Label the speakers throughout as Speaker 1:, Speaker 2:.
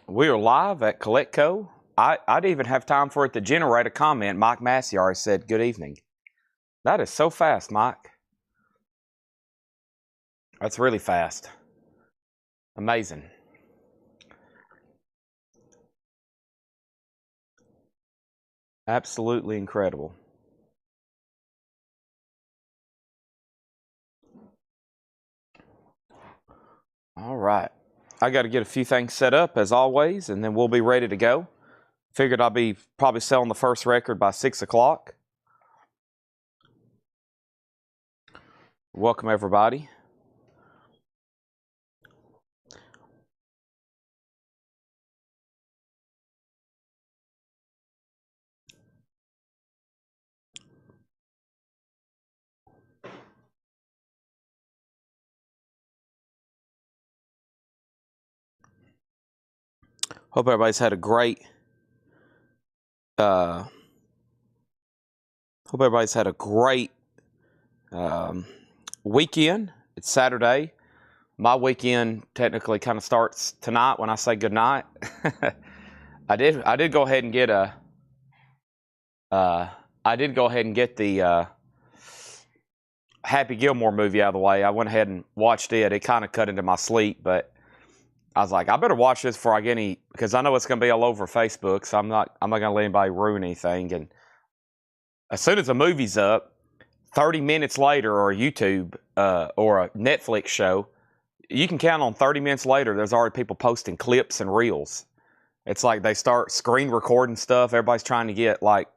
Speaker 1: We are live at Coletco. I didn't even have time for it to generate a comment. Mike Massey already said, good evening. That is so fast, Mike. That's really fast. Amazing. Absolutely incredible. All right. I got to get a few things set up as always, and then we'll be ready to go. Figured I'll be probably selling the first record by 6 o'clock. Welcome, everybody. Hope everybody's had a great weekend. It's Saturday. My weekend technically kind of starts tonight when I say good night. I did go ahead and get the Happy Gilmore movie out of the way. I went ahead and watched it. It kind of cut into my sleep, but I was like, I better watch this before I get any, because I know it's going to be all over Facebook. So I'm not going to let anybody ruin anything. And as soon as the movie's up, 30 minutes later, or YouTube or a Netflix show, you can count on 30 minutes later, there's already people posting clips and reels. It's like they start screen recording stuff. Everybody's trying to get like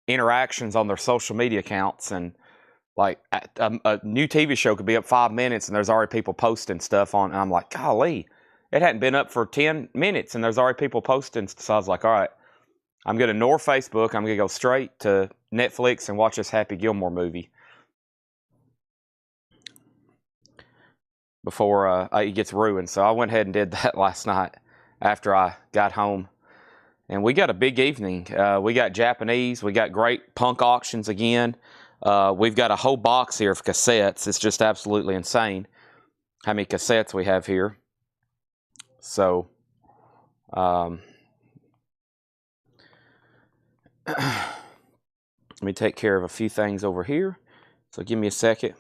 Speaker 1: interactions on their social media accounts, and like a new TV show could be up 5 minutes and there's already people posting stuff on. And I'm like, golly, it hadn't been up for 10 minutes and there's already people posting. So I was like, all right, I'm going to ignore Facebook. I'm going to go straight to Netflix and watch this Happy Gilmore movie before it gets ruined. So I went ahead and did that last night after I got home. And we got a big evening. We got Japanese. We got great punk auctions again. We've got a whole box here of cassettes. It's just absolutely insane how many cassettes we have here. So, let me take care of a few things over here. So give me a second.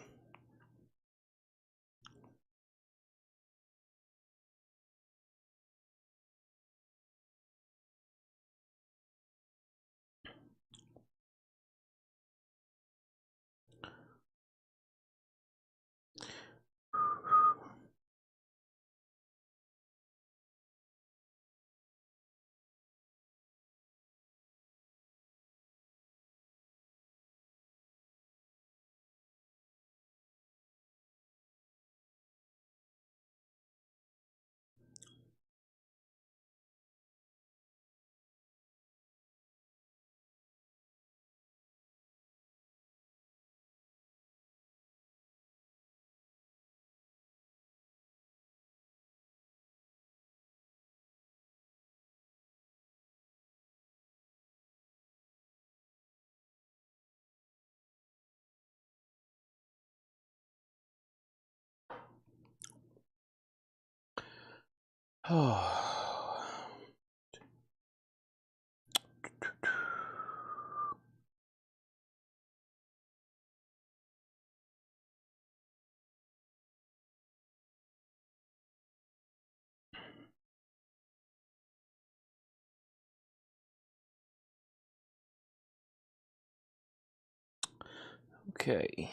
Speaker 1: Okay.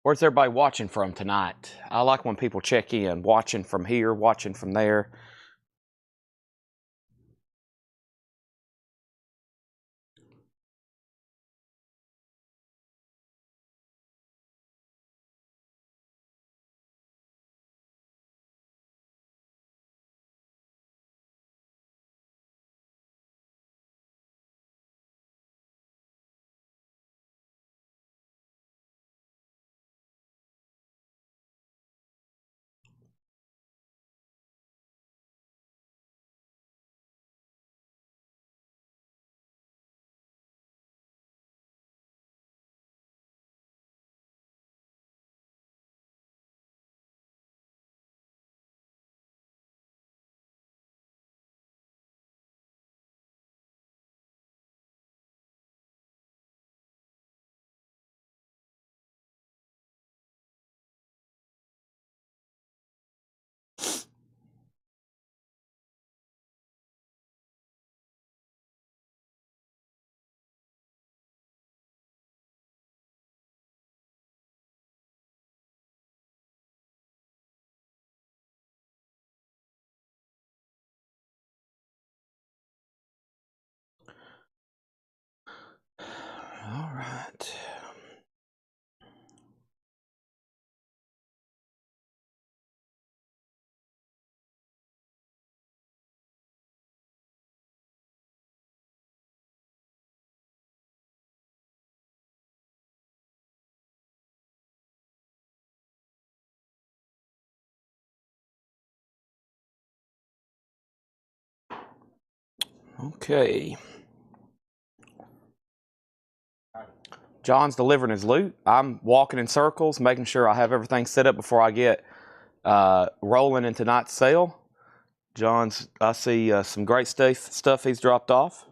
Speaker 1: Where's everybody watching from tonight? I like when people check in, watching from here, watching from there. right. Okay. John's delivering his loot. I'm walking in circles, making sure I have everything set up before I get rolling into tonight's sale. I see some great stuff he's dropped off.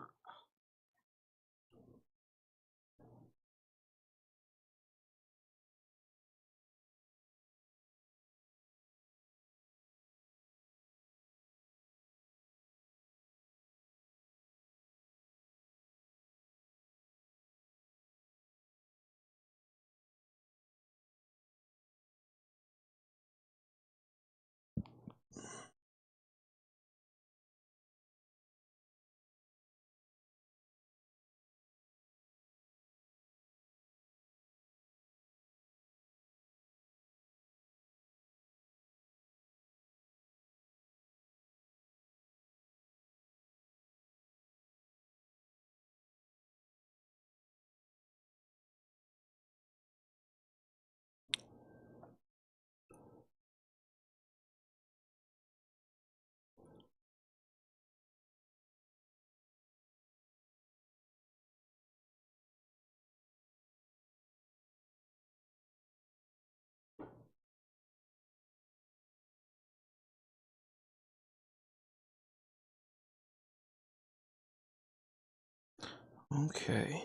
Speaker 1: Okay.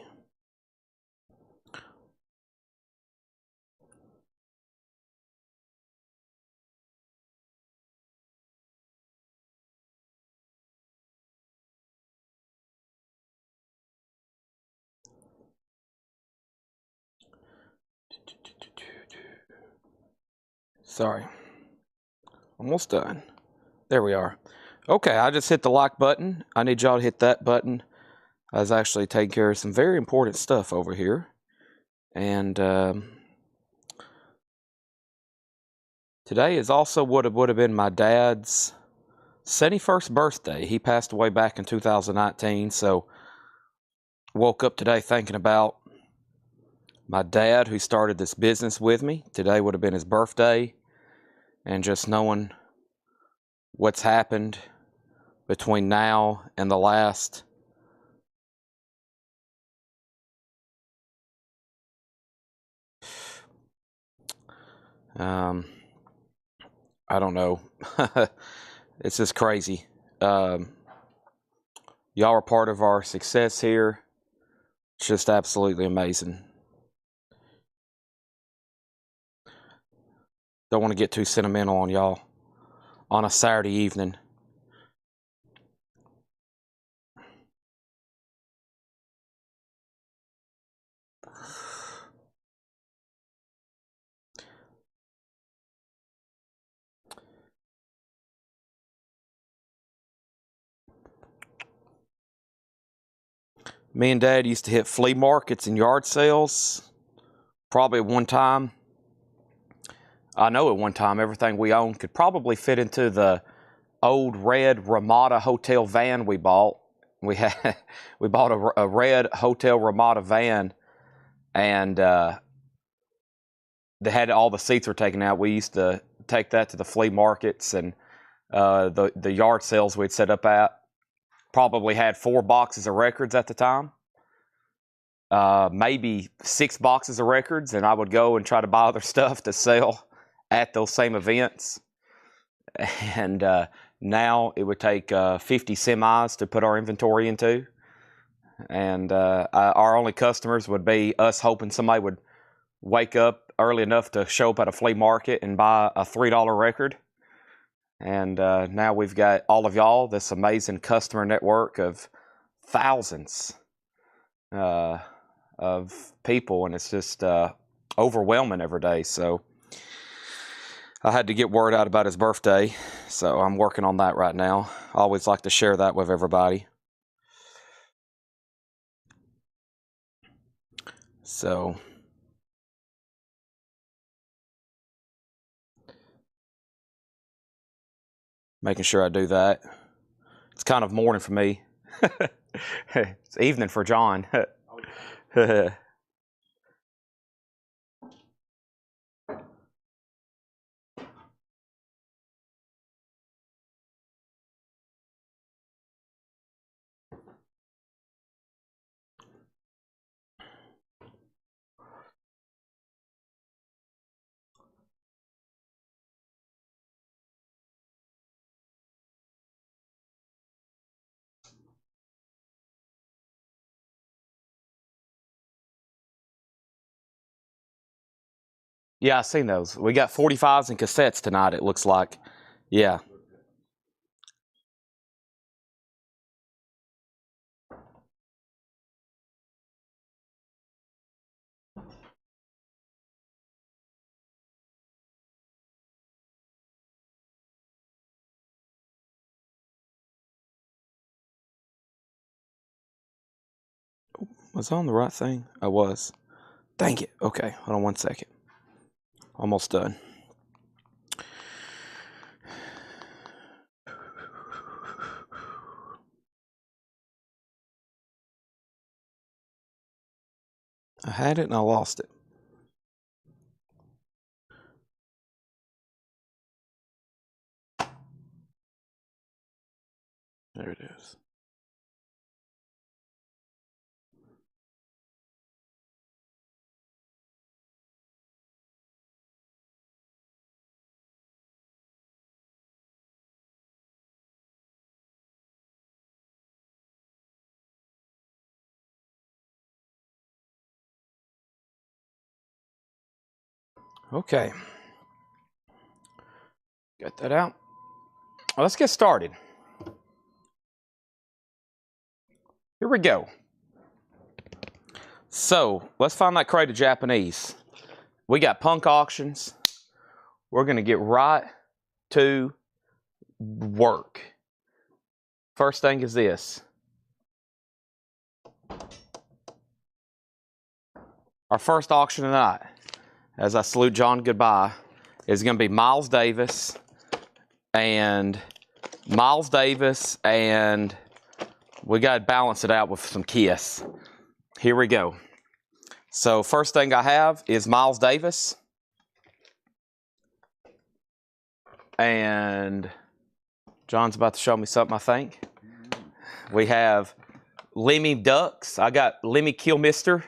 Speaker 1: Sorry. Almost done. There we are. Okay, I just hit the like button. I need y'all to hit that button. I was actually taking care of some very important stuff over here. And today is also what would have been my dad's 71st birthday. He passed away back in 2019, so woke up today thinking about my dad who started this business with me. Today would have been his birthday, and just knowing what's happened between now and the last I don't know. It's just crazy. Y'all are part of our success here. It's just absolutely amazing. Don't want to get too sentimental on y'all on a Saturday evening. Me and Dad used to hit flea markets and yard sales. Probably at one time, I know at one time everything we owned could probably fit into the old red Ramada hotel van we bought. We bought a red hotel Ramada van, and they had all the seats were taken out. We used to take that to the flea markets and the yard sales we'd set up at. Probably had 4 boxes of records at the time, maybe 6 boxes of records, and I would go and try to buy other stuff to sell at those same events. And now it would take 50 semis to put our inventory into, and our only customers would be us hoping somebody would wake up early enough to show up at a flea market and buy a $3 record. And now we've got all of y'all, this amazing customer network of thousands of people, and it's just overwhelming every day. So I had to get word out about his birthday, so I'm working on that right now. I always like to share that with everybody. So making sure I do that. It's kind of morning for me. It's evening for John. Yeah, I seen those. We got 45s and cassettes tonight, it looks like. Yeah. Was I on the right thing? I was. Dang it. Okay, hold on one second. Almost done. I had it and I lost it. There it is. Okay. Got that out. Well, let's get started. Here we go. So, let's find that crate of Japanese. We got punk auctions. We're going to get right to work. First thing is this. Our first auction tonight, as I salute John goodbye, is going to be Miles Davis and we got to balance it out with some Kiss. Here we go. So first thing I have is Miles Davis. And John's about to show me something, I think. We have Lemmy Ducks. I got Lemmy Kilmister.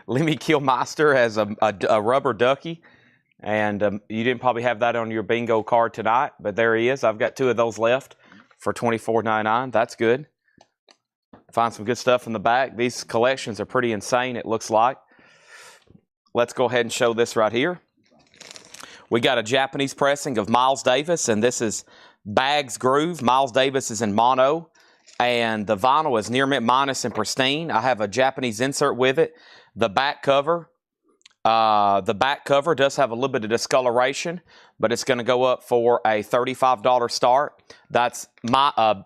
Speaker 1: Lemmy Kilmister as a rubber ducky. And you didn't probably have that on your bingo card tonight, but there he is. I've got 2 of those left for $24.99. That's good. Find some good stuff in the back. These collections are pretty insane, it looks like. Let's go ahead and show this right here. We got a Japanese pressing of Miles Davis, and this is Bags Groove. Miles Davis is in mono, and the vinyl is near mint minus and pristine. I have a Japanese insert with it. The back cover does have a little bit of discoloration, but it's going to go up for a $35 start. That's my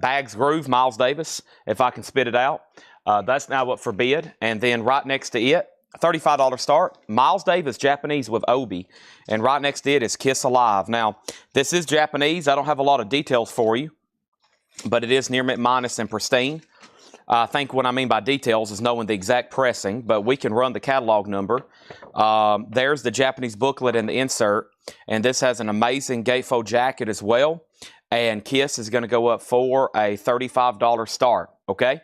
Speaker 1: Bags Groove, Miles Davis, if I can spit it out. That's now up for bid. And then right next to it, $35 start, Miles Davis Japanese with Obi. And right next to it is Kiss Alive. Now, this is Japanese. I don't have a lot of details for you, but it is near mint minus and pristine. I think what I mean by details is knowing the exact pressing, but we can run the catalog number. There's the Japanese booklet and the insert, and this has an amazing gatefold jacket as well. And Kiss is going to go up for a $35 start, okay?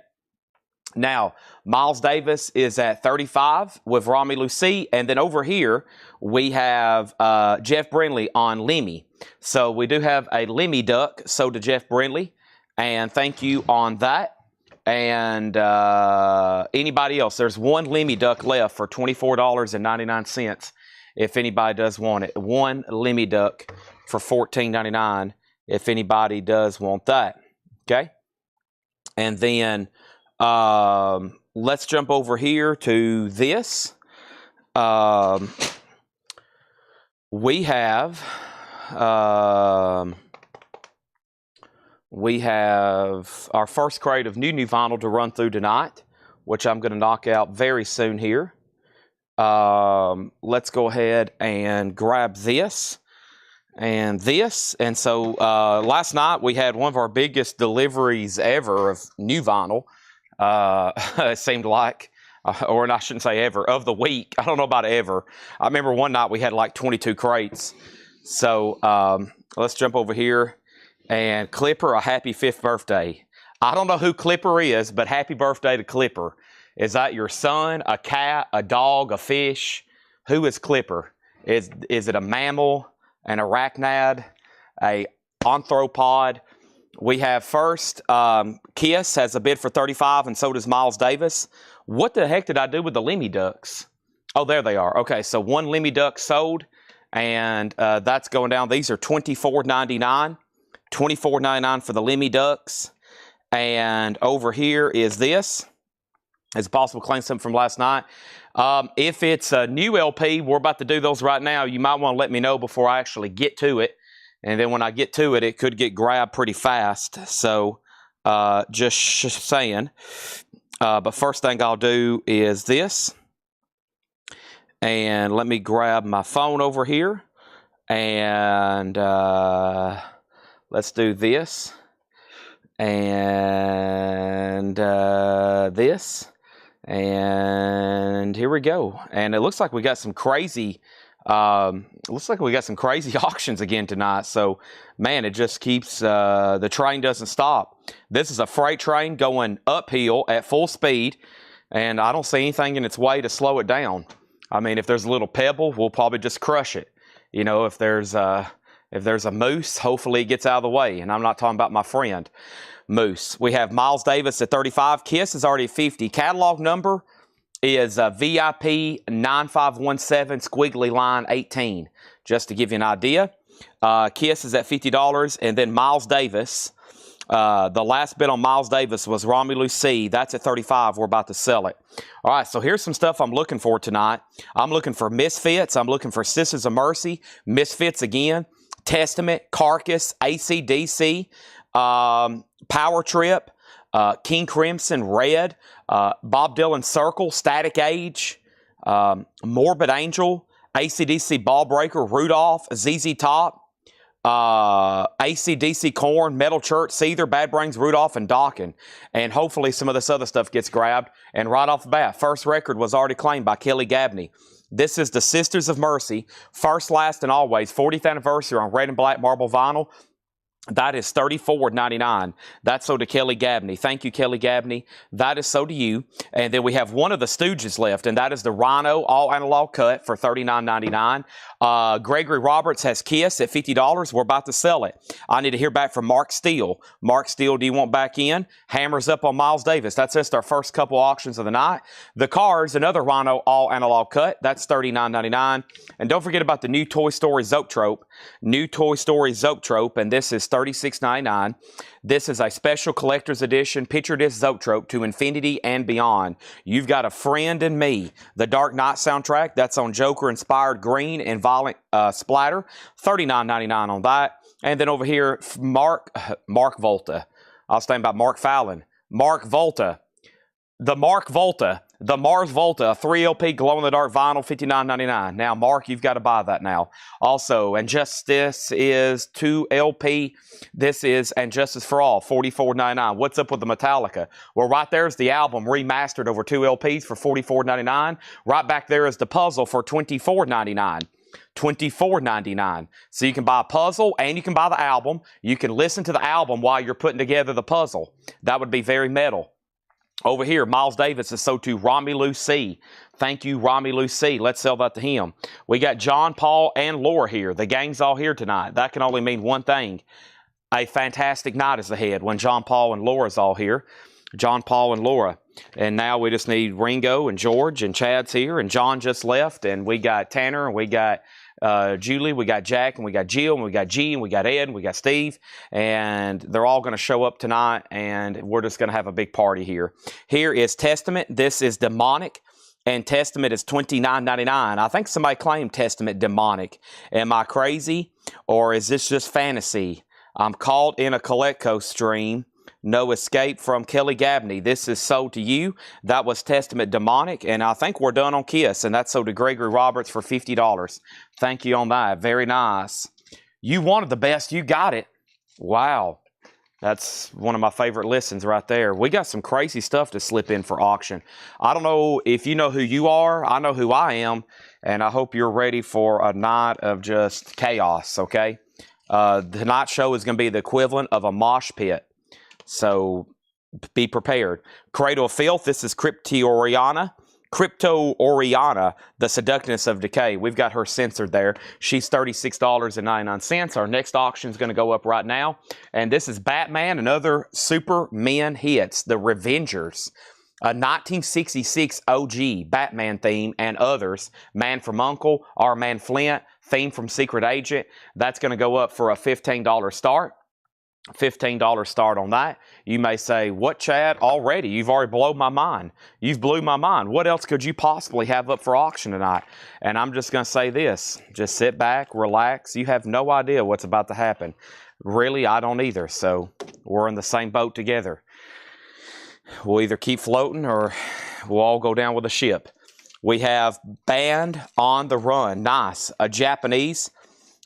Speaker 1: Now, Miles Davis is at $35 with Rami Lucy, and then over here we have Jeff Brindley on Lemmy. So we do have a Lemmy duck sold to Jeff Brindley, and thank you on that. And anybody else, there's one Lemmy duck left for $24.99 if anybody does want it. One Lemmy duck for $14.99 if anybody does want that. Okay? And then let's jump over here to this. We have our first crate of new vinyl to run through tonight. which I'm going to knock out very soon here. Let's go ahead and grab this and this. And so last night we had one of our biggest deliveries ever of new vinyl. It seemed like, or I shouldn't say ever, of the week. I don't know about ever. I remember one night we had like 22 crates. So let's jump over here. And Clipper, a happy 5th birthday. I don't know who Clipper is, but happy birthday to Clipper. Is that your son, a cat, a dog, a fish? Who is Clipper? Is it a mammal, an arachnid, a arthropod? We have first, Kiss has a bid for 35, and so does Miles Davis. What the heck did I do with the Lemmy Ducks? Oh, there they are. Okay, so one Lemmy Duck sold, and that's going down. These are $24.99. $24.99 for the Lemmy Ducks. And over here is this. It's possible to claim something from last night. If it's a new LP, we're about to do those right now. You might want to let me know before I actually get to it. And then when I get to it, it could get grabbed pretty fast. So just saying. But first thing I'll do is this. And let me grab my phone over here. And let's do this. And this. And here we go. And it looks like we got some crazy auctions again tonight. So man, it just keeps the train doesn't stop. This is a freight train going uphill at full speed, and I don't see anything in its way to slow it down. I mean, if there's a little pebble, we'll probably just crush it. You know, if there's a moose, hopefully it gets out of the way. And I'm not talking about my friend Moose. We have Miles Davis at 35. Kiss is already at 50. Catalog number is VIP 9517 squiggly line 18. Just to give you an idea. Kiss is at $50. And then Miles Davis. The last bid on Miles Davis was Romulus C. That's at 35. We're about to sell it. All right, so here's some stuff I'm looking for tonight. I'm looking for Misfits. I'm looking for Sisters of Mercy. Misfits again. Testament, Carcass, AC/DC, Power Trip, King Crimson, Red, Bob Dylan Circle, Static Age, Morbid Angel, AC/DC Ballbreaker, Rudolph, ZZ Top, AC/DC Korn, Metal Church, Seether, Bad Brains, Rudolph, and Dawkins. And hopefully some of this other stuff gets grabbed. And right off the bat, first record was already claimed by Kelly Gabney. This is the Sisters of Mercy, First, Last, and Always, 40th anniversary on red and black marble vinyl. That is $34.99. That's sold to Kelly Gabney. Thank you, Kelly Gabney. That is sold to you. And then we have one of the Stooges left, and that is the Rhino All Analog Cut for $39.99. Gregory Roberts has Kiss at $50. We're about to sell it. I need to hear back from Mark Steele. Mark Steele, do you want back in? Hammers up on Miles Davis. That's just our first couple auctions of the night. The Cars, another Rhino All Analog Cut. That's $39.99. And don't forget about the new Toy Story Zoetrope. New Toy Story Zoetrope, and this is $36.99. This is a special collector's edition picture disc Zoetrope to infinity and beyond. You've Got a Friend in Me, the Dark Knight soundtrack. That's on Joker-inspired green and violent splatter. $39.99 on that. And then over here, Mark Volta. I was thinking about Mark Fallon. Mark Volta. The Mars Volta, a 3LP glow-in-the-dark vinyl, $59.99. Now, Mark, you've got to buy that now. Also, And Justice is 2LP. This is And Justice for All, $44.99. What's up with the Metallica? Well, right there's the album remastered over 2 LPs for $44.99. Right back there is the puzzle for $24.99. $24.99. So you can buy a puzzle and you can buy the album. You can listen to the album while you're putting together the puzzle. That would be very metal. Over here, Miles Davis is sold to Romulus C. Thank you, Romulus C. Let's sell that to him. We got John, Paul, and Laura here. The gang's all here tonight. That can only mean one thing. A fantastic night is ahead when John, Paul, and Laura's all here. John, Paul, and Laura. And now we just need Ringo and George, and Chad's here, and John just left, and we got Tanner, and we got Julie, we got Jack, and we got Jill, and we got G, and we got Ed, and we got Steve, and they're all going to show up tonight, and we're just going to have a big party here. Here is Testament. This is Demonic, and Testament is $29.99. I think somebody claimed Testament Demonic. Am I crazy, or is this just fantasy? I'm caught in a Coleco stream. No Escape from Kelly Gabney. This is sold to you. That was Testament Demonic, and I think we're done on Kiss, and that's sold to Gregory Roberts for $50. Thank you on that. Very nice. You wanted the best. You got it. Wow. That's one of my favorite listens right there. We got some crazy stuff to slip in for auction. I don't know if you know who you are. I know who I am, and I hope you're ready for a night of just chaos, okay? Tonight's show is going to be the equivalent of a mosh pit, so be prepared. Cradle of Filth, this is Crypto-Oriana, the Seductress of Decay. We've got her censored there. She's $36.99. Our next auction is going to go up right now. And this is Batman and Other Supermen Hits, The Revengers. A 1966 OG Batman theme and others. Man from U.N.C.L.E., Our Man Flint, theme from Secret Agent. That's going to go up for a $15 start. $15 start on that. You may say, what, Chad? Already? You've already blown my mind. You've blew my mind. What else could you possibly have up for auction tonight? And I'm just going to say this. Just sit back, relax. You have no idea what's about to happen. Really, I don't either. So we're in the same boat together. We'll either keep floating or we'll all go down with a ship. We have Band on the Run. Nice. A Japanese.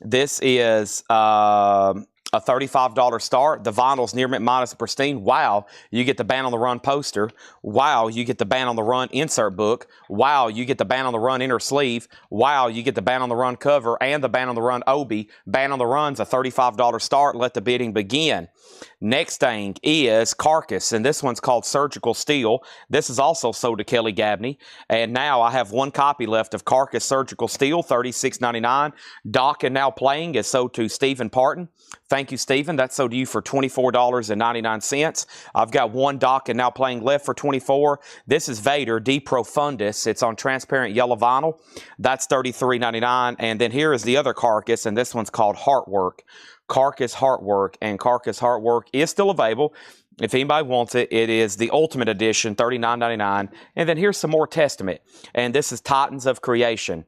Speaker 1: This is a $35 start. The vinyl's near mint minus pristine. Wow, you get the Band on the Run poster. Wow, you get the Band on the Run insert book. Wow, you get the Band on the Run inner sleeve. Wow, you get the Band on the Run cover and the Band on the Run obi. Band on the Run's a $35 start. Let the bidding begin. Next thing is Carcass, and this one's called Surgical Steel. This is also sold to Kelly Gabney, and now I have one copy left of Carcass Surgical Steel, $36.99. Doc and Now Playing is sold to Stephen Parton. Thank you, Stephen. That's sold to you for $24.99. I've got one Doc and Now Playing left for $24. This is Vader, De Profundis. It's on transparent yellow vinyl. That's $33.99. And then here is the other Carcass, and this one's called Heartwork. Carcass Heartwork, and Carcass Heartwork is still available. If anybody wants it, it is the Ultimate Edition, $39.99. And then here's some more Testament, and this is Titans of Creation.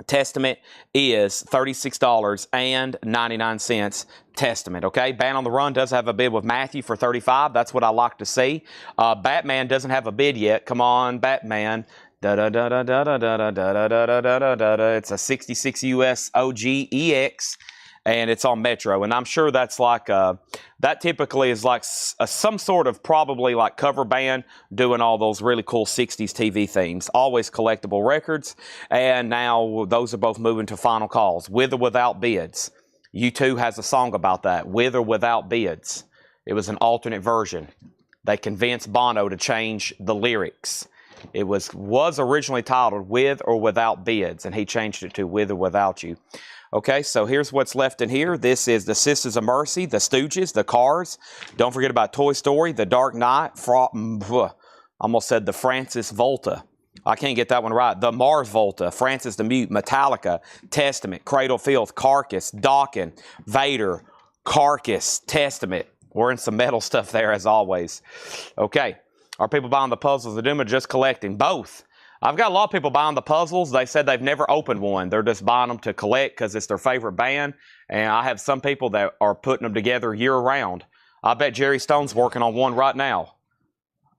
Speaker 1: Testament is $36.99. Testament, okay? Band on the Run does have a bid with Matthew for $35. That's what I like to see. Batman doesn't have a bid yet. Come on, Batman. It's a 66 US OG EX. And it's on Metro, and I'm sure that's like that typically is like some sort of probably like cover band doing all those really cool 60s TV themes. Always collectible records, and now those are both moving to final calls, with or without bids. U2 has a song about that, with or without bids. It was an alternate version. They convinced Bono to change the lyrics. It was originally titled With or Without Bids, and he changed it to With or Without You. Okay, so here's what's left in here. This is the Sisters of Mercy, the Stooges, the Cars. Don't forget about Toy Story, The Dark Knight, almost said the Francis Volta. I can't get that one right. The Mars Volta, Francis the Mute, Metallica, Testament, Cradle of Filth, Carcass, Dawkins, Vader, Carcass, Testament. We're in some metal stuff there as always. Okay, are people buying the puzzles of doom or just collecting? Both. I've got a lot of people buying the puzzles. They said they've never opened one. They're just buying them to collect because it's their favorite band. And I have some people that are putting them together year-round. I bet Jerry Stone's working on one right now.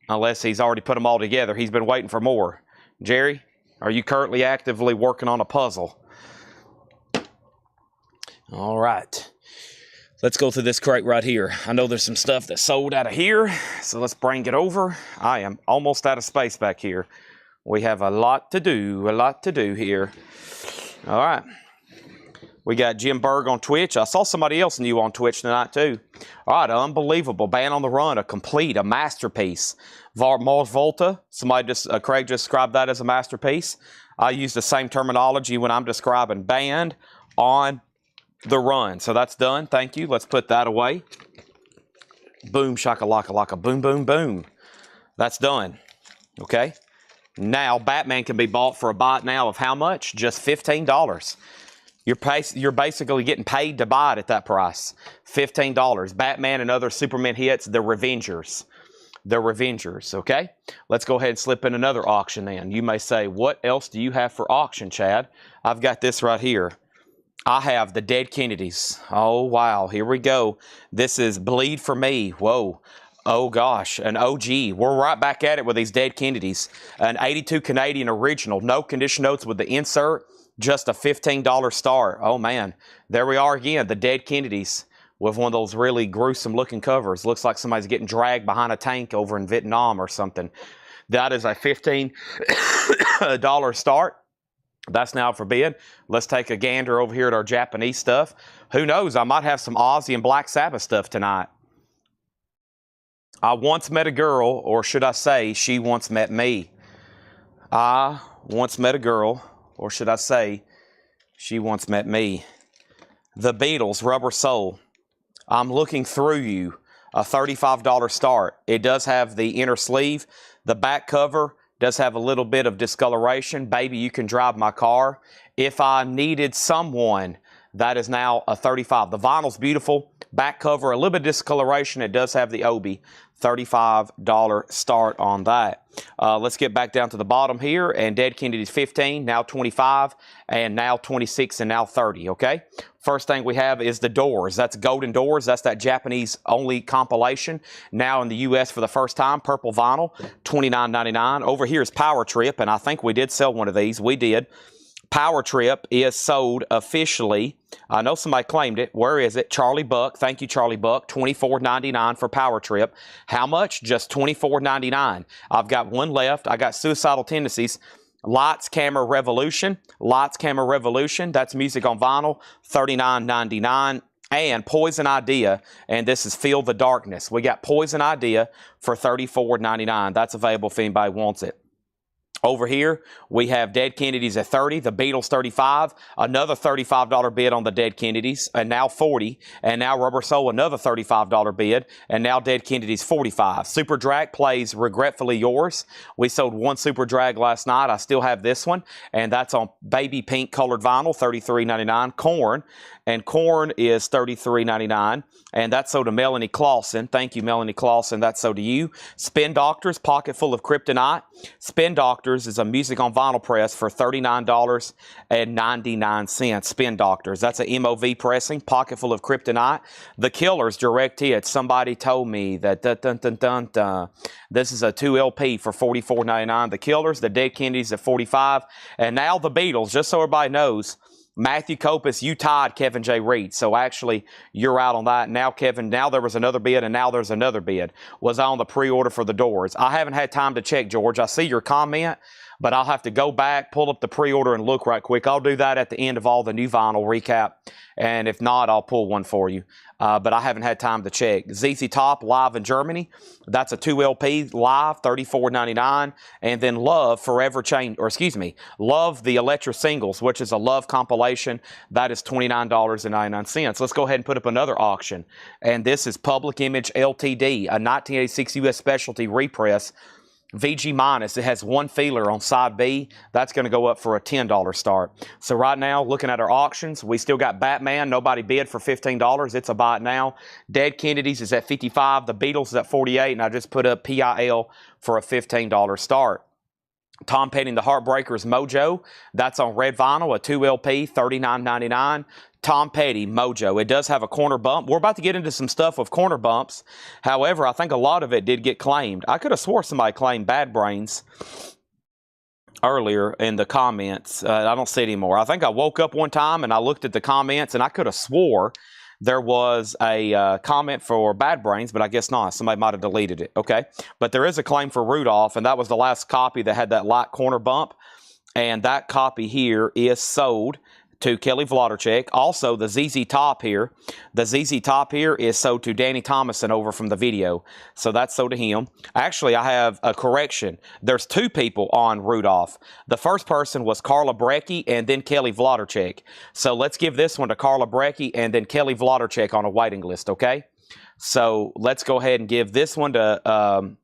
Speaker 1: Unless he's already put them all together. He's been waiting for more. Jerry, are you currently actively working on a puzzle? All right. Let's go through this crate right here. I know there's some stuff that's sold out of here. So let's bring it over. I am almost out of space back here. We have a lot to do here. All right. We got Jim Berg on Twitch. I saw somebody else new on Twitch tonight, too. All right, unbelievable. Band on the Run, a masterpiece. Mars Volta, Craig just described that as a masterpiece. I use the same terminology when I'm describing Band on the Run. So that's done. Thank you. Let's put that away. Boom, shakalaka, boom, boom, boom. That's done. Okay. Now, Batman can be bought for a bite now of how much? Just $15. You're basically getting paid to buy it at that price. $15. Batman and Other Supermen Hits, The Revengers. The Revengers, okay? Let's go ahead and slip in another auction then. You may say, what else do you have for auction, Chad? I've got this right here. I have the Dead Kennedys. Oh, wow. Here we go. This is Bleed for Me. Whoa. Oh gosh, an OG. We're right back at it with these Dead Kennedys. An 82 Canadian original, no condition notes with the insert, just a $15 start. Oh man, there we are again, the Dead Kennedys with one of those really gruesome looking covers. Looks like somebody's getting dragged behind a tank over in Vietnam or something. That is a $15 start. That's now for bid. Let's take a gander over here at our Japanese stuff. Who knows, I might have some Ozzy and Black Sabbath stuff tonight. I once met a girl, or should I say, she once met me. I once met a girl, or should I say, she once met me. The Beatles, Rubber Soul. I'm looking through you. A $35 start. It does have the inner sleeve. The back cover does have a little bit of discoloration. Baby, you can drive my car. If I needed someone, that is now a $35. The vinyl's beautiful. Back cover, a little bit of discoloration. It does have the Obi. $35 start on that. Let's get back down to the bottom here. And Dead Kennedys 15, now 25, and now 26, and now 30, okay? First thing we have is the Doors. That's Golden Doors. That's that Japanese-only compilation. Now in the U.S. for the first time, purple vinyl, $29.99. Over here is Power Trip, and I think we did sell one of these. We did. Power Trip is sold officially. I know somebody claimed it. Where is it? Charlie Buck. Thank you, Charlie Buck. $24.99 for Power Trip. How much? Just $24.99. I've got one left. I got Suicidal Tendencies. Lights, Camera, Revolution. Lights, Camera, Revolution. That's music on vinyl. $39.99. And Poison Idea, and this is Feel the Darkness. We got Poison Idea for $34.99. That's available if anybody wants it. Over here, we have Dead Kennedys at 30, the Beatles 35, another $35 bid on the Dead Kennedys, and now 40, and now Rubber Soul, another $35 bid, and now Dead Kennedys 45. Super Drag plays Regretfully Yours. We sold one Super Drag last night. I still have this one, and that's on baby pink colored vinyl, $33.99. Korn, and Korn is $33.99, and that's sold to Melanie Clausen. Thank you, Melanie Clausen. That's sold to you. Spin Doctors, Pocket Full of Kryptonite. Spin Doctors is a music on vinyl press for $39.99. Spin Doctors. That's an MOV pressing, Pocket Full of Kryptonite. The Killers, direct hit. Somebody told me that this is a 2 LP for $44.99. The Killers, the Dead Kennedys at $45, and now the Beatles. Just so everybody knows, Matthew Copus, you tied Kevin J. Reed. So actually, you're out on that. Now, Kevin, now there was another bid, and now there's another bid. Was on the pre-order for the Doors. I haven't had time to check, George. I see your comment, but I'll have to go back, pull up the pre-order, and look right quick. I'll do that at the end of all the new vinyl recap. And if not, I'll pull one for you. But I haven't had time to check. ZZ Top, live in Germany. That's a 2 LP, live, $34.99. And then Love, Forever Change, or excuse me, Love, the Electra Singles, which is a Love compilation. That is $29.99. Let's go ahead and put up another auction. And this is Public Image LTD, a 1986 U.S. specialty repress. VG minus, it has one feeler on side B. That's going to go up for a $10 start. So right now, looking at our auctions, we still got Batman. Nobody bid for $15. It's a buy it now. Dead Kennedys is at $55. The Beatles is at $48. And I just put up PIL for a $15 start. Tom Petty and the Heartbreakers, Mojo. That's on red vinyl, a 2 LP, $39.99. Tom Petty, Mojo. It does have a corner bump. We're about to get into some stuff with corner bumps. However, I think a lot of it did get claimed. I could have swore somebody claimed Bad Brains earlier in the comments. I don't see it anymore. I think I woke up one time and I looked at the comments and I could have swore there was a comment for Bad Brains, but I guess not. Somebody might have deleted it. Okay. But there is a claim for Rudolph, and that was the last copy that had that light corner bump. And that copy here is sold to Kelly Vlodarchek. Also, the ZZ Top here. The ZZ Top here is sold to Danny Thomason over from the video. So that's sold to him. Actually, I have a correction. There's two people on Rudolph. The first person was Carla Brecky and then Kelly Vlodarchek. So let's give this one to Carla Brecky and then Kelly Vlodarchek on a waiting list, okay? So let's go ahead and give this one to...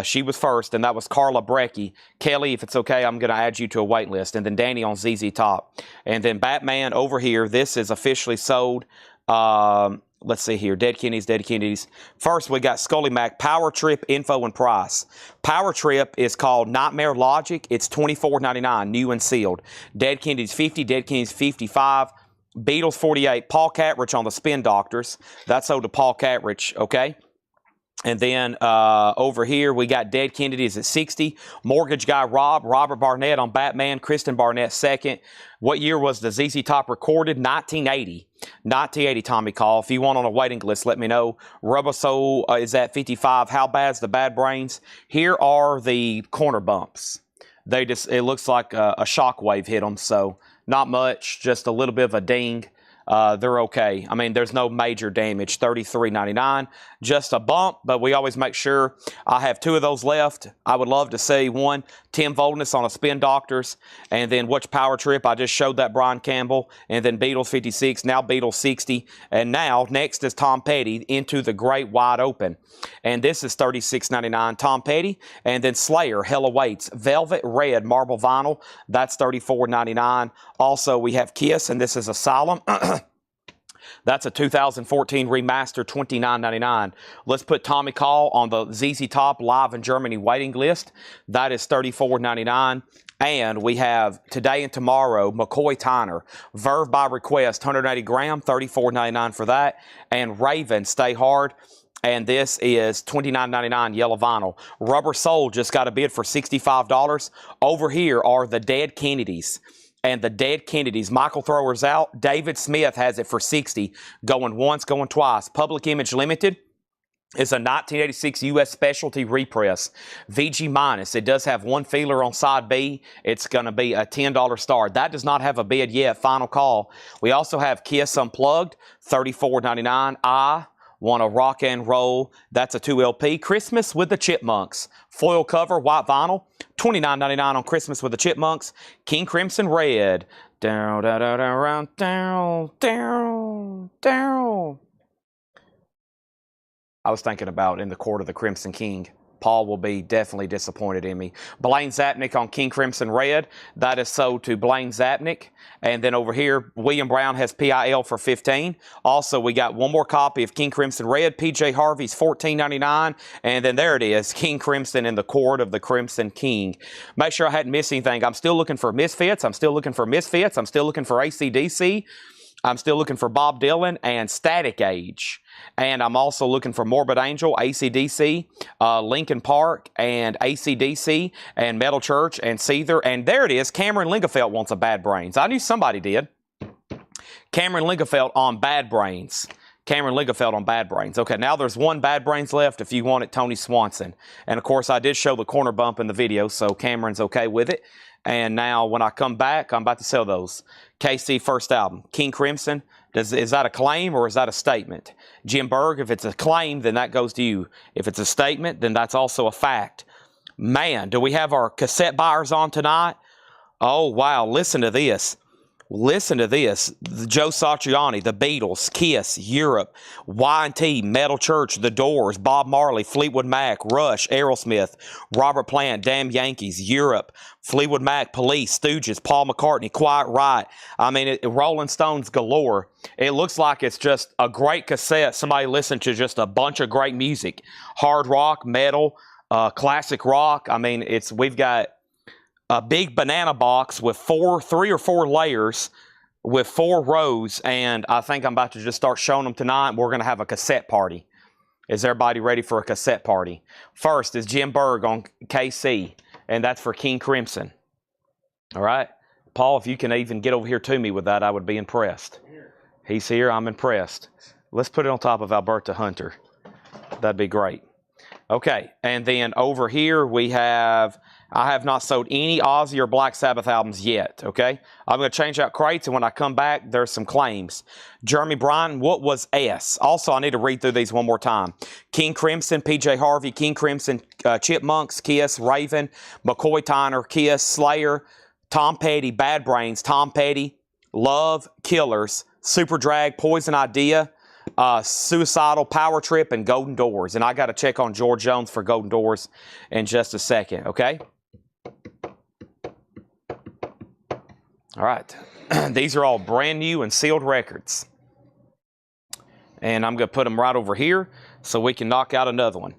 Speaker 1: she was first, and that was Carla Brecky. Kelly, if it's okay, I'm going to add you to a wait list. And then Danny on ZZ Top. And then Batman over here. This is officially sold. Let's see here. Dead Kennedys, Dead Kennedys. First, we got Scully Mac, Power Trip, info, and price. Power Trip is called Nightmare Logic. It's $24.99, new and sealed. Dead Kennedys 50, Dead Kennedys 55. Beatles 48. Paul Catrich on the Spin Doctors. That's sold to Paul Catrich, okay? And then over here, we got Dead Kennedys at 60. Mortgage Guy Robert Barnett on Batman. Kristen Barnett second. What year was the ZZ Top recorded? 1980. 1980, Tommy Call. If you want on a waiting list, let me know. Rubber Soul is at 55. How bad's the Bad Brains? Here are the corner bumps. It looks like a shockwave hit them, so not much, just a little bit of a ding. They're okay. I mean, there's no major damage. $33.99, just a bump, but we always make sure. I have 2 of those left. I would love to see one 10 voltness on a Spin Doctors, and then Which Power Trip. I just showed that Brian Campbell, and then Beatles 56, now Beatles 60, and now next is Tom Petty, Into the Great Wide Open, and this is $36.99. Tom Petty, and then Slayer, Hell Awaits, Velvet Red Marble Vinyl, that's $34.99. Also, we have Kiss, and this is Asylum. That's a 2014 remaster, $29.99. Let's put Tommy Call on the ZZ Top Live in Germany waiting list. That is $34.99. And we have today and tomorrow, McCoy Tyner, Verve by Request, 180 gram, $34.99 for that. And Raven, Stay Hard. And this is $29.99 yellow vinyl. Rubber Soul just got a bid for $65. Over here are the Dead Kennedys. And the Dead Kennedys, Michael Thrower's out. David Smith has it for $60. Going once, going twice. Public Image Limited is a 1986 U.S. specialty repress. VG minus. It does have one feeler on side B. It's going to be a $10 star. That does not have a bid yet. Final call. We also have Kiss Unplugged, $34.99. I Want to Rock and Roll. That's a 2 LP. Christmas with the Chipmunks. Foil cover, white vinyl. $29.99 on Christmas with the Chipmunks. King Crimson Red. Down, down, down, down, down, down, down. I was thinking about In the Court of the Crimson King. Paul will be definitely disappointed in me. Blaine Zapnick on King Crimson Red. That is sold to Blaine Zapnick. And then over here, William Brown has PIL for $15. Also, we got one more copy of King Crimson Red. PJ Harvey's $14.99. And then there it is, King Crimson in the Court of the Crimson King. Make sure I hadn't missed anything. I'm still looking for Misfits. I'm still looking for Misfits. I'm still looking for AC/DC. I'm still looking for Bob Dylan and Static Age. And I'm also looking for Morbid Angel, AC/DC, Linkin Park, and AC/DC, and Metal Church, and Seether. And there it is. Cameron Lingefeld wants a Bad Brains. I knew somebody did. Cameron Lingefeld on Bad Brains. Cameron Lingefeld on Bad Brains. Okay, now there's one Bad Brains left if you want it, Tony Swanson. And, of course, I did show the corner bump in the video, so Cameron's okay with it. And now when I come back, I'm about to sell those. KC first album, King Crimson. Is that a claim or is that a statement? Jim Berg, if it's a claim, then that goes to you. If it's a statement, then that's also a fact. Man, do we have our cassette buyers on tonight? Oh, wow. Listen to this. Listen to this. Joe Satriani, The Beatles, Kiss, Europe, Y&T, Metal Church, The Doors, Bob Marley, Fleetwood Mac, Rush, Aerosmith, Robert Plant, Damn Yankees, Europe, Fleetwood Mac, Police, Stooges, Paul McCartney, Quiet Riot. I mean, Rolling Stones galore. It looks like it's just a great cassette. Somebody listened to just a bunch of great music. Hard rock, metal, classic rock. I mean, we've got a big banana box with 3 or 4 layers with 4 rows, and I think I'm about to just start showing them tonight. We're going to have a cassette party. Is everybody ready for a cassette party? First is Jim Berg on KC, and that's for King Crimson. All right? Paul, if you can even get over here to me with that, I would be impressed. He's here. I'm impressed. Let's put it on top of Alberta Hunter. That'd be great. Okay, and then over here we have... I have not sold any Ozzy or Black Sabbath albums yet, okay? I'm going to change out crates, and when I come back, there's some claims. Jeremy Bryan, what was S? Also, I need to read through these one more time. King Crimson, PJ Harvey, King Crimson, Chipmunks, Kiss, Raven, McCoy Tyner, Kiss, Slayer, Tom Petty, Bad Brains, Tom Petty, Love, Killers, Super Drag, Poison Idea, Suicidal, Power Trip, and Golden Doors. And I got to check on George Jones for Golden Doors in just a second, okay? All right, these are all brand new and sealed records. And I'm going to put them right over here so we can knock out another one.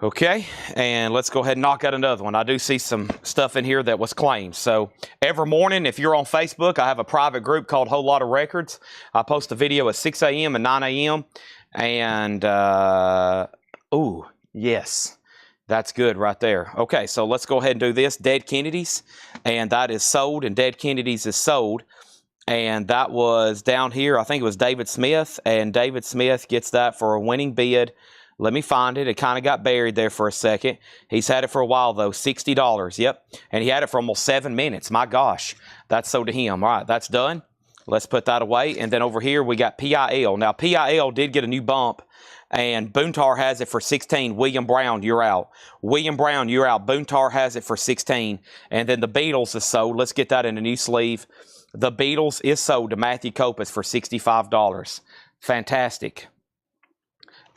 Speaker 1: Okay, and let's go ahead and knock out another one. I do see some stuff in here that was claimed. So every morning, if you're on Facebook, I have a private group called Whole Lot of Records. I post a video at 6 a.m. and 9 a.m. And Ooh, yes. That's good right there. Okay, so let's go ahead and do this. Dead Kennedys, and that is sold, and Dead Kennedys is sold. And that was down here. I think it was David Smith, and David Smith gets that for a winning bid. Let me find it. It kind of got buried there for a second. He's had it for a while, though. $60. Yep. And he had it for almost 7 minutes. My gosh. That's sold to him. All right, that's done. Let's put that away. And then over here, we got PIL. Now, PIL did get a new bump, and Boontar has it for 16. William Brown, you're out. William Brown, you're out. Boontar has it for 16. And then the Beatles is sold. Let's get that in a new sleeve. The Beatles is sold to Matthew Copas for $65. Fantastic.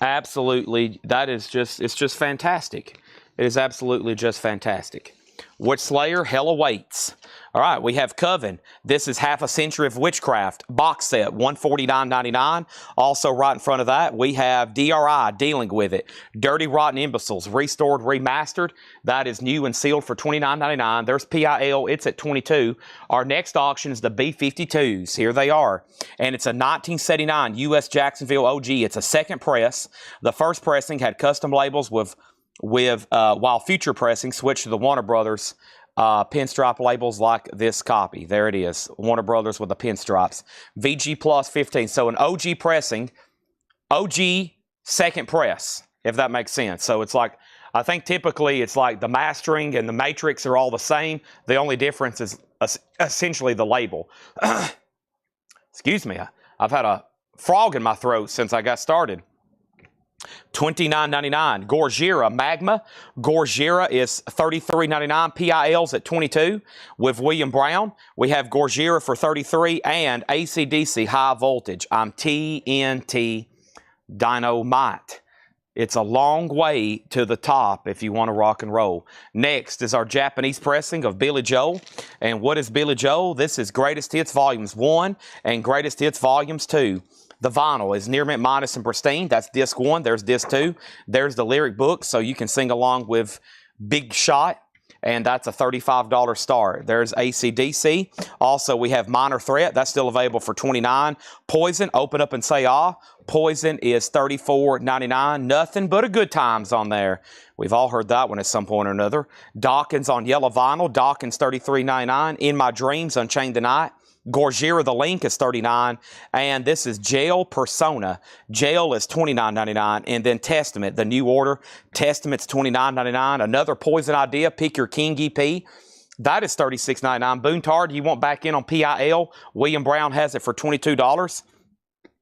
Speaker 1: Absolutely. That is just, it's just fantastic. It is absolutely just fantastic. Witch Slayer, Hell Awaits. All right, we have Coven. This is Half a Century of Witchcraft box set, $149.99. Also, right in front of that, we have DRI, Dealing with It. Dirty Rotten Imbeciles, restored, remastered. That is new and sealed for $29.99. There's PIL, it's at $22. Our next auction is the B-52s. Here they are. And it's a 1979 U.S. Jacksonville OG. It's a second press. The first pressing had custom labels while future pressing switched to the Warner Brothers pinstripe labels like this copy. There it is. Warner Brothers with the pinstripes. VG Plus 15. So an OG pressing, OG second press, if that makes sense. So it's like, I think typically it's like the mastering and the matrix are all the same. The only difference is essentially the label. Excuse me. I've had a frog in my throat since I got started. $29.99. Gorgira Magma. Gorgira is $33.99. PIL's at $22. With William Brown, we have Gorgira for $33 and AC/DC High Voltage. I'm TNT Dynamite. It's a long way to the top if you want to rock and roll. Next is our Japanese pressing of Billy Joel. And what is Billy Joel? This is Greatest Hits Volumes 1 and Greatest Hits Volumes 2. The vinyl is Near Mint Minus and Pristine. That's disc 1. There's disc 2. There's the lyric book, so you can sing along with Big Shot, and that's a $35 start. There's AC/DC. Also, we have Minor Threat. That's still available for $29. Poison, Open Up and Say Ah. Poison is $34.99. Nothing but a Good Times on there. We've all heard that one at some point or another. Dawkins on yellow vinyl. Dawkins $33.99. In My Dreams, Unchain the Night. Gorgira, The Link is $39, and this is Jail Persona. Jail is $29.99, and then Testament, the New Order. Testament's $29.99. Another Poison Idea, Pick Your King EP. That is $36.99. Boontar, you want back in on PIL? William Brown has it for $22.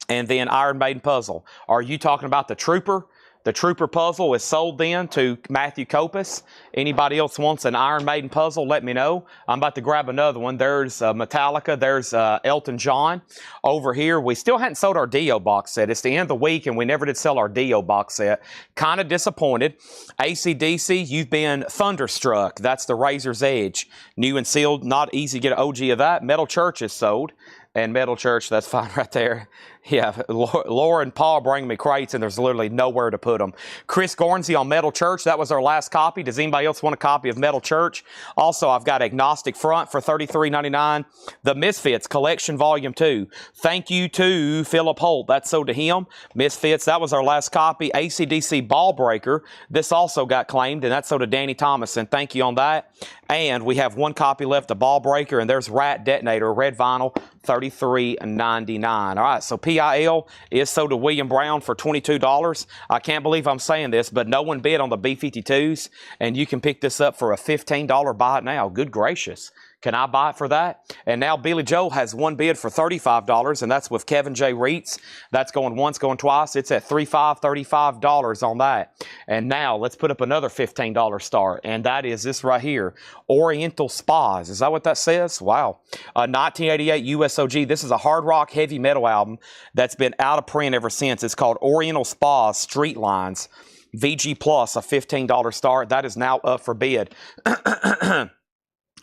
Speaker 1: And then Iron Maiden Puzzle. Are you talking about the Trooper? The Trooper puzzle is sold then to Matthew Copas. Anybody else wants an Iron Maiden puzzle, let me know. I'm about to grab another one. There's Metallica. There's Elton John. Over here, we still hadn't sold our Dio box set. It's the end of the week, and we never did sell our Dio box set. Kind of disappointed. AC/DC, you've been thunderstruck. That's the Razor's Edge. New and sealed. Not easy to get an OG of that. Metal Church is sold. And Metal Church, that's fine right there. Yeah, Laura and Paul bring me crates, and there's literally nowhere to put them. Chris Gornsey on Metal Church. That was our last copy. Does anybody else want a copy of Metal Church? Also, I've got Agnostic Front for $33.99. The Misfits Collection Volume 2. Thank you to Philip Holt. That's sold to him. Misfits, that was our last copy. AC/DC Ball Breaker. This also got claimed, and that's sold to Danny Thomason. Thank you on that. And we have one copy left of Ball Breaker, and there's Rat Detonator, red vinyl, $33.99. All right, so PIL is sold to William Brown for $22. I can't believe I'm saying this, but no one bid on the B-52s, and you can pick this up for a $15 buy it now. Good gracious. Can I buy it for that? And now Billy Joel has one bid for $35, and that's with Kevin J. Reitz. That's going once, going twice. It's at $35 on that. And now let's put up another $15 start, and that is this right here, Oriental Spas. Is that what that says? Wow. 1988 USOG. This is a hard rock heavy metal album that's been out of print ever since. It's called Oriental Spas Street Lines. VG Plus, a $15 start. That is now up for bid.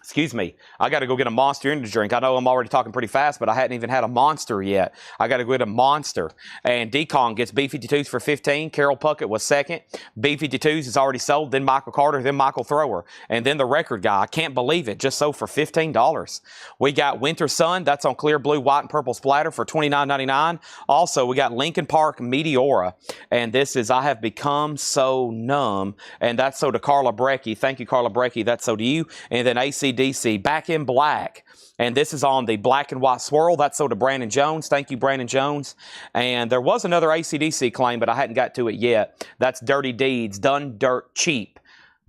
Speaker 1: Excuse me, I got to go get a Monster Energy drink. I know I'm already talking pretty fast, but I hadn't even had a Monster yet. I got to go get a Monster. And D-Kong gets B-52s for 15. Carol Puckett was second. B-52s is already sold. Then Michael Carter, then Michael Thrower. And then the record guy, I can't believe it, just sold for $15. We got Winter Sun. That's on clear blue, white, and purple splatter for $29.99. Also, we got Lincoln Park Meteora. And this is I Have Become So Numb. And that's so to Carla Brecky. Thank you, Carla Brecky. That's so to you. And then AC/DC, Back in Black. And this is on the black and white swirl. That's so to Brandon Jones. Thank you, Brandon Jones. And there was another AC/DC claim, but I hadn't got to it yet. That's Dirty Deeds, Done Dirt Cheap.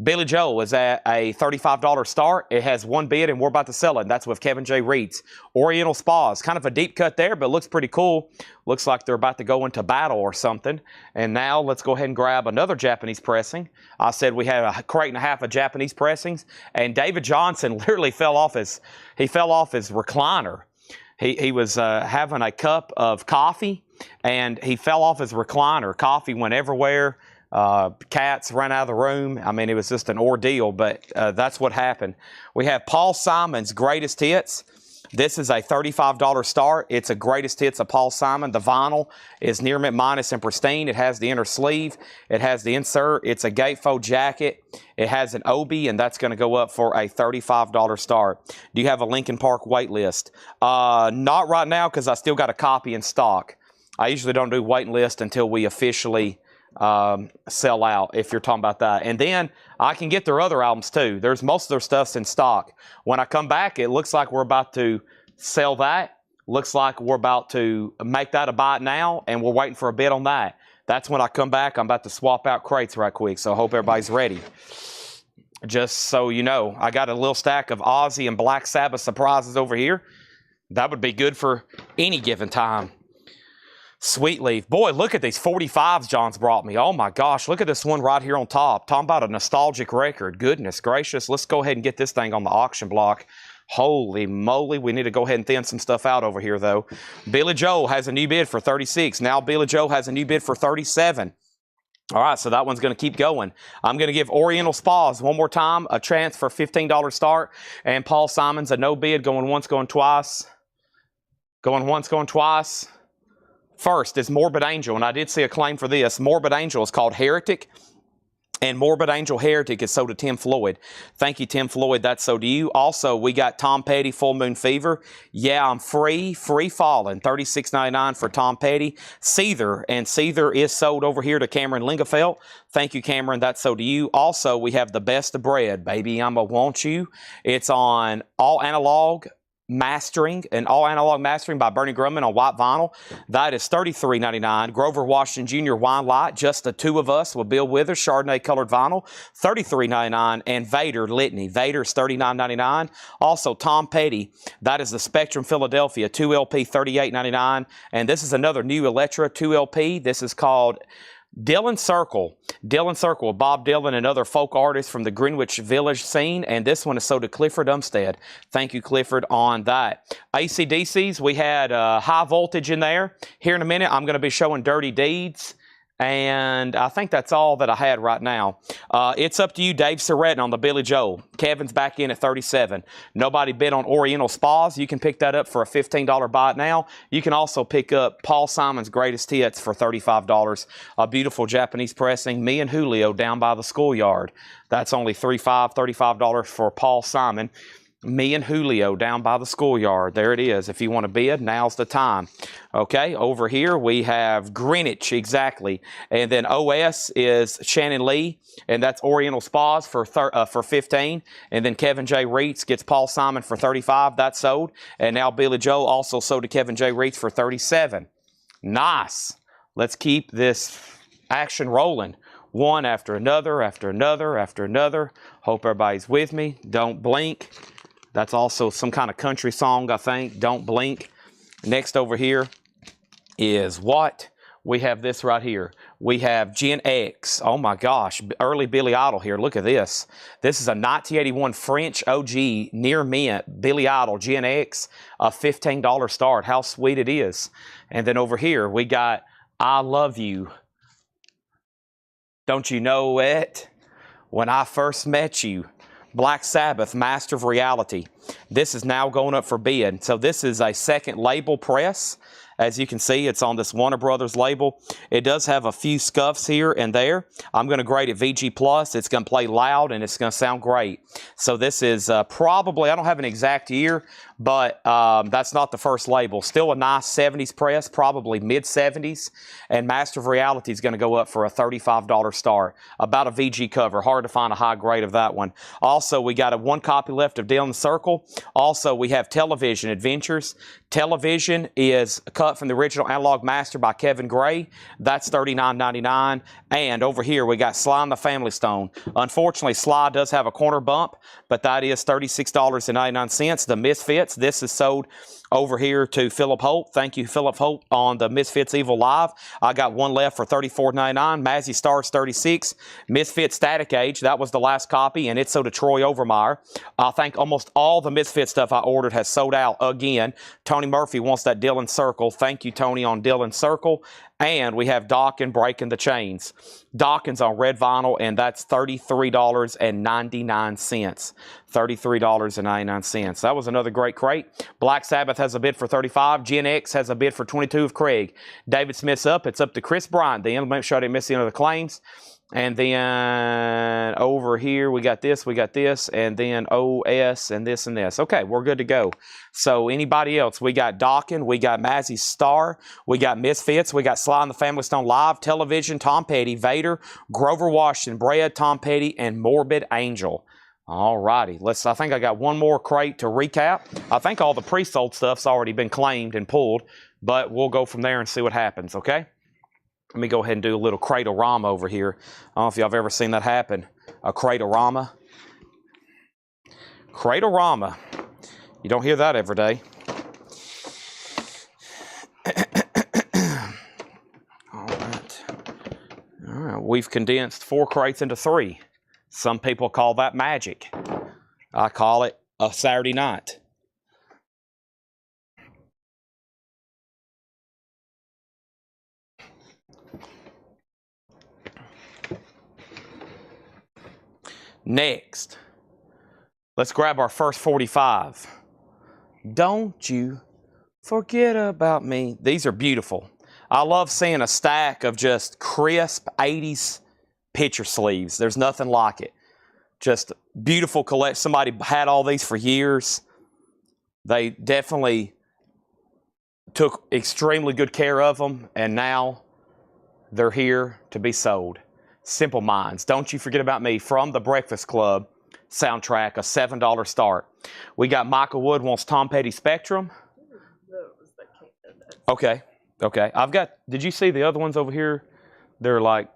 Speaker 1: Billy Joel is at a $35 start. It has one bid, and we're about to sell it. And that's with Kevin J. Reeds. Oriental Spas, kind of a deep cut there, but looks pretty cool. Looks like they're about to go into battle or something. And now let's go ahead and grab another Japanese pressing. I said we had a crate and a half of Japanese pressings, and David Johnson literally fell off his recliner. He was having a cup of coffee, and he fell off his recliner. Coffee went everywhere. Cats ran out of the room. I mean, it was just an ordeal, but that's what happened. We have Paul Simon's Greatest Hits. This is a $35 start. It's a Greatest Hits of Paul Simon. The vinyl is near mint minus and pristine. It has the inner sleeve. It has the insert. It's a gatefold jacket. It has an obi, and that's going to go up for a $35 start. Do you have a Lincoln Park wait list? Not right now, because I still got a copy in stock. I usually don't do waiting list until we officially sell out, if you're talking about that. And then I can get their other albums too. There's most of their stuff's in stock. When I come back, it looks like we're about to sell that. Looks like we're about to make that a buy it now, and we're waiting for a bid on that. That's when I come back. I'm about to swap out crates right quick, so I hope everybody's ready. Just so you know, I got a little stack of Ozzy and Black Sabbath surprises over here. That would be good for any given time. Sweet Leaf. Boy, look at these 45s John's brought me. Oh my gosh, look at this one right here on top. Talking about a nostalgic record. Goodness gracious. Let's go ahead and get this thing on the auction block. Holy moly. We need to go ahead and thin some stuff out over here, though. Billy Joel has a new bid for 36. Now Billy Joel has a new bid for 37. All right, so that one's going to keep going. I'm going to give Oriental Spas one more time a chance for $15 start. And Paul Simon's a no bid, going once, going twice. Going once, going twice. First is Morbid Angel, and I did see a claim for this. Morbid Angel is called Heretic, and Morbid Angel Heretic is sold to Tim Floyd. Thank you, Tim Floyd. That's so to you. Also, we got Tom Petty, Full Moon Fever. Yeah, I'm free falling. $36.99 for Tom Petty. Seether, and Seether is sold over here to Cameron Lingefeld. Thank you, Cameron. That's so to you. Also, we have The Best of Bread, Baby I'ma Want You. It's on all analog mastering, and all analog mastering by Bernie Grumman on white vinyl. That is $33.99. Grover Washington Jr. Wine Light, just the two of us with Bill Withers, Chardonnay colored vinyl, $33.99. And Vader Litany. Vader's $39.99. Also Tom Petty, that is the Spectrum Philadelphia 2LP, $38.99. And this is another new Electra 2LP. This is called Dylan Circle. Dylan Circle, Bob Dylan and other folk artists from the Greenwich Village scene. And this one is sold to Clifford Umstead. Thank you, Clifford, on that. AC/DCs, we had High Voltage in there. Here in a minute, I'm going to be showing Dirty Deeds. And I think that's all that I had right now. It's up to you, Dave Surrettin, on the Billy Joel. Kevin's back in at 37. Nobody bid on Oriental Spas. You can pick that up for a $15 buy it now. You can also pick up Paul Simon's Greatest Hits for $35. A beautiful Japanese pressing. Me and Julio down by the schoolyard. That's only $35 for Paul Simon. Me and Julio down by the schoolyard. There it is. If you want to bid, now's the time. Okay, over here we have Greenwich, exactly. And then OS is Shannon Lee, and that's Oriental Spas for 15. And then Kevin J. Reitz gets Paul Simon for 35. That's sold. And now Billy Joel also sold to Kevin J. Reitz for 37. Nice. Let's keep this action rolling. One after another, after another, after another. Hope everybody's with me. Don't blink. That's also some kind of country song, I think. Don't blink. Next over here is what? We have this right here. We have Gen X. Oh my gosh. Early Billy Idol here. Look at this. This is a 1981 French OG near mint Billy Idol Gen X. A $15 start. How sweet it is. And then over here we got I Love You. Don't you know it? When I first met you. Black Sabbath, Master of Reality. This is now going up for bid. So this is a second label press. As you can see, it's on this Warner Brothers label. It does have a few scuffs here and there. I'm going to grade it VG+. It's going to play loud and it's going to sound great. So this is probably, I don't have an exact year, but that's not the first label. Still a nice 70s press, probably mid-70s. And Master of Reality is going to go up for a $35 start. About a VG cover. Hard to find a high grade of that one. Also, we got one copy left of Dylan Circle. Also, we have Television Adventures. Television is cut from the original Analog Master by Kevin Gray. That's $39.99. And over here, we got Sly and the Family Stone. Unfortunately, Sly does have a corner bump, but that is $36.99. The Misfits, this is sold over here to Philip Holt. Thank you, Philip Holt, on the Misfits Evil Live. I got one left for $34.99. Mazzy Stars 36. Misfits Static Age. That was the last copy, and it's sold to Troy Overmeyer. I think almost all the Misfit stuff I ordered has sold out again. Tony Murphy wants that Dylan Circle. Thank you, Tony, on Dylan Circle. And we have Dawkins Breaking the Chains. Dawkins on red vinyl, and that's $33.99. $33.99. That was another great crate. Black Sabbath has a bid for $35. Gen X has a bid for $22 of Craig. David Smith's up. It's up to Chris Bryant. Then make sure I didn't miss any of the claims. And then over here, we got this, and then OS, and this, and this. Okay, we're good to go. So anybody else? We got Dawkins, we got Mazzy Star, we got Misfits, we got Sly and the Family Stone Live, Television, Tom Petty, Vader, Grover Washington, Bread, Tom Petty, and Morbid Angel. All righty, I think I got one more crate to recap. I think all the pre-sold stuff's already been claimed and pulled, but we'll go from there and see what happens, okay? Let me go ahead and do a little cradle-rama over here. I don't know if y'all have ever seen that happen. A cradle-rama. Cradle-rama. You don't hear that every day. All right. All right. We've condensed 4 crates into 3. Some people call that magic. I call it a Saturday night. Next, let's grab our first 45. Don't you forget about me. These are beautiful. I love seeing a stack of just crisp 80s picture sleeves. There's nothing like it. Just beautiful collection. Somebody had all these for years. They definitely took extremely good care of them, and now they're here to be sold. Simple Minds, Don't You Forget About Me from the Breakfast Club soundtrack, a $7 start. We got Michael Wood wants Tom Petty Spectrum. Okay, okay. Did you see the other ones over here? They're like,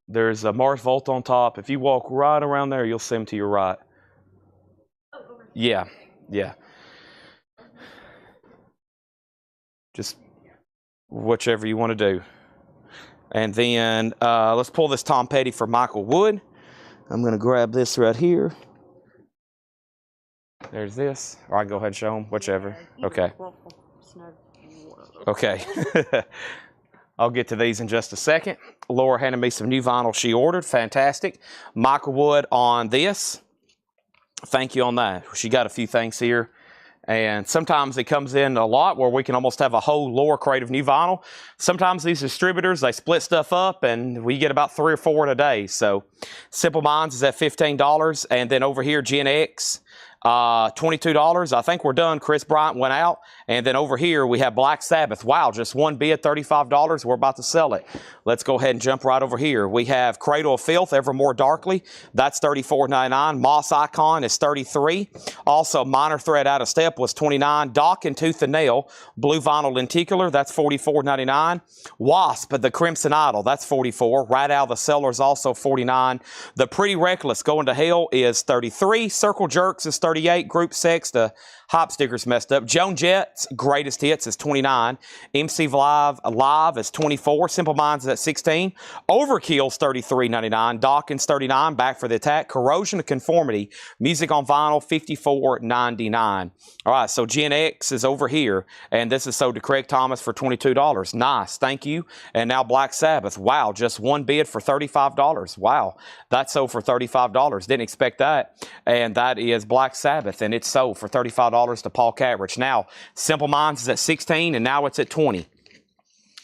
Speaker 1: there's a Mars Volta on top. If you walk right around there, you'll see them to your right. Yeah, yeah. Just whichever you want to do. And then let's pull this Tom Petty for Michael Wood. I'm going to grab this right here. There's this. Or I can go ahead and show them, whichever. Okay. Okay. I'll get to these in just a second. Laura handed me some new vinyl she ordered. Fantastic. Michael Wood on this. Thank you on that. She got a few things here. And sometimes it comes in a lot where we can almost have a whole lower crate of new vinyl. Sometimes these distributors, they split stuff up and we get about 3 or 4 in a day. So Simple Minds is at $15. And then over here, Gen X, $22. I think we're done. Chris Bryant went out. And then over here, we have Black Sabbath. Wow, just one bid, $35. We're about to sell it. Let's go ahead and jump right over here. We have Cradle of Filth, Evermore Darkly. That's $34.99. Moss Icon is $33. Also, Minor Threat Out of Step was $29. Dawkins Tooth and Nail, Blue Vinyl Lenticular, that's $44.99. Wasp, the Crimson Idol, that's $44. Right Out of the Cellar is also $49. The Pretty Reckless, Going to Hell is $33. Circle Jerks is $38. Group Sex, the Hop sticker's messed up. Joan Jett's Greatest Hits is 29. MC Live is 24. Simple Minds is at 16. Overkill's 33.99. Dawkins 39. Back for the Attack. Corrosion of Conformity. Music on Vinyl 54.99. All right, so Gen X is over here, and this is sold to Craig Thomas for $22. Nice, thank you. And now Black Sabbath. Wow, just one bid for $35. Wow, that's sold for $35. Didn't expect that. And that is Black Sabbath, and it's sold for $35 to Paul Catrich. Now, Simple Minds is at 16, and now it's at 20.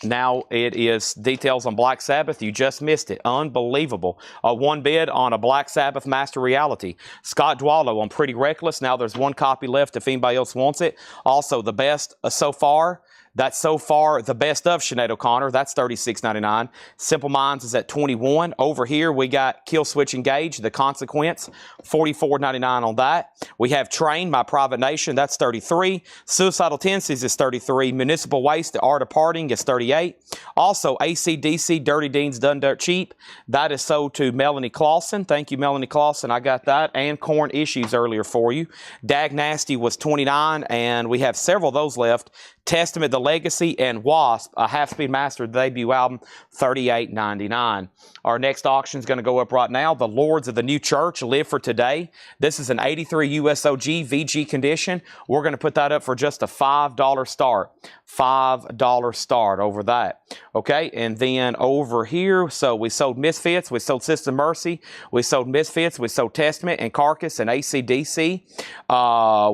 Speaker 1: Now it is details on Black Sabbath. You just missed it. Unbelievable. One bid on a Black Sabbath Master Reality. Scott Dwallow on Pretty Reckless. Now there's one copy left if anybody else wants it. Also, the best so far. That's so far the best of Sinead O'Connor. That's $36.99. Simple Minds is at 21. Over here, we got Kill Switch Engage, The Consequence, $44.99 on that. We have Train, My Private Nation. That's $33. Suicidal Tendencies is $33. Municipal Waste, The Art of Parting is $38. Also, AC/DC, Dirty Deeds Done Dirt Cheap. That is sold to Melanie Clausen. Thank you, Melanie Clausen. I got that. And Corn Issues earlier for you. Dag Nasty was $29, and we have several of those left. Testament, The Legacy, and Wasp, a Half-Speed Master debut album, $38.99. Our next auction is going to go up right now. The Lords of the New Church, Live for Today. This is an 83 USOG VG condition. We're going to put that up for just a $5 start. $5 start over that. Okay, and then over here, so we sold Misfits, we sold System Mercy, we sold Misfits, we sold Testament and Carcass and AC/DC.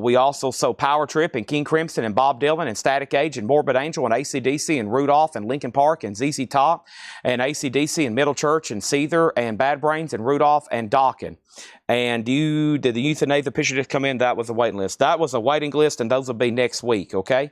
Speaker 1: We also sold Power Trip and King Crimson and Bob Dylan and Static Age and Morbid Angel and AC/DC and Rudolph and Linkin Park and ZZ Top and AC/DC and Middle Church and Seether and Bad Brains and Rudolph and Dawkins. And did the Euthanasia picture just come in? That was a waiting list. That was a waiting list, and those will be next week, okay?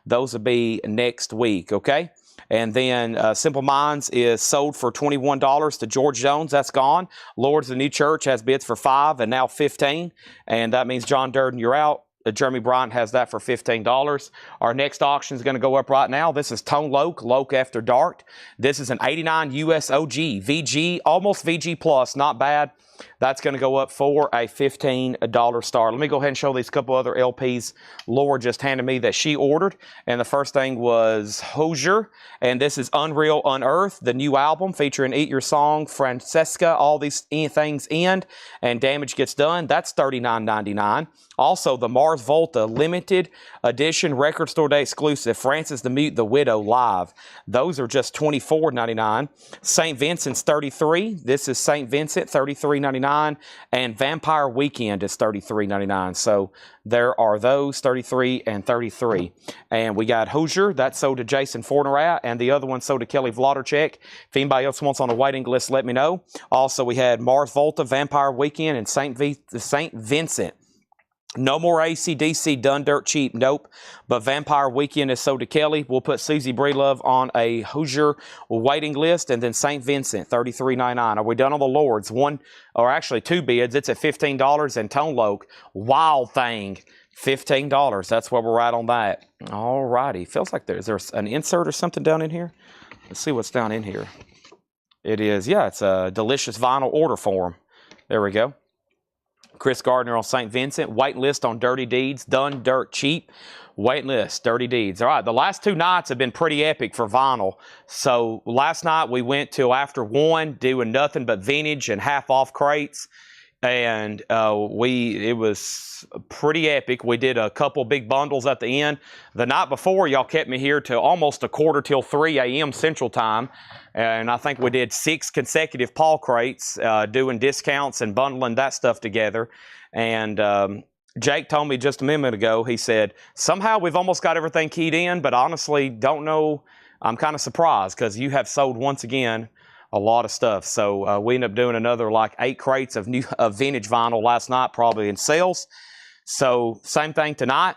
Speaker 1: Those will be next week, okay? And then Simple Minds is sold for $21 to George Jones. That's gone. Lords of the New Church has bids for $5 and now $15. And that means John Durden, you're out. Jeremy Bryant has that for $15. Our next auction is going to go up right now. This is Tone Loc, Loc After Dark. This is an 89 USOG, VG, almost VG plus, not bad. That's going to go up for a $15 start. Let me go ahead and show these couple other LPs Laura just handed me that she ordered. And the first thing was Hozier. And this is Unreal Unearthed, the new album featuring Eat Your Song, Francesca, all these things end, and Damage Gets Done. That's $39.99. Also, the Mars Volta limited edition record store day exclusive, Francis the Mute, The Widow live. Those are just $24.99. St. Vincent's $33. This is St. Vincent, $33.99. And Vampire Weekend is $33.99. So there are those, 33 and 33. And we got Hozier, that's sold to Jason Fornerat, and the other one sold to Kelly Vlodarchek. If anybody else wants on a waiting list, let me know. Also, we had Mars Volta, Vampire Weekend, and St. Vincent. No more AC/DC Done Dirt Cheap. Nope. But Vampire Weekend is sold to Kelly. We'll put Susie Breelove on a Hozier waiting list. And then St. Vincent, $33.99. Are we done on the Lords? One, or actually two bids. It's at $15. And Tone Loc, Wild Thing, $15. That's where we're at on that. All righty. Feels like there's an insert or something down in here. Let's see what's down in here. It is, yeah, it's a delicious vinyl order form. There we go. Chris Gardner on St. Vincent. Wait list on Dirty Deeds. Done Dirt Cheap. Wait list, Dirty Deeds. All right, the last two nights have been pretty epic for vinyl. So last night we went till after 1 doing nothing but vintage and half off crates. And it was pretty epic. We did a couple big bundles at the end. The night before, y'all kept me here till almost 2:45 till 3 a.m. Central Time. And I think we did 6 consecutive Paul crates, doing discounts and bundling that stuff together. And Jake told me just a minute ago, he said, somehow we've almost got everything keyed in, but honestly, don't know. I'm kind of surprised because you have sold once again a lot of stuff. So we ended up doing another like 8 crates of vintage vinyl last night, probably in sales. So same thing tonight.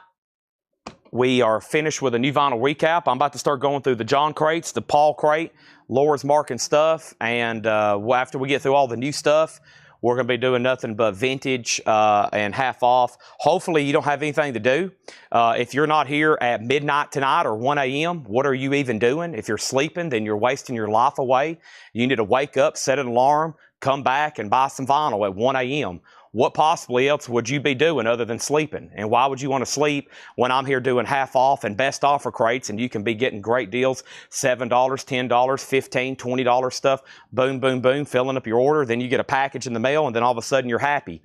Speaker 1: We are finished with a new vinyl recap. I'm about to start going through the John crates, the Paul crate, Laura's marking stuff. And after we get through all the new stuff, we're going to be doing nothing but vintage and half off. Hopefully you don't have anything to do. If you're not here at midnight tonight or 1 a.m., what are you even doing? If you're sleeping, then you're wasting your life away. You need to wake up, set an alarm, come back and buy some vinyl at 1 a.m. what possibly else would you be doing other than sleeping? And why would you want to sleep when I'm here doing half off and best offer crates and you can be getting great deals, $7, $10, $15, $20 stuff, boom, boom, boom, filling up your order. Then you get a package in the mail and then all of a sudden you're happy.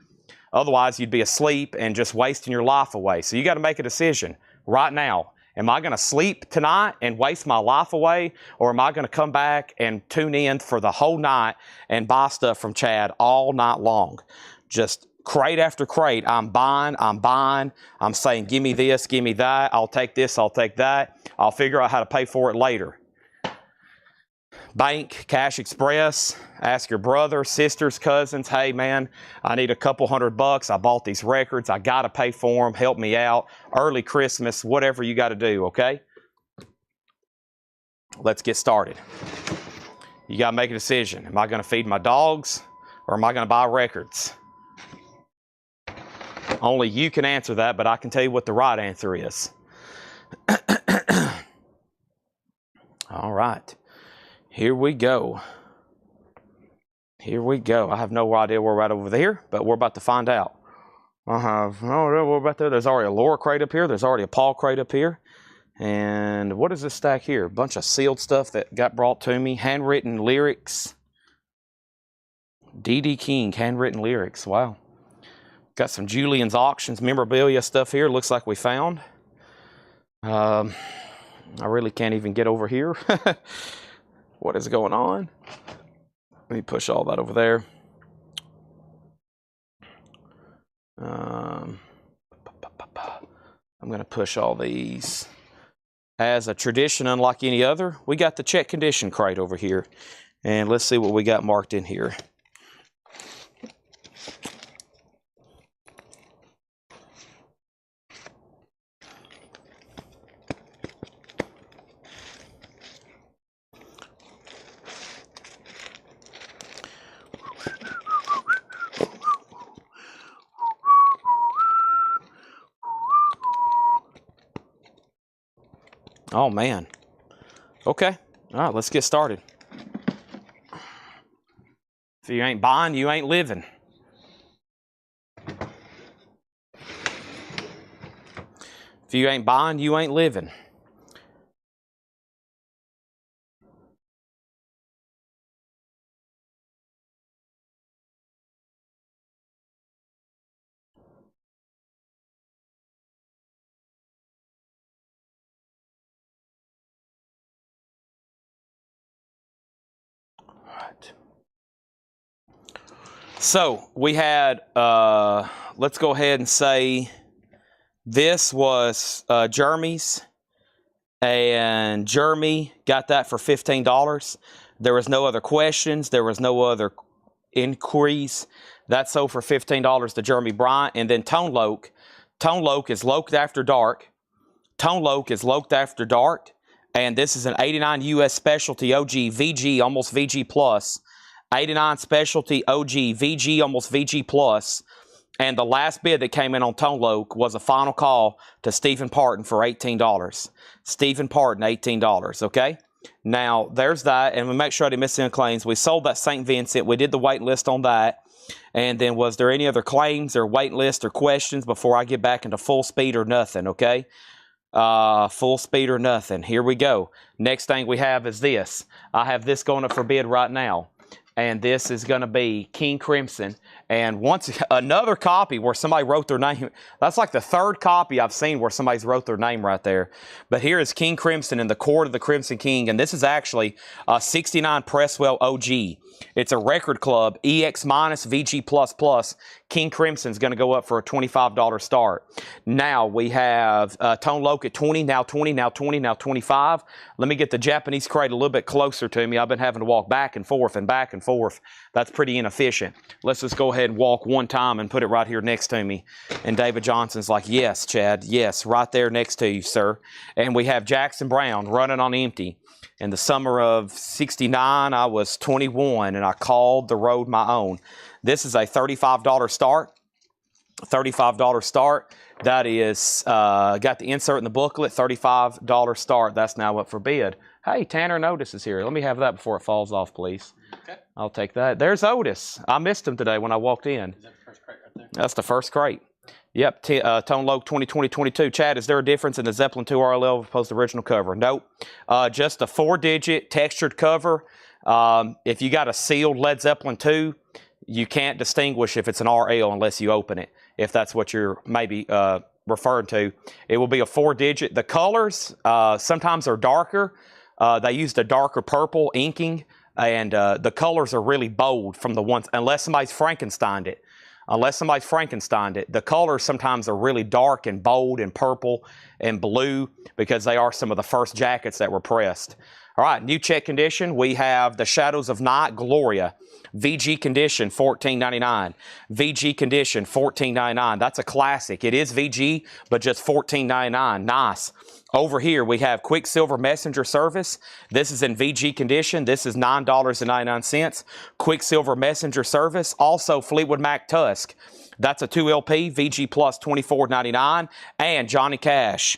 Speaker 1: Otherwise, you'd be asleep and just wasting your life away. So you got to make a decision right now. Am I going to sleep tonight and waste my life away, or am I going to come back and tune in for the whole night and buy stuff from Chad all night long? Just crate after crate. I'm buying. I'm saying, give me this, give me that. I'll take this, I'll take that. I'll figure out how to pay for it later. Bank, Cash Express, ask your brother, sisters, cousins, hey man, I need a couple $100. I bought these records. I got to pay for them. Help me out. Early Christmas, whatever you got to do, okay? Let's get started. You got to make a decision. Am I going to feed my dogs or am I going to buy records? Only you can answer that, but I can tell you what the right answer is. All right. Here we go. Here we go. I have no idea we're right over there, but we're about to find out. We're about there. There's already a Laura crate up here. There's already a Paul crate up here. And what is this stack here? A bunch of sealed stuff that got brought to me. Handwritten lyrics. D.D. King, handwritten lyrics. Wow. Got some Julian's Auctions memorabilia stuff here. Looks like we found. I really can't even get over here. What is going on? Let me push all that over there. I'm going to push all these. As a tradition unlike any other, we got the check condition crate over here. And let's see what we got marked in here. Oh, man. Okay. All right, let's get started. If you ain't buying, you ain't living. If you ain't buying, you ain't living. So we had, let's go ahead and say this was Jeremy's, and Jeremy got that for $15. There was no other questions. There was no other inquiries. That sold for $15 to Jeremy Bryant. And then Tone Loke. Tone Loke is Loked After Dark. Tone Loke is Loked After Dark. And this is an 89 US Specialty OG VG, almost VG Plus. 89 Specialty OG VG, almost VG Plus. And the last bid that came in on Tone Loke was a final call to Stephen Parton for $18. Stephen Parton, $18, okay? Now, there's that, and we make sure I didn't miss any claims. We sold that St. Vincent. We did the wait list on that. And then was there any other claims or wait list or questions before I get back into full speed or nothing, okay? Full speed or nothing. Here we go. Next thing we have is this. I have this going up for bid right now. And this is going to be King Crimson. And once another copy where somebody wrote their name. That's like the third copy I've seen where somebody's wrote their name right there. But here is King Crimson in the court of the Crimson King. And this is actually a 69 Presswell OG. It's a record club, EX minus VG plus plus. King Crimson's going to go up for a $25 start. Now we have Tone Loke at 20, now 20, now 20, now 25. Let me get the Japanese crate a little bit closer to me. I've been having to walk back and forth and back and forth. That's pretty inefficient. Let's just go ahead and walk one time and put it right here next to me. And David Johnson's like, yes, Chad, yes, right there next to you, sir. And we have Jackson Brown running on empty. In the summer of '69, I was 21, and I called the road my own. This is a $35 start. $35 start. That is, got the insert in the booklet, $35 start. That's now up for bid. Hey, Tanner Notice is here. Let me have that before it falls off, please. Okay. I'll take that. There's Otis. I missed him today when I walked in.
Speaker 2: Is that the first crate right there?
Speaker 1: That's the first crate. Yep, Tone Loc 2020-22. Chad, is there a difference in the Zeppelin 2 RLL opposed to the original cover? Nope. Just a 4-digit textured cover. If you got a sealed Led Zeppelin 2, you can't distinguish if it's an RL unless you open it, if that's what you're maybe referring to. It will be a 4-digit. The colors sometimes are darker. They used a darker purple inking, and the colors are really bold from the ones, unless somebody's Frankensteined it. The colors sometimes are really dark and bold and purple and blue because they are some of the first jackets that were pressed. All right, new check condition. We have the Shadows of Night Gloria. VG condition, $14.99. VG condition, $14.99. That's a classic. It is VG, but just $14.99. Nice. Over here, we have Quicksilver Messenger Service. This is in VG condition. This is $9.99. Quicksilver Messenger Service. Also, Fleetwood Mac Tusk. That's a 2LP, VG Plus, $24.99. And Johnny Cash,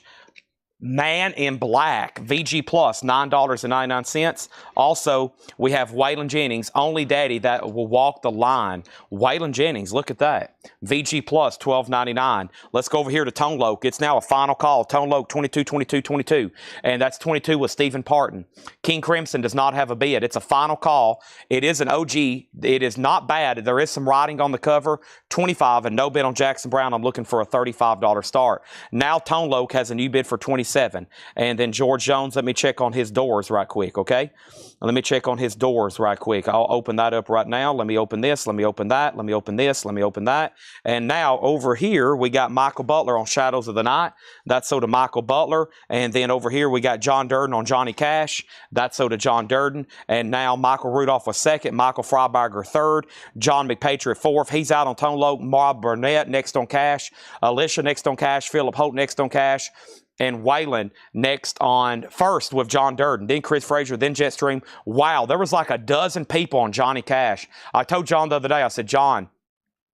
Speaker 1: Man in Black, VG Plus, $9.99. Also, we have Waylon Jennings, Only Daddy That Will Walk the Line. Waylon Jennings, look at that. VG Plus, $12.99. Let's go over here to Tone Loc. It's now a final call. Tone Loc 22-22-22. And that's 22 with Stephen Parton. King Crimson does not have a bid. It's a final call. It is an OG. It is not bad. There is some writing on the cover. 25 and no bid on Jackson Browne. I'm looking for a $35 start. Now Tone Loc has a new bid for 27. And then George Jones, let me check on his doors right quick, okay? Let me check on his doors right quick. I'll open that up right now. Let me open this. Let me open that. Let me open this. Let me open that. And now over here, we got Michael Butler on Shadows of the Night. That's so to Michael Butler. And then over here, we got John Durden on Johnny Cash. That's so to John Durden. And now Michael Rudolph was second. Michael Freiberger third. John McPatriot fourth. He's out on Tone Loc. Rob Burnett next on Cash. Alicia next on Cash. Philip Holt next on Cash. And Waylon next on first with John Durden, then Chris Frazier, then Jetstream. Wow, there was like a dozen people on Johnny Cash. I told John the other day, I said, John,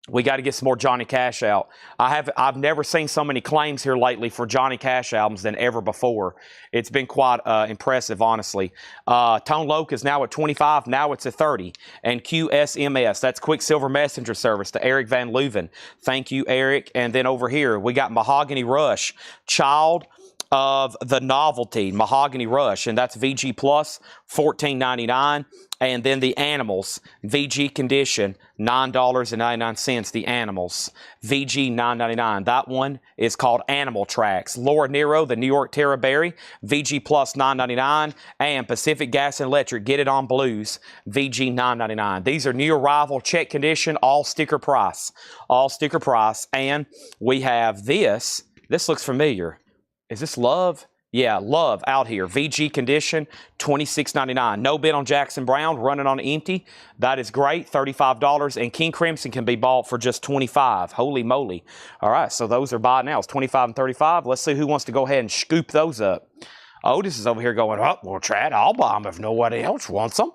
Speaker 1: we got to get some more Johnny Cash out. I've never seen so many claims here lately for Johnny Cash albums than ever before. It's been quite impressive, honestly. Tone Loc is now at 25. Now it's at 30. And QSMS, that's Quicksilver Messenger Service to Eric Van Leuven. Thank you, Eric. And then over here, we got Mahogany Rush, Child of the Novelty, Mahogany Rush, and that's VG Plus, $14.99. And then the Animals, VG Condition, $9.99. The Animals, VG $9.99. That one is called Animal Tracks. Laura Nero, the New York Terra Berry, VG Plus $9.99. And Pacific Gas and Electric, Get It On Blues, VG $9.99. These are new arrival, check condition, all sticker price. All sticker price. And we have this. This looks familiar. Is this Love? Yeah, Love out here. VG condition, $26.99. No bid on Jackson Browne, running on empty. That is great, $35. And King Crimson can be bought for just $25. Holy moly. All right, so those are buy nows, $25 and $35. Let's see who wants to go ahead and scoop those up. Otis is over here going, oh, well, Chad, I'll buy them if nobody else wants them.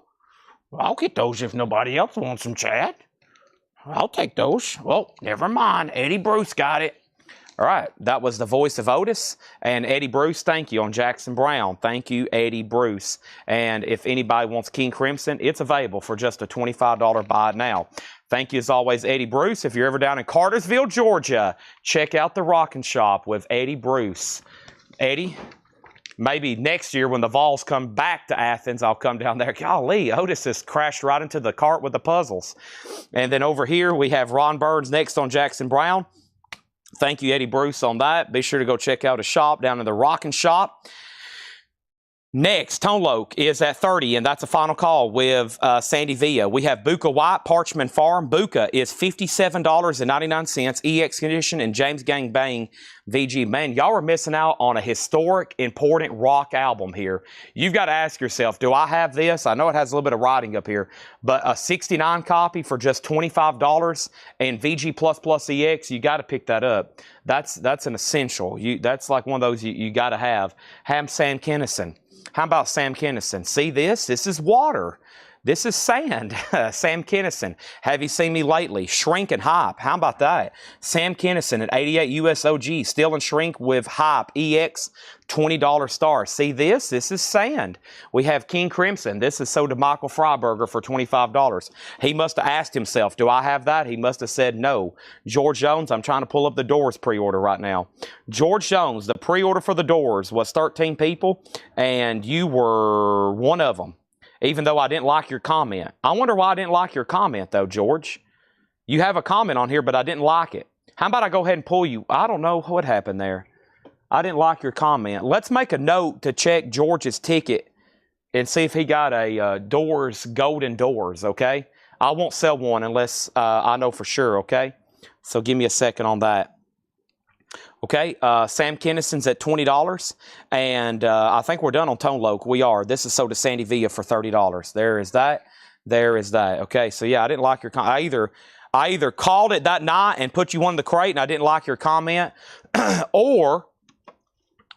Speaker 1: I'll get those if nobody else wants them, Chad. I'll take those. Well, never mind. Eddie Bruce got it. All right, that was the voice of Otis and Eddie Bruce. Thank you on Jackson Browne. Thank you, Eddie Bruce. And if anybody wants King Crimson, it's available for just a $25 buy it now. Thank you as always, Eddie Bruce. If you're ever down in Cartersville, Georgia, check out the Rockin' Shop with Eddie Bruce. Eddie, maybe next year when the Vols come back to Athens, I'll come down there. Golly, Otis has crashed right into the cart with the puzzles. And then over here, we have Ron Burns next on Jackson Browne. Thank you, Eddie Bruce, on that. Be sure to go check out his shop down in the Rockin' Shop. Next, Tone Loc is at 30, and that's a final call with Sandy Villa. We have Buka White, Parchman Farm. Buka is $57.99, EX Condition, and James Gang Bang VG. Man, y'all are missing out on a historic, important rock album here. You've got to ask yourself, do I have this? I know it has a little bit of writing up here, but a 69 copy for just $25 and VG Plus EX, you got to pick that up. That's an essential. That's like one of those you got to have. Sam Kinison. How about Sam Kinison? See this? This is water. This is Sand. Sam Kinison. Have you seen me lately? Shrink and Hype. How about that? Sam Kinison at 88 USOG. Still in Shrink with Hype. EX. $20 star. See this? This is Sand. We have King Crimson. This is sold to Michael Freiberger for $25. He must have asked himself, do I have that? He must have said no. George Jones, I'm trying to pull up the Doors pre-order right now. George Jones, the pre-order for the Doors was 13 people, and you were one of them. Even though I didn't like your comment. I wonder why I didn't like your comment, though, George. You have a comment on here, but I didn't like it. How about I go ahead and pull you? I don't know what happened there. I didn't like your comment. Let's make a note to check George's ticket and see if he got a Doors, golden Doors, okay? I won't sell one unless I know for sure, okay? So give me a second on that. Okay, Sam Kinison's at $20, and I think we're done on Tone Loc. We are. This is sold to Sandy Villa for $30. There is that. There is that. Okay, so yeah, I didn't like your comment. I either called it that night and put you on the crate, and I didn't like your comment, or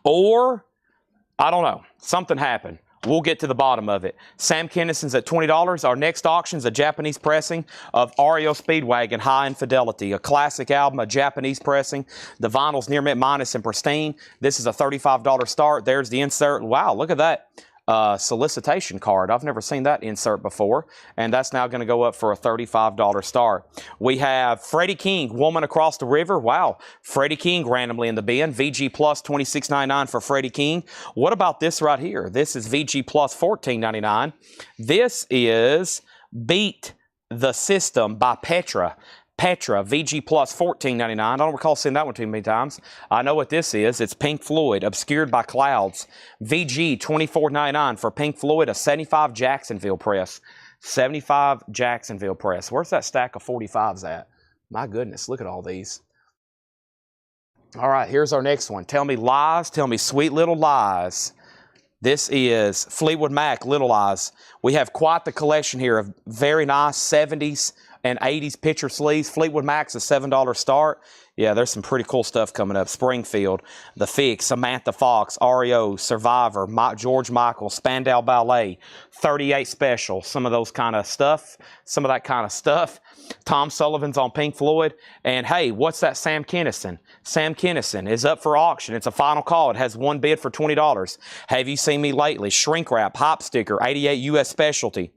Speaker 1: I don't know. Something happened. We'll get to the bottom of it. Sam Kinison's at $20. Our next auction is a Japanese pressing of REO Speedwagon High Infidelity, a classic album, a Japanese pressing. The vinyl's near mint minus and pristine. This is a $35 start. There's the insert. Wow, look at that. Solicitation card. I've never seen that insert before, and that's now going to go up for a $35 start. We have Freddie King, Woman Across the River. Wow, Freddie King randomly in the bin. VG Plus $26.99 for Freddie King. What about this right here? This is VG Plus $14.99. This is Beat the System by Petra. Petra, VG Plus $14.99. I don't recall seeing that one too many times. I know what this is. It's Pink Floyd, Obscured by Clouds. VG $24.99 for Pink Floyd, a 75 Jacksonville press. 75 Jacksonville press. Where's that stack of 45s at? My goodness, look at all these. All right, here's our next one. Tell me lies, tell me sweet little lies. This is Fleetwood Mac, Little Lies. We have quite the collection here of very nice 70s and 80s picture sleeves. Fleetwood Mac's a $7 start. Yeah, there's some pretty cool stuff coming up. Springfield, The Fix, Samantha Fox, REO, Survivor, George Michael, Spandau Ballet, 38 Special, some of those kind of stuff, some of that kind of stuff. Tom Sullivan's on Pink Floyd. And hey, what's that Sam Kinison? Sam Kinison is up for auction. It's a final call. It has one bid for $20. Have you seen me lately? Shrink wrap, hop sticker, 88 US specialty.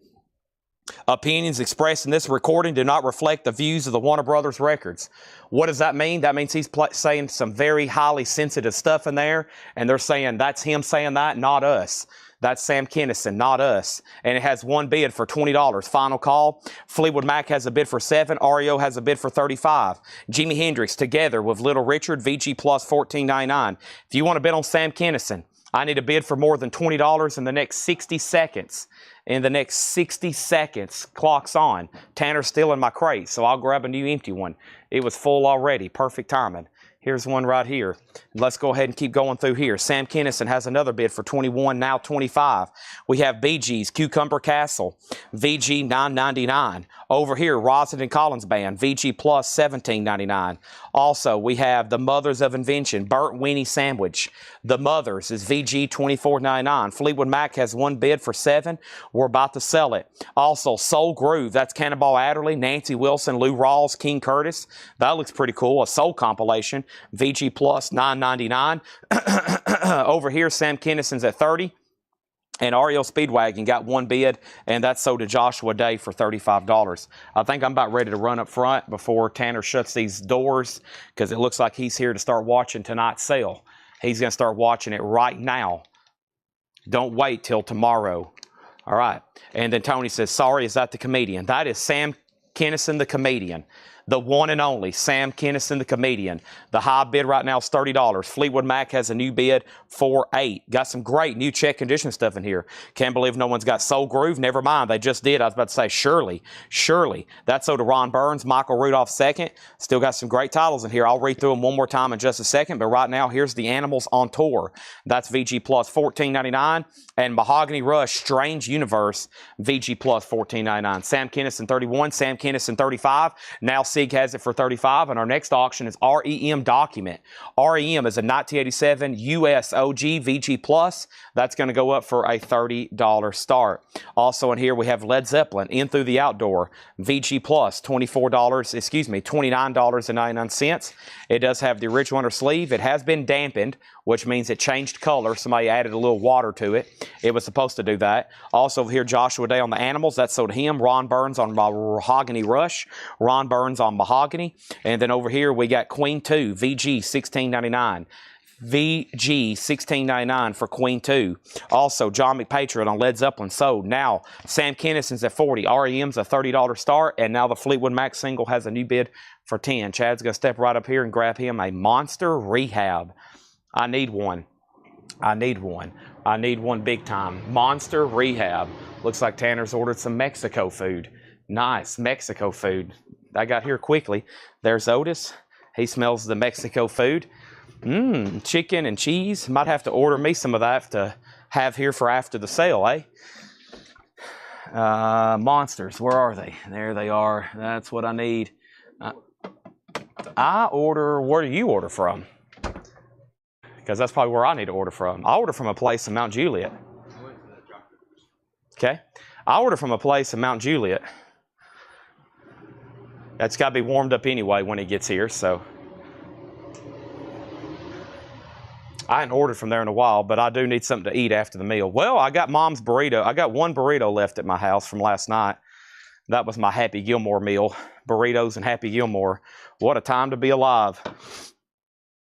Speaker 1: Opinions expressed in this recording do not reflect the views of the Warner Brothers Records. What does that mean? That means he's saying some very highly sensitive stuff in there, and they're saying that's him saying that, not us. That's Sam Kinison, not us. And it has one bid for $20. Final call. Fleetwood Mac has a bid for $7. REO has a bid for $35. Jimi Hendrix together with Little Richard, VG Plus $14.99. If you want to bid on Sam Kinison, I need a bid for more than $20 in the next 60 seconds. In the next 60 seconds, clock's on. Tanner's still in my crate, so I'll grab a new empty one. It was full already. Perfect timing. Here's one right here. Let's go ahead and keep going through here. Sam Kinison has another bid for $21, now $25. We have Bee Gees, Cucumber Castle, VG $9.99. Over here, Rosin and Collins Band, VG Plus $17.99. Also, we have The Mothers of Invention, Burnt Weenie Sandwich. The Mothers is VG $24.99. Fleetwood Mac has one bid for $7. We're about to sell it. Also, Soul Groove, that's Cannonball Adderley, Nancy Wilson, Lou Rawls, King Curtis. That looks pretty cool. A soul compilation, VG Plus $9.99. Over here, Sam Kinison's at $30. And REO Speedwagon got one bid, and that's sold to Joshua Day for $35. I think I'm about ready to run up front before Tanner shuts these doors, because it looks like he's here to start watching tonight's sale. He's going to start watching it right now. Don't wait till tomorrow. All right. And then Tony says, sorry, is that the comedian? That is Sam Kinison, the comedian. The one and only Sam Kinison, the comedian. The high bid right now is $30. Fleetwood Mac has a new bid for $8. Got some great new check condition stuff in here. Can't believe no one's got Soul Groove. Never mind, they just did. I was about to say Shirley. That's sold to Ron Burns, Michael Rudolph second. Still got some great titles in here. I'll read through them one more time in just a second. But right now, here's the Animals on Tour. That's VG Plus $14.99. And Mahogany Rush, Strange Universe, VG Plus $14.99. Sam Kinison 31, Sam Kinison 35. Now SIG has it for $35, and our next auction is REM Document. REM is a 1987 US OG VG Plus. That's going to go up for a $30 start. Also in here we have Led Zeppelin, In Through the Outdoor, VG Plus, $29.99. It does have the original inner sleeve. It has been dampened, which means it changed color. Somebody added a little water to it. It was supposed to do that. Also over here, Joshua Day on the Animals. That's sold to him. Ron Burns on Mahogany Rush. Ron Burns on Mahogany. And then over here, we got Queen 2, VG, $16.99. VG, $16.99 for Queen 2. Also, John McPatriot on Led Zeppelin sold. Now, Sam Kinnison's at $40. REM's a $30 start. And now the Fleetwood Mac single has a new bid for $10. Chad's going to step right up here and grab him a Monster Rehab. I need one. I need one. I need one big time. Monster Rehab. Looks like Tanner's ordered some Mexico food. Nice, Mexico food. I got here quickly. There's Otis. He smells the Mexico food. Chicken and cheese. Might have to order me some of that to have here for after the sale, eh? Monsters, where are they? There they are. That's what I need. Where do you order from? Because that's probably where I need to order from. I order from a place in Mount Juliet. Okay. I order from a place in Mount Juliet. That's got to be warmed up anyway when it gets here, so. I hadn't ordered from there in a while, but I do need something to eat after the meal. Well, I got Mom's burrito. I got one burrito left at my house from last night. That was my Happy Gilmore meal. Burritos and Happy Gilmore. What a time to be alive.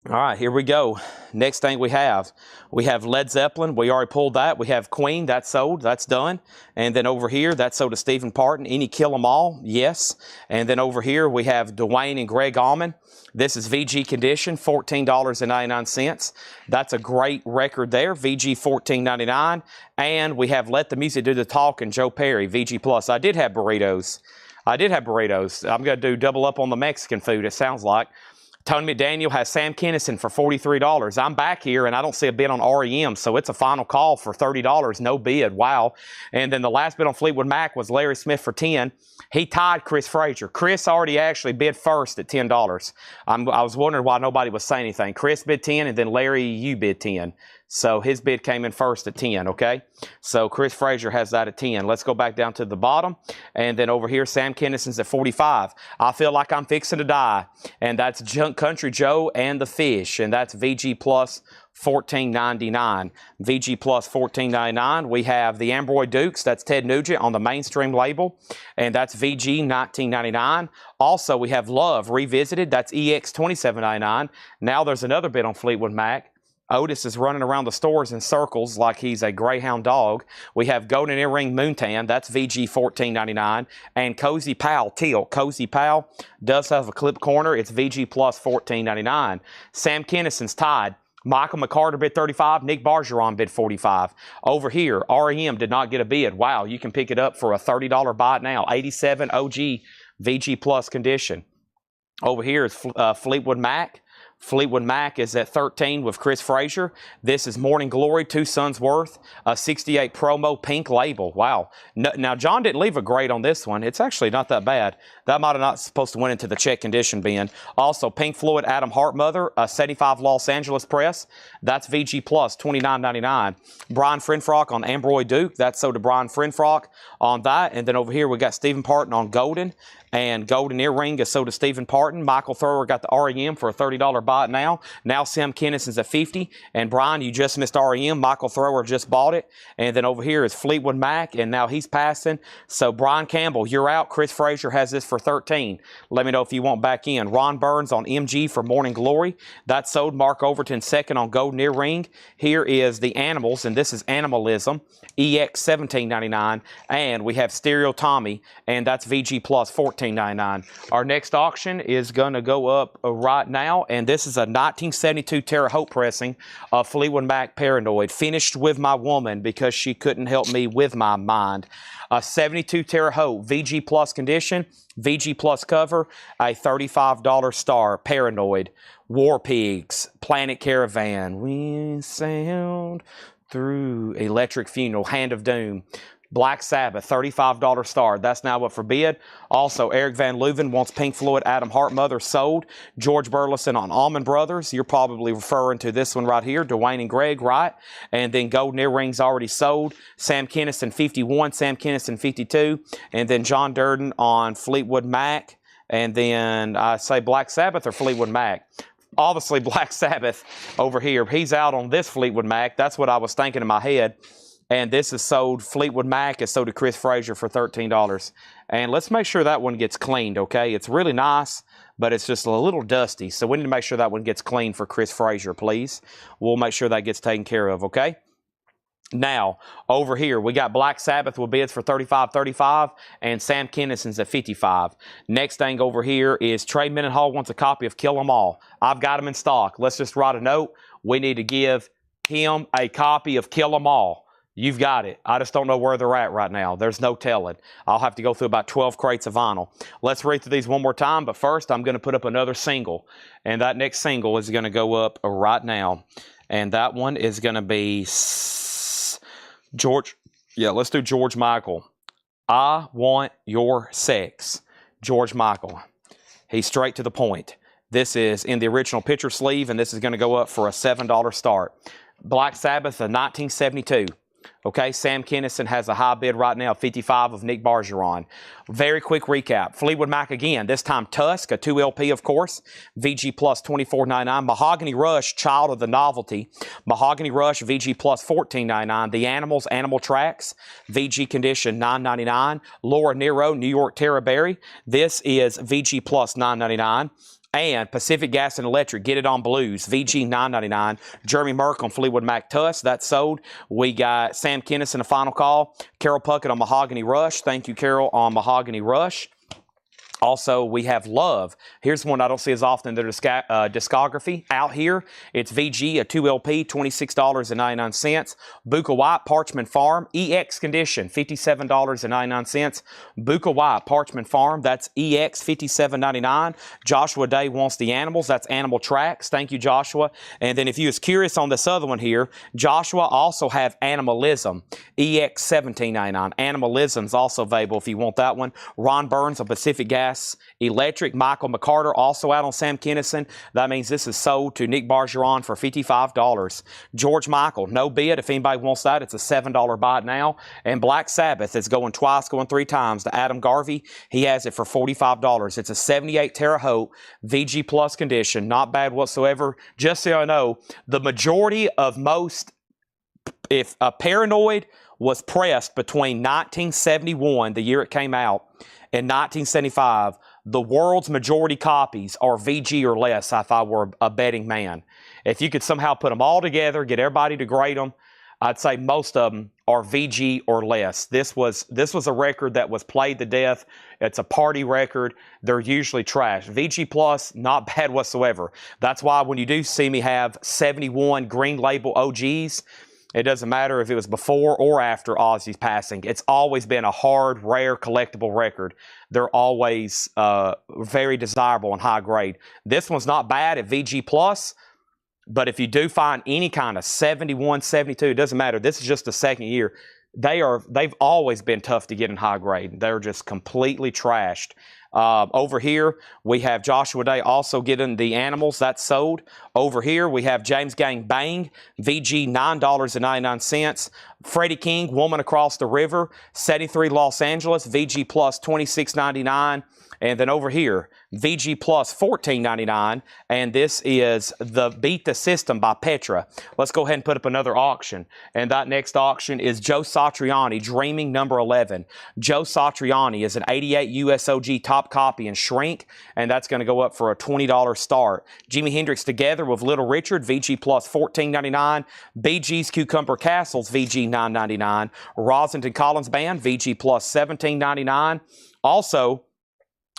Speaker 1: All right, here we go. Next thing we have Led Zeppelin. We already pulled that. We have Queen. That's sold. That's done. And then over here, that's sold to Stephen Parton. Any Kill 'Em All? Yes. And then over here, we have Dwayne and Greg Allman. This is VG condition, $14.99. That's a great record there. VG $14.99. And we have Let the Music Do the Talking, Joe Perry, VG Plus. I did have burritos. I'm going to do double up on the Mexican food, it sounds like. Tony McDaniel has Sam Kinnison for $43. I'm back here, and I don't see a bid on REM, so it's a final call for $30. No bid. Wow. And then the last bid on Fleetwood Mac was Larry Smith for $10. He tied Chris Frazier. Chris already actually bid first at $10. I was wondering why nobody was saying anything. Chris bid 10, and then Larry, you bid 10. So his bid came in first at 10, okay? So Chris Frazier has that at 10. Let's go back down to the bottom. And then over here, Sam Kinnison's at 45. I feel like I'm fixing to die. And that's Junk Country Joe and the Fish. And that's VG Plus $14.99. VG Plus $14.99. We have the Ambroid Dukes. That's Ted Nugent on the mainstream label. And that's VG $19.99. Also, we have Love Revisited. That's EX $27.99. Now there's another bid on Fleetwood Mac. Otis is running around the stores in circles like he's a greyhound dog. We have Golden Earring Moontan. That's VG $14.99. And Cozy Pal Teal. Cozy Pal does have a clip corner. It's VG Plus $14.99. Sam Kinnison's tied. Michael McCarter bid 35. Nick Bargeron bid 45. Over here, REM did not get a bid. Wow, you can pick it up for a $30 buy now. 87 OG VG Plus condition. Over here is Fleetwood Mac. Fleetwood Mac is at 13 with Chris Frazier. This is Morning Glory, 2 Sons Worth, a 68 promo pink label. Wow. Now, John didn't leave a grade on this one. It's actually not that bad. That might have not supposed to went into the check condition bin. Also, Pink Floyd Adam Hartmother, a 75 Los Angeles press. That's VG Plus, $29.99. Brian Frenfrock on Ambroid Duke. That's sold to Brian Frenfrock on that. And then over here, we got Stephen Parton on Golden. And Golden Earring is sold to Stephen Parton. Michael Thrower got the REM for a $30 buy now. Now Sam Kinnison's at 50. And Brian, you just missed REM. Michael Thrower just bought it. And then over here is Fleetwood Mac, and now he's passing. So Brian Campbell, you're out. Chris Frazier has this for 13. Let me know if you want back in. Ron Burns on MG for Morning Glory. That's sold. Mark Overton second on Golden Earring. Here is the Animals, and this is Animalism. EX $17.99. And we have Stereo Tommy, and that's VG Plus $14.99. Our next auction is going to go up right now, and this is a 1972 Terre Haute pressing of Fleetwood Mac Paranoid, finished with my woman because she couldn't help me with my mind. A 72 Terre Haute VG Plus condition, VG Plus cover, a $35 star, Paranoid, War Pigs, Planet Caravan, We Sound Through, Electric Funeral, Hand of Doom, Black Sabbath, $35 start. That's now up for bid. Also, Eric Van Leuven wants Pink Floyd, Adam Hart, Mother, sold. George Burleson on Allman Brothers. You're probably referring to this one right here, Dwayne and Greg, right? And then Golden Earrings already sold. Sam Kinison, 51. Sam Kinison, 52. And then John Durden on Fleetwood Mac. And then I say Black Sabbath or Fleetwood Mac. Obviously, Black Sabbath over here. He's out on this Fleetwood Mac. That's what I was thinking in my head. And this is sold, Fleetwood Mac is sold to Chris Frazier for $13. And let's make sure that one gets cleaned, okay? It's really nice, but it's just a little dusty. So we need to make sure that one gets cleaned for Chris Frazier, please. We'll make sure that gets taken care of, okay? Now, over here, we got Black Sabbath with bids for $35.35 and Sam Kinison's at $55. Next thing over here is Trey Mendenhall wants a copy of Kill 'Em All. I've got them in stock. Let's just write a note. We need to give him a copy of Kill 'Em All. You've got it. I just don't know where they're at right now. There's no telling. I'll have to go through about 12 crates of vinyl. Let's read through these one more time, but first I'm going to put up another single. And that next single is going to go up right now. And that one is going to be George. Yeah, let's do George Michael. I Want Your Sex. George Michael. He's straight to the point. This is in the original picture sleeve, and this is going to go up for a $7 start. Black Sabbath of 1972. Okay, Sam Kinison has a high bid right now, 55 of Nick Bargeron. Very quick recap. Fleetwood Mac again, this time Tusk, a 2 LP, of course. VG Plus $24.99. Mahogany Rush, Child of the Novelty. Mahogany Rush, VG Plus $14.99. The Animals, Animal Tracks, VG Condition $9.99. Laura Nero, New York Terraberry. This is VG Plus $9.99. And Pacific Gas and Electric, Get It On Blues, VG $9.99. Jeremy Merck on Fleetwood Mac Tusk, that's sold. We got Sam Kinison, a final call. Carol Puckett on Mahogany Rush. Thank you, Carol, on Mahogany Rush. Also, we have Love. Here's one I don't see as often in their discography. Out here, it's VG, a 2 LP, $26.99. Buka White, Parchment Farm, EX Condition, $57.99. Buka White, Parchment Farm, that's EX, $57.99. Joshua Day wants The Animals, that's Animal Tracks. Thank you, Joshua. And then if you was curious on this other one here, Joshua also have Animalism, EX, $17.99. Animalism's also available if you want that one. Ron Burns on Pacific Gas Electric. Michael McCarter also out on Sam Kinison. That means this is sold to Nick Bargeron for $55. George Michael, no bid. If anybody wants that, it's a $7 buy now. And Black Sabbath is going twice, going 3 times to Adam Garvey. He has it for $45. It's a 78 Terre Haute VG Plus condition. Not bad whatsoever. Just so you know, the majority of most, if a Paranoid was pressed between 1971, the year it came out, in 1975, the world's majority copies are VG or less if I were a betting man. If you could somehow put them all together, get everybody to grade them, I'd say most of them are VG or less. This was a record that was played to death. It's a party record. They're usually trash. VG Plus, not bad whatsoever. That's why when you do see me have 71 Green Label OGs, it doesn't matter if it was before or after Ozzy's passing. It's always been a hard, rare, collectible record. They're always very desirable and high grade. This one's not bad at VG Plus, but if you do find any kind of 71, 72, it doesn't matter. This is just the second year. They've always been tough to get in high grade. They're just completely trashed. Over here, we have Joshua Day also getting The Animals. That's sold. Over here, we have James Gang Bang, VG $9.99. Freddie King, Woman Across the River, 73 Los Angeles, VG Plus $26.99. And then over here, VG Plus $14.99, and this is the Beat the System by Petra. Let's go ahead and put up another auction. And that next auction is Joe Satriani, Dreaming number 11. Joe Satriani is an 88 USOG top copy in shrink, and that's going to go up for a $20 start. Jimi Hendrix Together with Little Richard, VG Plus $14.99. Bee Gees Cucumber Castles, VG $9.99. Rosenton Collins Band, VG Plus $17.99. Also,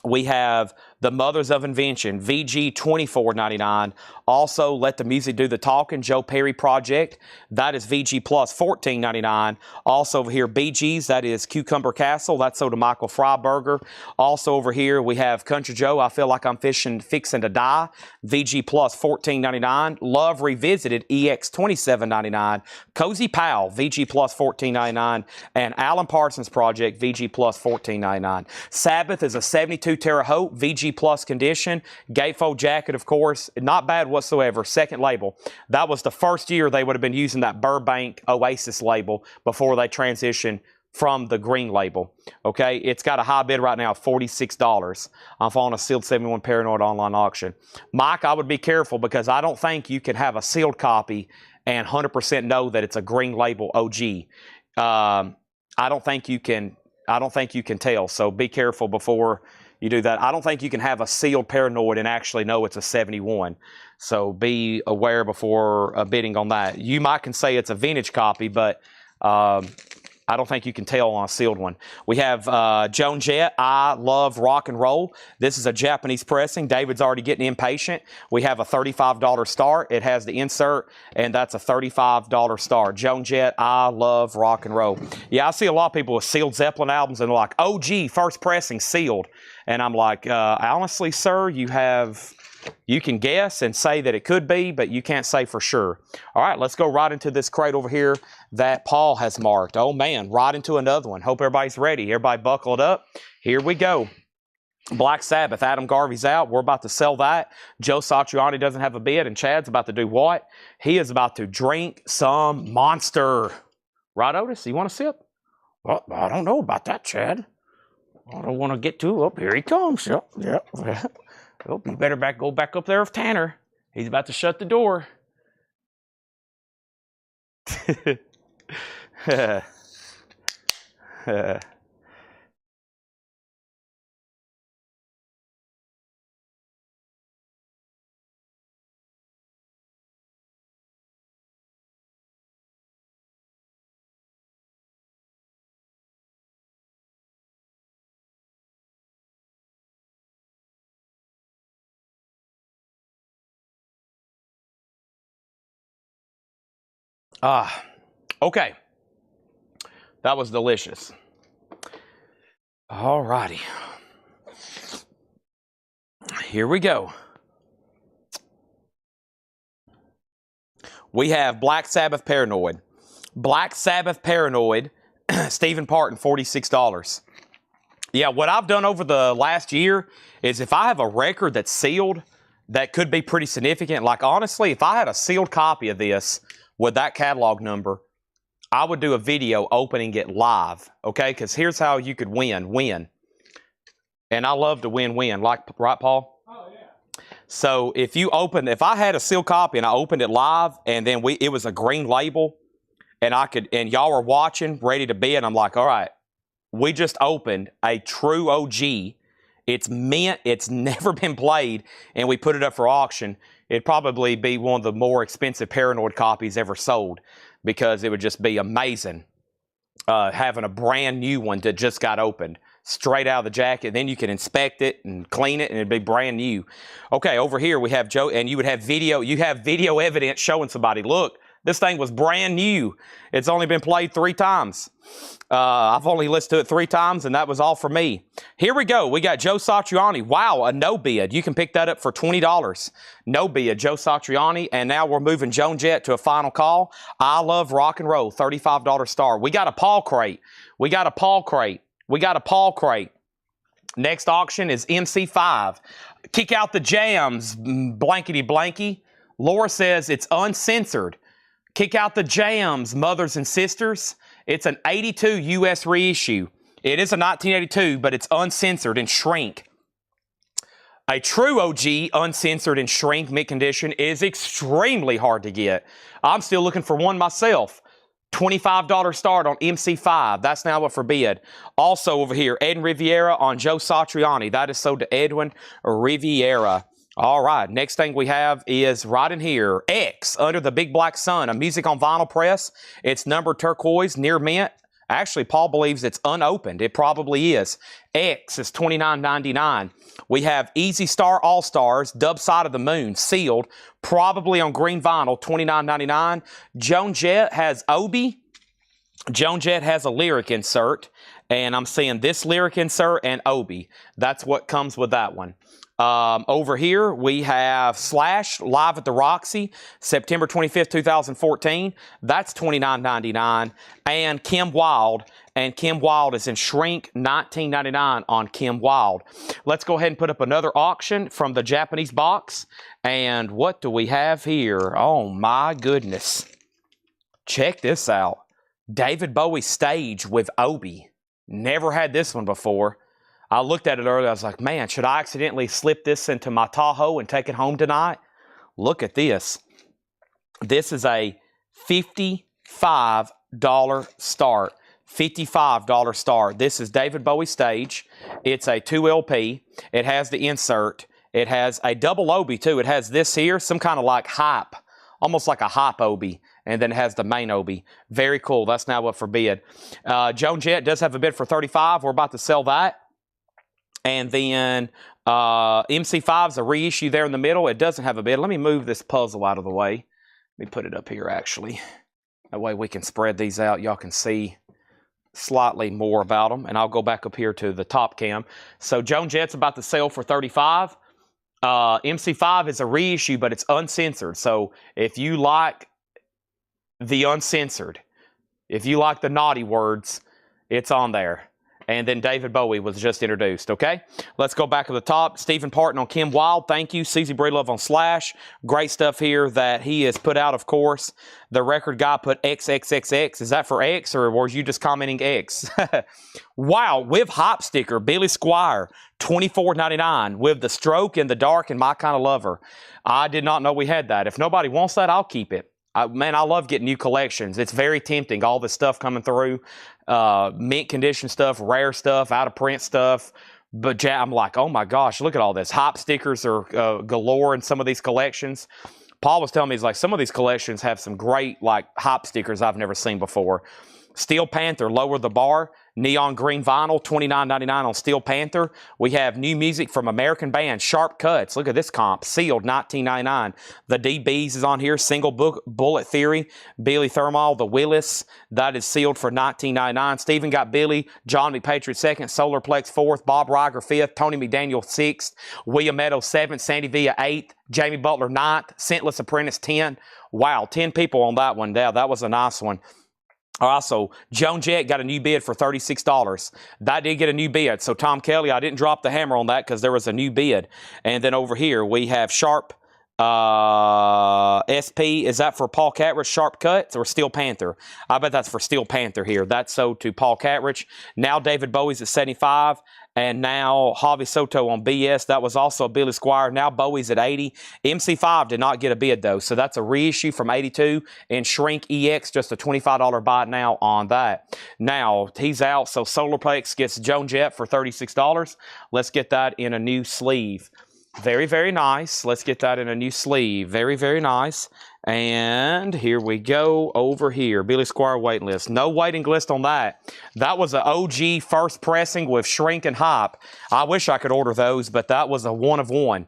Speaker 1: we have The Mothers of Invention, VG $24.99. Also, Let the Music Do the Talking, Joe Perry Project. That is VG Plus $14.99. Also over here, Bee Gees, that is Cucumber Castle. That's sold to Michael Freiberger. Also over here, we have Country Joe, I Feel Like I'm Fixing to Die. VG Plus $14.99. Love Revisited, EX $27.99. Cozy Pal, VG Plus $14.99. And Alan Parsons Project, VG Plus $14.99. Sabbath is a 72 Terre Haute, VG Plus condition. Gatefold jacket, of course, not bad whatsoever. Second label. That was the first year they would have been using that Burbank Oasis label before they transitioned from the green label. Okay, it's got a high bid right now of $46. I'm following a sealed 71 Paranoid online auction. Mike, I would be careful because I don't think you can have a sealed copy and 100% know that it's a green label OG. I don't think you can tell. So be careful before you do that. I don't think you can have a sealed Paranoid and actually know it's a 71. So be aware before bidding on that. You might can say it's a vintage copy, but I don't think you can tell on a sealed one. We have Joan Jett, I Love Rock and Roll. This is a Japanese pressing. David's already getting impatient. We have a $35 start. It has the insert, and that's a $35 start. Joan Jett, I Love Rock and Roll. Yeah, I see a lot of people with sealed Zeppelin albums, and they're like, OG, first pressing, sealed. And I'm like, honestly, sir, you can guess and say that it could be, but you can't say for sure. All right, let's go right into this crate over here that Paul has marked. Oh, man, right into another one. Hope everybody's ready. Everybody buckled up. Here we go. Black Sabbath, Adam Garvey's out. We're about to sell that. Joe Satriani doesn't have a bid, and Chad's about to do what? He is about to drink some Monster. Right, Otis? You want a sip? Well, I don't know about that, Chad. I don't want to get too up. Here he comes. Yep. Oh, you better go back up there with Tanner. He's about to shut the door. Okay. That was delicious. All righty. Here we go. We have Black Sabbath Paranoid. Black Sabbath Paranoid, Stephen Parton, $46. Yeah, what I've done over the last year is if I have a record that's sealed, that could be pretty significant. Like, honestly, if I had a sealed copy of this with that catalog number, I would do a video opening it live, okay? Because here's how you could win. And I love to win, like, right, Paul? Oh, yeah. So if I had a sealed copy and I opened it live, and then it was a green label, and y'all were watching, ready to bid, I'm like, all right, we just opened a true OG. It's mint, it's never been played, and we put it up for auction. It'd probably be one of the more expensive Paranoid copies ever sold, because it would just be amazing having a brand new one that just got opened straight out of the jacket. Then you can inspect it and clean it, and it'd be brand new. Okay, over here we have Joe, and you have video evidence showing somebody, look, this thing was brand new. It's only been played 3 times. I've only listened to it 3 times, and that was all for me. Here we go. We got Joe Satriani. Wow, a no bid. You can pick that up for $20. No bid, Joe Satriani. And now we're moving Joan Jett to a final call. I Love Rock and Roll, $35 star. We got a Paul crate. Next auction is MC5. Kick out the jams, blankety blanky. Laura says it's uncensored. Kick out the jams, mothers and sisters. It's an 82 U.S. reissue. It is a 1982, but it's uncensored and shrink. A true OG, uncensored and shrink mint condition, is extremely hard to get. I'm still looking for one myself. $25 start on MC5. That's now up for bid. Also over here, Edwin Riviera on Joe Satriani. That is sold to Edwin Riviera. All right, next thing we have is right in here, X, Under the Big Black Sun, a music on vinyl press. It's numbered turquoise, near mint, Actually, Paul believes it's unopened. It probably is. X is $29.99. We have Easy Star All-Stars, Dub Side of the Moon, sealed, probably on green vinyl, $29.99. Joan Jett has Obi. Joan Jett has a lyric insert, and I'm seeing this lyric insert and Obi. That's what comes with that one. Over here, we have Slash live at the Roxy, September 25th, 2014. That's $29.99. And Kim Wilde. And Kim Wilde is in shrink, $19.99 on Kim Wilde. Let's go ahead and put up another auction from the Japanese box. And what do we have here? Oh, my goodness. Check this out. David Bowie Stage with Obi. Never had this one before. I looked at it earlier. I was like, man, should I accidentally slip this into my Tahoe and take it home tonight? Look at this. This is a $55 start. $55 start. This is David Bowie Stage. It's a 2 LP. It has the insert. It has a double Obi too. It has this here, some kind of like hype, almost like a hype Obi. And then it has the main Obi. Very cool. That's now up for bid. Joan Jett does have a bid for $35. We're about to sell that. And then MC5 is a reissue there in the middle. It doesn't have a bid. Let me move this puzzle out of the way. Let me put it up here, actually. That way we can spread these out. Y'all can see slightly more about them. And I'll go back up here to the top cam. So Joan Jett's about to sell for $35. MC5 is a reissue, but it's uncensored. So if you like the uncensored, if you like the naughty words, it's on there. And then David Bowie was just introduced, okay? Let's go back to the top. Stephen Parton on Kim Wilde, thank you. Susie Breedlove on Slash. Great stuff here that he has put out, of course. The record guy put XXXX. Is that for X, or was you just commenting X? Wow, with Hop sticker, Billy Squier, $24.99. With the Stroke in the Dark and My Kind of Lover. I did not know we had that. If nobody wants that, I'll keep it. Man, I love getting new collections. It's very tempting, all this stuff coming through. Mint condition stuff, rare stuff, out of print stuff. But I'm like, oh my gosh, look at all this. Hop stickers are galore in some of these collections. Paul was telling me, he's like, some of these collections have some great like hop stickers I've never seen before. Steel Panther, Lower the Bar, neon green vinyl, $29.99 on Steel Panther. We have new music from American band Sharp Cuts. Look at this comp, sealed, $19.99. The DBs is on here, Single Bullet Theory, Billy Thermal, The Willis, that is sealed for $19.99. Stephen got Billy, John McPatriot 2nd, Solarplex 4th, Bob Riger 5th, Tony McDaniel 6th, William Meadows 7th, Sandy Villa 8th, Jamie Butler 9th, Scentless Apprentice 10. Wow, 10 people on that one. Yeah, that was a nice one. Also, Joan Jett got a new bid for $36. That did get a new bid. So, Tom Kelly, I didn't drop the hammer on that because there was a new bid. And then over here, we have Sharp SP. Is that for Paul Catrich, Sharp Cuts, or Steel Panther? I bet that's for Steel Panther here. That's sold to Paul Catrich. Now David Bowie's at $75. And now Javi Soto on BS. That was also Billy Squier. Now Bowie's at $80. MC5 did not get a bid, though. So that's a reissue from $82. And Shrink EX, just a $25 buy now on that. Now, he's out. So Solarplex gets Joan Jett for $36. Let's get that in a new sleeve. Very, very nice. Let's get that in a new sleeve. Very, very nice. And here we go over here. Billy Squier waiting list. No waiting list on that. That was an OG first pressing with Shrink and Hop. I wish I could order those, but that was a one of one.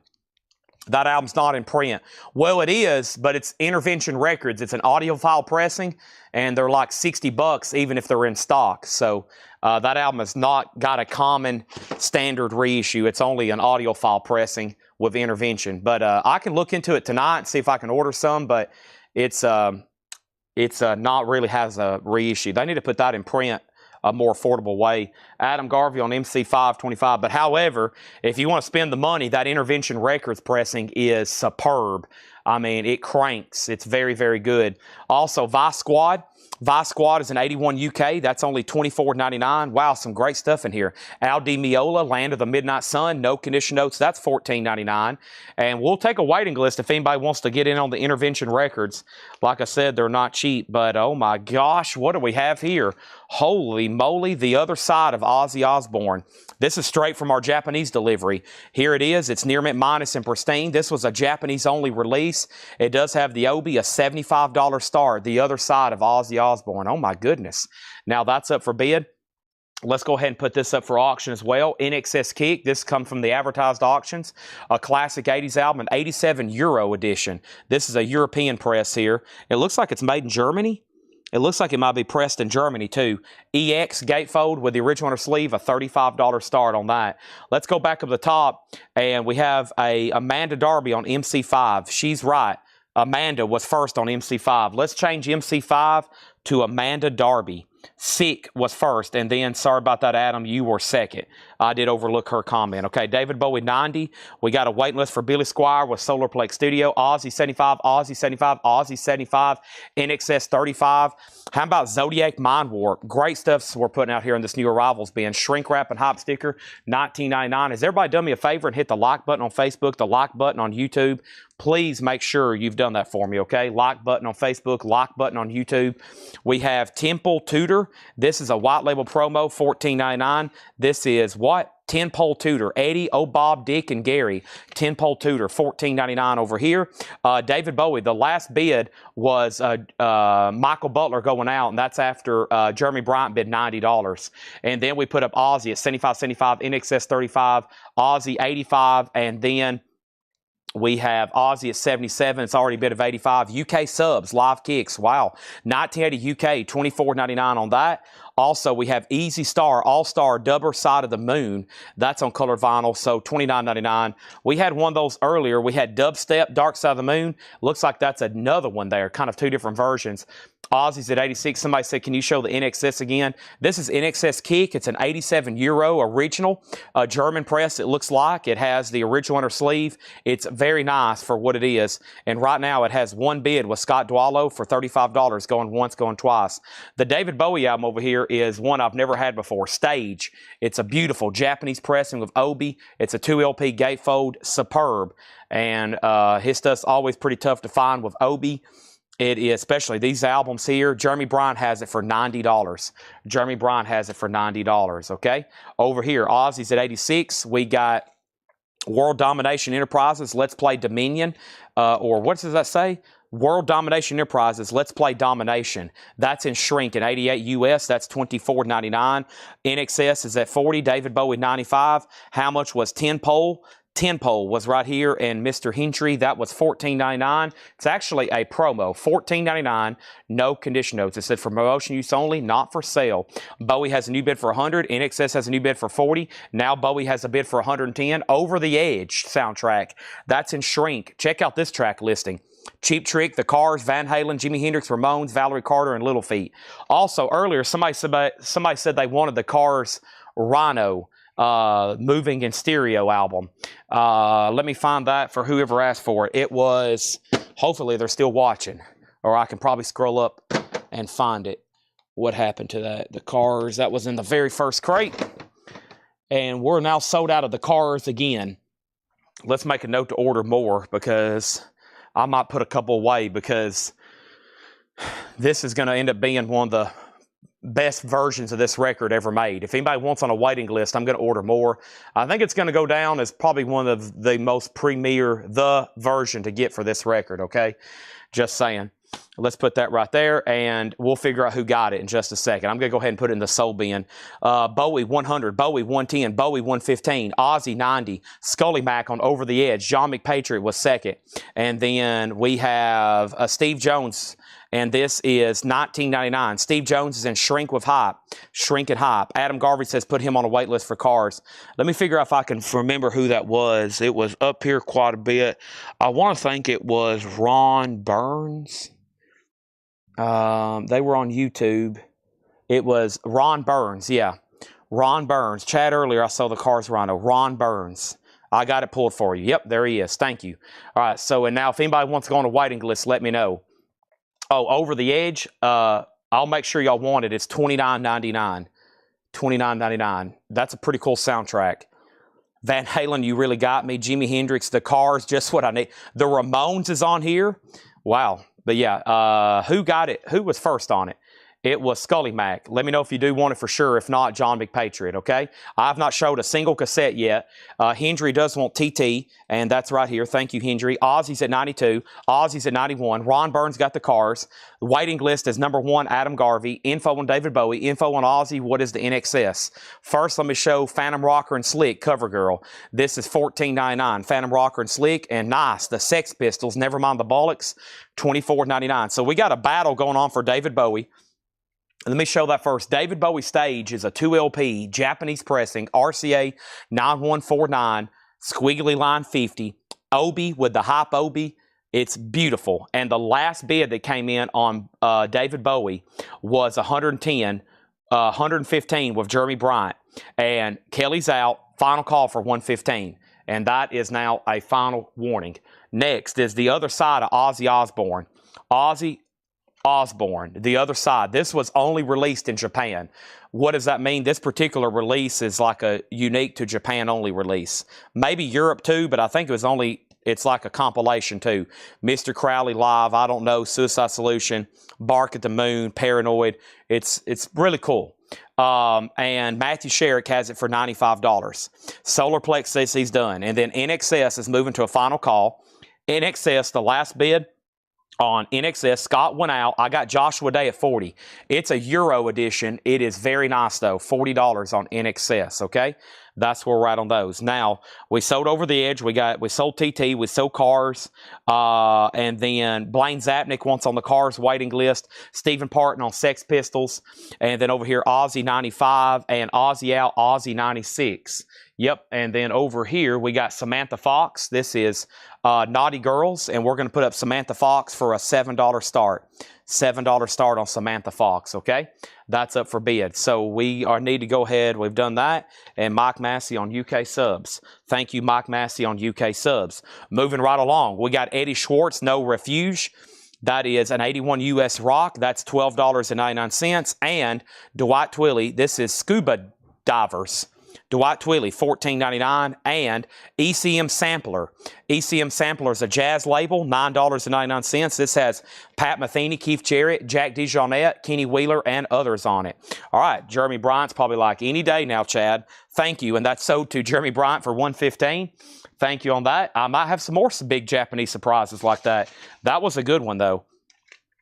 Speaker 1: That album's not in print. Well, it is, but it's Intervention Records. It's an audiophile pressing, and they're like $60 even if they're in stock. So that album has not got a common standard reissue. It's only an audiophile pressing with Intervention. But I can look into it tonight and see if I can order some, but it's not really has a reissue. They need to put that in print a more affordable way. Adam Garvey on MC525. But however, if you want to spend the money, that Intervention Records pressing is superb. I mean, it cranks. It's very, very good. Also, Vice Squad. Vice Squad is an 81 UK. That's only $24.99. Wow, some great stuff in here. Al Di Meola, Land of the Midnight Sun, No Condition Notes. That's $14.99. And we'll take a waiting list if anybody wants to get in on the Intervention Records. Like I said, they're not cheap. But, oh my gosh, what do we have here? Holy moly, the other side of Ozzy Osbourne. This is straight from our Japanese delivery. Here it is. It's Near Mint Minus and Pristine. This was a Japanese-only release. case. It does have the Obi, a $75 star, the other side of Ozzy Osbourne. Oh my goodness. Now that's up for bid. Let's go ahead and put this up for auction as well. NXS Kick, this comes from the advertised auctions. A classic 80s album, an 87 Euro edition. This is a European press here. It looks like it's made in Germany. It looks like it might be pressed in Germany too. EX gatefold with the original sleeve, a $35 start on that. Let's go back up the top, and we have a Amanda Darby on MC5. She's right. Amanda was first on MC5. Let's change MC5 to Amanda Darby. Sick was first, and then, sorry about that, Adam, you were second. I did overlook her comment. Okay, David Bowie 90. We got a waiting list for Billy Squier with Solar Plex Studio. Ozzy 75, Ozzy 75, Ozzy 75, NXS 35. How about Zodiac Mind Warp? Great stuff we're putting out here in this new arrivals bin. Shrink wrap and hop sticker, $19.99. Has everybody done me a favor and hit the like button on Facebook, the like button on YouTube? Please make sure you've done that for me, okay? Like button on Facebook, like button on YouTube. We have Temple Tudor. This is a white label promo, $14.99. This is what? 10-pole Tudor. Eddie, Bob, Dick, and Gary. 10-pole Tudor, $14.99 over here. David Bowie, the last bid was Michael Butler going out, and that's after Jeremy Bryant bid $90. And then we put up Ozzy at 75, NXS 35, Ozzy 85, and then we have Ozzy at 77. It's already a bid of 85. UK subs, live kicks. Wow. 1980 UK, $24.99 on that. Also, we have Easy Star, All-Star, Double Side of the Moon. That's on colored vinyl, so $29.99. We had one of those earlier. We had Dubstep, Dark Side of the Moon. Looks like that's another one there, kind of two different versions. Ozzy's at 86. Somebody said, can you show the NXS again? This is NXS Kick. It's an 87 Euro original, German press, it looks like. It has the original inner sleeve. It's very nice for what it is. And right now it has one bid with Scott Dwallow for $35, going once, going twice. The David Bowie album over here is one I've never had before, Stage. It's a beautiful Japanese pressing with Obi. It's a 2 LP gatefold, superb. And his stuff's always pretty tough to find with Obi. It is, especially these albums here. Jeremy Bryant has it for $90. Jeremy Bryant has it for $90, okay? Over here, Ozzy's at 86. We got World Domination Enterprises, Let's Play Dominion. Or what does that say? World Domination Enterprises, Let's Play Domination. That's in shrink in 88 US. That's $24.99. NXS is at 40. David Bowie 95. How much was 10-pole? 10-pole was right here, and Mr. Hintry, that was $14.99. It's actually a promo, $14.99, no condition notes. It said for promotion use only, not for sale. Bowie has a new bid for 100. NXS has a new bid for 40. Now Bowie has a bid for 110. Over the Edge soundtrack. That's in shrink. Check out this track listing. Cheap Trick, The Cars, Van Halen, Jimi Hendrix, Ramones, Valerie Carter, and Little Feat. Also, earlier, somebody said they wanted the Cars Rhino moving in stereo album. Let me find that for whoever asked for it. It was, hopefully they're still watching, or I can probably scroll up and find it. What happened to that? The Cars, that was in the very first crate. And we're now sold out of the Cars again. Let's make a note to order more, because I might put a couple away, because this is going to end up being one of the best versions of this record ever made. If anybody wants on a waiting list, I'm going to order more. I think it's going to go down as probably one of the most premier, the version to get for this record, okay? Just saying. Let's put that right there, and we'll figure out who got it in just a second. I'm going to go ahead and put it in the soul bin. Bowie 100, Bowie 110, Bowie 115, Ozzy 90, Scully Mac on Over the Edge, John McPatriot was second. And then we have Steve Jones, and this is $19.99. Steve Jones is in Shrink with Hype. Shrink and Hype. Adam Garvey says put him on a wait list for Cars. Let me figure out if I can remember who that was. It was up here quite a bit. I want to think it was Ron Burns. They were on YouTube. It was Ron Burns, yeah. Ron Burns. Chad, earlier I saw the Cars Rhino. Ron Burns. I got it pulled for you. Yep, there he is. Thank you. All right, so and now if anybody wants to go on a waiting list, let me know. Oh, Over the Edge, I'll make sure y'all want it. It's $29.99. $29.99. That's a pretty cool soundtrack. Van Halen, You Really Got Me. Jimi Hendrix, The Cars, just what I need. The Ramones is on here. Wow. But yeah, who got it? Who was first on it? it was Scully Mac. Let me know if you do want it for sure. If not, John McPatriot, okay? I've not showed a single cassette yet. Hendry does want TT, and that's right here. Thank you, Hendry. Ozzy's at 92. Ozzy's at 91. Ron Burns got the cars. The waiting list is number 1, Adam Garvey. Info on David Bowie. Info on Ozzy. What is the NXS? First, let me show Phantom Rocker and Slick, Cover Girl. This is $14.99. Phantom Rocker and Slick, and nice. The Sex Pistols, never mind the bollocks, $24.99. So we got a battle going on for David Bowie. Let me show that first. David Bowie Stage is a 2 LP, Japanese pressing, RCA 9149, squiggly line 50, Obi with the hype Obi. It's beautiful. And the last bid that came in on David Bowie was 110, 115 with Jeremy Bryant. And Kelly's out, final call for 115. And that is now a final warning. Next is the other side of Ozzy Osbourne. Ozzy Osbourne, the other side. This was only released in Japan. What does that mean? This particular release is like a unique to Japan only release. Maybe Europe too, but I think it was only, it's like a compilation too. Mr. Crowley Live, I don't know, Suicide Solution, Bark at the Moon, Paranoid. It's really cool. And Matthew Sherrick has it for $95. Solarplex says he's done. And then NXS is moving to a final call. NXS, the last bid on NXS, Scott went out. I got Joshua Day at 40. It's a Euro edition. It is very nice though. $40 on NXS, okay? That's where we're at on those. Now, we sold Over the Edge. We sold TT. We sold Cars. And then Blaine Zapnick wants on the Cars waiting list. Stephen Parton on Sex Pistols. And then over here, Ozzy 95 and Ozzy out, Ozzy 96. Yep, and then over here, we got Samantha Fox. This is Naughty Girls, and we're going to put up Samantha Fox for a $7 start. $7 start on Samantha Fox, okay? That's up for bid. So we need to go ahead. We've done that. And Mike Massey on UK subs. Thank you, Mike Massey on UK subs. Moving right along, we got Eddie Schwartz, No Refuge. That is an 81 US Rock. That's $12.99. And Dwight Twilley, this is Scuba Divers. Dwight Twilley, $14.99, and ECM Sampler. ECM Sampler is a jazz label, $9.99. This has Pat Metheny, Keith Jarrett, Jack DeJohnette, Kenny Wheeler, and others on it. All right, Jeremy Bryant's probably like, any day now, Chad. Thank you, and that's sold to Jeremy Bryant for $115. Thank you on that. I might have some more big Japanese surprises like that. That was a good one, though.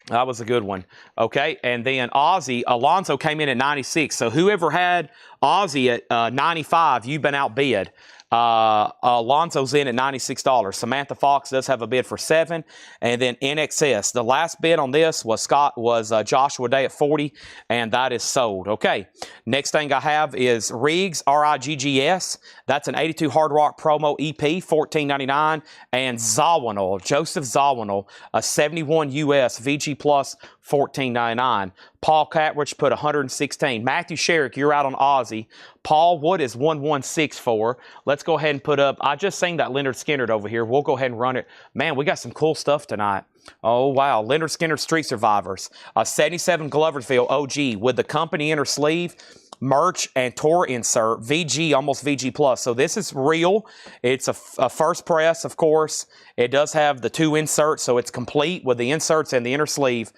Speaker 1: That was a good one. Okay, and then Ozzy, Alonzo came in at 96. So whoever had Ozzy at 95, you've been outbid. Alonzo's in at $96. Samantha Fox does have a bid for $7. And then NXS. The last bid on this was Joshua Day at 40, and that is sold. Okay, next thing I have is Riggs, RIGGS. That's an 82 Hard Rock promo EP, $14.99. And Zawinul, Joseph Zawinul, a 71 US VG Plus, $14.99. Paul Catridge put 116. Matthew Sherrick, you're out on Ozzy. Paul, what is 1164? Let's go ahead and put up, I just seen that Leonard Skinner over here. We'll go ahead and run it. Man, we got some cool stuff tonight. Oh, wow. Leonard Skinner Street Survivors. A 77 Gloversville OG with the company inner sleeve, merch, and tour insert. VG, almost VG Plus. So this is real. It's a first press, of course. It does have the 2 inserts, so it's complete with the inserts and the inner sleeve.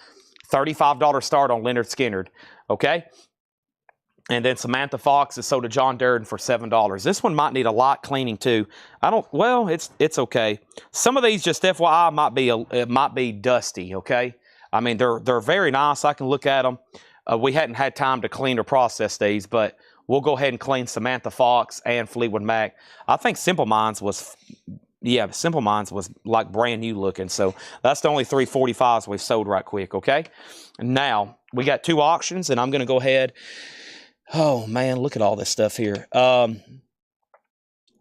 Speaker 1: $35 start on Leonard Skinner, okay? And then Samantha Fox is sold to John Durden for $7. This one might need a lot cleaning too. Well, it's okay. Some of these, just FYI, might be dusty, okay? I mean, they're very nice. I can look at them. We hadn't had time to clean or process these, but we'll go ahead and clean Samantha Fox and Fleetwood Mac. I think Simple Minds was like brand new looking. So that's the only 345s we've sold right quick, okay? Now, we got 2 auctions, and I'm going to go ahead. Oh, man, look at all this stuff here.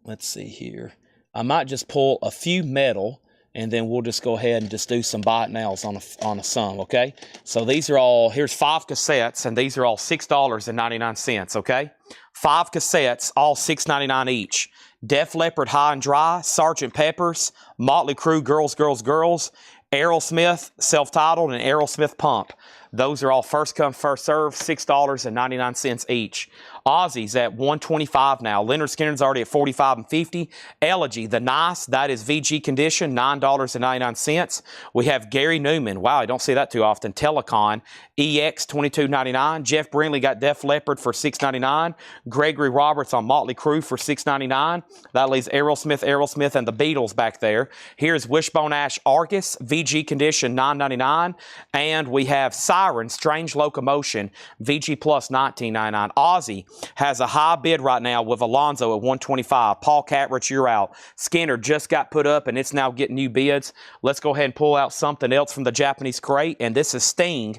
Speaker 1: Let's see here. I might just pull a few metal, and then we'll just go ahead and just do some buy it nows on a sum, okay? So these are all, here's 5 cassettes, and these are all $6.99, okay? 5 cassettes, all $6.99 each. Def Leppard High and Dry, Sgt. Pepper's, Motley Crue Girls, Girls, Girls, Aerosmith Self-Titled, and Aerosmith Pump. Those are all first come, first serve, $6.99 each. Ozzy's at $125 now. Leonard Skinner's already at $45 and $50. Elegy, the nice, that is VG condition, $9.99. We have Gary Newman. Wow, I don't see that too often. Telecon, EX, $22.99. Jeff Brinley got Def Leppard for $6.99. Gregory Roberts on Motley Crue for $6.99. That leaves Aerosmith, and the Beatles back there. Here's Wishbone Ash Argus, VG condition, $9.99. And we have Siren, Strange Locomotion, VG Plus, $19.99. Ozzy has a high bid right now with Alonzo at $125. Paul Catrich, you're out. Skinner just got put up, and it's now getting new bids. Let's go ahead and pull out something else from the Japanese crate, and this is Sting,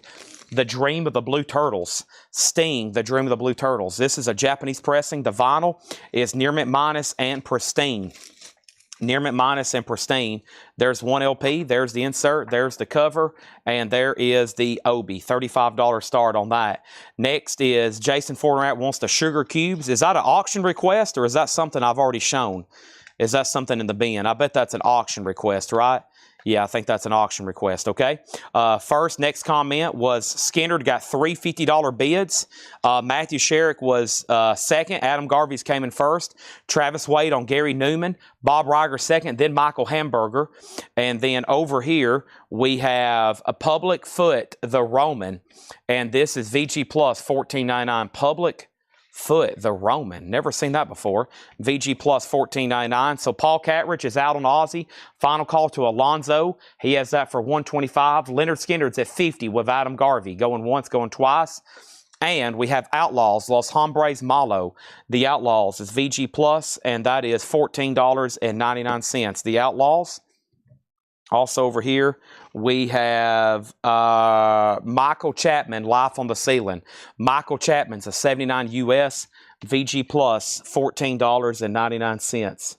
Speaker 1: The Dream of the Blue Turtles. Sting, The Dream of the Blue Turtles. This is a Japanese pressing. The vinyl is near mint minus and pristine. Near mint minus and pristine. There's one LP, there's the insert, there's the cover, and there is the Obi. $35 start on that. Next is Jason Fortnite wants the Sugar Cubes. Is that an auction request, or is that something I've already shown? Is that something in the bin? I bet that's an auction request, right? Yeah, I think that's an auction request, okay? Next comment was Skinner got three $50 bids. Matthew Sherrick was second. Adam Garvey's came in first. Travis Wade on Gary Newman. Bob Reiger second, then Michael Hamburger. And then over here, we have a Public Foot, the Roman. And this is VG Plus, $14.99. Public Foot, the Roman. Never seen that before. VG Plus, $14.99. So Paul Catrich is out on Ozzy. Final call to Alonzo. He has that for $125. Leonard Skinner's at $50 with Adam Garvey. Going once, going twice. And we have Outlaws, Los Hombres Malo. The Outlaws is VG Plus, and that is $14.99. The Outlaws. Also over here, we have Michael Chapman, Life on the Ceiling. Michael Chapman's a 79 US, VG Plus, $14.99.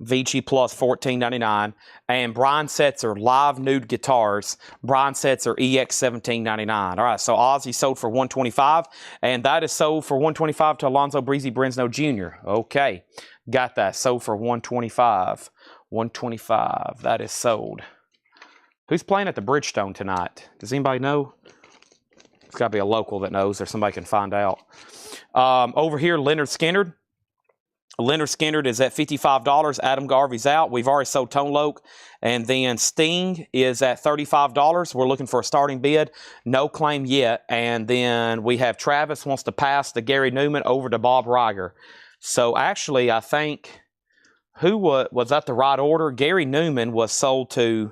Speaker 1: VG Plus, $14.99. And Brian Setzer, Live Nude Guitars. Brian Setzer, EX, $17.99. All right, so Ozzy sold for $125, and that is sold for $125 to Alonzo Breezy Brinsno Jr. Okay, got that. Sold for $125. $125. That is sold. Who's playing at the Bridgestone tonight? Does anybody know? It's got to be a local that knows, or somebody can find out. Over here, Leonard Skinner. Leonard Skinner is at $55. Adam Garvey's out. We've already sold Tone Loc. And then Sting is at $35. We're looking for a starting bid. No claim yet. And then we have Travis wants to pass the Gary Newman over to Bob Reiger. So actually, I think... Who was that the right order? Gary Newman was sold to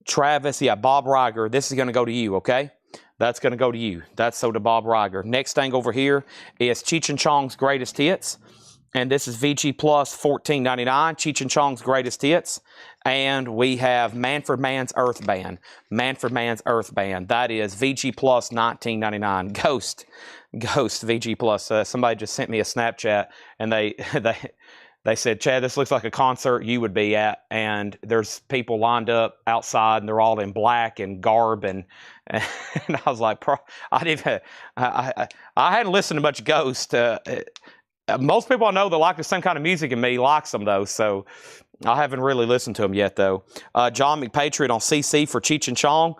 Speaker 1: Travis. Yeah, Bob Reiger. This is going to go to you, okay? That's going to go to you. That's sold to Bob Reiger. Next thing over here is Cheech and Chong's Greatest Hits. And this is VG Plus, $14.99. Cheech and Chong's Greatest Hits. And we have Manfred Mann's Earth Band. Manfred Mann's Earth Band. That is VG Plus, $19.99. Ghost VG Plus. Somebody just sent me a Snapchat, and they said, Chad, this looks like a concert you would be at, and there's people lined up outside, and they're all in black and garb, and I was like, I hadn't listened to much Ghost. Most people I know that like the same kind of music as me likes them, though, so I haven't really listened to them yet, though. John McPatriot on CC for Cheech and Chong.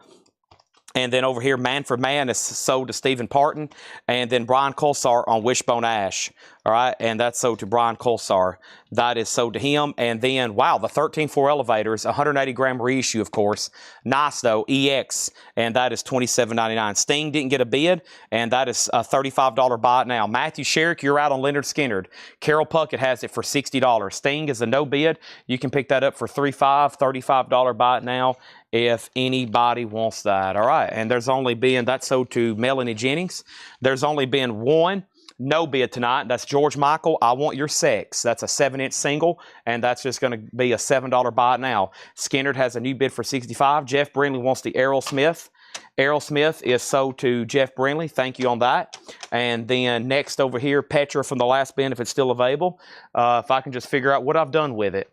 Speaker 1: And then over here, Manfred Mann is sold to Stephen Parton. And then Brian Colsar on Wishbone Ash. All right, and that's sold to Brian Colsar. That is sold to him. And then, wow, the 13.4 elevators, 180-gram reissue, of course. Nice, though, EX, and that is $27.99. Sting didn't get a bid, and that is a $35 buy it now. Matthew Sherrick, you're out on Leonard Skinner. Carol Puckett has it for $60. Sting is a no bid. You can pick that up for $35 buy it now if anybody wants that. All right, and there's only been, that's sold to Melanie Jennings. There's only been one no bid tonight. That's George Michael, I Want Your Sex. That's a 7-inch single, and that's just going to be a $7 buy it now. Skinner has a new bid for $65. Jeff Brinley wants the Aerosmith. Aerosmith is sold to Jeff Brinley. Thank you on that. And then next over here, Petra from the last bin, if it's still available. If I can just figure out what I've done with it.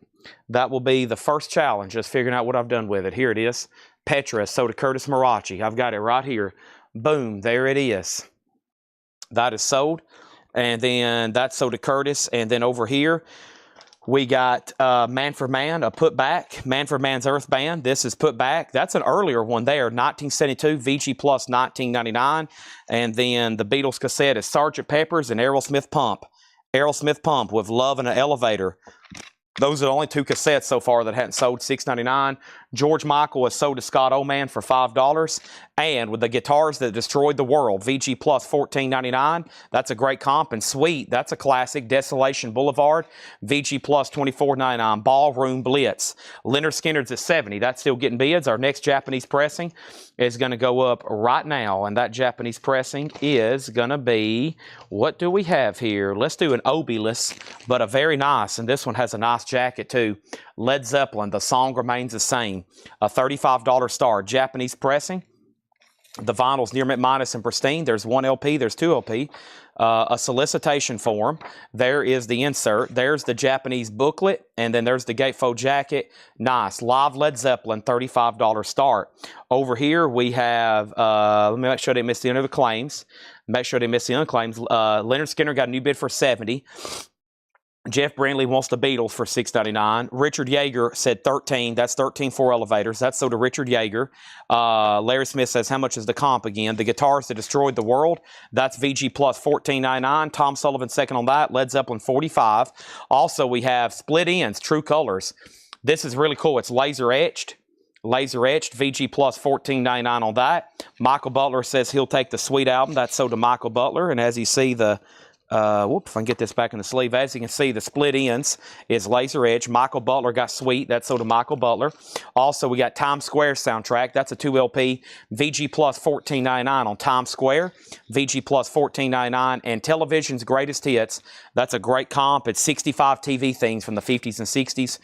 Speaker 1: That will be the first challenge, just figuring out what I've done with it. Here it is. Petra is sold to Curtis Marachi. I've got it right here. Boom, there it is. That is sold. And then that's sold to Curtis. And then over here, We got Man for Man, a Put Back, Man for Man's Earth Band. This is Put Back. That's an earlier one there, 1972, VG Plus 1999. And then the Beatles cassette is Sgt. Pepper's and Aerosmith Pump. Aerosmith Pump with Love in an Elevator. Those are the only two cassettes so far that hadn't sold, $6.99. George Michael has sold to Scott Oman for $5. And with the Guitars That Destroyed the World, VG Plus $14.99. That's a great comp. And Sweet, that's a classic. Desolation Boulevard, VG Plus $24.99. Ballroom Blitz. Leonard Skinner's at $70. That's still getting bids. Our next Japanese pressing is going to go up right now. And that Japanese pressing is going to be, what do we have here? Let's do an Obi-less, but a very nice. And this one has a nice jacket too. Led Zeppelin, The Song Remains the Same. A $35 star. Japanese pressing. The vinyl's near mint minus and pristine. There's one LP, there's two LP. A solicitation form. There is the insert. There's the Japanese booklet. And then there's the gatefold jacket. Nice. Live Led Zeppelin, $35 start. Over here we have, let me make sure they missed the other claims. Make sure they missed the other claims. Leonard Skinner got a new bid for $70. Jeff Brindley wants the Beatles for $6.99. Richard Yeager said 13. That's 13 for elevators. That's so to Richard Yeager. Larry Smith says, how much is the comp again? The Guitars That Destroyed the World. That's VG Plus $14.99. Tom Sullivan second on that. Led Zeppelin $45. Also, we have Split Ends, True Colors. This is really cool. It's laser etched. Laser etched, VG Plus $14.99 on that. Michael Butler says he'll take the Sweet album. That's so to Michael Butler. And as you see, the if I can get this back in the sleeve. As you can see, the Split Ends is laser edge. Michael Butler got Sweet. That's so to Michael Butler. Also, we got Times Square soundtrack. That's a 2LP. VG Plus $14.99 on Times Square. VG Plus $14.99. And Television's Greatest Hits. That's a great comp. It's 65 TV things from the 50s and 60s.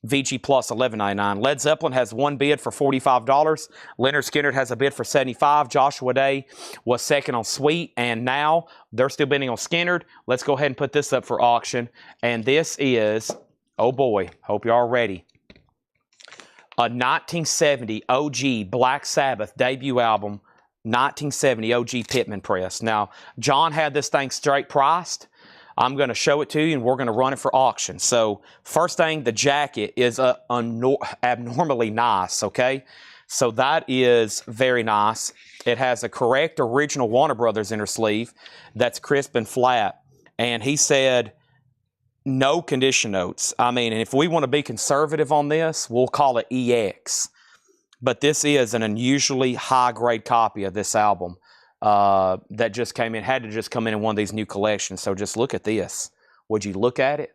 Speaker 1: VG Plus $11.99. Led Zeppelin has one bid for $45. Leonard Skinner has a bid for $75. Joshua Day was second on Sweet, and now they're still bidding on Skinner. Let's go ahead and put this up for auction. And this is, oh boy, hope you're all ready, a 1970 OG Black Sabbath debut album, 1970 OG Pittman Press. Now, John had this thing straight priced. I'm going to show it to you, and we're going to run it for auction. So, first thing, the jacket is abnormally nice, okay? So, that is very nice. It has a correct original Warner Brothers inner sleeve that's crisp and flat. And he said, no condition notes. I mean, and if we want to be conservative on this, we'll call it EX. But this is an unusually high-grade copy of this album. That just came in, had to just come in one of these new collections. So just look at this. Would you look at it?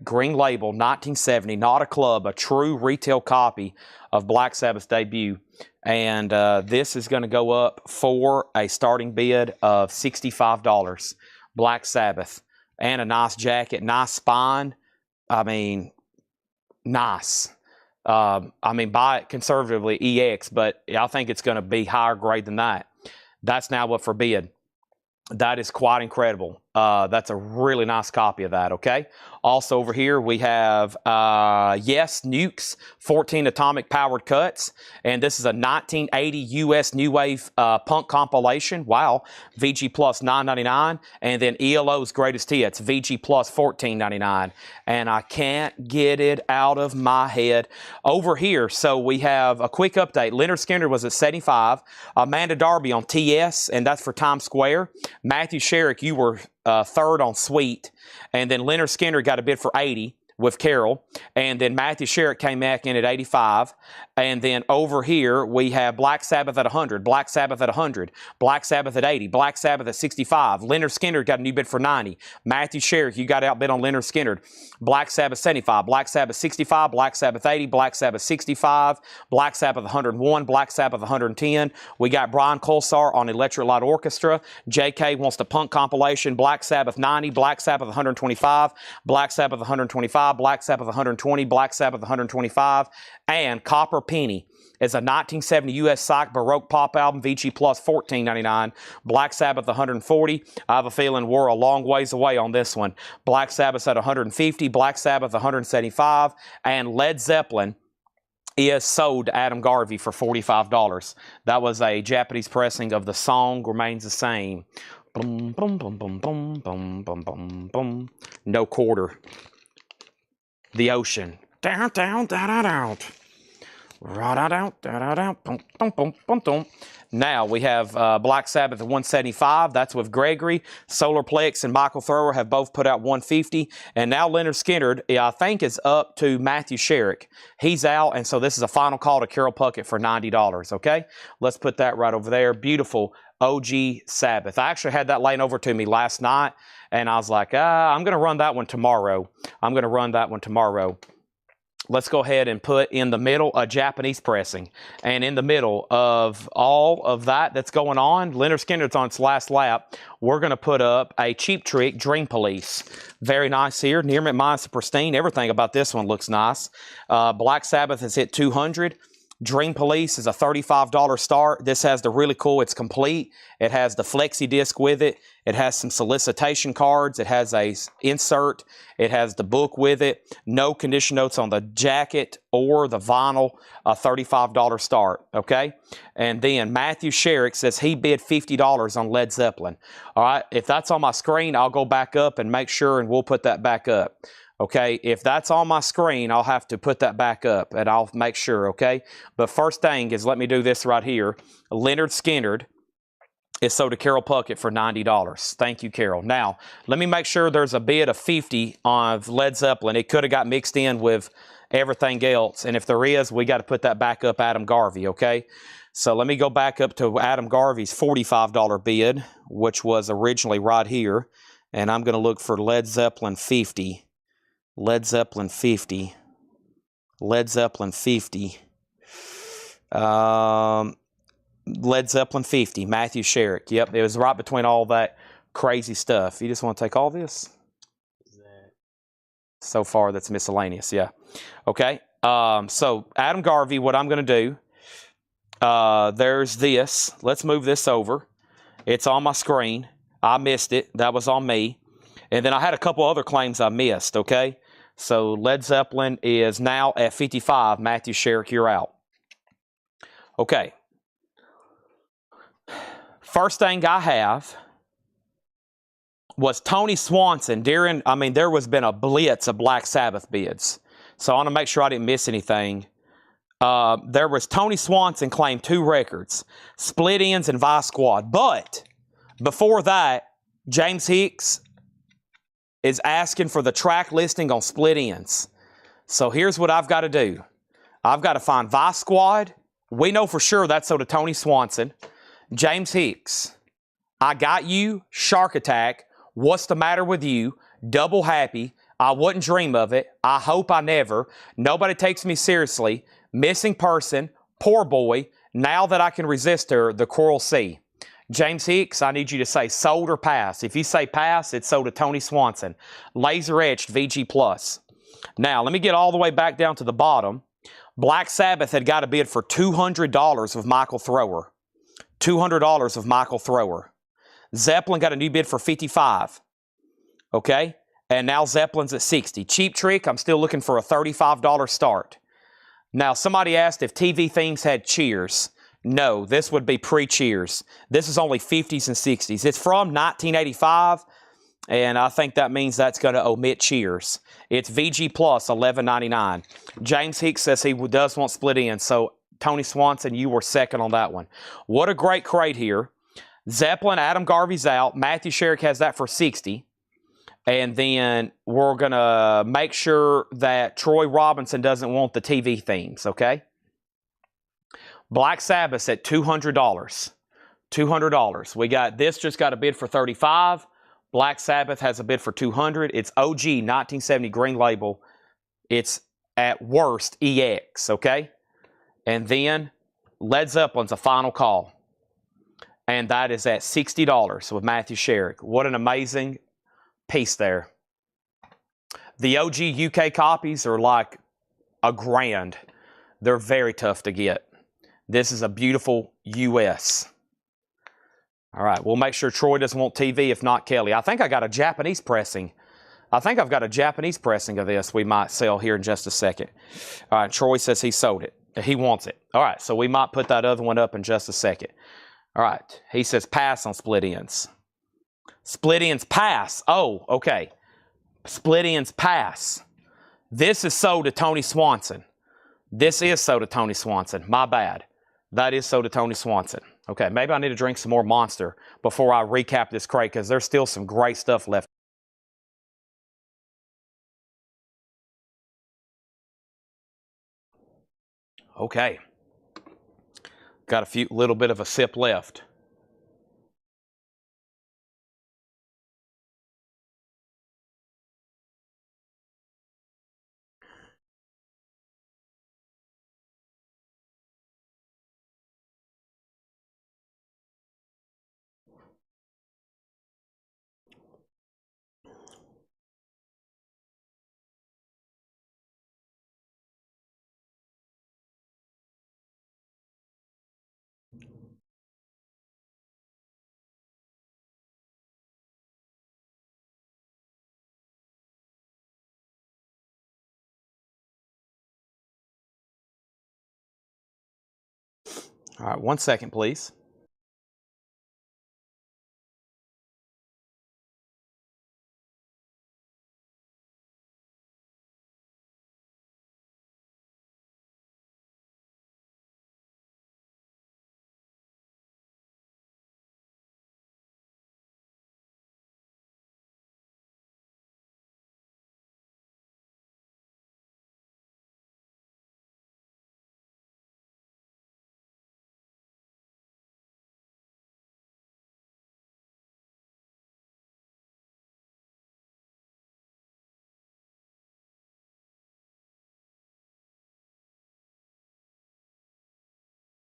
Speaker 1: Green label, 1970, not a club, a true retail copy of Black Sabbath's debut. And this is going to go up for a starting bid of $65. Black Sabbath. And a nice jacket, nice spine. I mean, nice. I mean, buy it conservatively, EX, but I think it's going to be higher grade than that. That's now up for bid. That is quite incredible. That's a really nice copy of that, okay? Also over here we have, yes, Nukes, 14 atomic powered cuts. And this is a 1980 U.S. New Wave punk compilation. Wow. VG Plus $9.99. And then ELO's Greatest Hits, VG Plus $14.99. And I can't get it out of my head. Over here, so we have a quick update. Leonard Skinner was at 75. Amanda Darby on TS, and that's for Times Square. Matthew Sherrick, you were third on Sweet, and then Leonard Skinner got a bid for 80 with Carol, and then Matthew Sherrick came back in at 85, and then over here we have Black Sabbath at 100, Black Sabbath at 100, Black Sabbath at 80, Black Sabbath at 65, Leonard Skinner got a new bid for 90, Matthew Sherrick, you got outbid on Leonard Skinner, Black Sabbath 75, Black Sabbath 65, Black Sabbath 80, Black Sabbath 65, Black Sabbath 101, Black Sabbath 110, we got Brian Colsar on Electric Light Orchestra, JK wants the punk compilation, Black Sabbath 90, Black Sabbath 125, Black Sabbath 125, Black Sabbath 120, Black Sabbath 125, and Copper Penny is a 1970 U.S. Psych Baroque pop album, VG Plus $14.99, Black Sabbath 140. I have a feeling we're a long ways away on this one. Black Sabbath at 150, Black Sabbath 175, and Led Zeppelin is sold to Adam Garvey for $45. That was a Japanese pressing of The Song Remains the Same. Boom, boom, boom, boom, boom, boom, boom, boom, boom. No quarter. the ocean. Down, down, down, down, down. Now we have Black Sabbath at 175. That's with Gregory. Solarplex and Michael Thrower have both put out 150. And now Leonard Skinner, I think, is up to Matthew Sherrick. He's out, and so this is a final call to Carol Puckett for $90, okay? Let's put that right over there. Beautiful OG Sabbath. I actually had that laying over to me last night, and I was like, I'm going to run that one tomorrow. Let's go ahead and put in the middle a Japanese pressing. And in the middle of all of that's going on, Leonard Skinner's on its last lap. We're going to put up a Cheap Trick Dream Police. Very nice here. Near mint minus pristine. Everything about this one looks nice. Black Sabbath has hit 200. Dream Police is a $35 start. This has the really cool, it's complete. It has the flexi disc with it. It has some solicitation cards. It has a insert. It has the book with it. No condition notes on the jacket or the vinyl. A $35 start, okay? And then Matthew Sherrick says he bid $50 on Led Zeppelin. All right, if that's on my screen, I'll go back up and make sure, and we'll put that back up. Okay, if that's on my screen, I'll have to put that back up, and I'll make sure, okay? But first thing is, let me do this right here. Leonard Skinner is sold to Carol Puckett for $90. Thank you, Carol. Now, let me make sure there's a bid of 50 on Led Zeppelin. It could have got mixed in with everything else, and if there is, we got to put that back up, Adam Garvey, okay? So let me go back up to Adam Garvey's $45 bid, which was originally right here, and I'm going to look for Led Zeppelin 50. Led Zeppelin 50. Led Zeppelin 50. Led Zeppelin 50. Matthew Sherrick. Yep, it was right between all that crazy stuff. You just want to take all this? So far, that's miscellaneous, yeah. Okay, so Adam Garvey, what I'm going to do, there's this. Let's move this over. It's on my screen. I missed it. That was on me. And then I had a couple other claims I missed, okay? So Led Zeppelin is now at 55. Matthew Sherrick, you're out. Okay. First thing I have was Tony Swanson. There was been a blitz of Black Sabbath bids. So I want to make sure I didn't miss anything. There was Tony Swanson claimed 2 records, Split Ends and Vice Squad. But before that, James Hicks is asking for the track listing on Split Ends. So here's what I've got to do. I've got to find Vice Squad. We know for sure that's sold to Tony Swanson. James Hicks, I Got You, Shark Attack, What's the Matter with You, Double Happy, I Wouldn't Dream of It, I Hope I Never, Nobody Takes Me Seriously, Missing Person, Poor Boy, Now That I Can Resist Her, The Coral Sea. James Hicks, I need you to say sold or pass. If you say pass, it's sold to Tony Swanson. Laser Etched VG+. Now, let me get all the way back down to the bottom. Black Sabbath had got a bid for $200 with Michael Thrower. $200 with Michael Thrower. Zeppelin got a new bid for $55. Okay? And now Zeppelin's at $60. Cheap Trick, I'm still looking for a $35 start. Now, somebody asked if TV Themes had Cheers. No, this would be pre-Cheers. This is only 50s and 60s. It's from 1985, and I think that means that's going to omit Cheers. It's VG Plus, $11.99. James Hicks says he does want Split Ends, so Tony Swanson, you were second on that one. What a great crate here. Zeppelin, Adam Garvey's out. Matthew Sherrick has that for $60. And then we're going to make sure that Troy Robinson doesn't want the TV Themes, okay? Black Sabbath at $200. $200. We got this, just got a bid for $35. Black Sabbath has a bid for $200. It's OG 1970 green label. It's at worst EX, okay? And then Led Zeppelin's a final call. And that is at $60 with Matthew Sherrick. What an amazing piece there. The OG UK copies are like $1,000. They're very tough to get. This is a beautiful US. All right, we'll make sure Troy doesn't want TV, if not Kelly. I think I got a Japanese pressing. I think I've got a Japanese pressing of this we might sell here in just a second. All right, Troy says he sold it. He wants it. All right, so we might put that other one up in just a second. All right, he says pass on Split Ends. Split Ends pass. Oh, okay. Split Ends pass. This is sold to Tony Swanson. This is sold to Tony Swanson. My bad. That is sold to Tony Swanson. Okay, maybe I need to drink some more Monster before I recap this crate because there's still some great stuff left. Okay. Got a little bit of a sip left. All right, 1 second, please.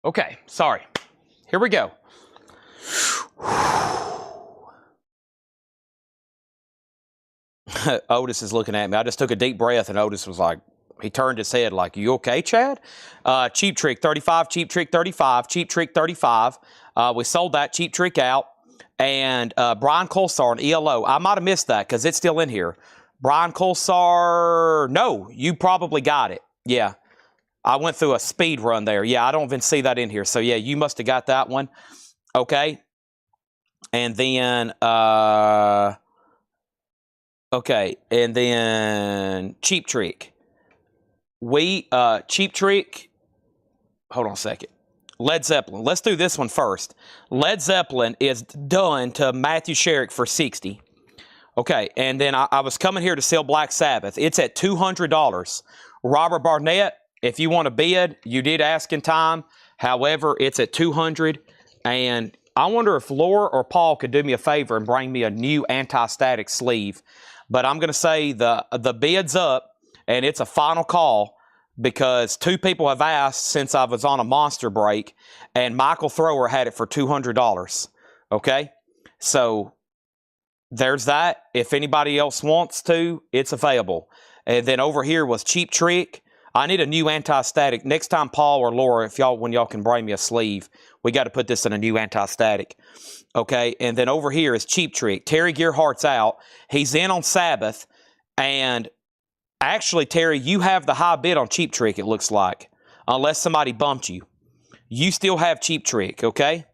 Speaker 1: Okay, sorry. Here we go. Otis is looking at me. I just took a deep breath, and Otis was like, he turned his head like, you okay, Chad? Cheap Trick 35, Cheap Trick 35, Cheap Trick 35. We sold that Cheap Trick out. And Brian Colsar and ELO. I might have missed that because it's still in here. Brian Colsar, no, you probably got it. Yeah. I went through a speed run there. Yeah, I don't even see that in here. So, yeah, you must have got that one. Okay. And then, okay, and then Cheap Trick. Cheap Trick, hold on a second. Led Zeppelin. Let's do this one first. Led Zeppelin is done to Matthew Sherrick for $60. Okay, and then I was coming here to sell Black Sabbath. It's at $200. Robert Barnett, if you want to bid, you did ask in time. However, it's at $200. And I wonder if Laura or Paul could do me a favor and bring me a new anti-static sleeve. But I'm going to say the bid's up, and it's a final call because 2 people have asked since I was on a Monster break, and Michael Thrower had it for $200. Okay? So there's that. If anybody else wants to, it's available. And then over here was Cheap Trick. I need a new anti-static. Next time, Paul or Laura, when y'all can bring me a sleeve, we got to put this in a new anti-static. Okay, and then over here is Cheap Trick. Terry Gearhart's out. He's in on Sabbath. And actually, Terry, you have the high bid on Cheap Trick, it looks like. Unless somebody bumped you. You still have Cheap Trick, okay?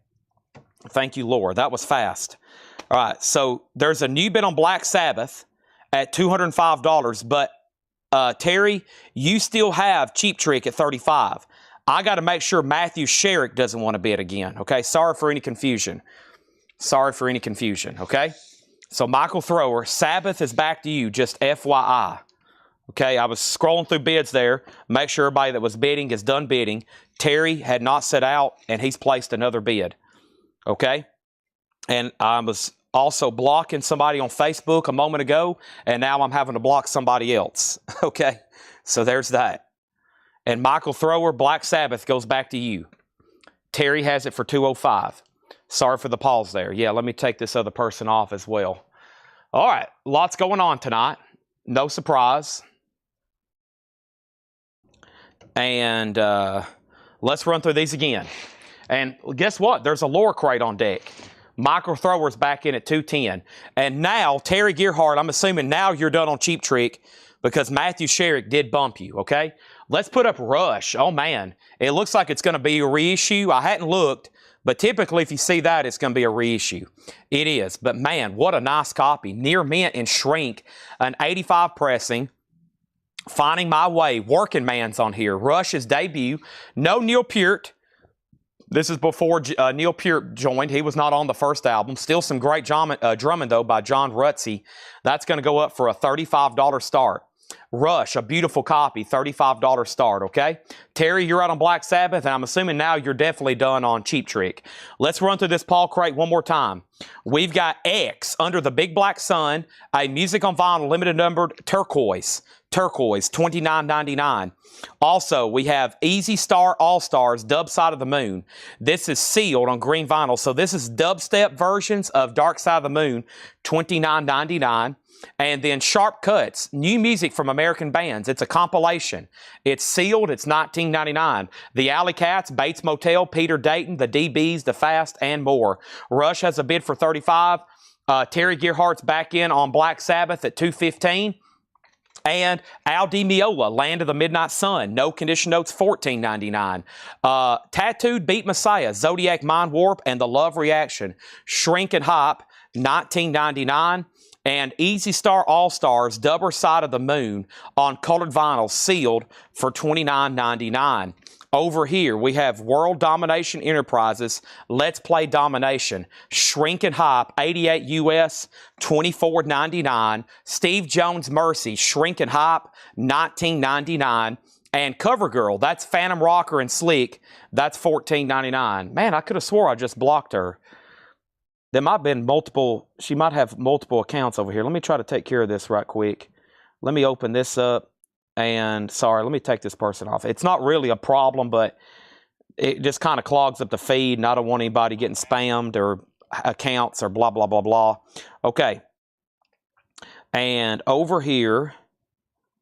Speaker 1: Thank you, Laura. That was fast. All right, so there's a new bid on Black Sabbath at $205, but Terry, you still have Cheap Trick at $35. I got to make sure Matthew Sherrick doesn't want to bid again, okay? Sorry for any confusion. Sorry for any confusion, okay? So Michael Thrower, Sabbath is back to you, just FYI. Okay, I was scrolling through bids there. Make sure everybody that was bidding is done bidding. Terry had not set out, and he's placed another bid. Okay? And I was also blocking somebody on Facebook a moment ago, and now I'm having to block somebody else. Okay? So there's that. And Michael Thrower, Black Sabbath goes back to you. Terry has it for $205. Sorry for the pause there. Yeah, let me take this other person off as well. All right, lots going on tonight. No surprise. And let's run through these again. And guess what? There's a lower crate on deck. Michael Thrower's back in at $210. And now, Terry Gearhart, I'm assuming now you're done on Cheap Trick because Matthew Sherrick did bump you, okay? Let's put up Rush. Oh, man. It looks like it's going to be a reissue. I hadn't looked, but typically if you see that, it's going to be a reissue. It is. But, man, what a nice copy. Near mint and shrink. An 85 pressing. Finding My Way, Working Man's on here. Rush's debut. No Neil Peart. This is before Neil Peart joined. He was not on the first album. Still some great drumming, though, by John Rutsey. That's going to go up for a $35 start. Rush, a beautiful copy, $35 start, okay? Terry, you're out on Black Sabbath, and I'm assuming now you're definitely done on Cheap Trick. Let's run through this Paul crate one more time. We've got X, Under the Big Black Sun, a music on vinyl, limited numbered turquoise, $29.99. Also, we have Easy Star All-Stars, Dub Side of the Moon. This is sealed on green vinyl, so this is dubstep versions of Dark Side of the Moon, $29.99. And then Sharp Cuts, new music from American bands. It's a compilation. It's sealed. It's $19.99. The Alley Cats, Bates Motel, Peter Dayton, the DBs, The Fast, and more. Rush has a bid for $35. Terry Gearhart's back in on Black Sabbath at $215. And Al Di Meola, Land of the Midnight Sun, no condition notes, $14.99. Tattooed Beat Messiah, Zodiac Mind Warp, and The Love Reaction, Shrink and Hop, $19.99. And Easy Star All-Stars, Dubber Side of the Moon on colored vinyl, sealed for $29.99. Over here, we have World Domination Enterprises, Let's Play Domination, Shrink and Hop, 88 US, $24.99. Steve Jones Mercy, Shrink and Hop, $19.99. And CoverGirl, that's Phantom Rocker and Sleek, that's $14.99. Man, I could have swore I just blocked her. There might have been multiple, she might have multiple accounts over here. Let me try to take care of this right quick. Let me open this up. And sorry, let me take this person off. It's not really a problem, but it just kind of clogs up the feed, and I don't want anybody getting spammed or accounts or blah, blah, blah, blah. Okay. And over here,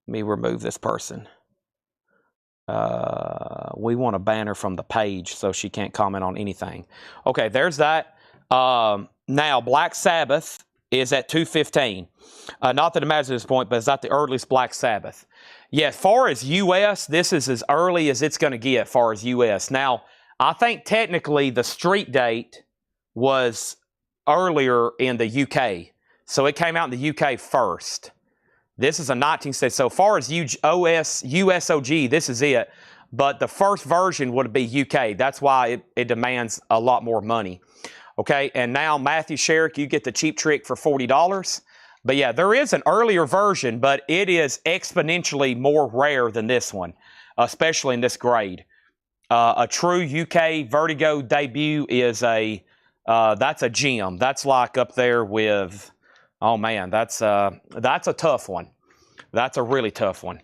Speaker 1: let me remove this person. We want a banner from the page so she can't comment on anything. Okay, there's that. Now, Black Sabbath is at $215. Not that it matters at this point, but it's not the earliest Black Sabbath. Yeah, as far as U.S., this is as early as it's going to get as far as U.S. Now, I think technically the street date was earlier in the U.K., so it came out in the U.K. first. This is a 1960. So far as USOG, this is it. But the first version would be UK. That's why it demands a lot more money. Okay, and now Matthew Sherrick, you get the Cheap Trick for $40. But yeah, there is an earlier version, but it is exponentially more rare than this one, especially in this grade. A true UK Vertigo debut is that's a gem. That's like up there with, oh man, that's a tough one. That's a really tough one.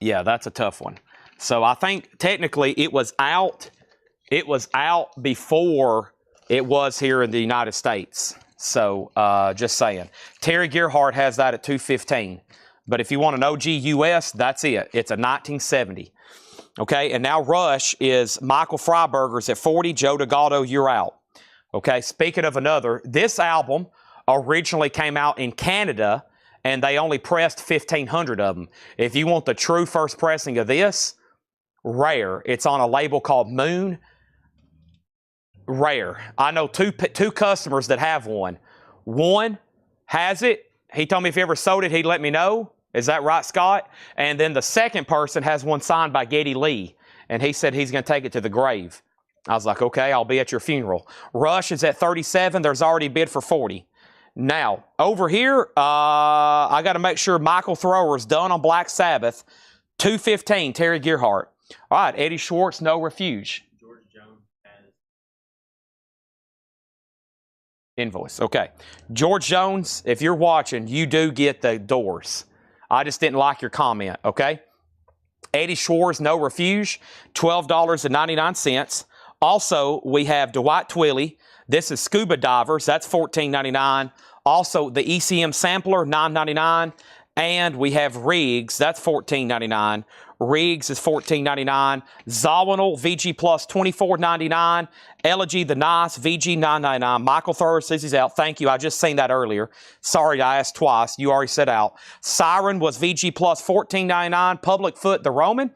Speaker 1: Yeah, that's a tough one. So I think technically it was out before it was here in the United States. So just saying. Terry Gearhart has that at $215. But if you want an OG US, that's it. It's a 1970. Okay, and now Rush is Michael Freiberger's at $40. Joe DeGaldo, You're Out. Okay, speaking of another, this album originally came out in Canada, and they only pressed 1,500 of them. If you want the true first pressing of this, rare. It's on a label called Moon. Rare. I know two customers that have one. One has it. He told me if he ever sold it, he'd let me know. Is that right, Scott? And then the second person has one signed by Geddy Lee, and he said he's going to take it to the grave. I was like, okay, I'll be at your funeral. Rush is at $37. There's already a bid for $40. Now, over here, I got to make sure Michael Thrower's done on Black Sabbath. $215, Terry Gearhart. All right, Eddie Schwartz, No Refuge.
Speaker 2: George Jones has
Speaker 1: invoice. Okay. George Jones, if you're watching, you do get the Doors. I just didn't like your comment, okay? Eddie Schwartz, No Refuge, $12.99. Also, we have Dwight Twilley. This is Scuba Divers. That's $14.99. Also, the ECM Sampler, $9.99. And we have Riggs. That's $14.99. Riggs is $14.99. Zawinul VG Plus $24.99. Elegy the Nice VG $9.99. Michael Thurr says he's out. Thank you. I just seen that earlier. Sorry, I asked twice. You already said out. Siren was VG Plus $14.99. Public Foot the Roman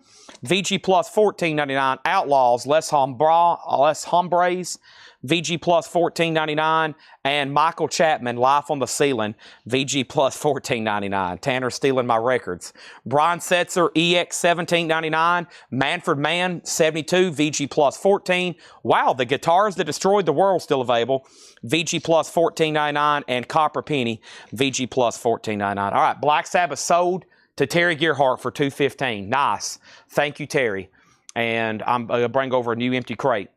Speaker 1: VG Plus $14.99. Outlaws Les Hombres VG Plus $14.99, and Michael Chapman, Life on the Ceiling, VG Plus $14.99. Tanner stealing my records. Brian Setzer, EX $17.99. Manfred Mann, 72, VG Plus 14. Wow, the Guitars That Destroyed the World still available, VG Plus $14.99, and Copper Penny, VG Plus $14.99. All right, Black Sabbath sold to Terry Gearhart for $215. Nice. Thank you, Terry. And I'm going to bring over a new empty crate.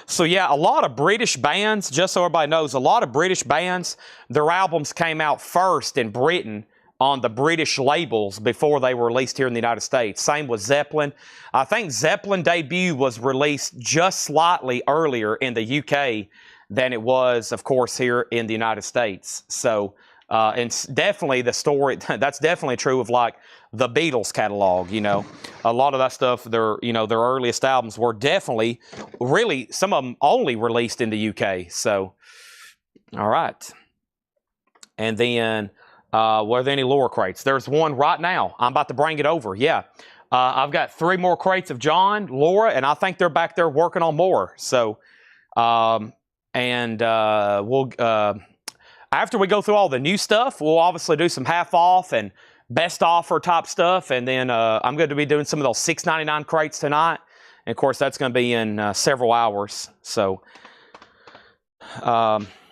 Speaker 1: So yeah, a lot of British bands, just so everybody knows, a lot of British bands, their albums came out first in Britain on the British labels before they were released here in the United States. Same with Zeppelin. I think Zeppelin debut was released just slightly earlier in the UK than it was, of course, here in the United States. So, and definitely the story, that's definitely true of like the Beatles catalog, you know. A lot of that stuff, their earliest albums were definitely, really, some of them only released in the UK. So, all right. And then, were there any lower crates? There's one right now. I'm about to bring it over. Yeah. I've got 3 more crates of John, Laura, and I think they're back there working on more. So, we'll, after we go through all the new stuff, we'll obviously do some half off and best offer type stuff. And then I'm going to be doing some of those $6.99 crates tonight. And of course, that's going to be in several hours. So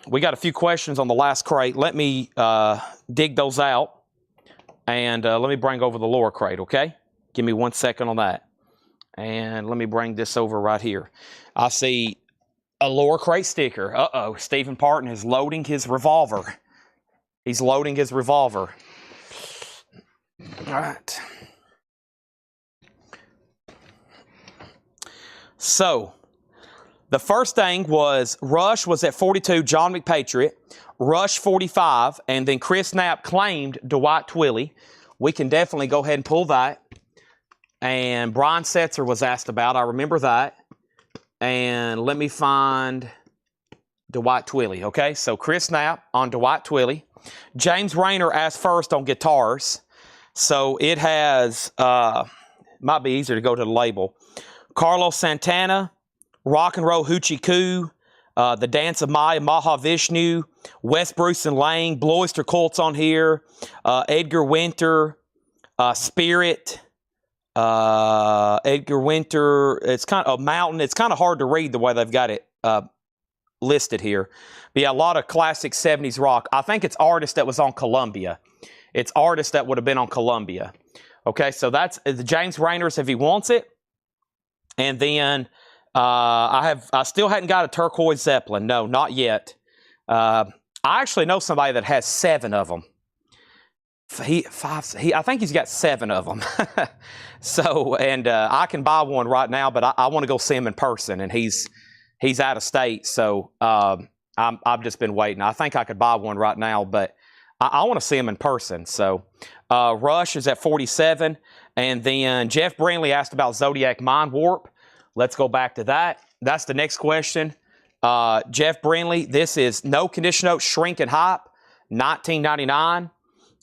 Speaker 1: we got a few questions on the last crate. Let me dig those out. And let me bring over the lower crate, okay? Give me 1 second on that. And let me bring this over right here. I see a lower crate sticker. Uh-oh, Stephen Parton is loading his revolver. He's loading his revolver. All right. So, the first thing was Rush was at 42, John McPatriot. Rush 45, and then Chris Knapp claimed Dwight Twilley. We can definitely go ahead and pull that. And Brian Setzer was asked about. I remember that. And let me find Dwight Twilley, okay? So Chris Knapp on Dwight Twilley. James Rayner asked first on guitars. So it has, might be easier to go to the label. Carlos Santana, Rock and Roll Hoochie Coo, The Dance of Maya Mahavishnu, Wes Bruce and Lang, Blue Oyster Cult's on here, Edgar Winter, Spirit, Edgar Winter. It's kind of a Mountain. It's kind of hard to read the way they've got it listed here. But yeah, a lot of classic 70s rock. I think it's artist that was on Columbia. It's artist that would have been on Columbia. Okay, so that's the James Rayner's if he wants it. And then I still hadn't got a turquoise Zeppelin. No, not yet. I actually know somebody that has 7 of them. I think he's got 7 of them. So, and I can buy one right now, but I want to go see him in person, and he's out of state. So I've just been waiting. I think I could buy one right now, but I want to see him in person. So Rush is at 47, and then Jeff Brindley asked about Zodiac Mind Warp. Let's go back to that. That's the next question. Jeff Brindley, this is No Condition Note Shrink and Hype, $19.99.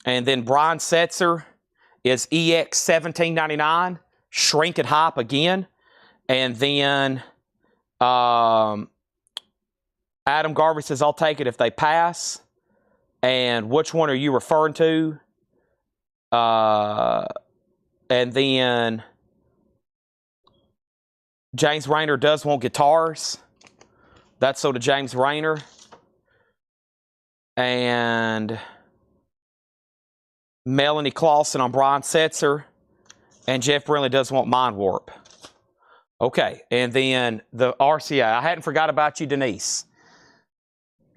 Speaker 1: And then Brian Setzer is EX $17.99, Shrink and Hype again. And then Adam Garvey says, I'll take it if they pass. And which one are you referring to? And then James Rayner does want guitars. That's so to James Rayner. And Melanie Clausen on Brian Setzer. And Jeff Brindley does want Mind Warp. Okay, and then the RCA. I hadn't forgot about you, Denise.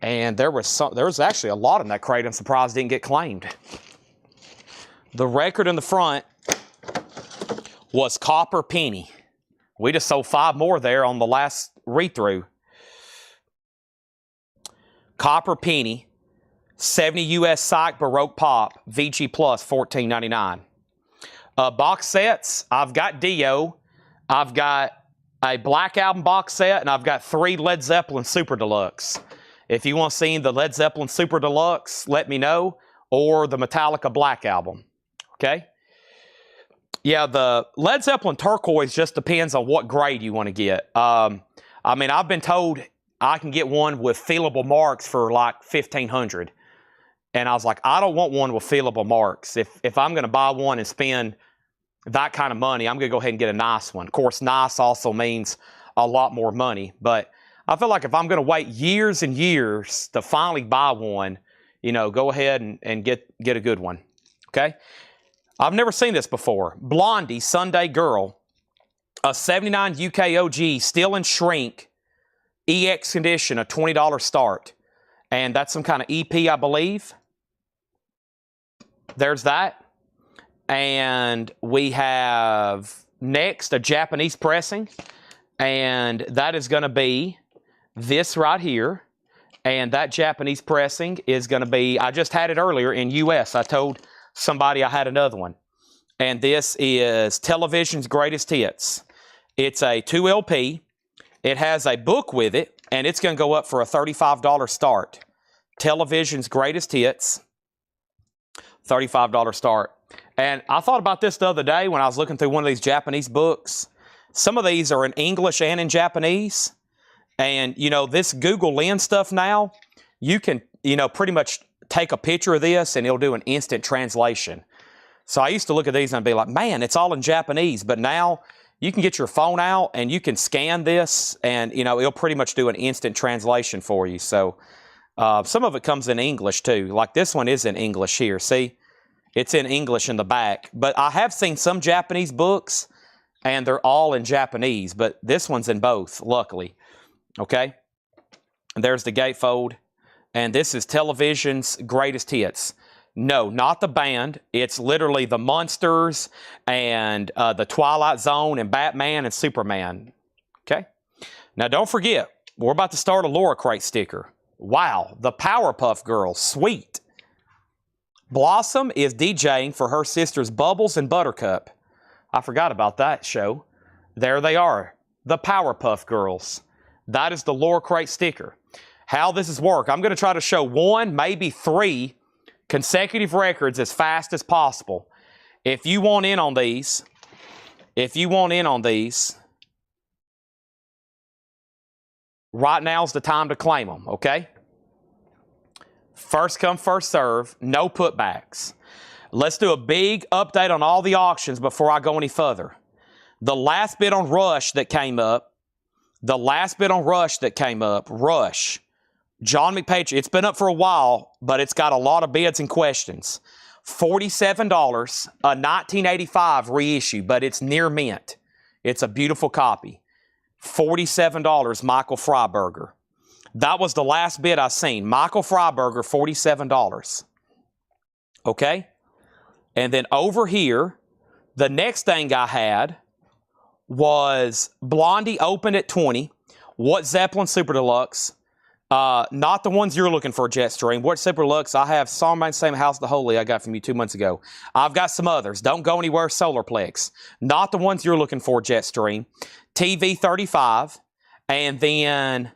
Speaker 1: And there was actually a lot in that crate. I'm surprised it didn't get claimed. The record in the front was Copper Penny. We just sold 5 more there on the last read-through. Copper Penny, 70 US Psych Baroque Pop, VG Plus, $14.99. Box sets, I've got Dio. I've got a Black Album box set, and I've got 3 Led Zeppelin Super Deluxe. If you want to see the Led Zeppelin Super Deluxe, let me know, or the Metallica Black Album, okay? Yeah, the Led Zeppelin Turquoise just depends on what grade you want to get. I mean, I've been told I can get one with feelable marks for like $1,500. And I was like, I don't want one with feelable marks. If I'm going to buy one and spend that kind of money, I'm going to go ahead and get a nice one. Of course, nice also means a lot more money. But I feel like if I'm going to wait years and years to finally buy one, you know, go ahead and get a good one. Okay? I've never seen this before. Blondie, Sunday Girl, a 79 UKOG, still in shrink, EX condition, a $20 start. And that's some kind of EP, I believe. There's that. And we have next a Japanese pressing. And that is going to be this right here. And that Japanese pressing is going to be, I just had it earlier in US. I told somebody I had another one. And this is Television's Greatest Hits. It's a 2LP. It has a book with it, and it's going to go up for a $35 start. Television's Greatest Hits, $35 start. And I thought about this the other day when I was looking through one of these Japanese books. Some of these are in English and in Japanese. And, you know, this Google Lens stuff now, you can, you know, pretty much take a picture of this and it'll do an instant translation. So I used to look at these and I'd be like, man, it's all in Japanese. But now you can get your phone out and you can scan this and, you know, it'll pretty much do an instant translation for you. So some of it comes in English too. Like this one is in English here. See, it's in English in the back. But I have seen some Japanese books and they're all in Japanese. But this one's in both, luckily. Okay, and there's the gatefold, and this is Television's Greatest Hits. No, not the band. It's literally the Munsters and the Twilight Zone and Batman and Superman. Okay, now don't forget, we're about to start a Laura Crate sticker. Wow, the Powerpuff Girls, sweet. Blossom is DJing for her sisters Bubbles and Buttercup. I forgot about that show. There they are, the Powerpuff Girls. That is the Laura Crate sticker. How this is work, I'm going to try to show 1, maybe 3 consecutive records as fast as possible. If you want in on these, right now's the time to claim them, okay? First come, first serve, no putbacks. Let's do a big update on all the auctions before I go any further. The last bid on Rush that came up, Rush, John McPatry, it's been up for a while, but it's got a lot of bids and questions. $47, a 1985 reissue, but it's near mint. It's a beautiful copy. $47, Michael Freiberger. That was the last bid I seen. Michael Freiberger, $47. Okay? And then over here, the next thing I had was Blondie opened at 20. What Zeppelin Super Deluxe? Not the ones you're looking for, Jetstream. What Super Deluxe? I have Psalm Same House of the Holy I got from you 2 months ago. I've got some others. Don't go anywhere, Solarplex. Not the ones you're looking for, Jetstream. TV 35, and then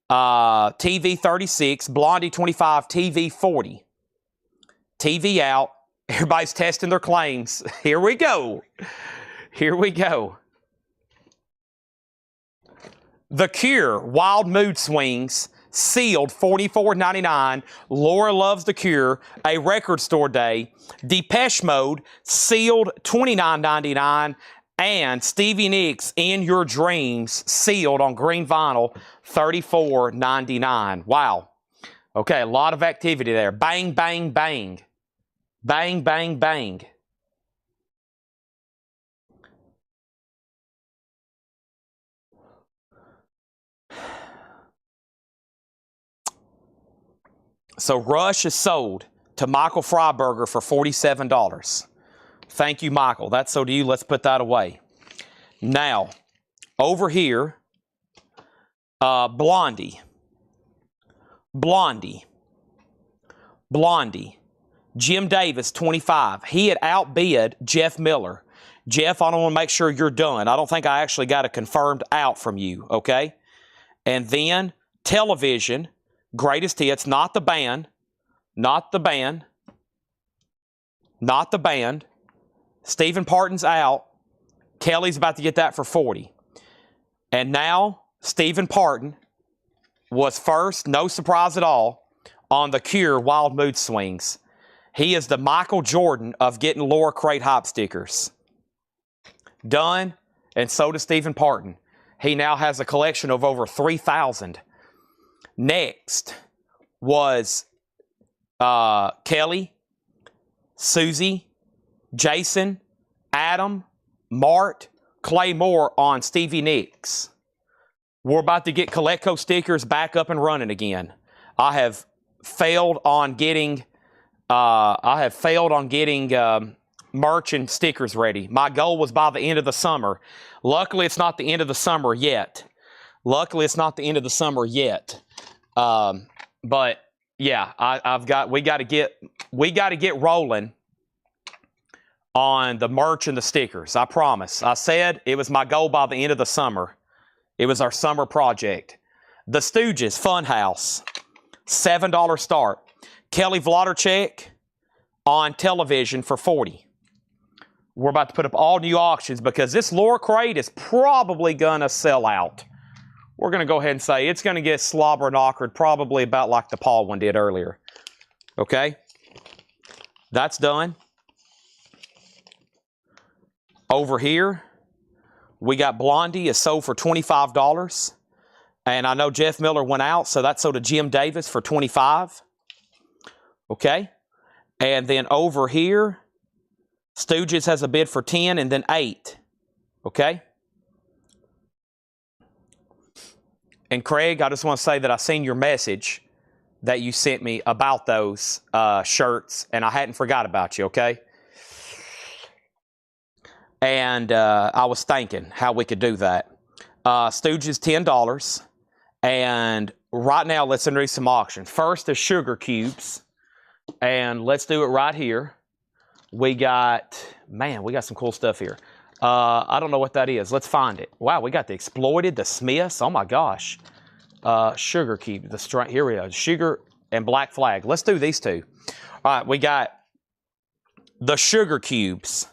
Speaker 1: TV 36, Blondie 25, TV 40. TV out. Everybody's testing their claims. Here we go. Here we go. The Cure, Wild Mood Swings, sealed $44.99. Laura Loves the Cure, A Record Store Day. Depeche Mode, sealed $29.99. And Stevie Nicks, In Your Dreams, sealed on green vinyl, $34.99. Wow. Okay, a lot of activity there. Bang, bang, bang. Bang, bang, bang. So Rush is sold to Michael Freiberger for $47. Thank you, Michael. That's so to you. Let's put that away. Now, over here, Blondie. Jim Davis, 25. He had outbid Jeff Miller. Jeff, I don't want to make sure you're done. I don't think I actually got a confirmed out from you, okay? And then Television, Greatest Hits, not the band. Stephen Parton's out. Kelly's about to get that for $40. And now Stephen Parton was first, no surprise at all, on the Cure Wild Mood Swings. He is the Michael Jordan of getting Laura Crate hop stickers. Done, and so does Stephen Parton. He now has a collection of over 3,000. Next was Kelly, Susie, Jason, Adam, Mart, Clay Moore on Stevie Nicks. We're about to get Coleco stickers back up and running again. I have failed on getting merch and stickers ready. My goal was by the end of the summer. Luckily, it's not the end of the summer yet. But yeah, we got to get rolling on the merch and the stickers. I promise. I said it was my goal by the end of the summer. It was our summer project. The Stooges Funhouse, $7 start. Kelly Vloddercheck on television for $40. We're about to put up all new auctions because this Laura Crate is probably going to sell out. We're going to go ahead and say it's going to get slobber and awkward, probably about like the Paul one did earlier. Okay? That's done. Over here, we got Blondie is sold for $25. And I know Jeff Miller went out, so that's sold to Jim Davis for $25. Okay? And then over here, Stooges has a bid for 10 and then 8. Okay? And Craig, I just want to say that I seen your message that you sent me about those shirts, and I hadn't forgot about you, okay? And I was thinking how we could do that. Stooges, $10. And right now, let's introduce some auctions. First, the Sugar Cubes. And let's do it right here. We got some cool stuff here. I don't know what that is. Let's find it. Wow, we got the Exploited, the Smiths. Oh, my gosh. Sugar Cube. Here we go. Sugar and Black Flag. Let's do these two. All right, we got the Sugar Cubes.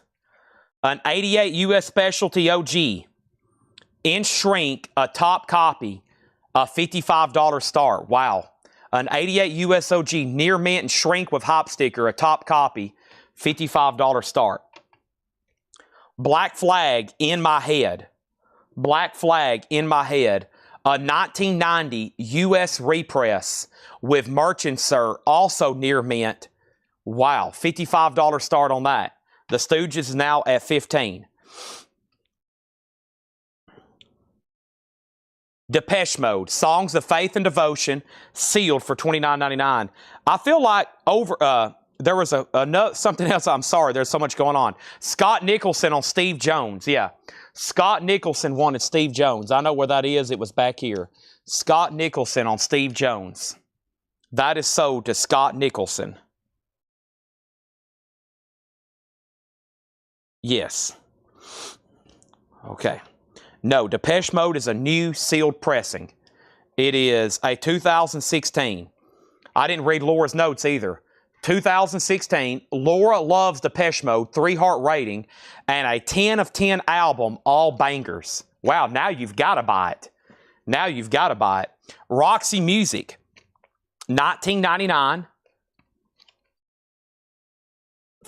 Speaker 1: An 88 U.S. Specialty OG. In shrink, a top copy, a $55 start. Wow. An 88 U.S. OG near mint and shrink with hop sticker, a top copy, $55 start. Black Flag in my head. Black Flag in my head. A 1990 U.S. repress with merch insert, also near mint. Wow, $55 start on that. The Stooges is now at $15. Depeche Mode, Songs of Faith and Devotion, sealed for $29.99. I feel like there was something else. I'm sorry, there's so much going on. Scott Nicholson on Steve Jones. Yeah, Scott Nicholson wanted Steve Jones. I know where that is. It was back here. Scott Nicholson on Steve Jones. That is sold to Scott Nicholson. Yes. Okay. No, Depeche Mode is a new sealed pressing. It is a 2016. I didn't read Laura's notes either. 2016, Laura loves Depeche Mode, 3-heart rating, and a 10 of 10 album, all bangers. Wow, now you've got to buy it. Now you've got to buy it. Roxy Music, $19.99.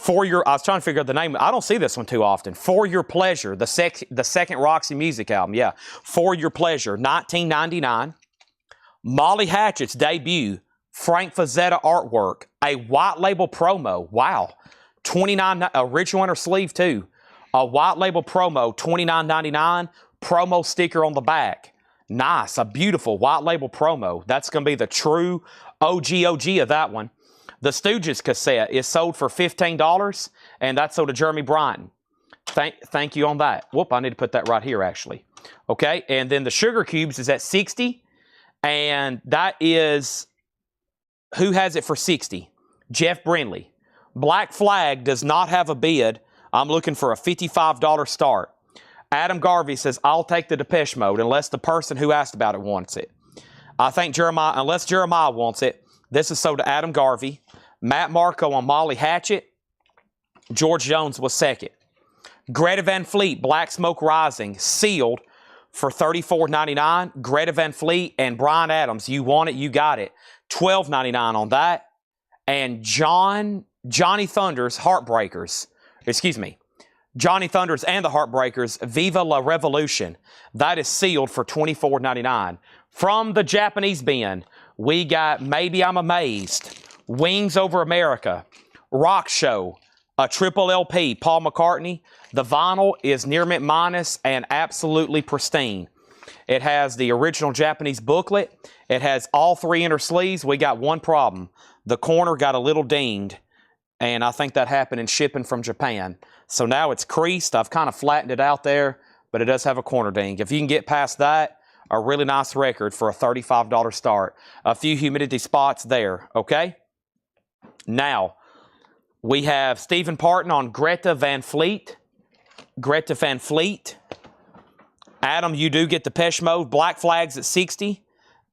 Speaker 1: I was trying to figure out the name. I don't see this one too often. For Your Pleasure, the second Roxy Music album. Yeah, For Your Pleasure, $19.99. Molly Hatchet's debut, Frank Frazetta artwork, a white label promo. Wow, $29. A rich winter sleeve too. A white label promo, $29.99. Promo sticker on the back. Nice, a beautiful white label promo. That's going to be the true OG of that one. The Stooges cassette is sold for $15, and that's sold to Jeremy Bryant. Thank you on that. Whoop, I need to put that right here, actually. Okay, and then the Sugar Cubes is at $60, and that is, who has it for $60? Jeff Brindley. Black Flag does not have a bid. I'm looking for a $55 start. Adam Garvey says, I'll take the Depeche Mode unless the person who asked about it wants it. I think unless Jeremiah wants it, this is sold to Adam Garvey. Matt Marco on Molly Hatchet. George Jones was second. Greta Van Fleet, Black Smoke Rising, sealed for $34.99. Greta Van Fleet and Bryan Adams. You want it, you got it. $12.99 on that. And Johnny Thunder's Heartbreakers. Excuse me. Johnny Thunders and the Heartbreakers, Viva La Revolution. That is sealed for $24.99. From the Japanese bin, we got Maybe I'm Amazed, Wings Over America, Rock Show, a triple LP, Paul McCartney. The vinyl is near mint minus and absolutely pristine. It has the original Japanese booklet. It has all 3 inner sleeves. We got one problem. The corner got a little dinged, and I think that happened in shipping from Japan. So now it's creased. I've kind of flattened it out there, but it does have a corner ding. If you can get past that, a really nice record for a $35 start. A few humidity spots there, okay? Now, we have Stephen Parton on Greta Van Fleet. Greta Van Fleet. Adam, you do get Depeche Mode. Black Flags at 60.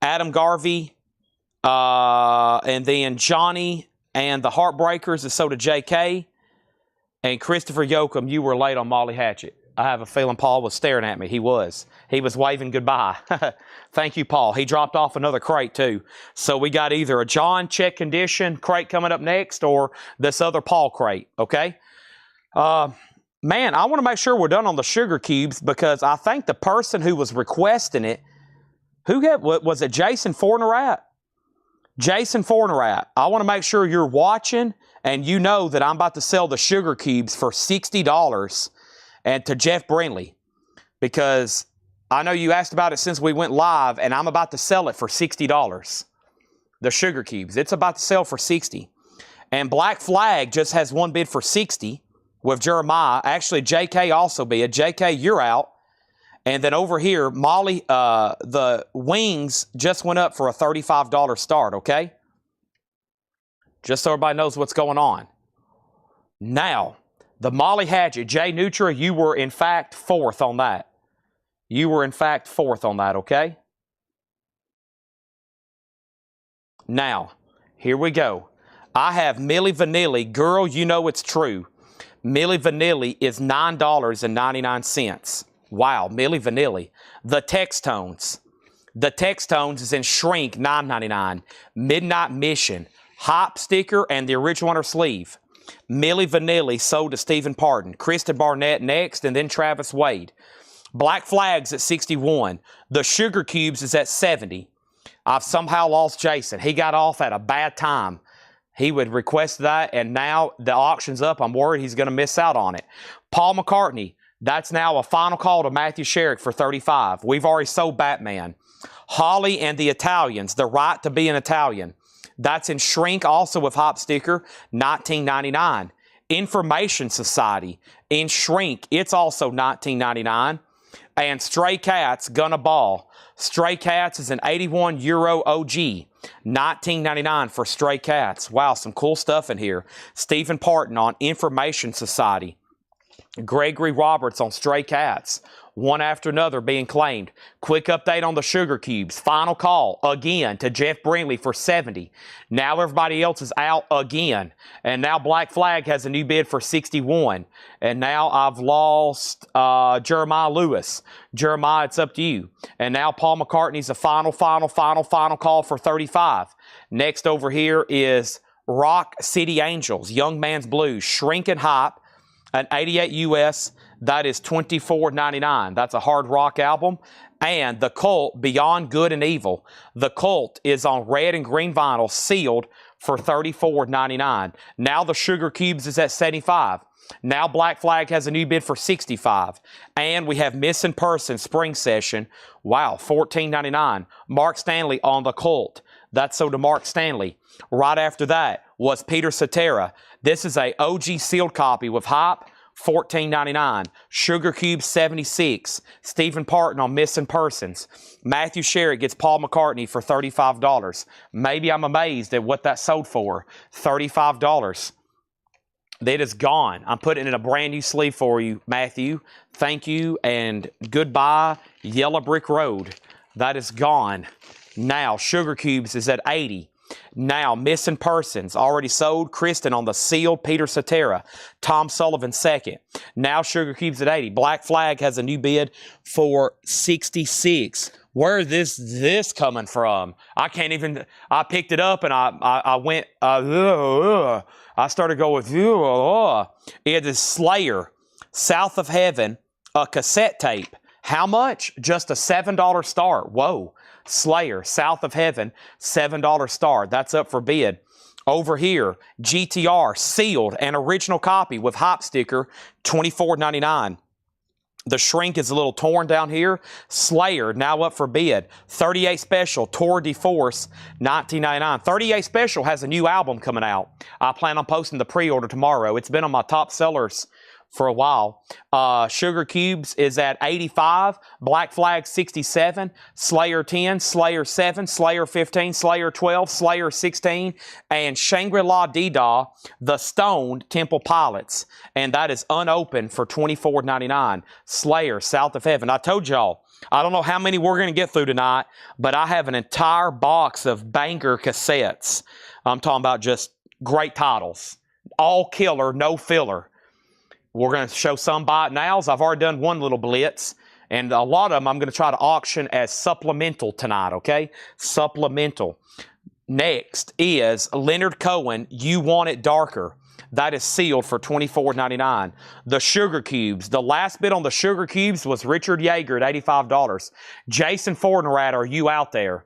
Speaker 1: Adam Garvey. And then Johnny and the Heartbreakers, and so did J.K. And Christopher Yoakum, you were late on Molly Hatchet. I have a feeling Paul was staring at me. He was. He was waving goodbye. Thank you, Paul. He dropped off another crate, too. So we got either a John check condition crate coming up next or this other Paul crate, okay? Man, I want to make sure we're done on the sugar cubes because I think the person who was requesting it, was it Jason Fornerat? Jason Fornerat, I want to make sure you're watching and you know that I'm about to sell the sugar cubes for $60 and to Jeff Brinley because I know you asked about it since we went live and I'm about to sell it for $60. The sugar cubes, it's about to sell for $60. And Black Flag just has one bid for $60 with Jeremiah. Actually, JK also bid. JK, you're out. And then over here, Molly, the wings just went up for a $35 start, okay? Just so everybody knows what's going on. Now, the Molly Hatchet, Jay Nutra, you were in fact 4th on that. You were in fact 4th on that, okay? Now, here we go. I have Milli Vanilli. Girl, you know it's true. Milli Vanilli is $9.99. Wow, Milli Vanilli. The Textones. The Textones is in shrink, $9.99. Midnight Mission. Hop sticker and the original inner sleeve. Milli Vanilli sold to Stephen Parton. Kristen Barnett next, and then Travis Wade. Black Flags at 61. The Sugar Cubes is at 70. I've somehow lost Jason. He got off at a bad time. He would request that, and now the auction's up. I'm worried he's going to miss out on it. Paul McCartney. That's now a final call to Matthew Sherrick for $35. We've already sold Batman. Holly and the Italians, The Right to Be an Italian. That's in shrink also with hop sticker, $19.99. Information Society, in shrink, it's also $19.99. And Stray Cats, Gonna Ball. Stray Cats is an 81 Euro OG, $19.99 for Stray Cats. Wow, some cool stuff in here. Stephen Parton on Information Society. Gregory Roberts on Stray Cats, one after another being claimed. Quick update on the Sugar Cubes. Final call again to Jeff Brinley for $70. Now everybody else is out again. And now Black Flag has a new bid for $61. And now I've lost Jeremiah Lewis. Jeremiah, it's up to you. And now Paul McCartney's a final call for $35. Next over here is Rock City Angels, Young Man's Blues, Shrinking Hop. An 88 US, that is $24.99. That's a hard rock album. And The Cult, Beyond Good and Evil. The Cult is on red and green vinyl, sealed for $34.99. Now the Sugar Cubes is at 75. Now Black Flag has a new bid for 65. And we have Missing Person Spring Session. Wow, $14.99. Mark Stanley on The Cult. That's so to Mark Stanley. Right after that was Peter Cetera. This is a OG sealed copy with hop, $14.99. Sugar Cube, 76. Stephen Parton on Missing Persons. Matthew Sherrick gets Paul McCartney for $35. Maybe I'm amazed at what that sold for. $35. That is gone. I'm putting it in a brand new sleeve for you, Matthew. Thank you and goodbye, Yellow Brick Road. That is gone. Now, Sugar Cubes is at 80. Now, Missing Persons, already sold. Kristen on the sealed Peter Cetera. Tom Sullivan second. Now, Sugar Cubes at 80. Black Flag has a new bid for 66. Where is this coming from? I can't even, I picked it up and I went, I started going with, it is Slayer, South of Heaven, a cassette tape. How much? Just a $7 star. Whoa. Slayer, South of Heaven, $7 star. That's up for bid. Over here, GTR, sealed, and original copy with hop sticker, $24.99. The shrink is a little torn down here. Slayer, now up for bid. 38 Special, Tour de Force, $19.99. 38 Special has a new album coming out. I plan on posting the pre-order tomorrow. It's been on my top sellers for a while. Sugar Cubes is at 85, Black Flag 67, Slayer 10, Slayer 7, Slayer 15, Slayer 12, Slayer 16, and Shangri-La Dee-Dah, The Stoned Temple Pilots. And that is unopened for $24.99. Slayer, South of Heaven. I told y'all, I don't know how many we're going to get through tonight, but I have an entire box of banger cassettes. I'm talking about just great titles. All killer, no filler. We're going to show some buy it nows. I've already done one little blitz. And a lot of them I'm going to try to auction as supplemental tonight, okay? Supplemental. Next is Leonard Cohen, You Want It Darker. That is sealed for $24.99. The Sugar Cubes. The last bid on the Sugar Cubes was Richard Yeager at $85. Jason Fortenrat, are you out there?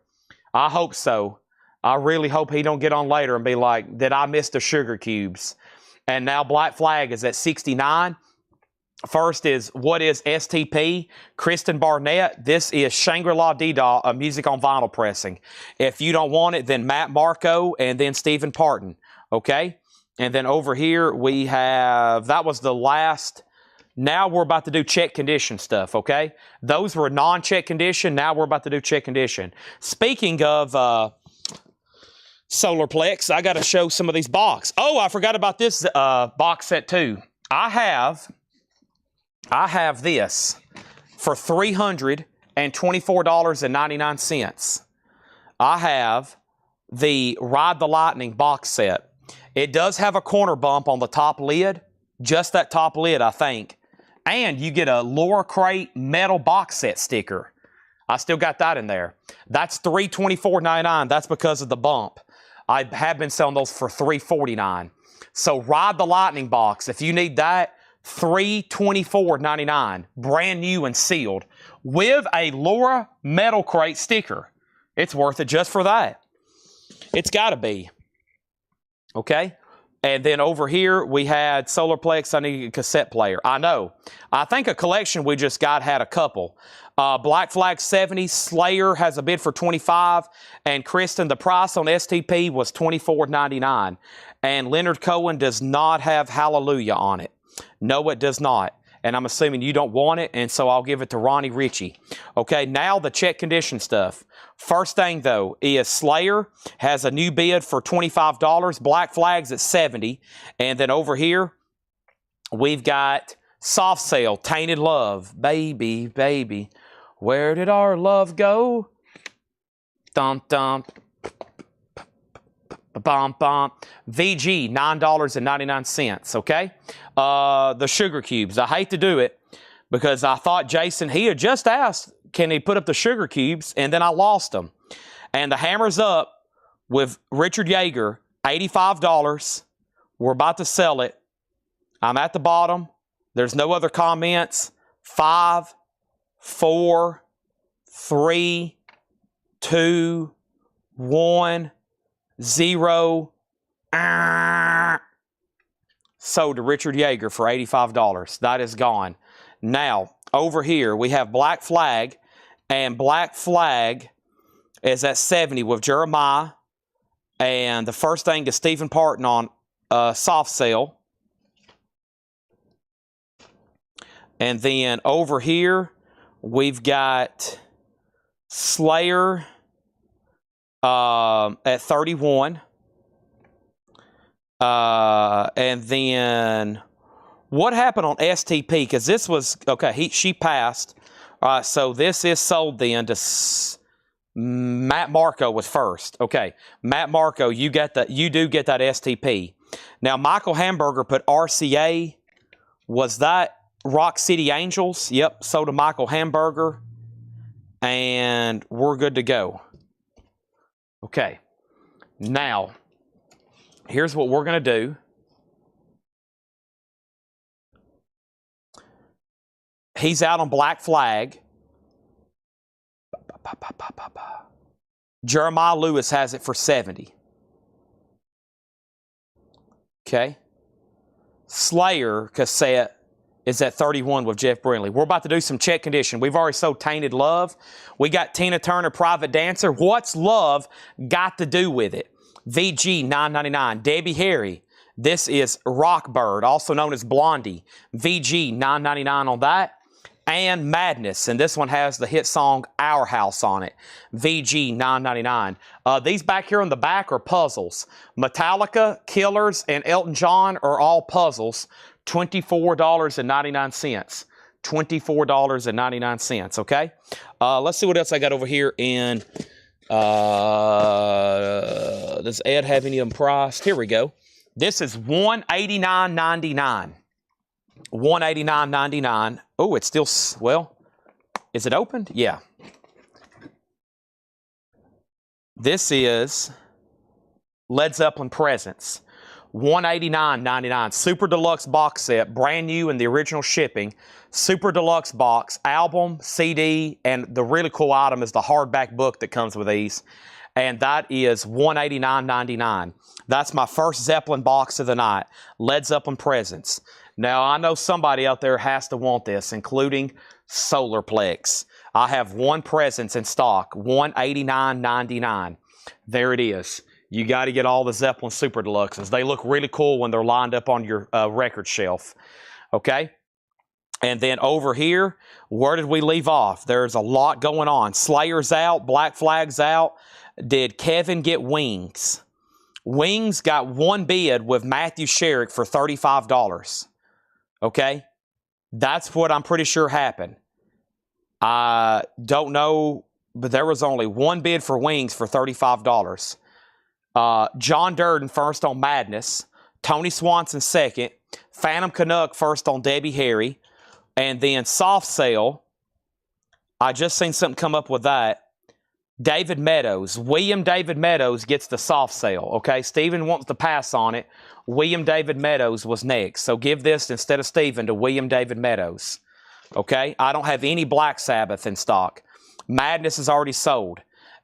Speaker 1: I hope so. I really hope he don't get on later and be like, did I miss the Sugar Cubes? And now Black Flag is at 69. First is What is STP? Kristen Barnett. This is Shangri-La Dee-Dah, a music on vinyl pressing. If you don't want it, then Matt Marco and then Stephen Parton. Okay? And then over here we have, that was the last. Now we're about to do check condition stuff, okay? Those were non-check condition. Now we're about to do check condition. Speaking of Solarplex, I got to show some of these box. Oh, I forgot about this box set too. I have this for $324.99. I have the Ride the Lightning box set. It does have a corner bump on the top lid, just that top lid, I think. And you get a Laura Crate metal box set sticker. I still got that in there. That's $324.99. That's because of the bump. I have been selling those for $349. So Ride the Lightning box, if you need that, $324.99, brand new and sealed, with a Laura Metal Crate sticker. It's worth it just for that. It's got to be. Okay? And then over here, we had Solarplex. I need a cassette player. I know. I think a collection we just got had a couple. Black Flag 70, Slayer has a bid for $25, and Kristen, the price on STP was $24.99. And Leonard Cohen does not have Hallelujah on it. No, it does not. And I'm assuming you don't want it, and so I'll give it to Ronnie Ritchie. Okay, now the check condition stuff. First thing, though, is Slayer has a new bid for $25. Black Flag's at $70. And then over here, we've got Soft Sale, Tainted Love. Baby, baby, where did our love go? Dum, dum, bum, bum. VG, $9.99, okay? The Sugar Cubes. I hate to do it because I thought Jason, he had just asked, can he put up the Sugar Cubes? And then I lost them. And the hammer's up with Richard Yeager, $85. We're about to sell it. I'm at the bottom. There's no other comments. 5, 4, 3, 2, 1, 0. Sold to Richard Yeager for $85. That is gone. Now, over here, we have Black Flag, and Black Flag is at 70 with Jeremiah, and the first thing is Stephen Parton on Soft Sale. And then over here, we've got Slayer at 31. And then what happened on STP? Because this was, okay, she passed. So this is sold then to Matt Marco was first. Okay, Matt Marco, you do get that STP. Now, Michael Hamburger put RCA. Was that Rock City Angels? Yep, so did Michael Hamburger. And we're good to go. Okay, now, here's what we're going to do. He's out on Black Flag. Jeremiah Lewis has it for 70. Okay. Slayer cassette is at 31 with Jeff Brindley. We're about to do some check condition. We've already sold Tainted Love. We got Tina Turner, Private Dancer. What's Love got to do with it? VG, $9.99. Debbie Harry. This is Rockbird, also known as Blondie. VG, $9.99 on that. And Madness, and this one has the hit song Our House on it. VG, $9.99. These back here in the back are puzzles. Metallica, Killers, and Elton John are all puzzles. $24.99. $24.99, okay? Let's see what else I got over here in... does Ed have any of them priced? Here we go. This is $189.99. $189.99. Oh, it's still, well, is it opened? Yeah. This is Led Zeppelin Presents. $189.99. Super Deluxe box set, brand new in the original shipping. Super Deluxe box, album, CD, and the really cool item is the hardback book that comes with these. And that is $189.99. That's my first Zeppelin box of the night. Led Zeppelin Presents. Now, I know somebody out there has to want this, including Solarplex. I have one Presence in stock, $189.99. There it is. You got to get all the Zeppelin Super Deluxes. They look really cool when they're lined up on your record shelf. Okay? And then over here, where did we leave off? There's a lot going on. Slayer's out. Black Flag's out. Did Kevin get Wings? Wings got one bid with Matthew Sherrick for $35. Okay? That's what I'm pretty sure happened. I don't know, but there was only one bid for Wings for $35. John Durden first on Madness. Tony Swanson second. Phantom Canuck first on Debbie Harry. And then Soft Sale. I just seen something come up with that. David Meadows. William David Meadows gets the Soft Sale. Okay, Stephen wants to pass on it. William David Meadows was next. So give this instead of Stephen to William David Meadows. Okay, I don't have any Black Sabbath in stock. Madness is already sold.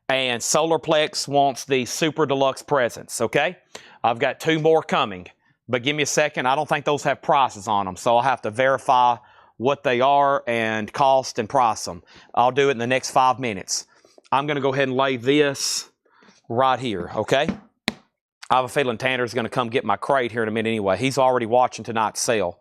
Speaker 1: And Solarplex wants the Super Deluxe Presents. Okay, I've got two more coming. But give me a second. I don't think those have prices on them. So I'll have to verify what they are and cost and price them. I'll do it in the next 5 minutes. I'm going to go ahead and lay this right here, okay? I have a feeling Tanner's going to come get my crate here in a minute anyway. He's already watching tonight's sale.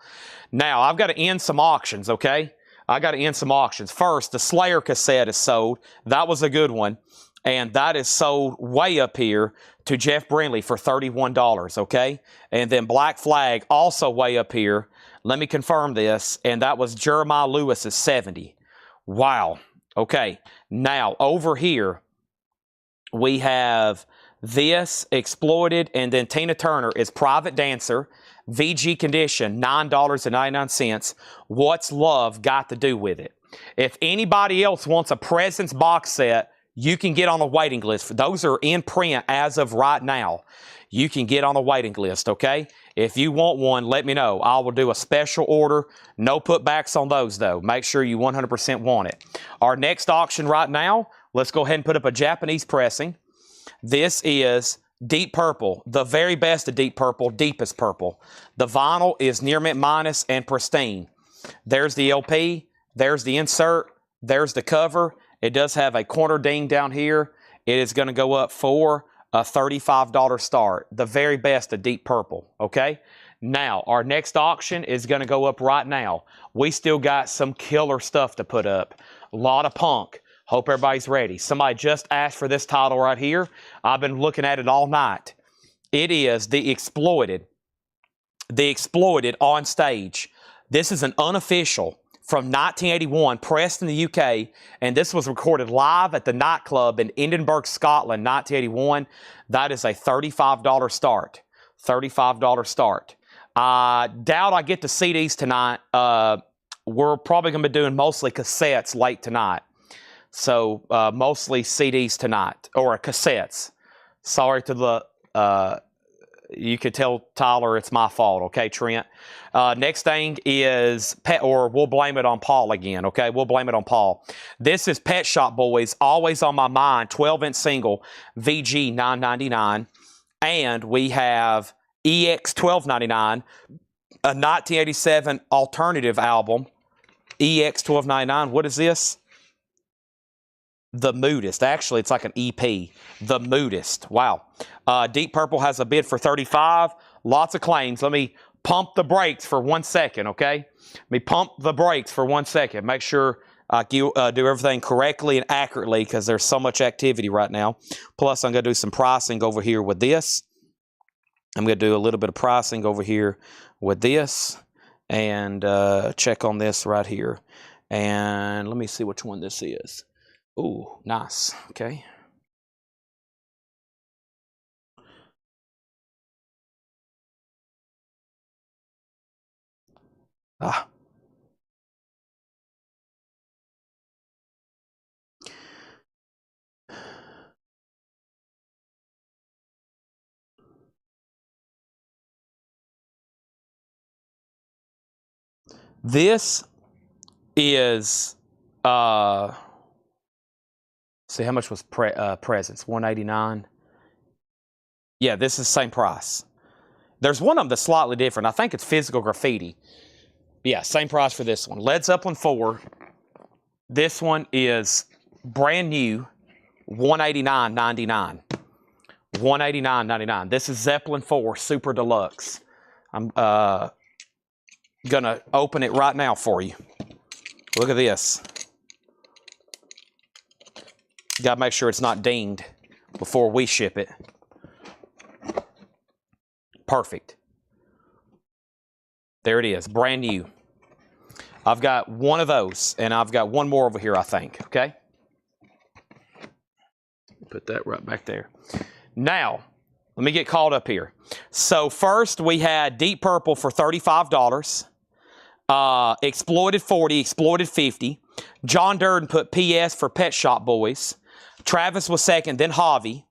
Speaker 1: Now, I've got to end some auctions, okay? I got to end some auctions. First, the Slayer cassette is sold. That was a good one. And that is sold way up here to Jeff Brindley for $31, okay? And then Black Flag also way up here. Let me confirm this. And that was Jeremiah Lewis at $70. Wow. Okay, now over here, we have this Exploited, and then Tina Turner is Private Dancer, VG Condition, $9.99. What's Love got to do with it? If anybody else wants a Presents box set, you can get on the waiting list. Those are in print as of right now. You can get on the waiting list, okay? If you want one, let me know. I will do a special order. No putbacks on those, though. Make sure you 100% want it. Our next auction right now, let's go ahead and put up a Japanese pressing. This is Deep Purple, the very best of Deep Purple, deepest purple. The vinyl is near mint minus and pristine. There's the LP. There's the insert. There's the cover. It does have a corner ding down here. It is going to go up for a $35 start. The very best of Deep Purple, okay? Now, our next auction is going to go up right now. We still got some killer stuff to put up. A lot of punk. Hope everybody's ready. Somebody just asked for this title right here. I've been looking at it all night. It is The Exploited. The Exploited on Stage. This is an unofficial from 1981, pressed in the UK, and this was recorded live at the nightclub in Edinburgh, Scotland, 1981. That is a $35 start. $35 start. I doubt I get the CDs tonight. We're probably going to be doing mostly cassettes late tonight. So mostly CDs tonight, or cassettes. Sorry to the, you could tell Tyler it's my fault, okay, Trent? Next thing is, or we'll blame it on Paul again, okay? We'll blame it on Paul. This is Pet Shop Boys, always on my mind, 12-inch single, VG $9.99. And we have EX $12.99, a 1987 alternative album, EX $12.99. What is this? The Moodist. Actually, it's like an EP. The Moodist. Wow. Deep Purple has a bid for $35. Lots of claims. Let me pump the brakes for 1 second, okay? Let me pump the brakes for 1 second. Make sure I do everything correctly and accurately because there's so much activity right now. Plus, I'm going to do some pricing over here with this. I'm going to do a little bit of pricing over here with this. And check on this right here. And let me see which one this is. Ooh, nice. Okay. This is see how much was presents? $189. Yeah, this is the same price. There's one of them that's slightly different. I think it's Physical Graffiti. Yeah, same price for this one. Led Zeppelin 4. This one is brand new, $189.99. $189.99. This is Zeppelin 4 Super Deluxe. I'm gonna open it right now for you. Look at this. Got to make sure it's not dinged before we ship it. Perfect. There it is, brand new. I've got one of those, and I've got one more over here, I think, okay? Put that right back there. Now, let me get caught up here. So first, we had Deep Purple for $35. Exploited 40, Exploited 50. John Durden put PS for Pet Shop Boys. Travis was second, then Javi.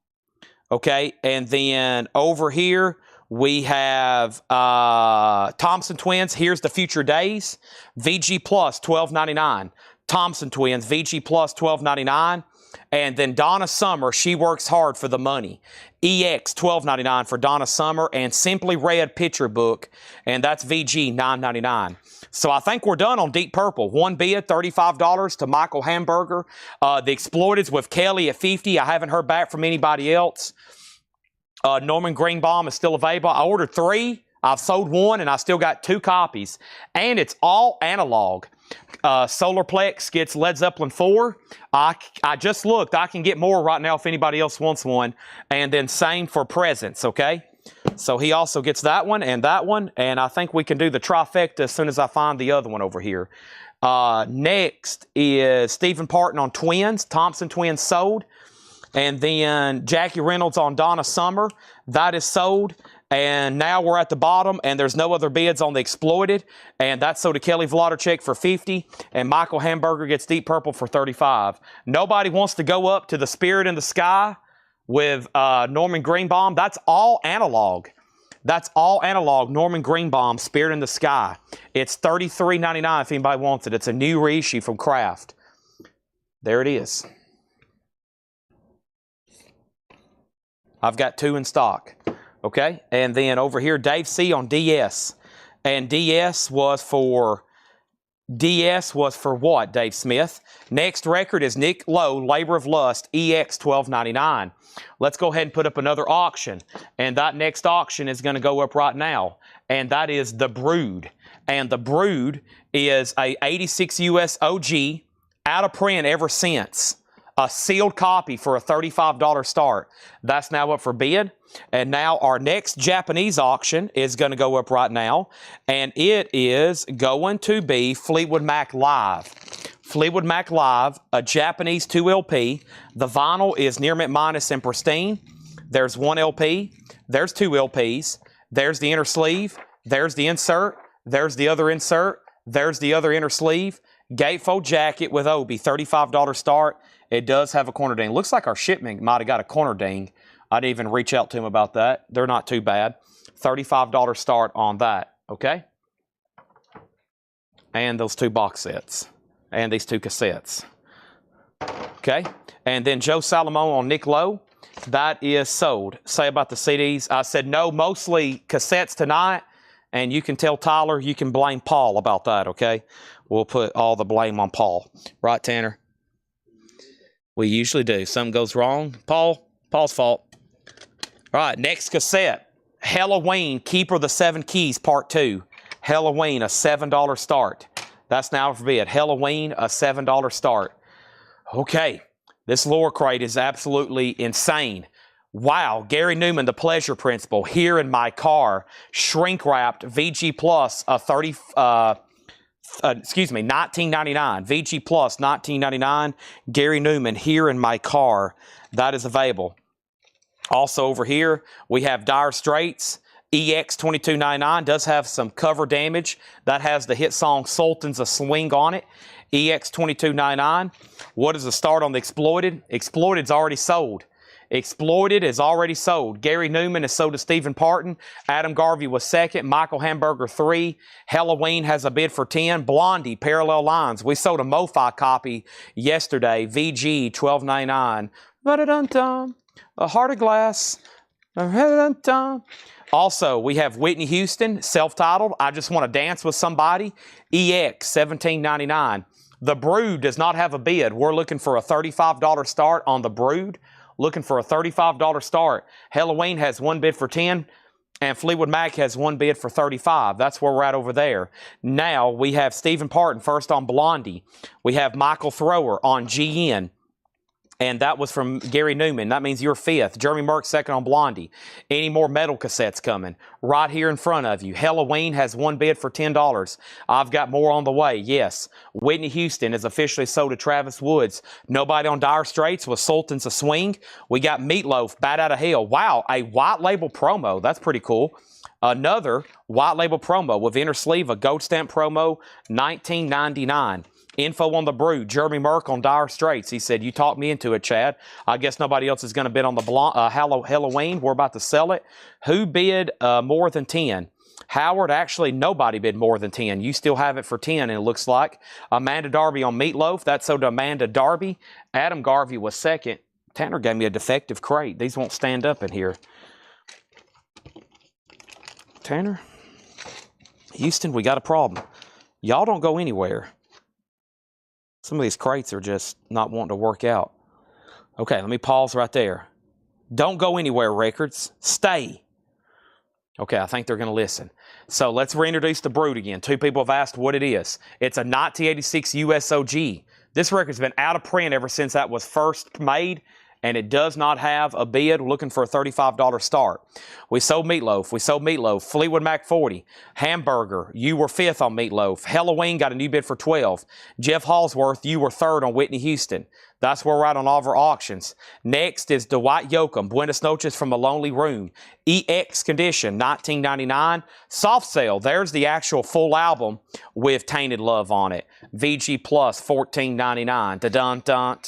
Speaker 1: Okay, and then over here we have Thompson Twins, Here's the Future Days. VG Plus, $12.99. Thompson Twins, VG Plus, $12.99. And then Donna Summer, She Works Hard for the Money. EX, $12.99 for Donna Summer. And Simply Red Picture Book, and that's VG, $9.99. So I think we're done on Deep Purple. One bid, $35 to Michael Hamburger. The Exploiteds with Kelly at $50. I haven't heard back from anybody else. Norman Greenbaum is still available. I ordered 3. I've sold 1, and I still got 2 copies. And it's all analog. Solarplex gets Led Zeppelin 4. I just looked. I can get more right now if anybody else wants one. And then same for Presents, okay? So he also gets that one, and I think we can do the trifecta as soon as I find the other one over here. Next is Stephen Parton on Twins. Thompson Twins sold. And then Jackie Reynolds on Donna Summer. That is sold. And now we're at the bottom, and there's no other bids on the Exploited. And that's sold to Kelly Vladicek for $50. And Michael Hamburger gets Deep Purple for $35. Nobody wants to go up to The Spirit in the Sky with Norman Greenbaum. That's all analog. That's all analog. Norman Greenbaum, Spirit in the Sky. It's $33.99 if anybody wants it. It's a new reissue from Kraft. There it is. I've got 2 in stock. Okay, and then over here, Dave C. on DS. And DS was for what, Dave Smith? Next record is Nick Lowe, Labor of Lust, EX $12.99. Let's go ahead and put up another auction. And that next auction is going to go up right now. And that is The Brood. And The Brood is a 86 US OG, out of print ever since. A sealed copy for a $35 start. That's now up for bid. And now our next Japanese auction is going to go up right now. And it is going to be Fleetwood Mac Live. Fleetwood Mac Live, a Japanese 2 LP. The vinyl is near mint minus and pristine. There's 1 LP. There's 2 LPs. There's the inner sleeve. There's the insert. There's the other insert. There's the other inner sleeve. Gatefold jacket with Obi, $35 start. It does have a corner ding. Looks like our shipment might have got a corner ding. I didn't even reach out to him about that. They're not too bad. $35 start on that, okay? And those 2 box sets. And these 2 cassettes. Okay? And then Joe Salomon on Nick Lowe. That is sold. Say about the CDs. I said no, mostly cassettes tonight. And you can tell Tyler, you can blame Paul about that, okay? We'll put all the blame on Paul. Right, Tanner? We usually do. Something goes wrong. Paul's fault. All right, next cassette. Halloween, Keeper of the 7 Keys, Part 2. Halloween, a $7 start. That's now for bid. Halloween, a $7 start. Okay, this lower crate is absolutely insane. Wow, Gary Newman, The Pleasure Principle, Here in My Car, shrink wrapped, VG Plus, a 1999, VG Plus, 1999, Gary Newman, Here in My Car, that is available. Also over here, we have Dire Straits, EX 2299, does have some cover damage. That has the hit song Sultans a Swing on it. EX 2299. What is the start on the Exploited? Exploited's already sold. Exploited is already sold. Gary Newman is sold to Stephen Parton. Adam Garvey was second. Michael Hamburger 3. Halloween has a bid for 10. Blondie, Parallel Lines. We sold a MoFi copy yesterday. VG 1299. Ba-da-dum-dum. A Heart of Glass. Ba-da-dum-dum. Also, we have Whitney Houston, self-titled, I Just Want to Dance with Somebody, EX 1799. The Brood does not have a bid. We're looking for a $35 start on The Brood. Looking for a $35 start. Halloween has 1 bid for 10, and Fleetwood Mac has 1 bid for 35. That's where we're at over there. Now, we have Stephen Parton first on Blondie. We have Michael Thrower on GN. And that was from Gary Newman. That means you're 5th. Jeremy Merck second on Blondie. Any more metal cassettes coming? Right here in front of you. Halloween has 1 bid for $10. I've got more on the way, yes. Whitney Houston is officially sold to Travis Woods. Nobody on Dire Straits with Sultans a Swing. We got Meatloaf, Bat Out of Hell. Wow, a white label promo. That's pretty cool. Another white label promo with inner sleeve, a gold stamp promo, $19.99. Info on The Brood, Jeremy Merck on Dire Straits. He said, you talked me into it, Chad. I guess nobody else is going to bid on the Halloween. We're about to sell it. Who bid more than 10? Howard, actually, nobody bid more than 10. You still have it for 10, it looks like. Amanda Darby on Meatloaf. That's sold to Amanda Darby. Adam Garvey was second. Tanner gave me a defective crate. These won't stand up in here. Tanner? Houston, we got a problem. Y'all don't go anywhere. Some of these crates are just not wanting to work out. Okay, let me pause right there. Don't go anywhere, records. Stay. Okay, I think they're going to listen. So let's reintroduce The Brood again. 2 people have asked what it is. It's a 1986 USOG. This record's been out of print ever since that was first made, and it does not have a bid. We're looking for a $35 start. We sold Meatloaf. We sold Meatloaf. Fleetwood Mac 40. Hamburger, you were 5th on Meatloaf. Halloween got a new bid for 12. Jeff Hallsworth, you were 3rd on Whitney Houston. That's where we're at on all of our auctions. Next is Dwight Yoakam, Buenas Noches from a Lonely Room. EX Condition, $19.99. Soft Sale, there's the actual full album with Tainted Love on it. VG Plus, $14.99. Da-dun-dun.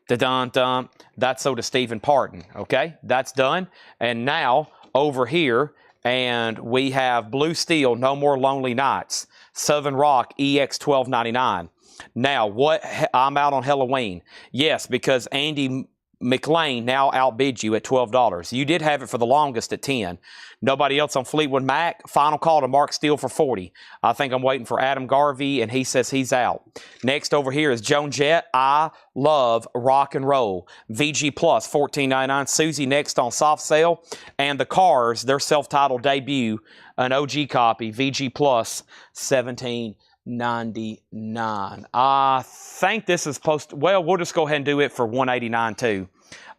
Speaker 1: Da-dun-dun. That's sold to Stephen Parton, okay? That's done. And now, over here, and we have Blue Steel, No More Lonely Nights. Southern Rock, EX 12.99. Now, what? I'm out on Halloween. Yes, because Andy McLean now outbid you at $12. You did have it for the longest at 10. Nobody else on Fleetwood Mac. Final call to Mark Steele for 40. I think I'm waiting for Adam Garvey, and he says he's out. Next over here is Joan Jett. I Love Rock and Roll. VG Plus, $14.99. Susie next on Soft Sale. And the Cars, their self-titled debut, an OG copy, VG Plus, $17.99. $189. I think this is supposed to, well, we'll just go ahead and do it for $189 too.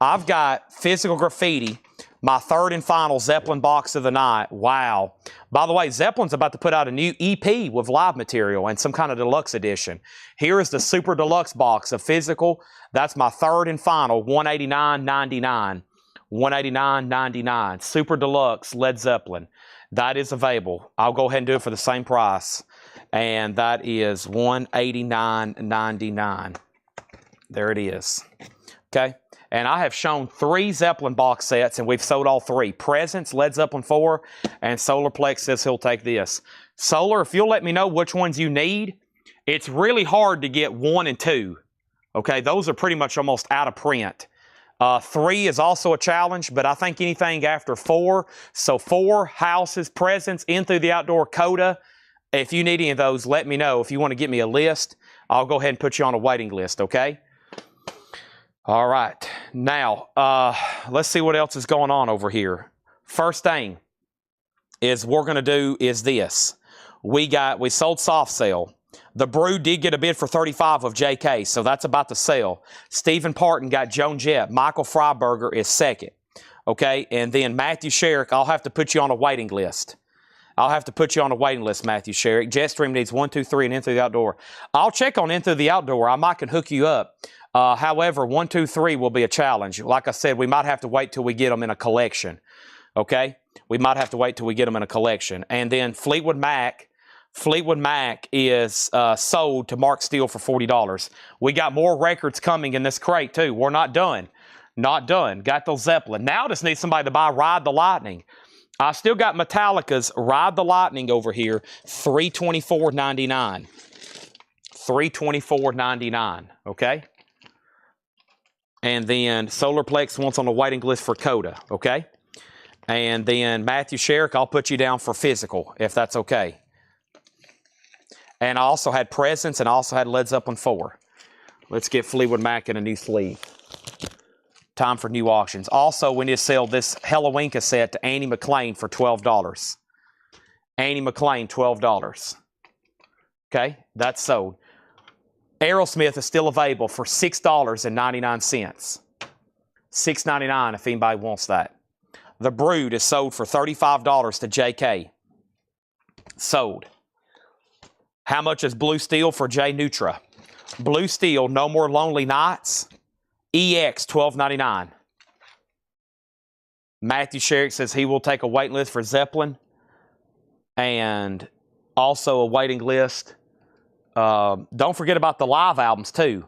Speaker 1: I've got Physical Graffiti, my third and final Zeppelin box of the night. Wow. By the way, Zeppelin's about to put out a new EP with live material and some kind of deluxe edition. Here is the super deluxe box of Physical. That's my third and final, $189.99. $189.99. Super deluxe Led Zeppelin. That is available. I'll go ahead and do it for the same price. And that is $189.99. There it is. Okay. And I have shown 3 Zeppelin box sets, and we've sold all 3. Presents, Led Zeppelin 4, and Solarplex says he'll take this. Solar, if you'll let me know which ones you need, it's really hard to get 1 and 2. Okay, those are pretty much almost out of print. 3 is also a challenge, but I think anything after 4, so 4, Houses, Presents, In Through the Outdoor, Coda. If you need any of those, let me know. If you want to get me a list, I'll go ahead and put you on a waiting list, okay? All right. Now, let's see what else is going on over here. First thing is we're going to do is this. We sold Soft Cell. The Brew did get a bid for 35 of JK, so that's about to sell. Stephen Parton got Joan Jett. Michael Freiberger is second. Okay, and then Matthew Sherrick, I'll have to put you on a waiting list. I'll have to put you on a waiting list, Matthew Sherrick. Jetstream needs 1, 2, 3, and In Through the Outdoor. I'll check on In Through the Outdoor. I might can hook you up. However, 1, 2, 3 will be a challenge. Like I said, we might have to wait till we get them in a collection. Okay? We might have to wait till we get them in a collection. And then Fleetwood Mac. Fleetwood Mac is sold to Mark Steele for $40. We got more records coming in this crate, too. We're not done. Not done. Got those Zeppelin. Now I just need somebody to buy Ride the Lightning. I still got Metallica's Ride the Lightning over here, $324.99. $324.99, okay? And then Solarplex wants on the waiting list for Coda, okay? And then Matthew Sherrick, I'll put you down for Physical, if that's okay. And I also had Presents, and I also had Led Zeppelin 4. Let's get Fleetwood Mac in a new sleeve. Time for new auctions. Also, we need to sell this Halloween cassette to Annie McLean for $12. Annie McLean, $12. Okay, that's sold. Aerosmith is still available for $6.99. $6.99 if anybody wants that. The Brood is sold for $35 to JK. Sold. How much is Blue Steel for J Nutra? Blue Steel, No More Lonely Nights. EX, $12.99. Matthew Sherrick says he will take a waiting list for Zeppelin. And also a waiting list. Don't forget about the live albums, too.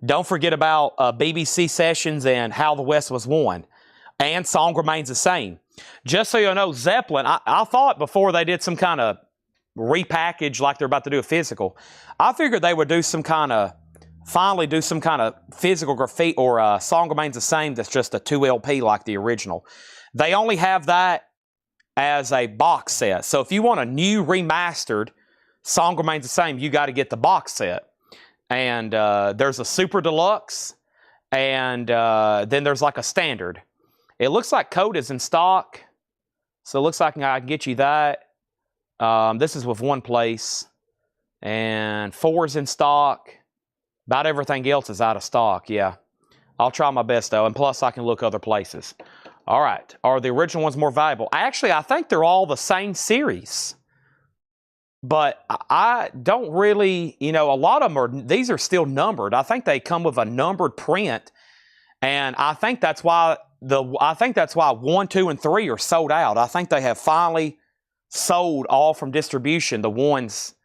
Speaker 1: Don't forget about BBC Sessions and How the West Was Won. And Song Remains the Same. Just so you know, Zeppelin, I thought before they did some kind of repackage like they're about to do a Physical, I figured they would do some kind of, finally do some kind of Physical Graffiti or Song Remains the Same that's just a 2 LP like the original. They only have that as a box set. So if you want a new remastered Song Remains the Same, you got to get the box set. And there's a Super Deluxe, and then there's like a Standard. It looks like Code is in stock, so it looks like I can get you that. This is with One Place, and 4 is in stock. About everything else is out of stock, yeah. I'll try my best, though, and plus I can look other places. All right. Are the original ones more valuable? Actually, I think they're all the same series. But I don't really, you know, a lot of them these are still numbered. I think they come with a numbered print, and I think that's why 1, 2, and 3 are sold out. I think they have finally sold all from distribution, the ones,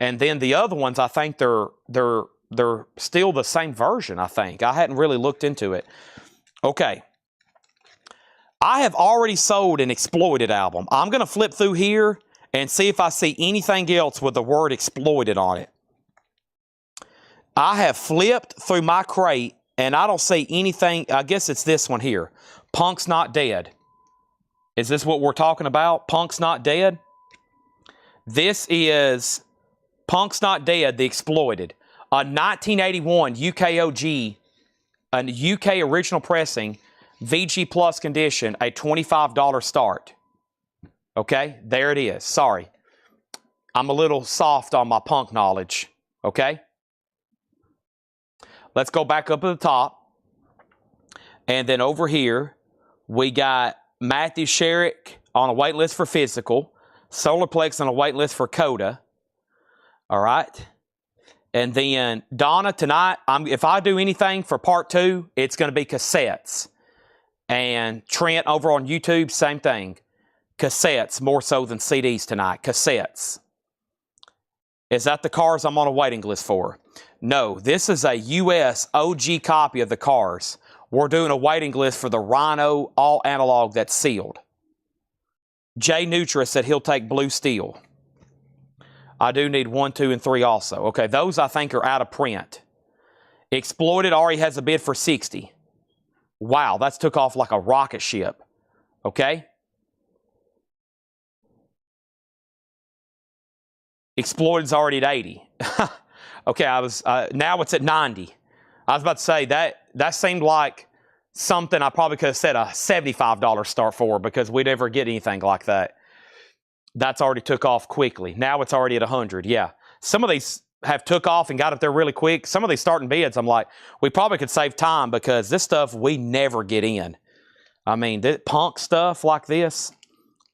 Speaker 1: and then the other ones, I think they're still the same version, I think. I hadn't really looked into it. Okay. I have already sold an Exploited album. I'm going to flip through here and see if I see anything else with the word Exploited on it. I have flipped through my crate, and I don't see anything. I guess it's this one here. Punk's Not Dead. Is this what we're talking about? Punk's Not Dead? This is Punk's Not Dead, the Exploited. A 1981 UKOG, a UK original pressing, VG Plus condition, a $25 start. Okay, there it is. Sorry. I'm a little soft on my punk knowledge, okay? Let's go back up at the top. And then over here, we got Matthew Sherrick on a wait list for physical. Solarplex on a wait list for Coda. All right. And then Donna, tonight, if I do anything for part 2, it's going to be cassettes. And Trent over on YouTube, same thing. Cassettes more so than CDs tonight. Cassettes. Is that the Cars I'm on a waiting list for? No, this is a US OG copy of the Cars. We're doing a waiting list for the Rhino all analog that's sealed. Jay Nutra said he'll take Blue Steel. I do need 1, 2, and 3 also. Okay, those I think are out of print. Exploited already has a bid for 60. Wow, that's took off like a rocket ship. Okay? Exploited's already at 80. Okay, now it's at 90. I was about to say that seemed like something I probably could have said a $75 start for because we'd never get anything like that. That's already took off quickly. Now it's already at 100. Yeah. Some of these have took off and got up there really quick. Some of these starting bids, I'm like, we probably could save time because this stuff we never get in. I mean, punk stuff like this,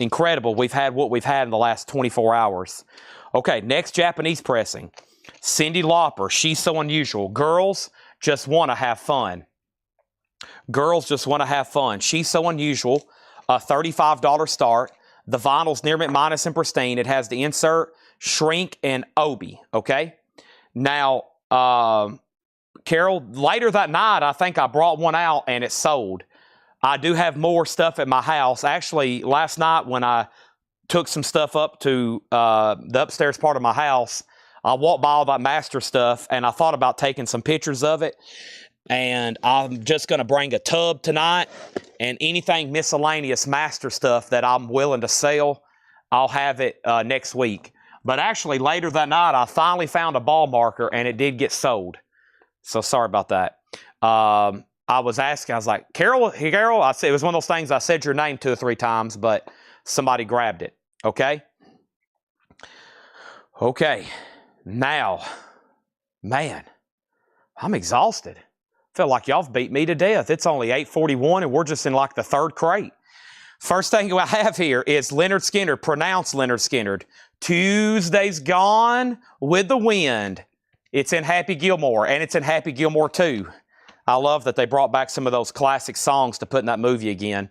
Speaker 1: incredible. We've had what we've had in the last 24 hours. Okay, next Japanese pressing. Cyndi Lauper, She's So Unusual. Girls just want to have fun. Girls just want to have fun. She's So Unusual, a $35 start. The vinyl's near mint minus and pristine. It has the insert, shrink, and obi, okay? Now, Carol, later that night, I think I brought one out and it sold. I do have more stuff at my house. Actually, last night when I took some stuff up to the upstairs part of my house, I walked by all that master stuff and I thought about taking some pictures of it. And I'm just going to bring a tub tonight, and anything miscellaneous master stuff that I'm willing to sell, I'll have it next week. But actually, later that night, I finally found a ball marker, and it did get sold. So sorry about that. I was asking, I was like, Carol, hey, Carol, I said, it was one of those things I said your name 2 or 3 times, but somebody grabbed it. Okay? Okay. Now, man, I'm exhausted. Feel like y'all have beat me to death. It's only 8:41 and we're just in like the 3rd crate. First thing I have here is Leonard Skinner, pronounced Leonard Skinner. Tuesday's Gone with the Wind. It's in Happy Gilmore, and it's in Happy Gilmore 2. I love that they brought back some of those classic songs to put in that movie again.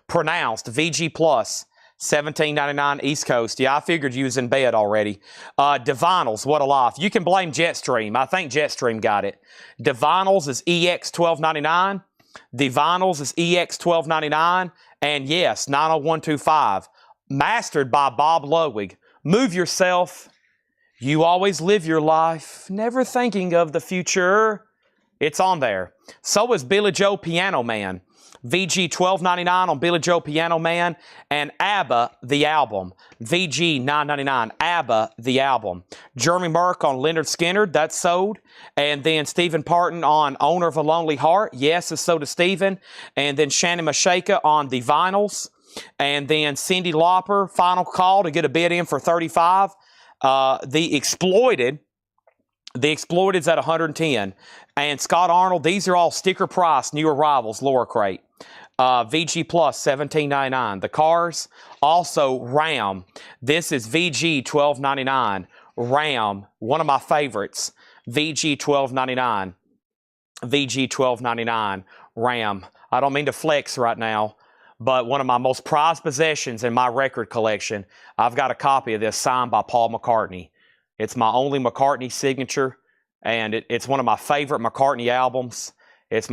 Speaker 1: Pronounced, VG Plus, $17.99 East Coast. Yeah, I figured you was in bed already. Divinals, what a life. You can blame Jetstream. I think Jetstream got it. Divinals is EX $12.99. Divinals is EX $12.99. And yes, 90125. Mastered by Bob Ludwig. Move yourself. You always live your life, never thinking of the future. It's on there. So is Billy Joe Piano Man. VG $12.99 on Billy Joe Piano Man, and ABBA, the album. VG $9.99, ABBA, the album. Jeremy Merck on Leonard Skinner, that's sold. And then Stephen Parton on Owner of a Lonely Heart, yes, it's sold to Stephen. And then Shannon Mashaka on the vinyls. And then Cyndi Lauper, final call to get a bid in for $35. The Exploited's at $110. And Scott Arnold, these are all sticker price, new arrivals, lower crate. VG Plus, $17.99. The Cars, also Ram. This is VG $12.99. Ram, one of my favorites. VG $12.99. VG $12.99. Ram. I don't mean to flex right now, but one of my most prized possessions in my record collection. I've got a copy of this signed by Paul McCartney. It's my only McCartney signature, and it's one of my favorite McCartney albums. It's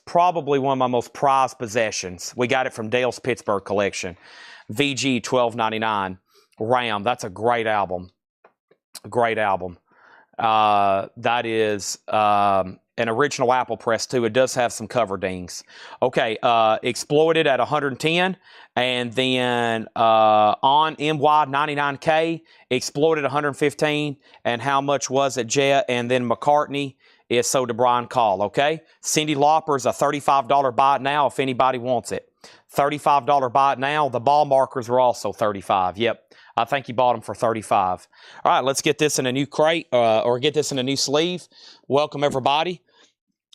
Speaker 1: probably one of my most prized possessions. We got it from Dale's Pittsburgh collection. VG $12.99. Ram, that's a great album. Great album. That is an original Apple press too. It does have some cover dings. Okay, Exploited at $110. And then on MY 99K, Exploited $115. And how much was it, Jet? And then McCartney is sold to Brian Call, okay? Cyndi Lauper is a $35 buy now if anybody wants it. $35 buy it now. The ball markers were also $35. Yep, I think he bought them for $35. All right, let's get this in a new crate or get this in a new sleeve. Welcome, everybody.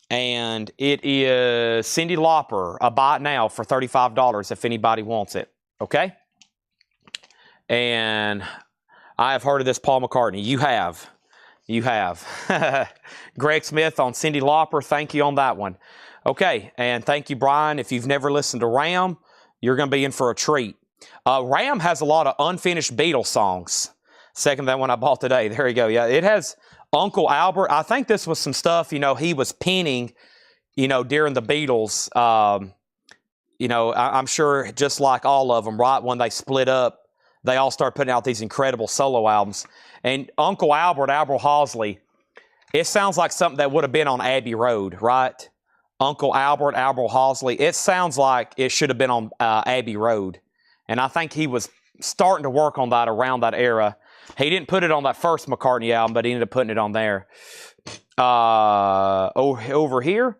Speaker 1: And it is Cyndi Lauper, a buy it now for $35 if anybody wants it. Okay? And I have heard of this Paul McCartney. You have. You have. Greg Smith on Cyndi Lauper. Thank you on that one. Okay, and thank you, Brian. If you've never listened to Ram, you're going to be in for a treat. Ram has a lot of unfinished Beatles songs. Second that one I bought today. There you go. Yeah, it has Uncle Albert. I think this was some stuff, you know, he was penning, you know, during the Beatles. You know, I'm sure just like all of them, right when they split up, they all started putting out these incredible solo albums. And Uncle Albert, Albert Halsley, it sounds like something that would have been on Abbey Road, right? Uncle Albert, Albert Halsley. It sounds like it should have been on Abbey Road. And I think he was starting to work on that around that era. He didn't put it on that first McCartney album, but he ended up putting it on there. Over here.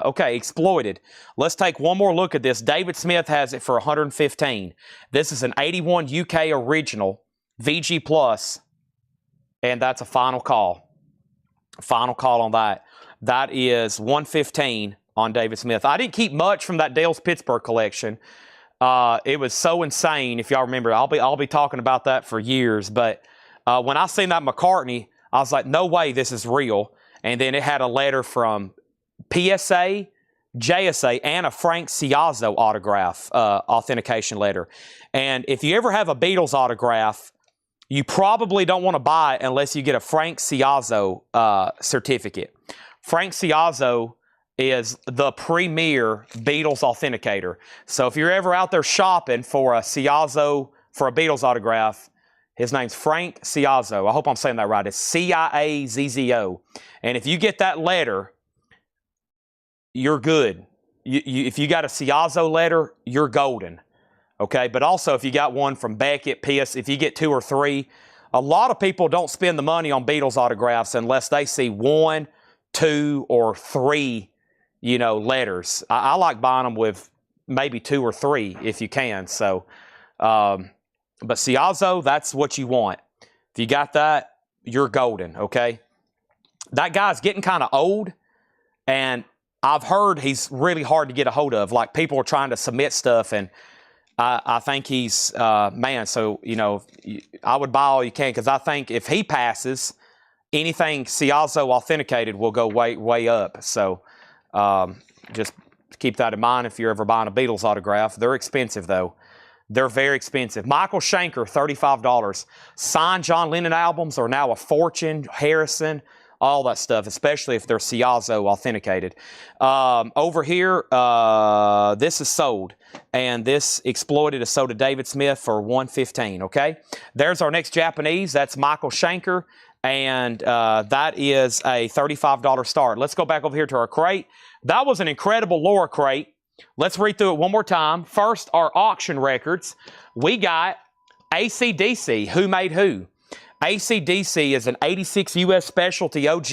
Speaker 1: Okay, Exploited. Let's take one more look at this. David Smith has it for $115. This is an 81 UK original, VG Plus, and that's a final call. Final call on that. That is $115 on David Smith. I didn't keep much from that Dale's Pittsburgh collection. It was so insane. If y'all remember, I'll be talking about that for years. But when I seen that McCartney, I was like, no way this is real. And then it had a letter from PSA, JSA, and a Frank Ciazzo autograph, authentication letter. And if you ever have a Beatles autograph, you probably don't want to buy it unless you get a Frank Ciazzo certificate. Frank Ciazzo is the premier Beatles authenticator. So if you're ever out there shopping for a Ciazzo, for a Beatles autograph, his name's Frank Ciazzo. I hope I'm saying that right. It's C-I-A-Z-Z-O. And if you get that letter, you're good. If you got a Ciazzo letter, you're golden. Okay, but also if you got one from Beckett, if you get 2 or 3, a lot of people don't spend the money on Beatles autographs unless they see 1, 2, or 3, you know, letters. I like buying them with maybe 2 or 3 if you can. So, but Ciazzo, that's what you want. If you got that, you're golden, okay? That guy's getting kind of old, and I've heard he's really hard to get a hold of. Like, people are trying to submit stuff, and I think he's, man, so, you know, I would buy all you can, because I think if he passes, anything Ciazzo authenticated will go way up. So just keep that in mind if you're ever buying a Beatles autograph. They're expensive, though. They're very expensive. Michael Schenker, $35. Signed John Lennon albums are now a fortune. Harrison, all that stuff, especially if they're Ciazzo authenticated. Over here, this is sold. And this Exploited is sold to David Smith for $115, okay? There's our next Japanese. That's Michael Schenker. And that is a $35 start. Let's go back over here to our crate. That was an incredible Laura crate. Let's read through it one more time. First, our auction records. We got AC/DC, Who Made Who. AC/DC is an 86 U.S. specialty OG.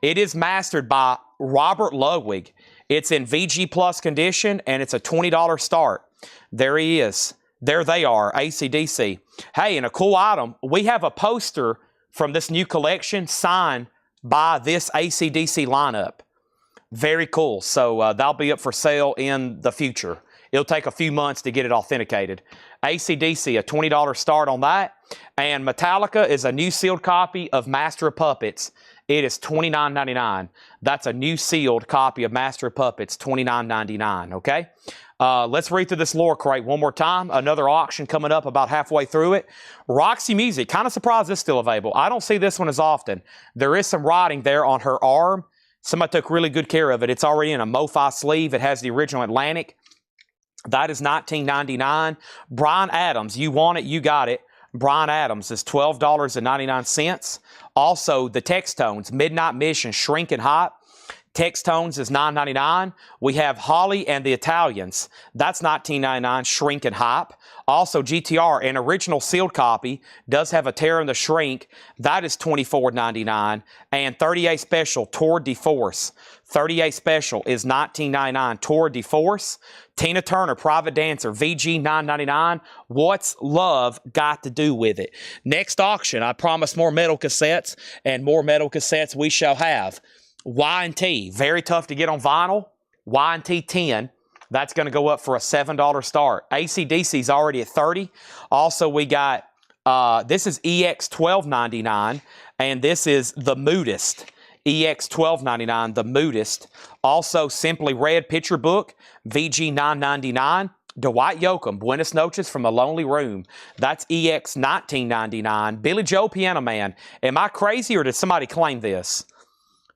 Speaker 1: It is mastered by Robert Ludwig. It's in VG Plus condition, and it's a $20 start. There he is. There they are, AC/DC. Hey, and a cool item, we have a poster from this new collection signed by this AC/DC lineup. Very cool. So that'll be up for sale in the future. It'll take a few months to get it authenticated. AC/DC, a $20 start on that. And Metallica is a new sealed copy of Master of Puppets. It is $29.99. That's a new sealed copy of Master of Puppets, $29.99, okay? Let's read through this Laura crate one more time. Another auction coming up about halfway through it. Roxy Music, kind of surprised it's still available. I don't see this one as often. There is some writing there on her arm. Somebody took really good care of it. It's already in a MoFi sleeve. It has the original Atlantic. That is $19.99. Bryan Adams, you want it, you got it. Bryan Adams is $12.99. Also, the Textones, Midnight Mission, Shrinking Hot. Textones is $9.99. We have Holly and the Italians. That's $19.99, Shrink and Hype. Also, GTR, an original sealed copy, does have a tear in the shrink. That is $24.99. And 38 Special, Tour de Force. 38 Special is $19.99, Tour de Force. Tina Turner, Private Dancer, VG $9.99. What's love got to do with it? Next auction, I promise more metal cassettes, and more metal cassettes we shall have. Y&T, very tough to get on vinyl. Y&T 10, that's going to go up for a $7 start. AC/DC is already at 30. Also, we got, this is EX $12.99, and this is the Moodist. EX $12.99, the Moodist. Also, Simply Red Picture Book, VG $9.99. Dwight Yoakam, Buenos Noches from a Lonely Room. That's EX $19.99. Billy Joe Piano Man. Am I crazy or did somebody claim this?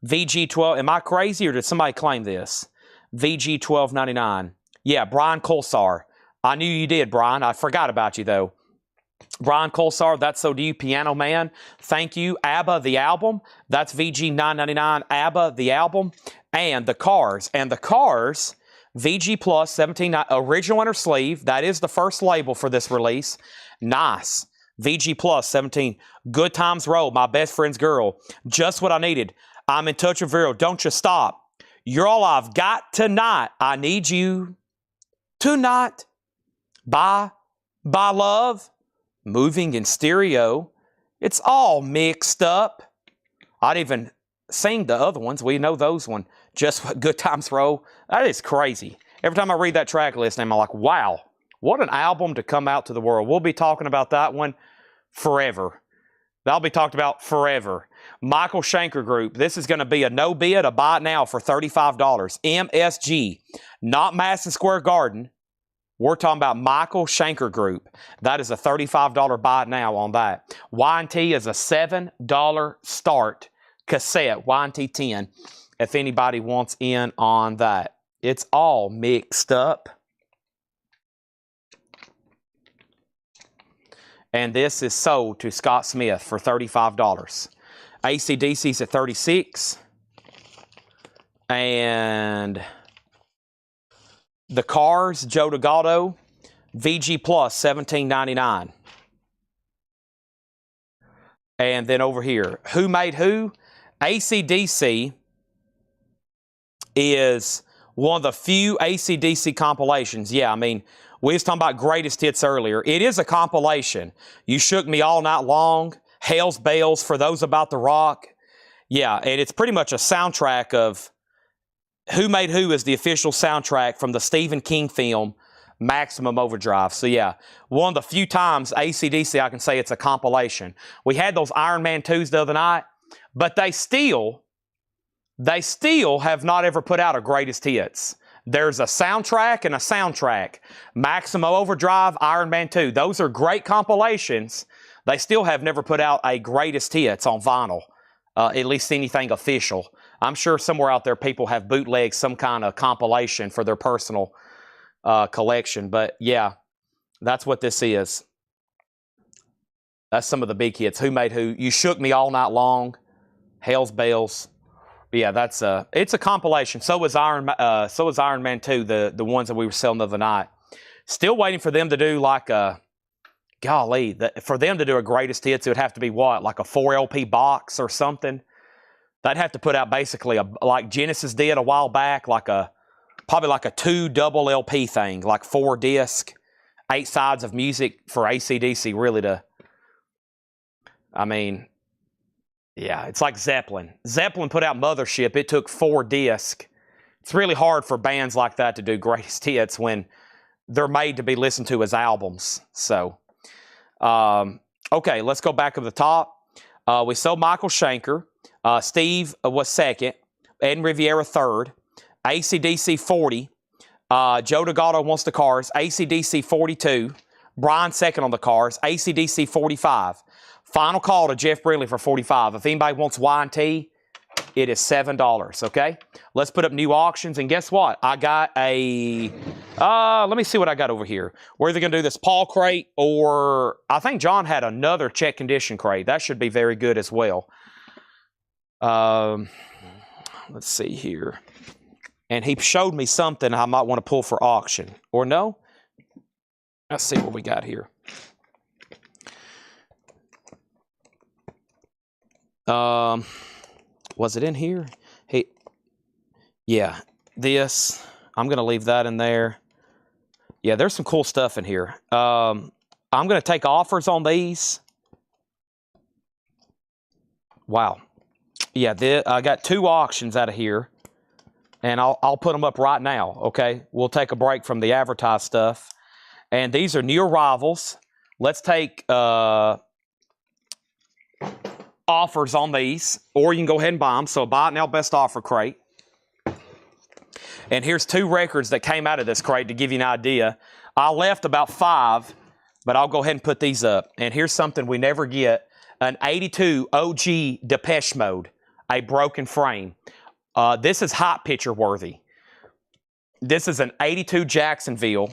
Speaker 1: VG 12, am I crazy or did somebody claim this? VG $12.99. Yeah, Brian Colsar. I knew you did, Brian. I forgot about you, though. Brian Colsar, that's So Do You, Piano Man. Thank you. ABBA, the album. That's VG $9.99. ABBA, the album. And the Cars. And the Cars, VG Plus, 17, original inner sleeve. That is the first label for this release. Nice. VG Plus, 17. Good Times Roll, My Best Friend's Girl. Just what I needed. I'm in touch with Vero. Don't you stop. You're all I've got tonight. I need you tonight. Bye. Bye, love. Moving in stereo. It's all mixed up. I'd even sing the other ones. We know those one. Just what Good Times Roll. That is crazy. Every time I read that track list, I'm like, wow, what an album to come out to the world. We'll be talking about that one forever. That'll be talked about forever. Michael Schenker Group. This is going to be a no bid, a buy it now for $35. MSG, not Madison Square Garden. We're talking about Michael Schenker Group. That is a $35 buy it now on that. Y&T is a $7 start cassette, Y&T 10, if anybody wants in on that. It's all mixed up. And this is sold to Scott Smith for $35. AC/DC's at 36. And the Cars, Joe Delgado, VG Plus, $17.99. And then over here, Who Made Who? AC/DC is one of the few AC/DC compilations. Yeah, I mean, we was talking about greatest hits earlier. It is a compilation. You Shook Me All Night Long, Hell's Bells, For Those About the Rock. Yeah, and it's pretty much a soundtrack of Who Made Who is the official soundtrack from the Stephen King film Maximum Overdrive. So yeah, one of the few times AC/DC I can say it's a compilation. We had those Iron Man 2s the other night, but they still have not ever put out a greatest hits. There's a soundtrack and a soundtrack. Maximum Overdrive, Iron Man 2. Those are great compilations. They still have never put out a greatest hits on vinyl, at least anything official. I'm sure somewhere out there people have bootlegged some kind of compilation for their personal collection. But yeah, that's what this is. That's some of the big hits. Who Made Who? You Shook Me All Night Long, Hell's Bells. Yeah, it's a compilation. So was Iron Man 2, the ones that we were selling the other night. Still waiting for them to do like a, golly, for them to do a greatest hits, it would have to be what, like a 4 LP box or something. They'd have to put out basically like Genesis did a while back, probably like a 2 double LP thing, like 4 disc, 8 sides of music for AC/DC really to, I mean, yeah, it's like Zeppelin. Zeppelin put out Mothership. It took 4 discs. It's really hard for bands like that to do greatest hits when they're made to be listened to as albums. So, okay, let's go back to the top. We sold Michael Schenker. Steve was second. Ed Riviera third. AC/DC 40. Joe Delgado wants the Cars. AC/DC 42. Brian second on the Cars. AC/DC 45. Final call to Jeff Brindley for 45. If anybody wants Y&T, it is $7, okay? Let's put up new auctions, and guess what? I got a, let me see what I got over here. We're either going to do this Paul crate, or I think John had another check condition crate. That should be very good as well. let's see here. And he showed me something I might want to pull for auction. Or no? Let's see what we got here. Was it in here? Yeah, this. I'm going to leave that in there. Yeah, there's some cool stuff in here. I'm going to take offers on these. Wow. Yeah, I got 2 auctions out of here. And I'll put them up right now, okay? We'll take a break from the advertised stuff. And these are new arrivals. Let's take offers on these, or you can go ahead and buy them. So buy it now, best offer crate. And here's 2 records that came out of this crate to give you an idea. I left about 5, but I'll go ahead and put these up. And here's something we never get, an 82 OG Depeche Mode, a broken frame. This is hot picture worthy. This is an 82 Jacksonville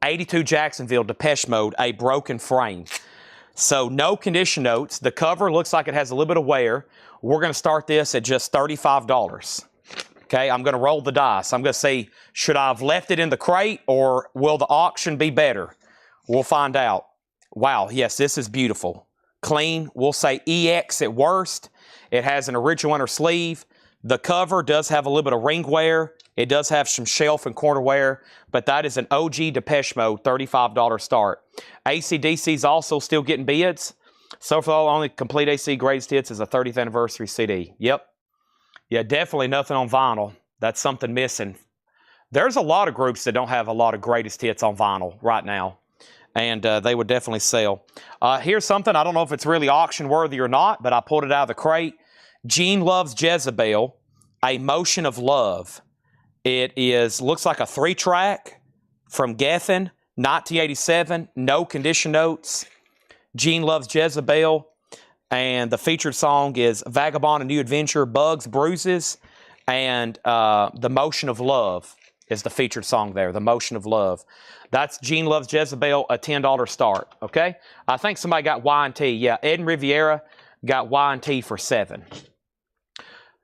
Speaker 1: Depeche Mode, a broken frame. So no condition notes. The cover looks like it has a little bit of wear. We're going to start this at just $35. Okay, I'm going to roll the dice. I'm going to see, should I have left it in the crate or will the auction be better? We'll find out. Wow, yes, this is beautiful. Clean. We'll say EX at worst. It has an original inner sleeve. The cover does have a little bit of ring wear. It does have some shelf and corner wear, but that is an OG Depeche Mode, $35 start. AC/DC is also still getting bids. So far, only Complete AC Greatest Hits is a 30th anniversary CD. Yep. Yeah, definitely nothing on vinyl. That's something missing. There's a lot of groups that don't have a lot of greatest hits on vinyl right now, and they would definitely sell. Here's something. I don't know if it's really auction worthy or not, but I pulled it out of the crate. Gene Loves Jezebel, A Motion of Love. It looks like a 3-track from Geffen, 1987, no condition notes. Gene Loves Jezebel, and the featured song is Vagabond, A New Adventure, Bugs, Bruises, and The Motion of Love is the featured song there, The Motion of Love. That's Gene Loves Jezebel, a $10 start, okay? I think somebody got Y&T. Yeah, Ed and Riviera got Y&T for $7.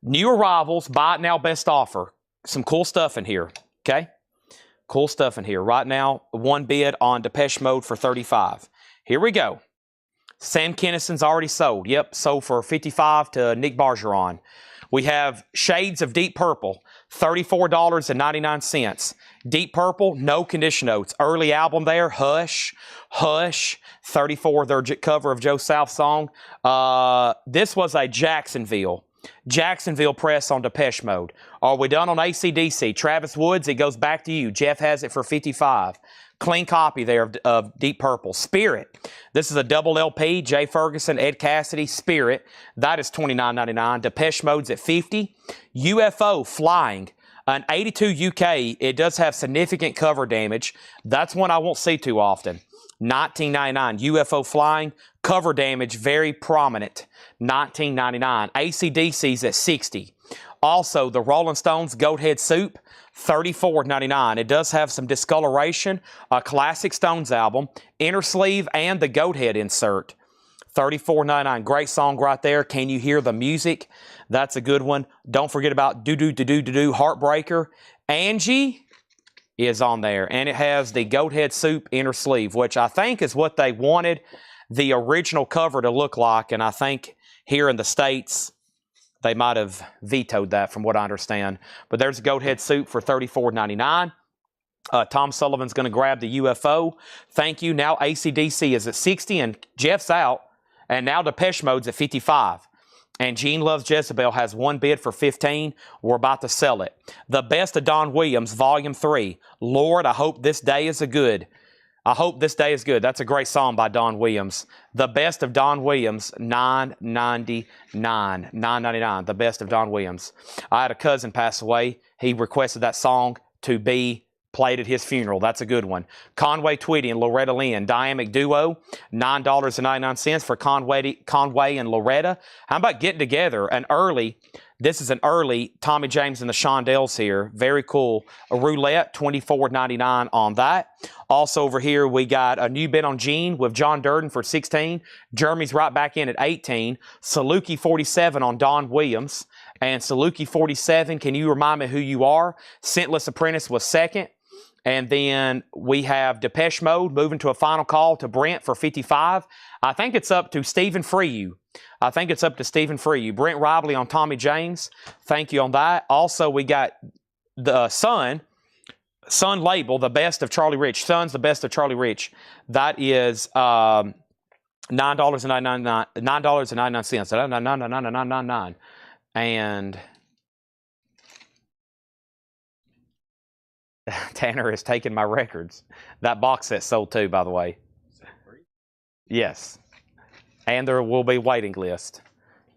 Speaker 1: New arrivals, buy it now, best offer. Some cool stuff in here, okay? Cool stuff in here. Right now, 1 bid on Depeche Mode for $35. Here we go. Sam Kinison's already sold. Yep, sold for $55 to Nick Bargeron. We have Shades of Deep Purple, $34.99. Deep Purple, no condition notes. Early album there, Hush, Hush, 34, their cover of Joe South song. This was a Jacksonville press on Depeche Mode. Are we done on AC/DC? Travis Woods, it goes back to you. Jeff has it for $55. Clean copy there of Deep Purple. Spirit. This is a double LP. Jay Ferguson, Ed Cassidy, Spirit. That is $29.99. Depeche Mode's at $50. UFO, Flying. An 82 UK. It does have significant cover damage. That's one I won't see too often. $19.99. UFO, Flying. Cover damage, very prominent. $19.99. AC/DC's at $60. Also, the Rolling Stones Goat Head Soup, $34.99. It does have some discoloration, a classic Stones album, inner sleeve, and the Goat Head insert. $34.99. Great song right there. Can you hear the music? That's a good one. Don't forget about Do Do Do Do Do Do Heartbreaker. Angie is on there, and it has the Goat Head Soup inner sleeve, which I think is what they wanted the original cover to look like, and I think here in the States they might have vetoed that from what I understand. But there's a Goat Head Soup for $34.99. Tom Sullivan's going to grab the UFO. Thank you. Now AC/DC is at $60, and Jeff's out, and now Depeche Mode's at $55. And Gene Loves Jezebel has 1 bid for $15. We're about to sell it. The Best of Don Williams, Volume 3. Lord, I hope this day is good. I hope this day is good. That's a great song by Don Williams. The Best of Don Williams, $9.99. $9.99. The Best of Don Williams. I had a cousin pass away. He requested that song to be played at his funeral. That's a good one. Conway Twitty and Loretta Lynn, Dynamic Duo, $9.99 for Conway and Loretta. How about getting together this is an early Tommy James and the Shondells here. Very cool. A roulette, $24.99 on that. Also over here, we got a new bid on Gene with John Durden for $16. Jeremy's right back in at $18. Saluki 47 on Don Williams. And Saluki 47, can you remind me who you are? Scentless Apprentice was second. And then we have Depeche Mode moving to a final call to Brent for 55. I think it's up to Stephen Freeyu. Brent Ribley on Tommy James. Thank you on that. Also, we got the Sun label, the best of Charlie Rich. Sun's the best of Charlie Rich. That is $9.99. $9.99. And Tanner has taken my records. That box set sold too, by the way. Yes. And there will be waiting list.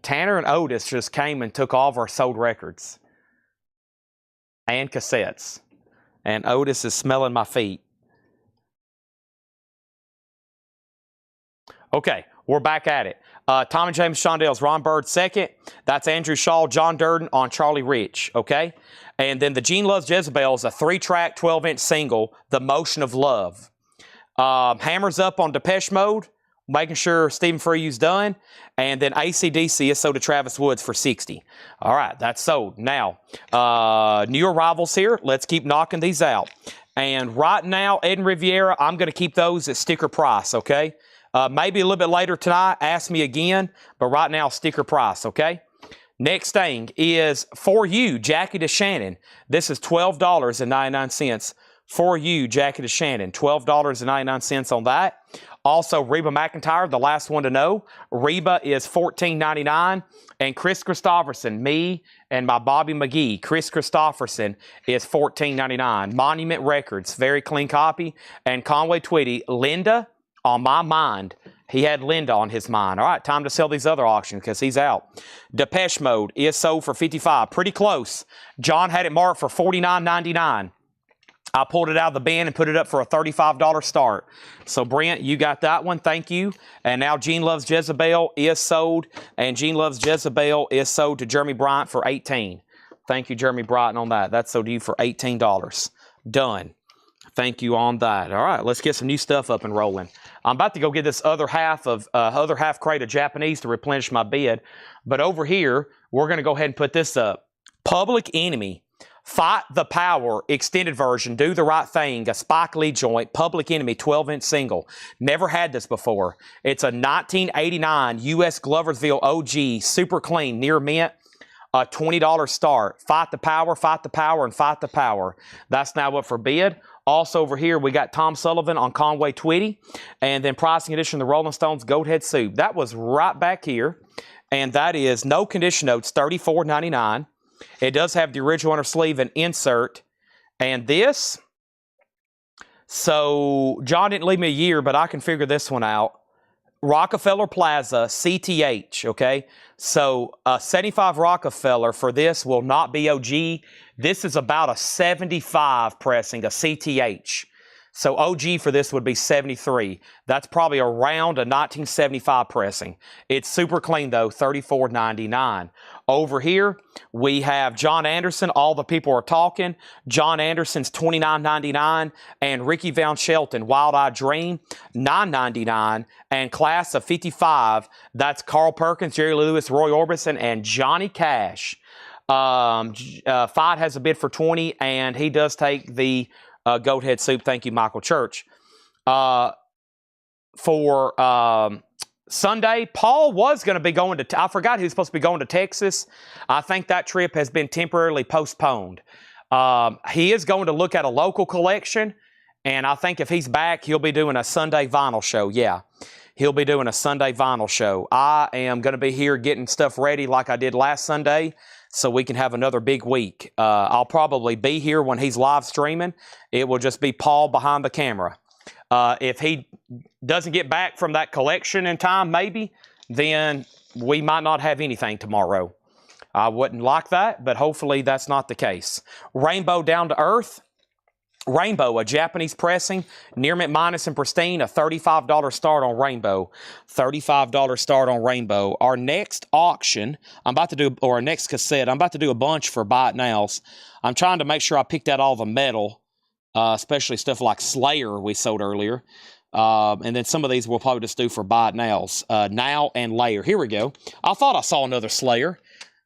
Speaker 1: Tanner and Otis just came and took all of our sold records. And cassettes. And Otis is smelling my feet. Okay, we're back at it. Tommy James Shondells, Ron Bird second. That's Andrew Shaw, John Durden on Charlie Rich, okay? And then the Gene Loves Jezebel is a 3-track, 12-inch single, The Motion of Love. Hammers Up on Depeche Mode, making sure Stephen Freyew's done. And then AC/DC is sold to Travis Woods for 60. All right, that's sold. Now, new arrivals here. Let's keep knocking these out. And right now, Ed and Riviera, I'm going to keep those at sticker price, okay? Maybe a little bit later tonight, ask me again, but right now, sticker price, okay? Next thing is For You, Jackie DeShannon. This is $12.99. For You, Jackie DeShannon, $12.99 on that. Also, Reba McEntire, the last one to know. Reba is $14.99. And Chris Christopherson, me and my Bobby McGee, Chris Christopherson is $14.99. Monument Records, very clean copy. And Conway Twitty, Linda, on my mind. He had Linda on his mind. All right, time to sell these other auctions because he's out. Depeche Mode is sold for $55. Pretty close. John had it marked for $49.99. I pulled it out of the bin and put it up for a $35 start. So, Brent, you got that one. Thank you. And now Gene Loves Jezebel is sold. And Gene Loves Jezebel is sold to Jeremy Bryant for $18. Thank you, Jeremy Bryant, on that. That's sold to you for $18. Done. Thank you on that. All right, let's get some new stuff up and rolling. I'm about to go get this other half crate of Japanese to replenish my bid. But over here, we're going to go ahead and put this up. Public Enemy. Fight the Power extended version, Do the Right Thing, a Spike Lee joint, Public Enemy 12-inch single. Never had this before. It's a 1989 U.S. Gloversville OG, super clean, near mint, a $20 start. Fight the Power, Fight the Power, and Fight the Power. That's now up for bid. Also over here, we got Tom Sullivan on Conway Twitty, and then pricing edition, the Rolling Stones Goat Head Soup. That was right back here, and that is no condition notes, $34.99. It does have the original inner sleeve and insert. And this, so John didn't leave me a year, but I can figure this one out. Rockefeller Plaza, CTH, okay? So 75 Rockefeller for this will not be OG. This is about a 75 pressing, a CTH. So OG for this would be 73. That's probably around a 1975 pressing. It's super clean though, $34.99. Over here, we have John Anderson, All the People Are Talking. John Anderson's $29.99. And Ricky Van Shelton, Wild Eyed Dream, $9.99. And Class of 55, that's Carl Perkins, Jerry Lewis, Roy Orbison, and Johnny Cash. Fight has a bid for 20, and he does take the Goat Head Soup. Thank you, Michael Church. For Sunday, Paul was going to be going to, I forgot he was supposed to be going to Texas. I think that trip has been temporarily postponed. He is going to look at a local collection, and I think if he's back, he'll be doing a Sunday vinyl show. Yeah, he'll be doing a Sunday vinyl show. I am going to be here getting stuff ready like I did last Sunday, so we can have another big week. I'll probably be here when he's live streaming. It will just be Paul behind the camera. If he doesn't get back from that collection in time, maybe, then we might not have anything tomorrow. I wouldn't like that, but hopefully that's not the case. Rainbow Down to Earth. Rainbow, a Japanese pressing, near mint minus and pristine, a $35 start on Rainbow. $35 start on Rainbow. Our next auction, our next cassette, I'm about to do a bunch for Buy It Nows. I'm trying to make sure I picked out all the metal, especially stuff like Slayer we sold earlier. And then some of these we'll probably just do for Buy It Nows. Now and Layer. Here we go. I thought I saw another Slayer.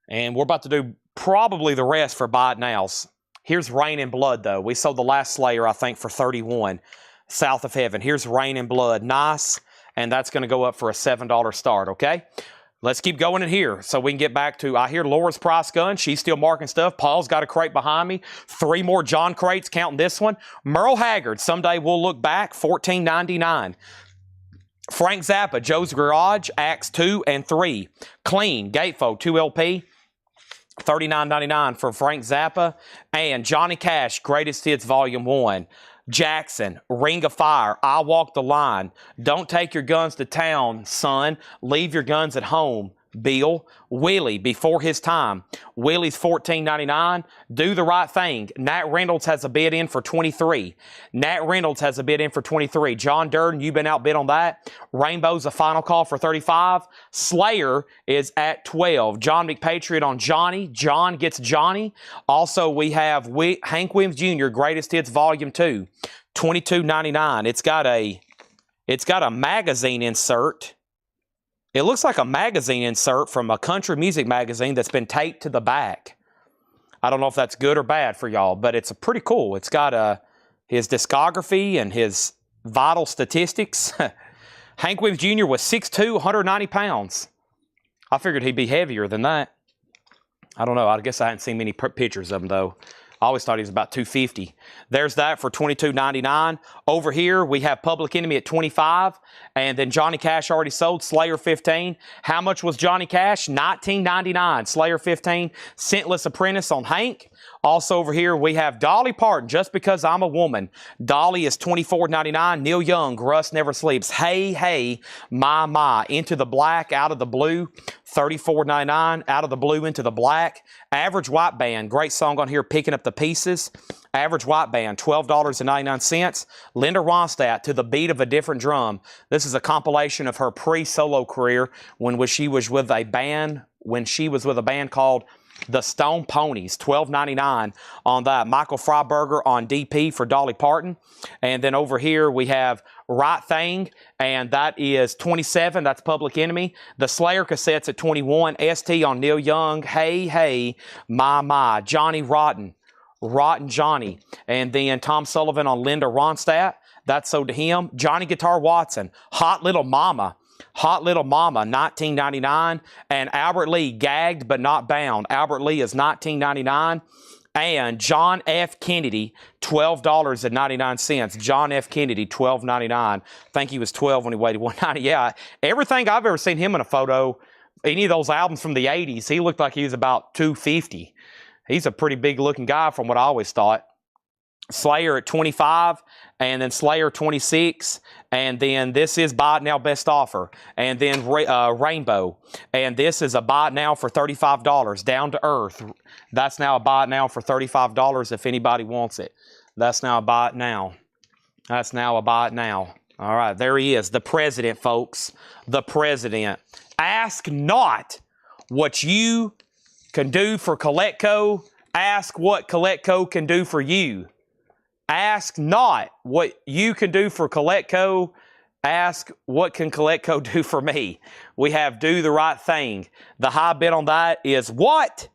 Speaker 1: And we're about to do probably the rest for buy it nows. Here's Rain in Blood, though. We sold the last Slayer, I think, for $31. South of Heaven. Here's Rain in Blood. Nice. And that's going to go up for a $7 start, okay? Let's keep going in here so we can get back to, I hear Laura's price gun. She's still marking stuff. Paul's got a crate behind me. 3 more John crates, counting this one. Merle Haggard, someday we'll look back, $14.99. Frank Zappa, Joe's Garage, Acts 2 and 3. Clean, Gatefold, 2 LP, $39.99 for Frank Zappa. And Johnny Cash, Greatest Hits, Volume 1. Jackson, Ring of Fire, I Walk the Line. Don't take your guns to town, son. Leave your guns at home, Bill. Willie, Before His Time. Willie's $14.99. Do the Right Thing. Nat Reynolds has a bid in for $23. Nat Reynolds has a bid in for $23. John Durden, you've been outbid on that. Rainbow's a final call for $35. Slayer is at $12. John McPatriot on Johnny. John gets Johnny. Also, we have Hank Williams Jr., Greatest Hits Volume 2, $22.99. It's got a magazine insert. It looks like a magazine insert from a country music magazine that's been taped to the back. I don't know if that's good or bad for y'all, but it's pretty cool. It's got his discography and his vital statistics. Hank Williams Jr. was 6'2", 190 pounds. I figured he'd be heavier than that. I don't know. I guess I hadn't seen many pictures of him, though. I always thought he was about 250. There's that for $22.99. Over here, we have Public Enemy at $25. And then Johnny Cash already sold. Slayer $15. How much was Johnny Cash? $19.99. Slayer $15. Scentless Apprentice on Hank. Also over here, we have Dolly Parton, Just Because I'm a Woman. Dolly is $24.99. Neil Young, Rust Never Sleeps. Hey, Hey, My. Into the Black, Out of the Blue, $34.99. Out of the Blue, Into the Black. Average White Band, great song on here, Picking Up the Pieces. Average White Band, $12.99. Linda Ronstadt, To the Beat of a Different Drum. This is a compilation of her pre-solo career when she was with a band called The Stone Ponies, $12.99 on that. Michael Freiberger on DP for Dolly Parton. And then over here we have Right Thing, and that is $27. That's Public Enemy. The Slayer cassettes at $21. ST on Neil Young. Hey, Hey, My. Johnny Rotten Johnny. And then Tom Sullivan on Linda Ronstadt. That's sold to him. Johnny Guitar Watson, Hot Little Mama, $19.99. And Albert Lee, Gagged But Not Bound. Albert Lee is $19.99. And John F. Kennedy, $12.99. John F. Kennedy, $12.99. I think he was 12 when he weighed 190. Yeah, everything I've ever seen him in a photo, any of those albums from the 80s, he looked like he was about 250. He's a pretty big-looking guy from what I always thought. Slayer at $25, and then Slayer $26, and then this is Buy It Now Best Offer, and then Rainbow, and this is a Buy It Now for $35, Down to Earth. That's now a Buy It Now for $35 if anybody wants it. That's now a Buy It Now. That's now a Buy It Now. All right, there he is, the president, folks, the president. Ask not what you can do for Coletco. Ask what Coletco can do for you. Ask not what you can do for Coletco. Ask what can Coletco do for me. We have Do the Right Thing. The high bid on that is what?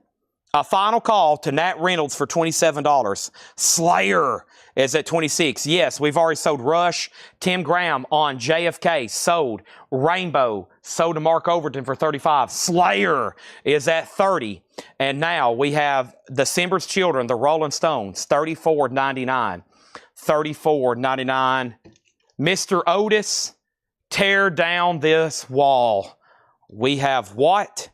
Speaker 1: A final call to Nat Reynolds for $27. Slayer is at $26. Yes, we've already sold Rush. Tim Graham on JFK sold. Rainbow sold to Mark Overton for $35. Slayer is at $30. And now we have December's Children, the Rolling Stones, $34.99. $34.99. Mr. Otis, Tear Down This Wall. We have what?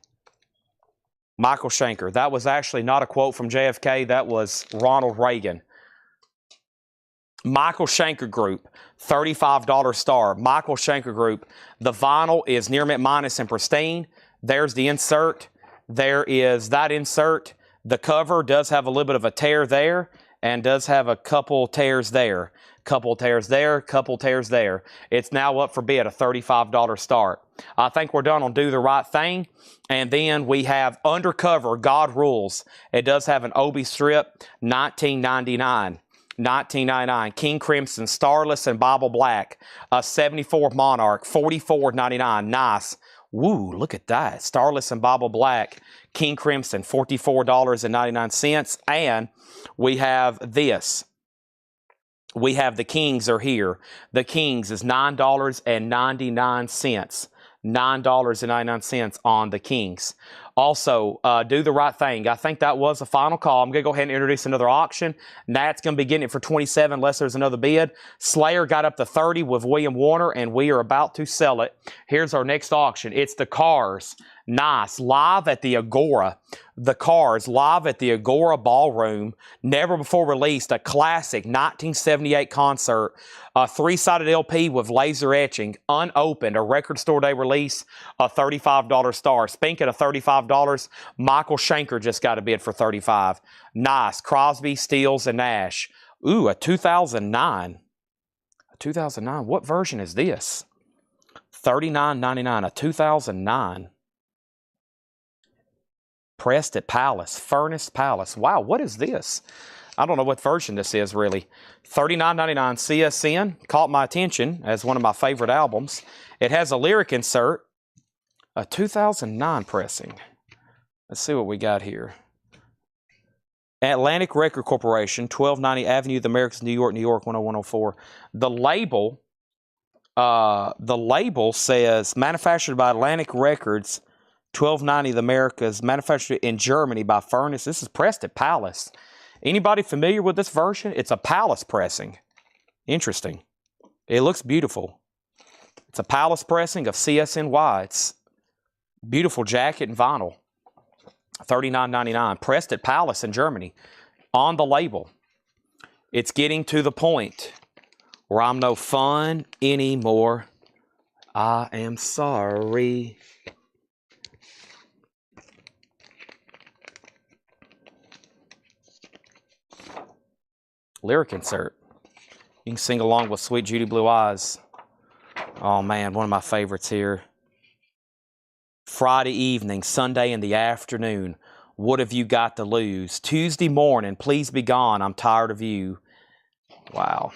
Speaker 1: Michael Schenker. That was actually not a quote from JFK. That was Ronald Reagan. Michael Schenker Group, $35 star. Michael Schenker Group. The vinyl is near mint minus and pristine. There's the insert. There is that insert. The cover does have a little bit of a tear there and does have a couple tears there. Couple tears there, couple tears there. It's now up for bid, a $35 start. I think we're done on Do the Right Thing. And then we have Undercover, God Rules. It does have an Obi strip, $19.99. $19.99. King Crimson, Starless, and Bible Black. A 74 Monarch, $44.99. Nice. Woo, look at that. Starless and Bible Black, King Crimson, $44.99. And we have this. We have the Kings are here. The Kings is $9.99. $9.99 on the Kings. Also, Do the Right Thing. I think that was the final call. I'm going to go ahead and introduce another auction. Nat's going to be getting it for $27 unless there's another bid. Slayer got up to $30 with William Warner, and we are about to sell it. Here's our next auction. It's the Cars. Nice. Live at the Agora. The Cars live at the Agora Ballroom. Never before released. A classic 1978 concert. A 3-sided LP with laser etching. Unopened. A record store day release. A $35 star. Speaking of $35, Michael Schenker just got a bid for $35. Nice. Crosby, Stills, and Nash. Ooh, a 2009. A 2009. What version is this? $39.99. A 2009. Pressed at Palace, Furnace Palace. Wow, what is this? I don't know what version this is, really. $39.99 CSN. Caught my attention as one of my favorite albums. It has a lyric insert. A 2009 pressing. Let's see what we got here. Atlantic Record Corporation, 1290 Avenue of the Americas, New York, 10104. The label says manufactured by Atlantic Records, 1290 The Americas, manufactured in Germany by Furnace. This is pressed at Palace. Anybody familiar with this version? It's a Palace pressing. Interesting. It looks beautiful. It's a Palace pressing of CSNY. It's beautiful jacket and vinyl. $39.99. Pressed at Palace in Germany. On the label. It's getting to the point where I'm no fun anymore. I am sorry. Lyric insert. You can sing along with Sweet Judy Blue Eyes. Oh man, one of my favorites here. Friday evening, Sunday in the afternoon. What have you got to lose? Tuesday morning, please be gone. I'm tired of you. Wow.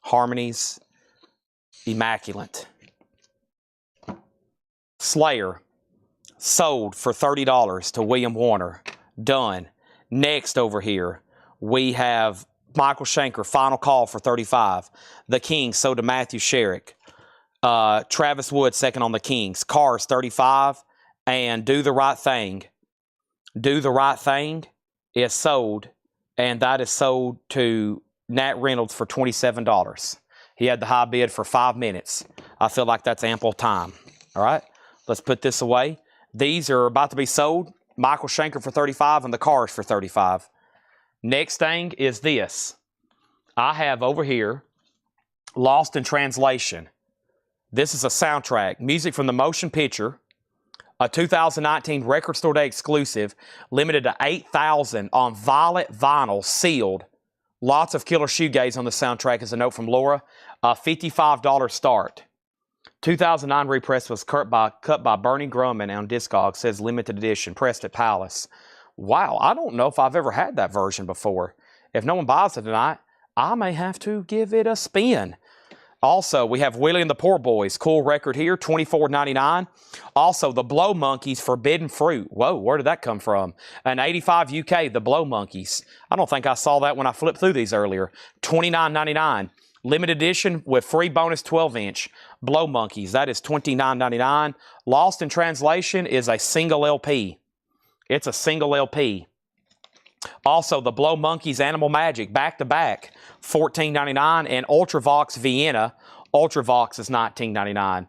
Speaker 1: Harmonies. Immaculate. Slayer. Sold for $30 to William Warner. Done. Next over here. We have Michael Schenker, final call for $35. The Kings sold to Matthew Sherrick. Travis Wood, second on the Kings. Cars, $35. And Do the Right Thing. Do the Right Thing is sold, and that is sold to Nat Reynolds for $27. He had the high bid for 5 minutes. I feel like that's ample time. All right, let's put this away. These are about to be sold. Michael Schenker for $35 and the Cars for $35. Next thing is this. I have over here Lost in Translation. This is a soundtrack. Music from the motion picture. A 2019 Record Store Day exclusive. Limited to 8,000 on violet vinyl, sealed. Lots of killer shoegaze on the soundtrack as a note from Laura. A $55 start. 2009 repress was cut by Bernie Grumman on Discogs. Says limited edition. Pressed at Palace. Wow, I don't know if I've ever had that version before. If no one buys it tonight, I may have to give it a spin. Also, we have Willie and the Poor Boys. Cool record here, $24.99. Also, the Blow Monkeys, Forbidden Fruit. Whoa, where did that come from? An 85 UK, the Blow Monkeys. I don't think I saw that when I flipped through these earlier. $29.99. Limited edition with free bonus 12-inch. Blow Monkeys, that is $29.99. Lost in Translation is a single LP. It's a single LP. Also, the Blow Monkeys Animal Magic, back-to-back, $14.99. And Ultravox Vienna. Ultravox is $19.99.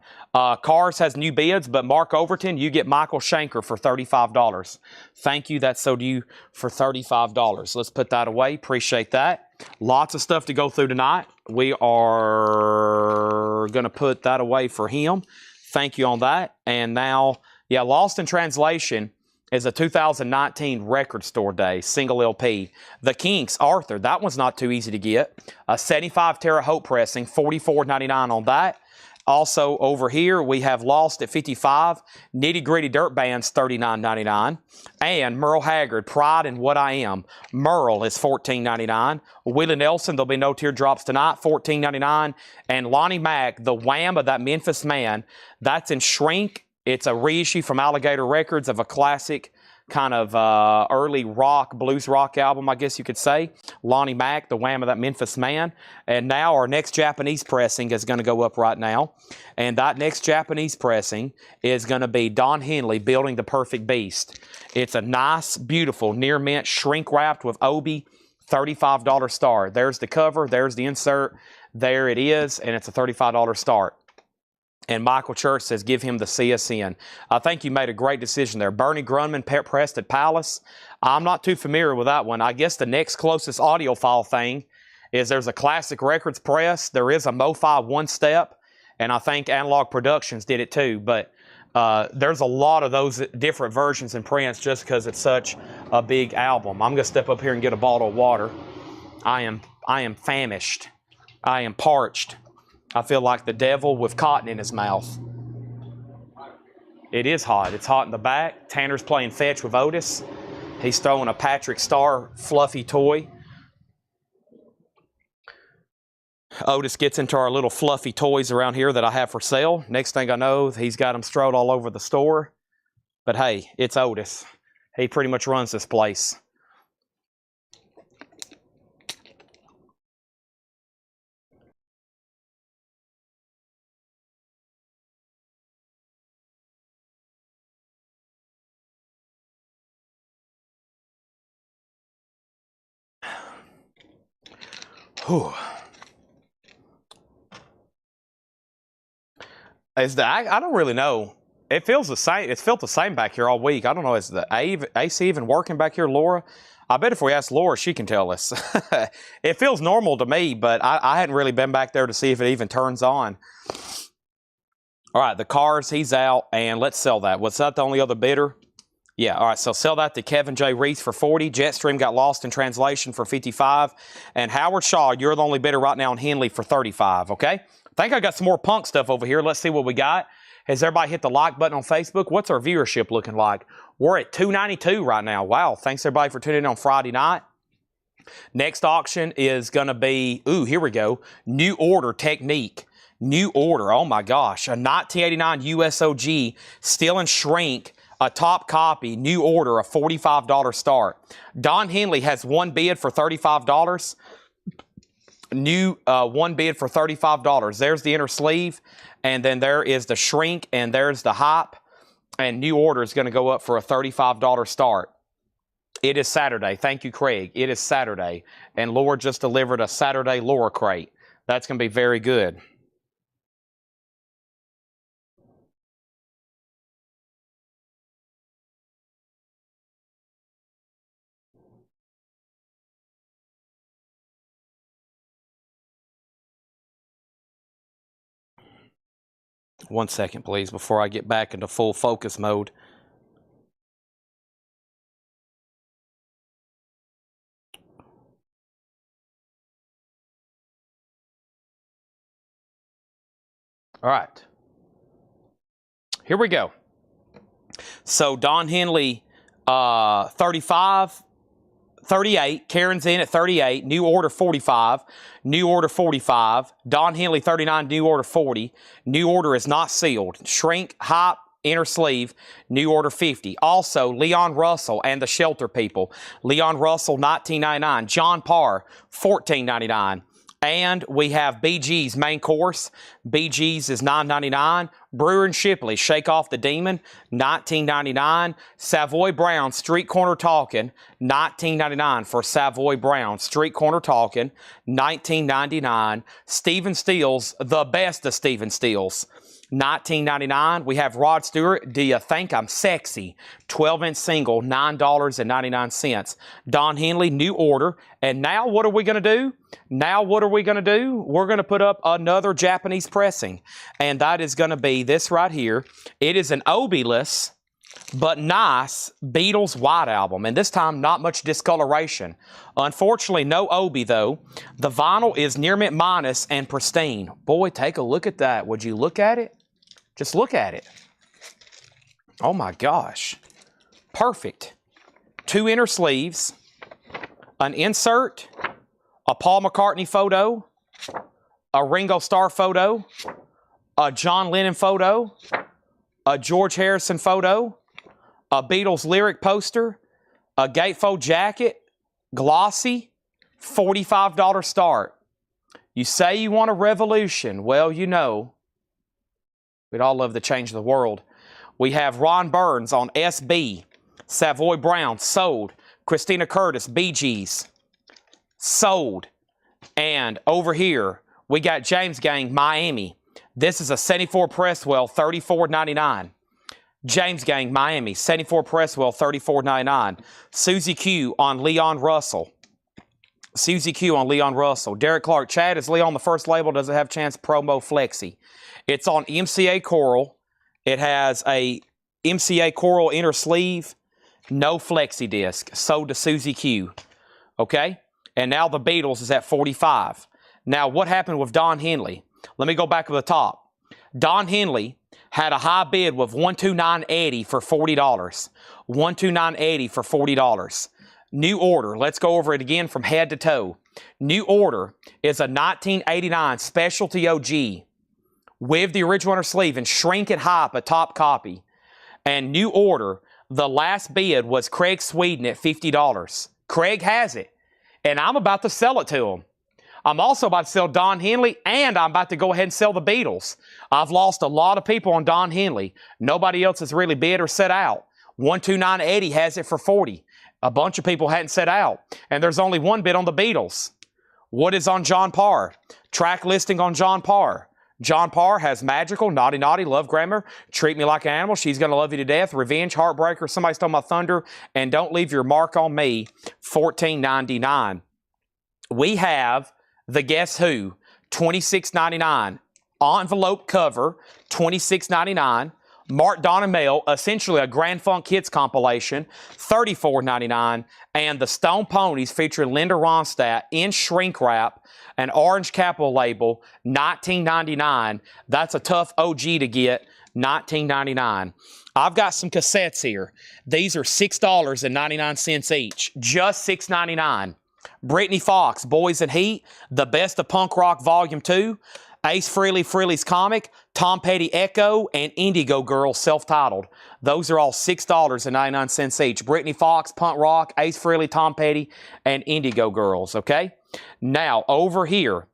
Speaker 1: Cars has new bids, but Mark Overton, you get Michael Schenker for $35. Thank you. That's sold to you for $35. Let's put that away. Appreciate that. Lots of stuff to go through tonight. We are going to put that away for him. Thank you on that. And now, yeah, Lost in Translation is a 2019 Record Store Day, single LP. The Kinks, Arthur, that one's not too easy to get. A 75 Terre Haute pressing, $44.99 on that. Also over here, we have Lost at 55, Nitty Gritty Dirt Bands, $39.99, and Merle Haggard, Pride in What I Am. Merle is $14.99. Willie Nelson, There'll Be No Teardrops Tonight, $14.99. And Lonnie Mack, The Wham of That Memphis Man, that's in shrink. It's a reissue from Alligator Records of a classic kind of early rock, blues rock album, I guess you could say. Lonnie Mack, The Wham of That Memphis Man. And now our next Japanese pressing is going to go up right now. And that next Japanese pressing is going to be Don Henley, Building the Perfect Beast. It's a nice, beautiful, near mint, shrink wrapped with Obi, $35 start. There's the cover, there's the insert, there it is, and it's a $35 start. And Michael Church says, give him the CSN. I think you made a great decision there. Bernie Grunman pressed at Palace. I'm not too familiar with that one. I guess the next closest audiophile thing is there's a Classic Records press. There is a MoFi one-step, and I think Analog Productions did it too. But there's a lot of those different versions and prints just because it's such a big album. I'm going to step up here and get a bottle of water. I am famished. I am parched. I feel like the devil with cotton in his mouth. It is hot. It's hot in the back. Tanner's playing fetch with Otis. He's throwing a Patrick Star fluffy toy. Otis gets into our little fluffy toys around here that I have for sale. Next thing I know, he's got them strode all over the store. But hey, it's Otis. He pretty much runs this place. Whew. I don't really know. It feels the same. It's felt the same back here all week. I don't know. Is the AC even working back here, Laura? I bet if we ask Laura, she can tell us. It feels normal to me, but I hadn't really been back there to see if it even turns on. All right, the Cars, he's out, and let's sell that. Was that the only other bidder? Yeah, all right, so sell that to Kevin J. Reese for $40. Jetstream got lost in translation for $55. And Howard Shaw, you're the only bidder right now on Henley for $35, okay? I think I got some more punk stuff over here. Let's see what we got. Has everybody hit the like button on Facebook? What's our viewership looking like? We're at 292 right now. Wow, thanks everybody for tuning in on Friday night. Next auction is going to be, ooh, here we go, New Order Technique. New Order, oh my gosh, a 1989 USOG, still in shrink, a top copy, New Order, a $45 start. Don Henley has one bid for $35. One bid for $35. There's the inner sleeve, and then there is the shrink, and there's the hop. And New Order is going to go up for a $35 start. It is Saturday. Thank you, Craig. It is Saturday. And Laura just delivered a Saturday Laura crate. That's going to be very good. One second, please, before I get back into full focus mode. All right. Here we go. So Don Henley, 35, 38. Karen's in at 38. New Order 45. New Order 45. Don Henley 39. New Order 40. New Order is not sealed. Shrink, hop, inner sleeve. New Order 50. Also, Leon Russell and the Shelter People. Leon Russell $19.99. John Parr $14.99. And we have BG's main course. BG's is $9.99. Brewer and Shipley, Shake Off the Demon, $19.99. Savoy Brown, Street Corner Talkin', $19.99 for Savoy Brown. Street Corner Talkin', $19.99. Stephen Stills, the best of Stephen Stills, $19.99. We have Rod Stewart, Do You Think I'm Sexy? 12-inch single, $9.99. Don Henley, New Order. And now what are we going to do? We're going to put up another Japanese pressing. And that is going to be this right here. It is an Obi-less. but nice Beatles White Album. And this time, not much discoloration. Unfortunately, no Obi, though. The vinyl is near mint minus and pristine. Boy, take a look at that. Would you look at it? Just look at it. Oh, my gosh. Perfect. 2 inner sleeves, an insert, a Paul McCartney photo, a Ringo Starr photo, a John Lennon photo, a George Harrison photo, a Beatles lyric poster, a gatefold jacket, glossy, $45 start. You say you want a revolution. Well, you know, we'd all love to change the world. We have Ron Burns on SB, Savoy Brown, sold. Christina Curtis, Bee Gees, sold. And over here, we got James Gang, Miami. This is a 74 Presswell, $34.99. James Gang, Miami, 74 Presswell, $34.99. Susie Q on Leon Russell. Susie Q on Leon Russell. Derek Clark, Chad, is Leon the first label? Does it have chance promo flexi? It's on MCA Coral. It has a MCA Coral inner sleeve. No flexi disc. Sold to Susie Q. Okay? And now the Beatles is at 45. Now, what happened with Don Henley? Let me go back to the top. Don Henley had a high bid with 129.80 for $40. 129.80 for $40. New order. Let's go over it again from head to toe. New order is a 1989 specialty OG with the original inner sleeve and shrink and hype, a top copy. And new order, the last bid was Craig Sweden at $50. Craig has it, and I'm about to sell it to him. I'm also about to sell Don Henley, and I'm about to go ahead and sell the Beatles. I've lost a lot of people on Don Henley. Nobody else has really bid or set out. 129.80 has it for 40. A bunch of people hadn't set out, and there's only one bid on the Beatles. What is on John Parr? Track listing on John Parr. John Parr has Magical, Naughty Naughty, Love Grammar, Treat Me Like an Animal, She's Gonna Love You to Death, Revenge, Heartbreaker, Somebody Stole My Thunder, and Don't Leave Your Mark on Me, $14.99. We have the Guess Who, $26.99. Envelope cover, $26.99. Mark Donamel, essentially a Grand Funk Hits compilation, $34.99. And the Stone Ponies featuring Linda Ronstadt in shrink wrap, an orange capital label, $19.99. That's a tough OG to get, $19.99. I've got some cassettes here. These are $6.99 each, just $6.99. Brittany Fox, Boys in Heat, The Best of Punk Rock Volume 2, Ace Frehley, Frehley's Comic, Tom Petty Echo, and Indigo Girls self-titled. Those are all $6.99 each. Brittany Fox, Punk Rock, Ace Frehley, Tom Petty, and Indigo Girls, okay? Now, over here,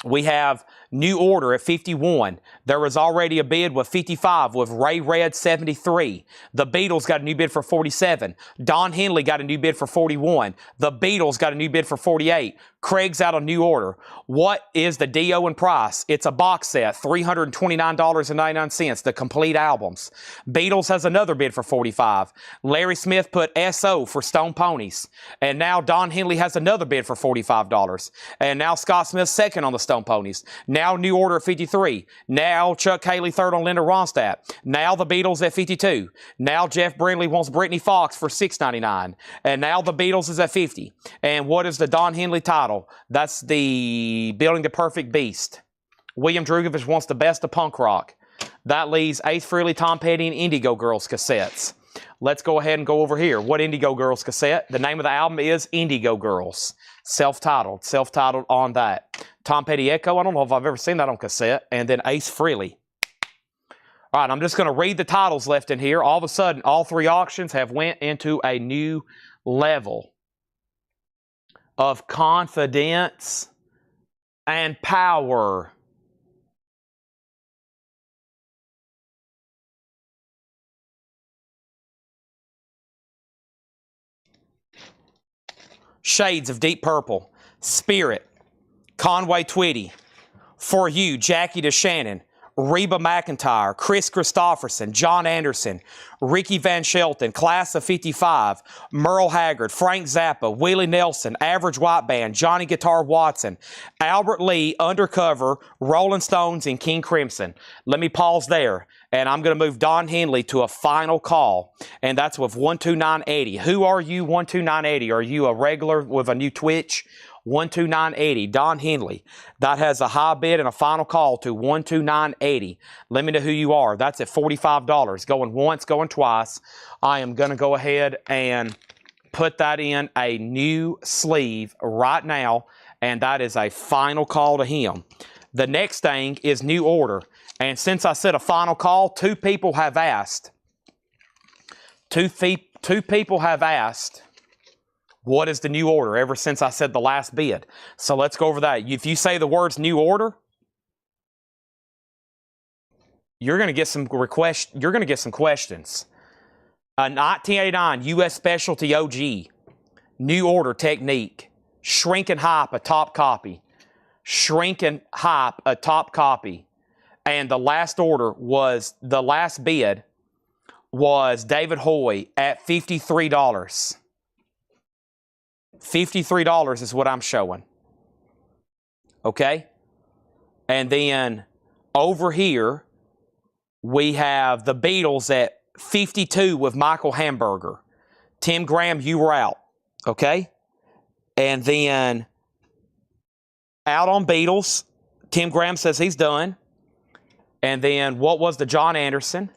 Speaker 1: we have New Order at 51. There was already a bid with 55 with Ray Red 73. The Beatles got a new bid for 47. Don Henley got a new bid for 41. The Beatles got a new bid for 48. Craig's out on New Order. What is the D.O. and price? It's a box set, $329.99, the complete albums. Beatles has another bid for 45. Larry Smith put S.O. for Stone Ponies. And now Don Henley has another bid for $45. And now Scott Smith's second on the Stone Ponies. Now New Order at 53. Now Chuck Haley third on Linda Ronstadt. Now the Beatles at 52. Now Jeff Brindley wants Brittany Fox for $6.99. And now the Beatles is at 50. And what is the Don Henley title? That's the Building the Perfect Beast. William Drugovich wants The Best of Punk Rock. That leaves Ace Frehley, Tom Petty, and Indigo Girls cassettes. Let's go ahead and go over here. What Indigo Girls cassette? The name of the album is Indigo Girls. Self-titled. Self-titled on that. Tom Petty Echo. I don't know if I've ever seen that on cassette. And then Ace Frehley. All right, I'm just going to read the titles left in here. All of a sudden, all three auctions have went into a new level of confidence and power. Shades of Deep Purple, Spirit, Conway Twitty, For You, Jackie DeShannon, Reba McEntire, Chris Christopherson, John Anderson, Ricky Van Shelton, Class of 55, Merle Haggard, Frank Zappa, Willie Nelson, Average White Band, Johnny Guitar Watson, Albert Lee, Undercover, Rolling Stones, and King Crimson. Let me pause there, and I'm going to move Don Henley to a final call, and that's with 12980. Who are you, 12980? Are you a regular with a new Twitch? 12980, Don Henley. That has a high bid and a final call to 12980. Let me know who you are. That's at $45. Going once, going twice. I am going to go ahead and put that in a new sleeve right now, and that is a final call to him. The next thing is new order. And since I said a final call, two people have asked. Two people have asked, what is the new order ever since I said the last bid? So let's go over that. If you say the words new order, you're going to get some requests. You're going to get some questions. A 1989 U.S. Specialty OG, new order technique, shrink and hype a top copy, shrink and hype a top copy, and the last order was the last bid was David Hoy at $53. $53 is what I'm showing. Okay? And then over here, we have the Beatles at 52 with Michael Hamburger. Tim Graham, you were out. Okay? And then out on Beatles, Tim Graham says he's done. And then what was the John Anderson?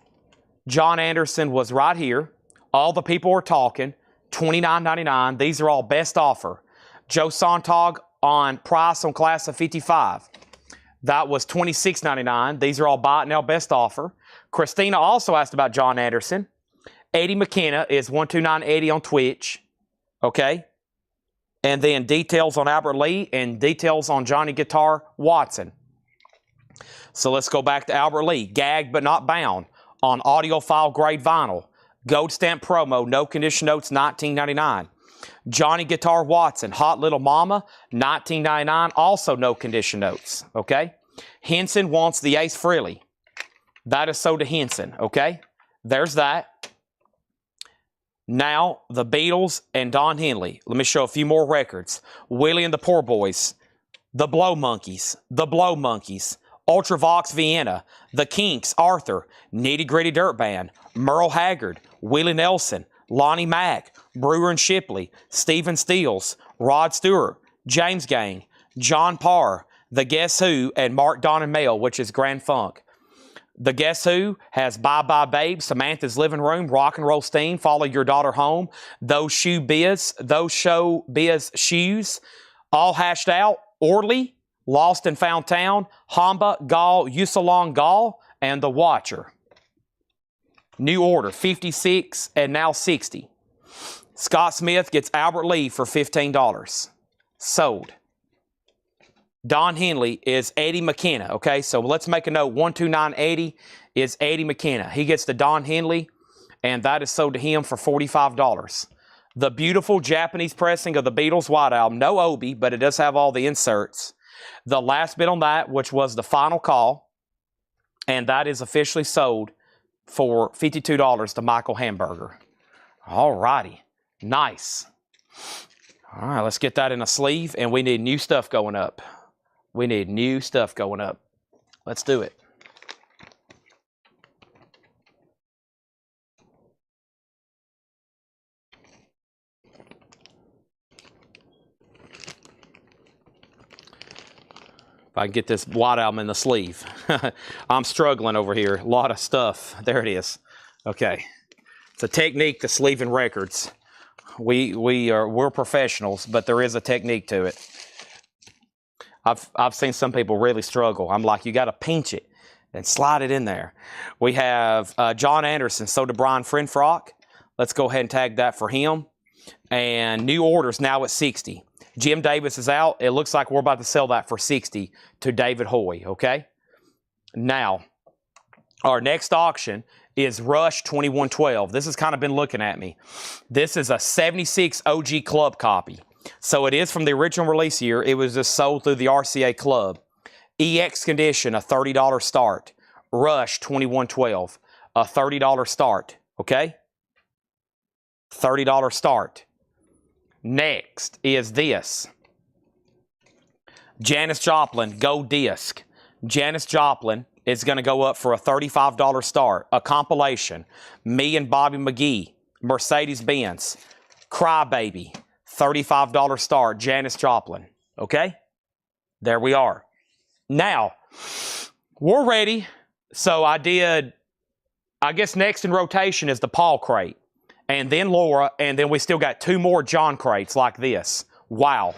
Speaker 1: John Anderson was right here. All the people were talking. $29.99. These are all best offer. Joe Sontag on price on Class of 55. That was $26.99. These are all buy it now best offer. Christina also asked about John Anderson. Eddie McKenna is 12980 on Twitch. Okay. And then details on Albert Lee and details on Johnny Guitar Watson. So let's go back to Albert Lee. Gagged but not bound on audiophile grade vinyl. Gold stamp promo, no condition notes, $19.99. Johnny Guitar Watson, Hot Little Mama, $19.99, also no condition notes, okay? Henson wants the Ace Frehley. That is sold to Henson, okay? There's that. Now, the Beatles and Don Henley. Let me show a few more records. Willie and the Poor Boys, the Blow Monkeys, Ultravox Vienna, The Kinks, Arthur, Nitty Gritty Dirt Band, Merle Haggard, Willie Nelson, Lonnie Mack, Brewer and Shipley, Stephen Stills, Rod Stewart, James Gang, John Parr, The Guess Who, and Mark Don and Mel, which is Grand Funk. The Guess Who has Bye Bye Babe, Samantha's Living Room, Rock and Roll Steam, Follow Your Daughter Home, Those Show Biz Shoes, all hashed out, Orly, Lost and Found Town, Hamba, Gall, Usalong Gall, and The Watcher. New order, 56 and now 60. Scott Smith gets Albert Lee for $15. Sold. Don Henley is Eddie McKenna. Okay, so let's make a note. 12980 is Eddie McKenna. He gets the Don Henley, and that is sold to him for $45. The beautiful Japanese pressing of the Beatles White Album. No Obi, but it does have all the inserts. The last bid on that, which was the final call, and that is officially sold for $52 to Michael Hamburger. All righty. Nice. All right, let's get that in a sleeve, and we need new stuff going up. We need new stuff going up. Let's do it. If I can get this White Album in the sleeve. I'm struggling over here. A lot of stuff. There it is. Okay. It's a technique to sleeving records. We're professionals, but there is a technique to it. I've seen some people really struggle. I'm like, you got to pinch it and slide it in there. We have John Anderson, so to Brian Frenfrock. Let's go ahead and tag that for him. And new orders now at 60. Jim Davis is out. It looks like we're about to sell that for 60 to David Hoy, okay? Now, our next auction is Rush 2112. This has kind of been looking at me. This is a 76 OG Club copy. So it is from the original release year. It was just sold through the RCA Club. EX condition, a $30 start. Rush 2112, a $30 start, okay? $30 start. Next is this. Janis Joplin, Gold Disc. Janis Joplin is going to go up for a $35 start. A compilation. Me and Bobby McGee, Mercedes-Benz, Crybaby, $35 start, Janis Joplin. Okay? There we are. Now, we're ready. So I guess next in rotation is the Paul crate. And then Laura, and then we still got 2 more John crates like this. Wow.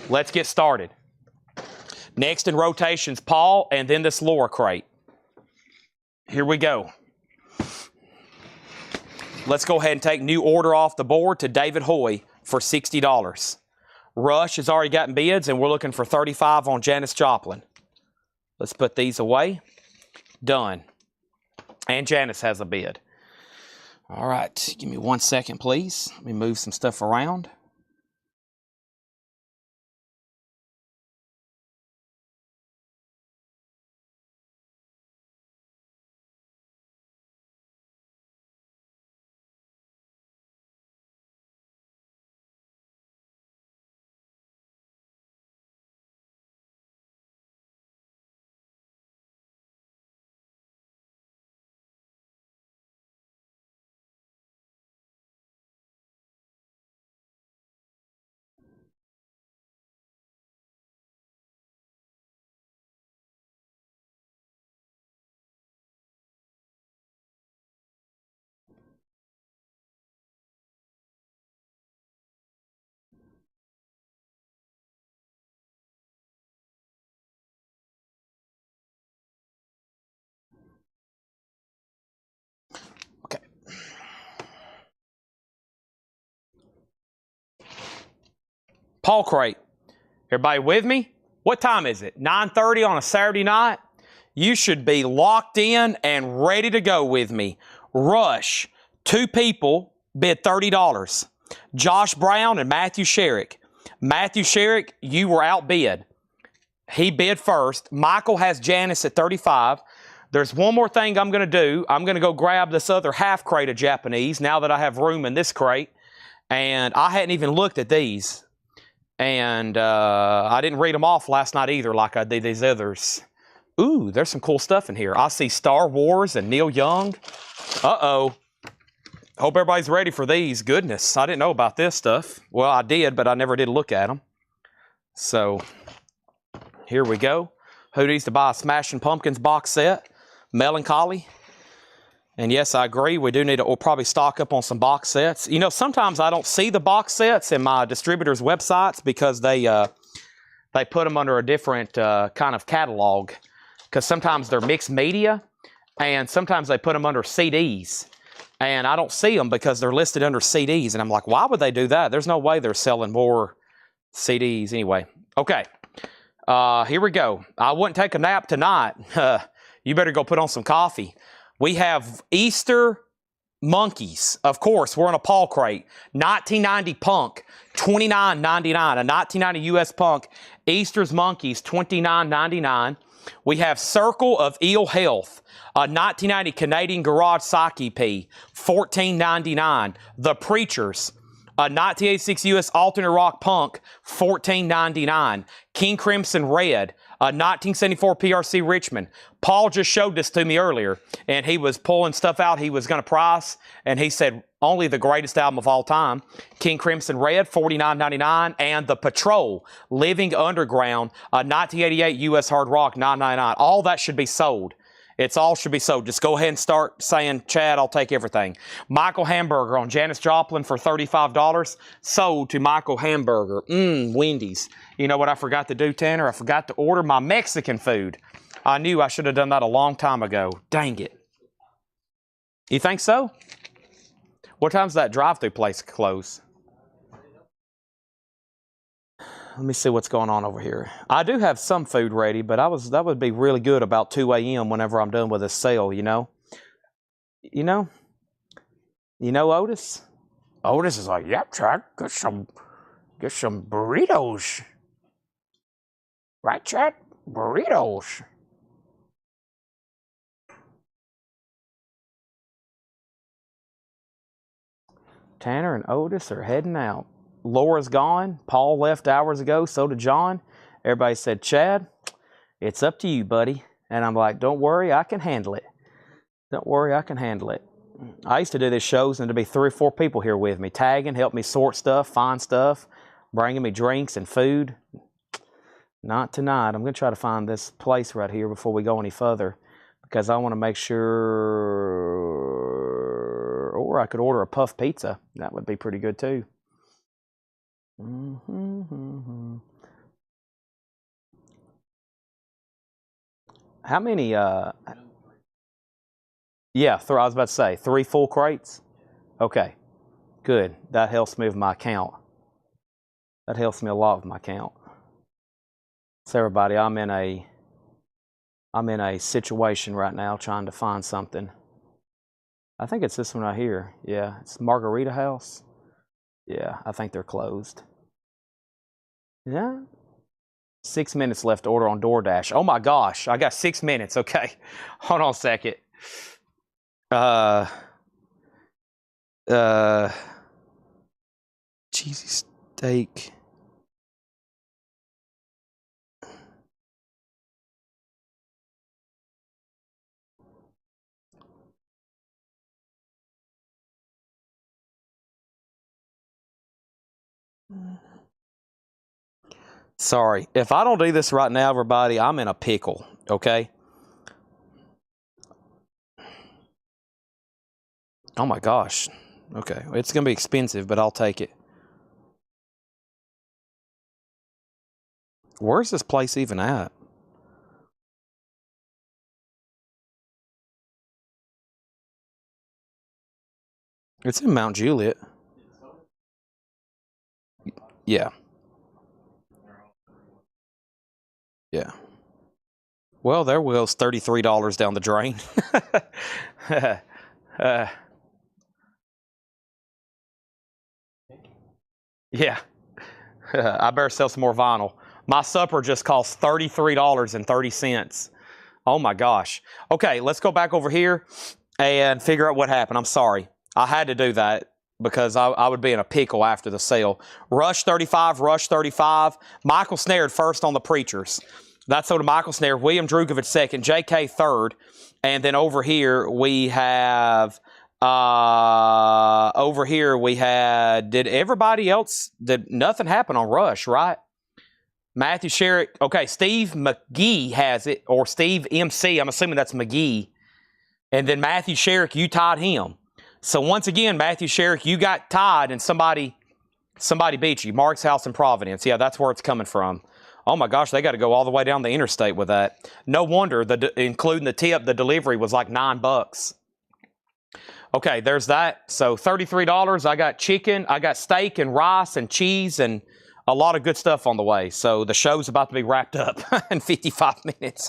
Speaker 1: Let's get started. Next in rotation's Paul, and then this Laura crate. Here we go. Let's go ahead and take new order off the board to David Hoy for $60. Rush has already gotten bids, and we're looking for $35 on Janis Joplin. Let's put these away. Done. And Janis has a bid. All right, give me 1 second, please. Let me move some stuff around. Okay. Paul crate. Everybody with me? What time is it? 9:30 on a Saturday night? You should be locked in and ready to go with me. Rush. 2 people bid $30. Josh Brown and Matthew Sherrick. Matthew Sherrick, you were outbid. He bid first. Michael has Janis at $35. There's one more thing I'm going to do. I'm going to go grab this other half crate of Japanese now that I have room in this crate. And I hadn't even looked at these. And I didn't read them off last night either like I did these others. Ooh, there's some cool stuff in here. I see Star Wars and Neil Young. Uh-oh. Hope everybody's ready for these. Goodness, I didn't know about this stuff. Well, I did, but I never did look at them. So, here we go. Who needs to buy a Smashing Pumpkins box set? Melancholy. And yes, I agree. We do need to we'll probably stock up on some box sets. You know, sometimes I don't see the box sets in my distributors' websites because they put them under a different kind of catalog. Because sometimes they're mixed media, and sometimes they put them under CDs. And I don't see them because they're listed under CDs. And I'm like, why would they do that? There's no way they're selling more CDs anyway. Okay, here we go. I wouldn't take a nap tonight. You better go put on some coffee. We have Easter Monkeys. Of course, we're in a Paul crate. 1990 Punk, $29.99. A 1990 US Punk. Easter's Monkeys, $29.99. We have Circle of Ill Health, a 1990 Canadian Garage Psych EP, $14.99. The Preachers, a 1986 US alternate rock punk, $14.99. King Crimson Red, a 1974 PRC Richmond. Paul just showed this to me earlier, and he was pulling stuff out he was going to price, and he said, only the greatest album of all time. King Crimson Red, $49.99. And The Patrol, Living Underground, a 1988 US hard rock, $9.99. All that should be sold. It's all should be sold. Just go ahead and start saying, Chad, I'll take everything. Michael Hamburger on Janis Joplin for $35. Sold to Michael Hamburger. Wendy's. You know what I forgot to do, Tanner? I forgot to order my Mexican food. I knew I should have done that a long time ago. Dang it. You think so? What time's that drive-thru place close? Let me see what's going on over here. I do have some food ready, but that would be really good about 2 a.m. whenever I'm done with this sale, you know? You know Otis? Otis is like, yep, Chad, get some burritos. Right, Chad? Burritos. Tanner and Otis are heading out. Laura's gone. Paul left hours ago. So did John. Everybody said, Chad, it's up to you, buddy. And I'm like, don't worry, I can handle it. Don't worry, I can handle it. I used to do these shows and there'd be 3 or 4 people here with me, tagging, help me sort stuff, find stuff, bringing me drinks and food. Not tonight. I'm going to try to find this place right here before we go any further because I want to make sure, or I could order a puff pizza. That would be pretty good too. How many, yeah, I was about to say 3 full crates. Okay, good. That helps me with my count. That helps me a lot with my count. So everybody, I'm in a situation right now trying to find something. I think it's this one right here. Yeah, it's Margarita House. Yeah, I think they're closed. Yeah. 6 minutes left to order on DoorDash. Oh my gosh, I got 6 minutes. Okay, hold on a second. Cheesy steak. Sorry, if I don't do this right now, everybody, I'm in a pickle, okay? Oh my gosh. Okay, it's going to be expensive, but I'll take it. Where's this place even at? It's in Mount Juliet. Yeah. Yeah. Well, there goes $33 down the drain. Yeah. I better sell some more vinyl. My supper just cost $33.30. Oh my gosh. Okay, let's go back over here and figure out what happened. I'm sorry. I had to do that because I would be in a pickle after the sale. Rush 35, Rush 35. Michael Snared first on the Preachers. That's over to Michael Snared. William Drugovich second. J.K. third. And then over here we have... did everybody else, did nothing happen on Rush, right? Matthew Sherrick, okay, Steve McGee has it, or Steve MC, I'm assuming that's McGee. And then Matthew Sherrick, you tied him. So once again, Matthew Sherrick, you got tied and somebody beat you. Mark's House in Providence. Yeah, that's where it's coming from. Oh my gosh, they got to go all the way down the interstate with that. No wonder, including the tip, the delivery was like $9. Okay, there's that. So $33. I got chicken, I got steak and rice and cheese and a lot of good stuff on the way. So the show's about to be wrapped up in 55 minutes.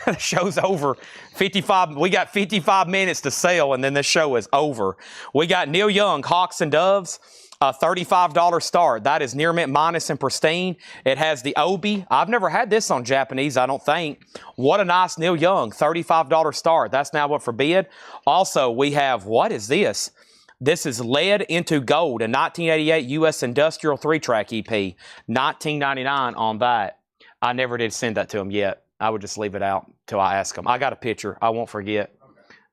Speaker 1: The show's over. We got 55 minutes to sell, and then the show is over. We got Neil Young, Hawks and Doves, a $35 start. That is near mint minus and pristine. It has the Obi. I've never had this on Japanese, I don't think. What a nice Neil Young, $35 start. That's now up for bid. Also, we have, what is this? This is Lead into Gold, a 1988 U.S. Industrial 3-track EP. $19.99 on that. I never did send that to him yet. I would just leave it out till I ask them. I got a picture. I won't forget.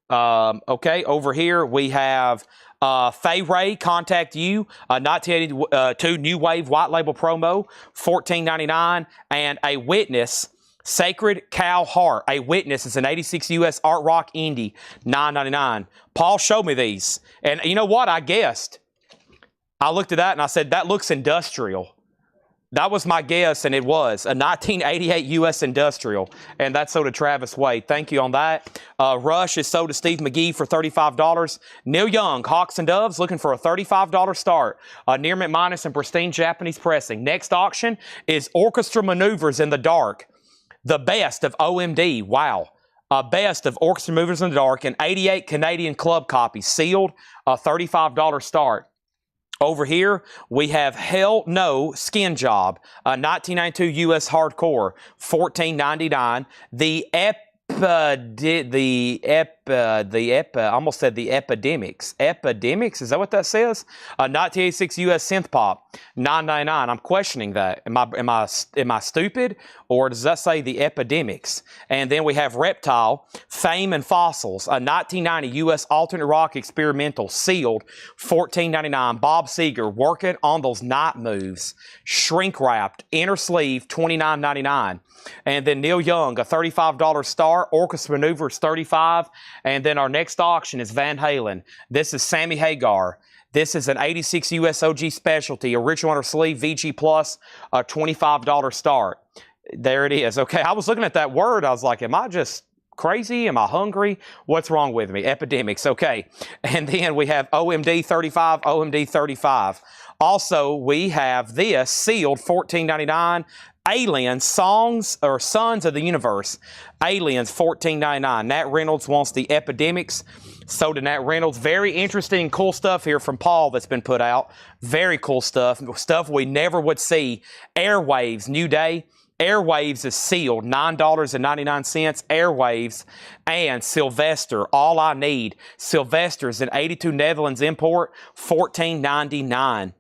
Speaker 1: Okay, over here we have Fay Ray, Contact You, 1982 New Wave White Label Promo, $14.99. And A Witness, Sacred Cow Heart. A Witness is an 86 U.S. art rock indie, $9.99. Paul showed me these. And you know what? I guessed. I looked at that and I said, that looks industrial. That was my guess, and it was. A 1988 U.S. Industrial, and that's sold to Travis Wade. Thank you on that. Rush is sold to Steve McGee for $35. Neil Young, Hawks and Doves, looking for a $35 start. Near mint minus and pristine Japanese pressing. Next auction is Orchestra Maneuvers in the Dark. The best of OMD. Wow. Best of Orchestra Maneuvers in the Dark, and 88 Canadian club copies. Sealed, a $35 start. Over here, we have Hell No Skin Job, 1992 U.S. Hardcore, $14.99. The I almost said the Epidemics. Epidemics, is that what that says? 1986 US synth pop, $9.99. I'm questioning that. Am I stupid, or does that say the Epidemics? And then we have Reptile, Fame and Fossils, a 1990 US alternate rock experimental, sealed, $14.99. Bob Seger, working on those night moves, shrink wrapped, inner sleeve, $29.99. And then Neil Young, a $35 star, Orchestra Maneuvers, $35. And then our next auction is Van Halen. This is Sammy Hagar. This is an 86 US OG specialty, original inner sleeve, VG Plus, a $25 start. There it is. Okay, I was looking at that word. I was like, am I just crazy? Am I hungry? What's wrong with me? Epidemics. Okay. And then we have OMD 35, OMD 35. Also, we have this sealed, $14.99. Aliens, Songs or Sons of the Universe. Aliens, $14.99. Nat Reynolds wants the Epidemics. So did Nat Reynolds. Very interesting, cool stuff here from Paul that's been put out. Very cool stuff. Stuff we never would see. Airwaves, New Day. Airwaves is sealed, $9.99. Airwaves and Sylvester, All I Need. Sylvester's an 82 Netherlands import, $14.99.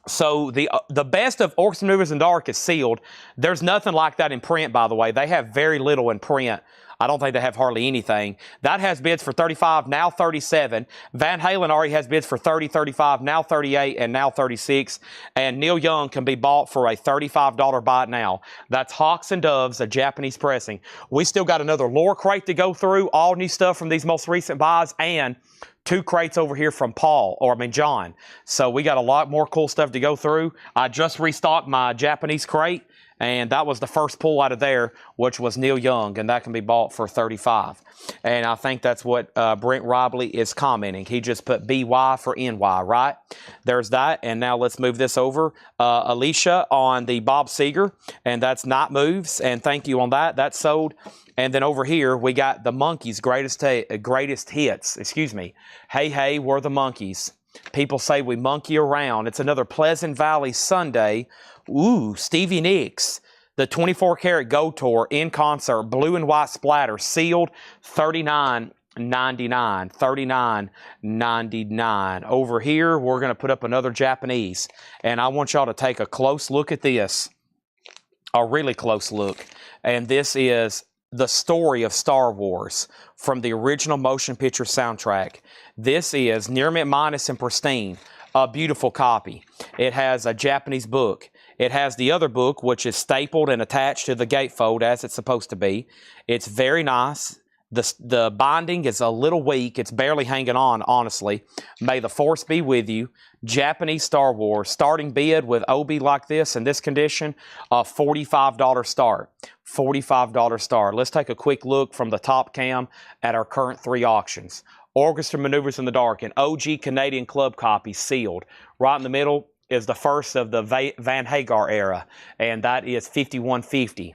Speaker 1: So the best of Orchestra Maneuvers in Dark is sealed. There's nothing like that in print, by the way. They have very little in print. I don't think they have hardly anything. That has bids for $35, now $37. Van Halen already has bids for $30, $35, now $38, and now $36. And Neil Young can be bought for a $35 buy it now. That's Hawks and Doves, a Japanese pressing. We still got another lore crate to go through, all new stuff from these most recent buys, and 2 crates over here from John. So we got a lot more cool stuff to go through. I just restocked my Japanese crate, and that was the first pull out of there, which was Neil Young, and that can be bought for $35. And I think that's what Brent Robley is commenting. He just put BY for NY, right? There's that, and now let's move this over. Alicia on the Bob Seger, and that's Night Moves, and thank you on that. That's sold. And then over here, we got the Monkees' greatest hits. Excuse me. Hey, hey, we're the Monkees. People say we monkey around. It's another Pleasant Valley Sunday. Ooh, Stevie Nicks. The 24-karat Gold Tour in concert, blue and white splatter, sealed, $39.99. $39.99. Over here, we're going to put up another Japanese. And I want y'all to take a close look at this. A really close look. And this is the story of Star Wars from the original motion picture soundtrack. This is near mint minus and pristine, a beautiful copy. It has a Japanese book. It has the other book, which is stapled and attached to the gatefold as it's supposed to be. It's very nice. The binding is a little weak. It's barely hanging on, honestly. May the Force be with you. Japanese Star Wars. Starting bid with OB like this in this condition, a $45 start. $45 start. Let's take a quick look from the top cam at our current 3 auctions. Orchestra Maneuvers in the Dark, an OG Canadian club copy, sealed. Right in the middle is the first of the Van Hagar era, and that is $51.50.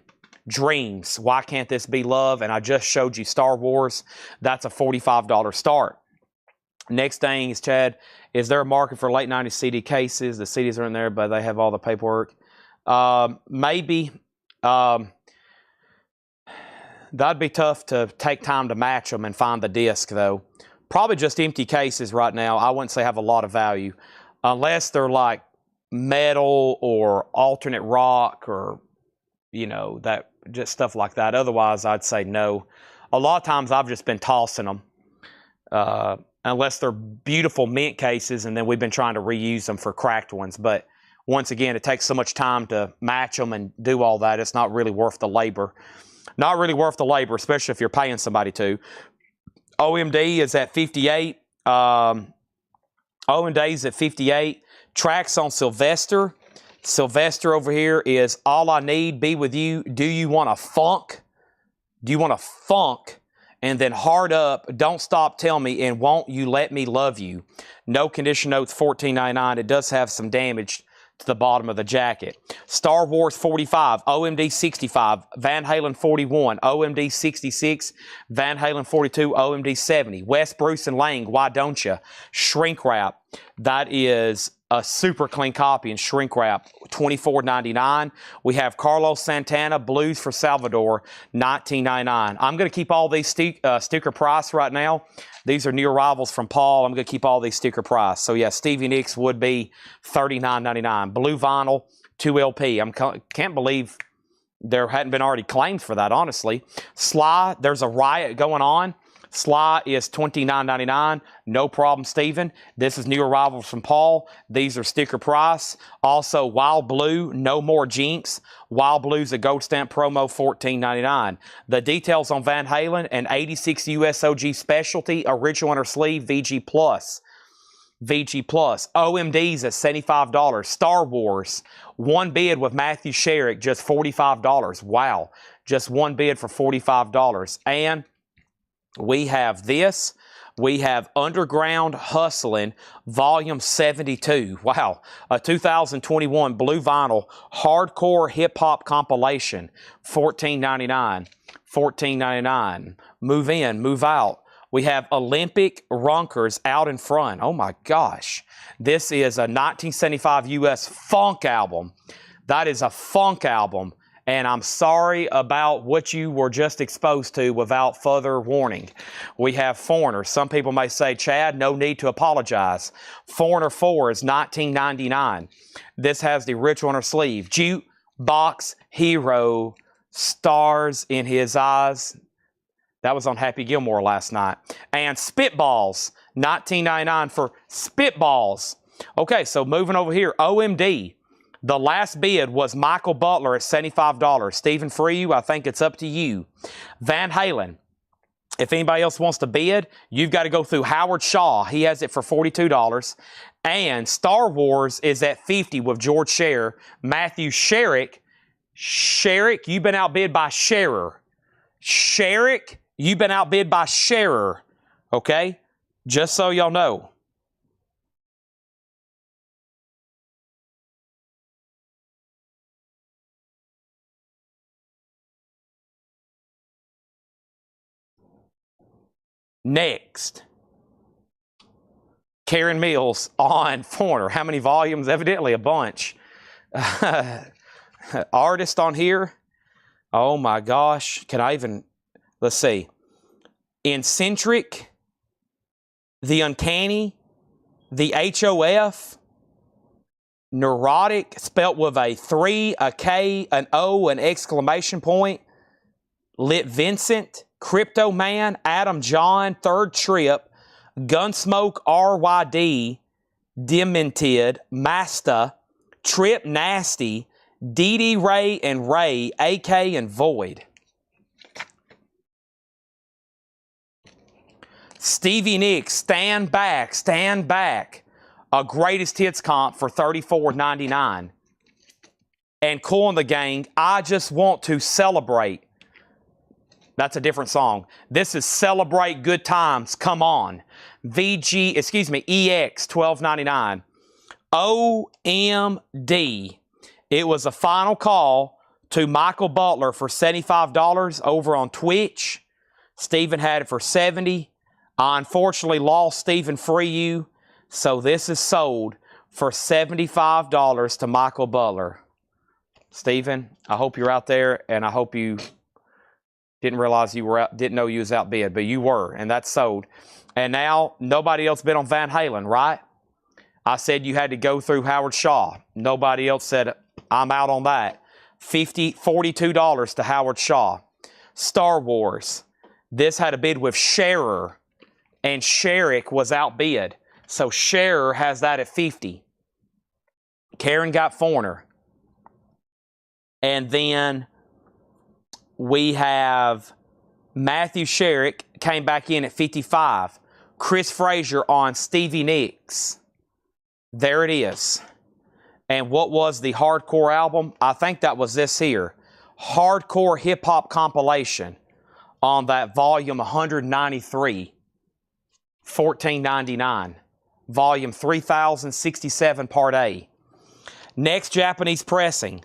Speaker 1: Dreams, Why Can't This Be Love? And I just showed you Star Wars. That's a $45 start. Next thing is, Chad, is there a market for late 90s CD cases? The CDs are in there, but they have all the paperwork. Maybe. That'd be tough to take time to match them and find the disc, though. Probably just empty cases right now. I wouldn't say have a lot of value. Unless they're like metal or alternate rock or, you know, that just stuff like that. Otherwise, I'd say no. A lot of times I've just been tossing them. Unless they're beautiful mint cases, and then we've been trying to reuse them for cracked ones. But once again, it takes so much time to match them and do all that. It's not really worth the labor. Not really worth the labor, especially if you're paying somebody to. OMD is at 58. OMD is at 58. Tracks on Sylvester. Sylvester over here is All I Need, Be With You. Do You Want a Funk? Do you want a funk? And then Hard Up, Don't Stop, Tell Me, and Won't You Let Me Love You. No condition notes, $14.99. It does have some damage to the bottom of the jacket. Star Wars 45, OMD 65, Van Halen 41, OMD 66, Van Halen 42, OMD 70. Wes, Bruce, and Lang, Why Don't You? Shrink Wrap, that is a super clean copy in shrink wrap, $24.99. We have Carlos Santana, Blues for Salvador, $19.99. I'm going to keep all these sticker price right now. These are new arrivals from Paul. I'm going to keep all these sticker price. So, yeah, Stevie Nicks would be $39.99. Blue vinyl, 2LP. Can't believe there hadn't been already claims for that, honestly. Sly, there's a riot going on. Sly is $29.99. No problem, Stephen. This is new arrivals from Paul. These are sticker price. Also, Wild Blue, No More Jinx. Wild Blue's a gold stamp promo, $14.99. The details on Van Halen, an 86 USOG specialty, original inner sleeve, VG Plus. VG Plus. OMD's at $75. Star Wars, one bid with Matthew Sherrick, just $45. Wow. Just one bid for $45. And we have this. We have Underground Hustlin', Volume 72. Wow. A 2021 blue vinyl hardcore hip-hop compilation. $14.99. $14.99. Move in, move out. We have Olympic Runkers Out in Front. Oh, my gosh. This is a 1975 U.S. funk album. That is a funk album. And I'm sorry about what you were just exposed to without further warning. We have Foreigner. Some people may say, Chad, no need to apologize. Foreigner 4 is $19.99. This has the original inner sleeve. Jukebox Hero, Stars in His Eyes. That was on Happy Gilmore last night. And Spitballs, $19.99 for Spitballs. Okay, so moving over here, OMD. The last bid was Michael Butler at $75. Stephen, for you, I think it's up to you. Van Halen. If anybody else wants to bid, you've got to go through Howard Shaw. He has it for $42. And Star Wars is at $50 with George Scherer. Matthew Sherrick. Sherrick, you've been outbid by Scherer. Sherrick, you've been outbid by Scherer. Okay? Just so y'all know. Next, Karen Mills on Foreigner. How many volumes? Evidently a bunch. Artist on here. Oh my gosh. Can I even, let's see. Eccentric, The Uncanny, The HOF, Neurotic, spelt with a 3, a K, an O, an exclamation point, Lit Vincent, Crypto Man, Adam John, Third Trip, Gunsmoke RYD, Demented, Masta, Trip Nasty, DD Ray and Ray, AK and Void. Stevie Nicks, Stand Back, Stand Back. A greatest hits comp for $34.99. And Cool and the Gang, I Just Want to Celebrate. That's a different song. This is Celebrate Good Times, Come On. EX, $12.99. OMD. It was a final call to Michael Butler for $75 over on Twitch. Stephen had it for $70. I unfortunately lost Stephen for you, so this is sold for $75 to Michael Butler. Stephen, I hope you're out there, and I hope you didn't realize you were out, didn't know you was outbid, but you were, and that's sold. And now nobody else bid on Van Halen, right? I said you had to go through Howard Shaw. Nobody else said I'm out on that. $42 to Howard Shaw. Star Wars. This had a bid with Scherer, and Sherrick was outbid. So Scherer has that at $50. Karen got Foreigner. And then we have Matthew Sherrick came back in at $55. Chris Frazier on Stevie Nicks. There it is. And what was the hardcore album? I think that was this here. Hardcore Hip Hop Compilation on that volume 193. $14.99. Volume 3067 Part A. Next Japanese pressing.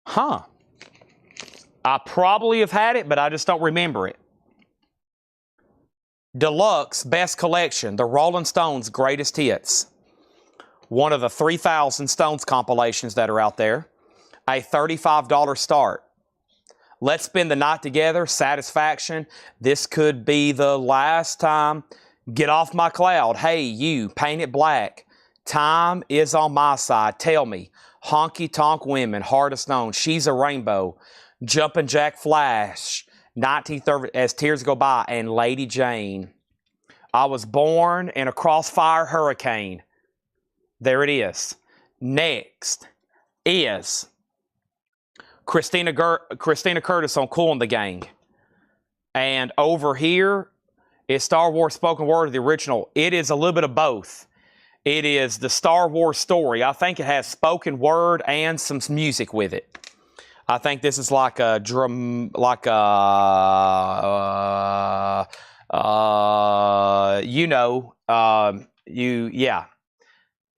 Speaker 1: Huh. I probably have had it, but I just don't remember it. Deluxe Best Collection, the Rolling Stones Greatest Hits. one of the 3,000 Stones compilations that are out there. A $35 start. Let's Spend the Night Together, Satisfaction. This could be the last time. Get Off My Cloud. Hey, You, Paint It Black. Time Is on My Side. Tell Me. Honky Tonk Women, Heart of Stone. She's a Rainbow. Jumpin' Jack Flash. 1930, As Tears Go By. And Lady Jane. I Was Born in a Crossfire Hurricane. There it is. Next is Christina Curtis on Kool and the Gang. And over here is Star Wars spoken word of the original. It is a little bit of both. It is the Star Wars story. I think it has spoken word and some music with it. I think this is like a drum, like a, yeah.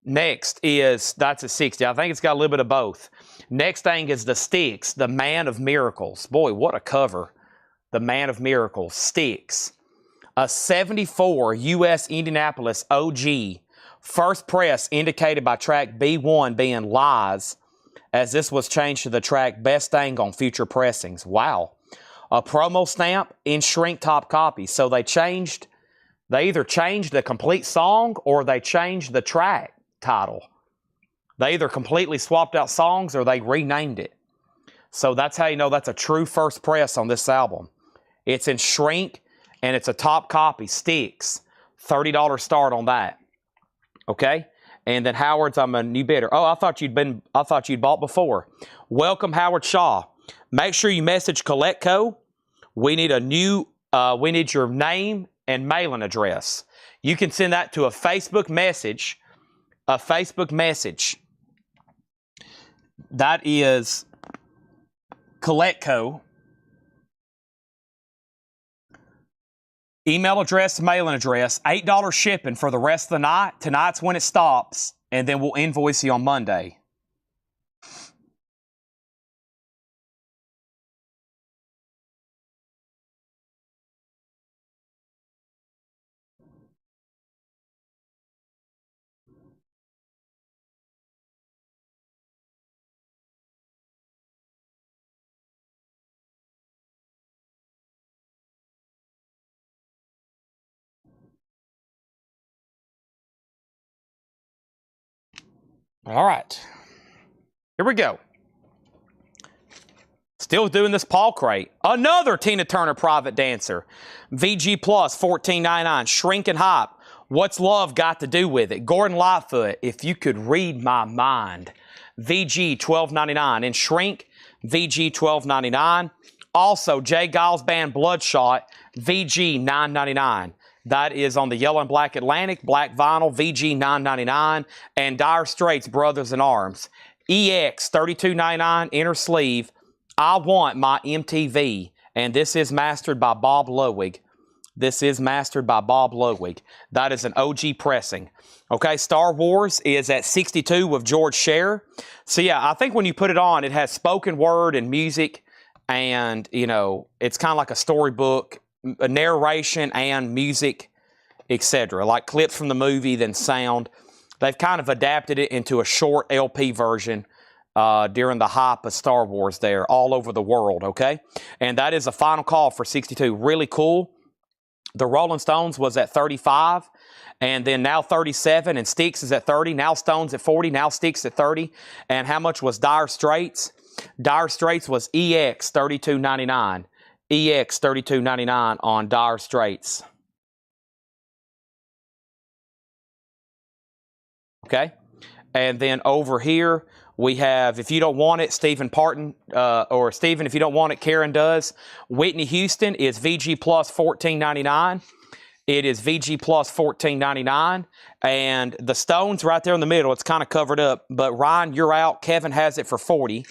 Speaker 1: Next is, that's a 60. I think it's got a little bit of both. Next thing is the Styx, The Man of Miracles. Boy, what a cover. The Man of Miracles, Styx. A 74 U.S. Indianapolis OG. First press indicated by track B1 being Lies, as this was changed to the track Best Thing on future pressings. Wow. A promo stamp in shrink top copy. So they either changed the complete song or they changed the track title. They either completely swapped out songs or they renamed it. So that's how you know that's a true first press on this album. It's in shrink and it's a top copy, Styx. $30 start on that. Okay? And then Howard's, I'm a new bidder. Oh, I thought you'd bought before. Welcome, Howard Shaw. Make sure you message Collectco. We need we need your name and mailing address. You can send that to a Facebook message. That is Collectco. Email address, mailing address, $8 shipping for the rest of the night. Tonight's when it stops, and then we'll invoice you on Monday. All right. Here we go. Still doing this Paul crate. Another Tina Turner Private Dancer. VG Plus, $14.99. Shrinking Hop. What's Love Got to Do with It? Gordon Lightfoot, If You Could Read My Mind. VG, $12.99. In Shrink, VG, $12.99. Also, Jay Giles Band Bloodshot, VG, $9.99. That is on the Yellow and Black Atlantic, Black Vinyl, VG $9.99, and Dire Straits Brothers in Arms. EX $32.99, inner sleeve, I Want My MTV, and this is mastered by Bob Ludwig. That is an OG pressing. Okay, Star Wars is at 62 with George Scher. So yeah, I think when you put it on, it has spoken word and music, and it's kind of like a storybook, a narration and music, etc. Like clips from the movie, then sound. They've kind of adapted it into a short LP version during the hype of Star Wars there all over the world, okay? And that is a final call for 62. Really cool. The Rolling Stones was at 35, and then now 37, and Styx is at 30. Now Stones at 40, now Styx at 30. And how much was Dire Straits? Dire Straits was EX $32.99. EX $32.99 on Dire Straits. Okay? And then over here, we have, if you don't want it, Stephen Parton, or Stephen, if you don't want it, Karen does. Whitney Houston is VG Plus $14.99. It is VG Plus $14.99. And the Stones right there in the middle, it's kind of covered up. But Ryan, you're out. Kevin has it for $40.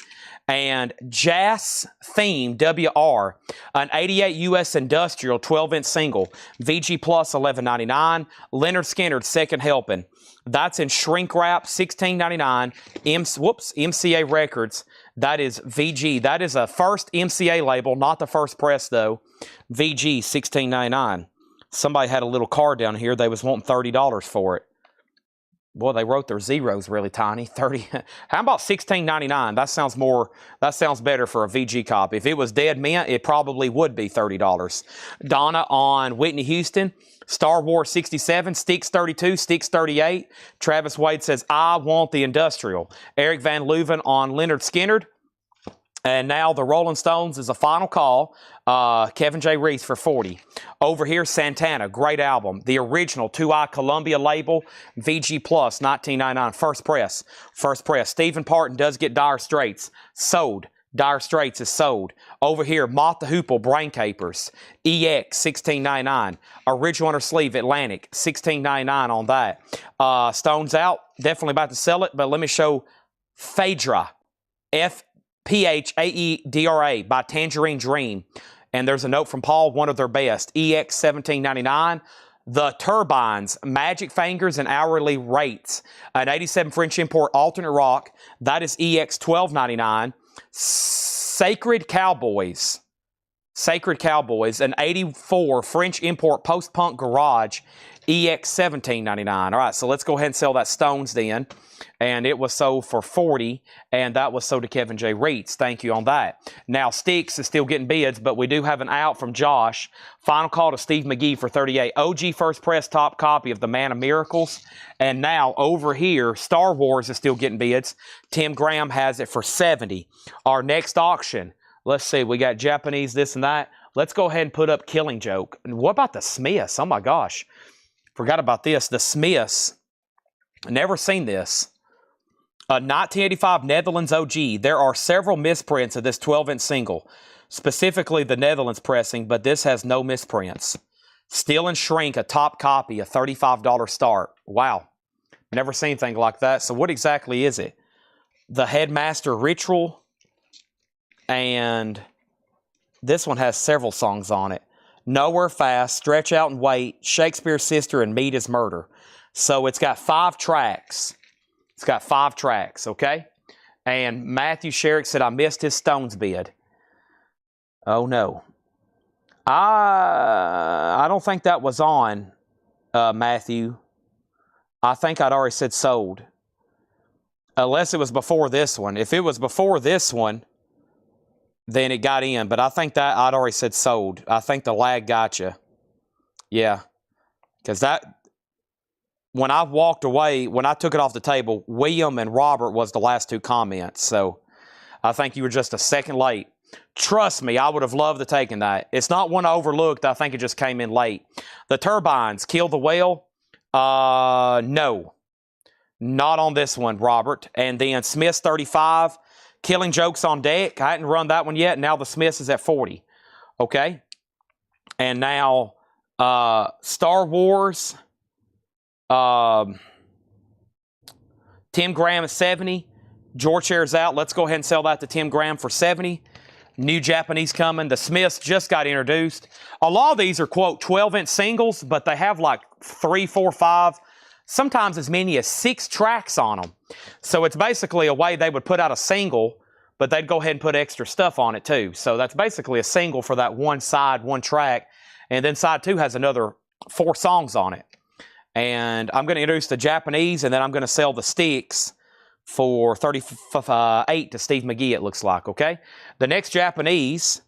Speaker 1: And Jazz Theme WR, an 88 US Industrial 12-inch single, VG Plus $11.99. Leonard Skinner, Second Helping. That's in shrink wrap, $16.99. MCA Records. That is VG. That is a first MCA label, not the first press though. VG $16.99. Somebody had a little card down here. They was wanting $30 for it. Boy, they wrote their zeros really tiny. 30. How about $16.99? That sounds better for a VG copy. If it was dead mint, it probably would be $30. Donna on Whitney Houston. Star Wars 67, Sticks 32, Sticks 38. Travis Wade says, I want the industrial. Eric Van Leuven on Leonard Skinner. And now the Rolling Stones is a final call. Kevin J. Reese for 40. Over here, Santana, great album. The original 2i Columbia label, VG Plus, $19.99. First press. First press. Stephen Parton does get Dire Straits. Sold. Dire Straits is sold. Over here, Mott the Hoople, Brain Capers. EX, $16.99. Original under sleeve, Atlantic, $16.99 on that. Stones out. Definitely about to sell it, but let me show Phaedra. Phaedra by Tangerine Dream. And there's a note from Paul, one of their best. EX $17.99. The Turbines, Magic Fingers and Hourly Rates. An 87 French import alternate rock. That is EX $12.99. Sacred Cowboys. Sacred Cowboys, an 84 French import post-punk garage. EX $17.99. All right, so let's go ahead and sell that Stones then. And it was sold for 40, and that was sold to Kevin J. Reitz. Thank you on that. Now, Sticks is still getting bids, but we do have an out from Josh. Final call to Steve McGee for 38. OG First Press top copy of The Man of Miracles. And now, over here, Star Wars is still getting bids. Tim Graham has it for 70. Our next auction, let's see, we got Japanese, this and that. Let's go ahead and put up Killing Joke. And what about the Smiths? Oh, my gosh. Forgot about this. The Smiths. Never seen this. 1985 Netherlands OG. There are several misprints of this 12-inch single, specifically the Netherlands pressing, but this has no misprints. Steel and Shrink, a top copy, a $35 start. Wow. Never seen anything like that. So what exactly is it? The Headmaster Ritual, and this one has several songs on it. Nowhere Fast, Stretch Out and Wait, Shakespeare's Sister, and Meat is Murder. So it's got 5 tracks. It's got 5 tracks, okay? And Matthew Sherrick said, I missed his Stones bid. Oh, no. I don't think that was on, Matthew. I think I'd already said sold. Unless it was before this one. If it was before this one, then it got in. But I think that I'd already said sold. I think the lag got you. Yeah. Because that... When I walked away, when I took it off the table, William and Robert was the last 2 comments. So I think you were just a second late. Trust me, I would have loved to taken that. It's not one I overlooked. I think it just came in late. The Turbines, Kill the Whale. No. Not on this one, Robert. And then Smith's 35. Killing Jokes on Deck. I hadn't run that one yet. Now the Smiths is at 40. Okay. And now Star Wars... Tim Graham is 70. George Hare's out. Let's go ahead and sell that to Tim Graham for 70. New Japanese coming. The Smiths just got introduced. A lot of these are, quote, 12-inch singles, but they have like 3, 4, 5, sometimes as many as 6 tracks on them. So it's basically a way they would put out a single, but they'd go ahead and put extra stuff on it too. So that's basically a single for that one side, one track. And then side 2 has another 4 songs on it. And I'm going to introduce the Japanese, and then I'm going to sell the Sticks for 38 to Steve McGee, it looks like, okay? The next Japanese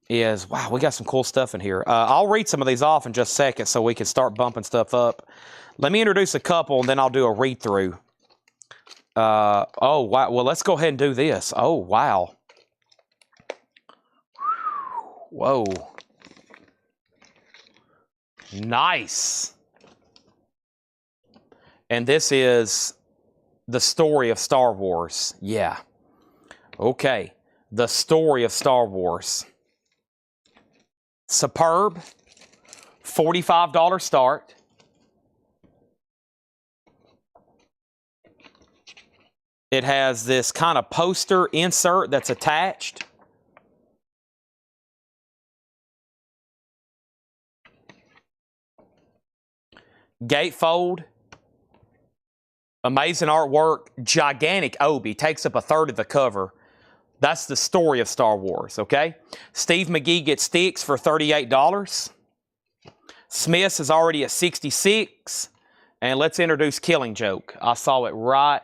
Speaker 1: is, wow, we got some cool stuff in here. I'll read some of these off in just a second so we can start bumping stuff up. Let me introduce a couple, and then I'll do a read-through. Oh, wow. Well, let's go ahead and do this. Oh, wow. Whoa. Nice. And this is the story of Star Wars. Yeah. Okay. The story of Star Wars. Superb. $45 start. It has this kind of poster insert that's attached. Gatefold. Amazing artwork, gigantic Obi, takes up a third of the cover. That's the story of Star Wars, okay? Steve McGee gets Sticks for $38. Smith's is already at $66. And let's introduce Killing Joke. I saw it right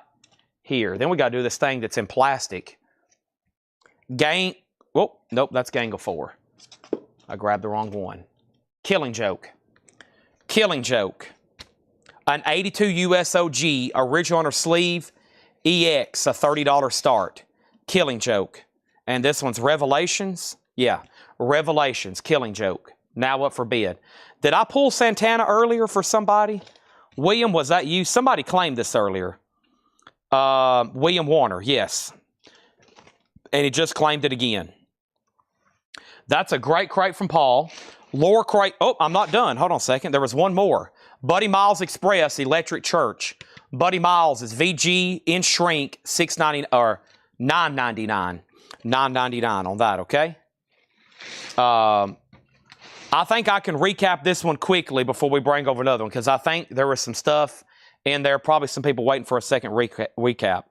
Speaker 1: here. Then we got to do this thing that's in plastic. Oh, nope, that's Gang of 4. I grabbed the wrong one. Killing Joke. Killing Joke. An 82 USOG, original under sleeve, EX, a $30 start. Killing Joke. And this one's Revelations. Yeah, Revelations, Killing Joke. Now up for bid. Did I pull Santana earlier for somebody? William, was that you? Somebody claimed this earlier. William Warner, yes. And he just claimed it again. That's a great crate from Paul. Lower crate. Oh, I'm not done. Hold on a second. There was one more. Buddy Miles Express Electric Church. Buddy Miles is VG in shrink, $6.99 or $9.99. $9.99 on that, okay? I think I can recap this one quickly before we bring over another one, because I think there was some stuff in there, probably some people waiting for a second recap.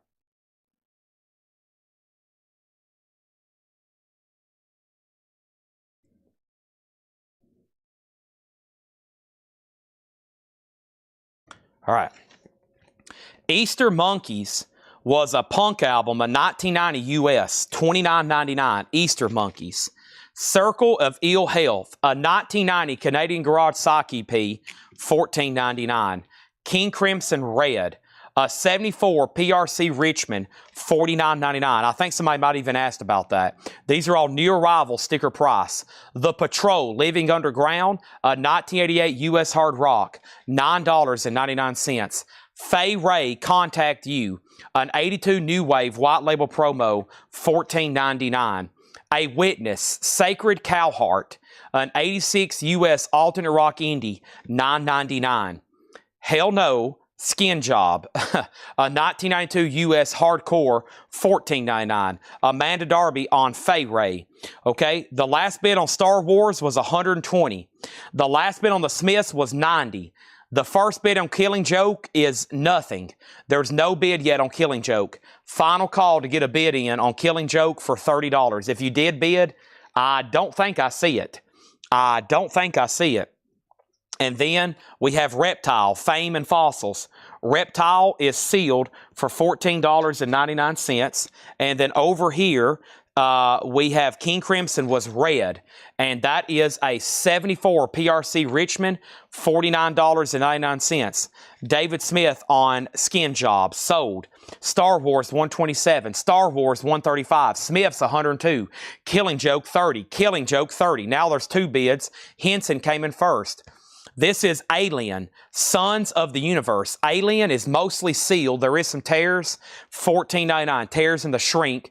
Speaker 1: All right. Easter Monkeys was a punk album, a 1990 US, $29.99, Easter Monkeys. Circle of Ill Health, a 1990 Canadian Garage Sock EP, $14.99. King Crimson Red, a 74 PRC Richmond, $49.99. I think somebody might even asked about that. These are all new arrival sticker price. The Patrol, Living Underground, a 1988 US Hard Rock, $9.99. Faye Ray, Contact You, an 82 New Wave White Label Promo, $14.99. A Witness, Sacred Cowheart, an 86 US Alternate Rock Indie, $9.99. Hell No, Skin Job, a 1992 US Hardcore, $14.99. Amanda Darby on Faye Ray. Okay, the last bid on Star Wars was $120. The last bid on the Smiths was $90. The first bid on Killing Joke is nothing. There's no bid yet on Killing Joke. Final call to get a bid in on Killing Joke for $30. If you did bid, I don't think I see it. I don't think I see it. And then we have Reptile, Fame and Fossils. Reptile is sealed for $14.99. And then over here, we have King Crimson was red, and that is a 74 PRC Richmond, $49.99. David Smith on Skin Job, sold. Star Wars 127, Star Wars 135, Smith's 102, Killing Joke 30, Killing Joke 30. Now there's two bids. Henson came in first. This is Alien, Sons of the Universe. Alien is mostly sealed. There is some tears, $14.99. Tears in the shrink.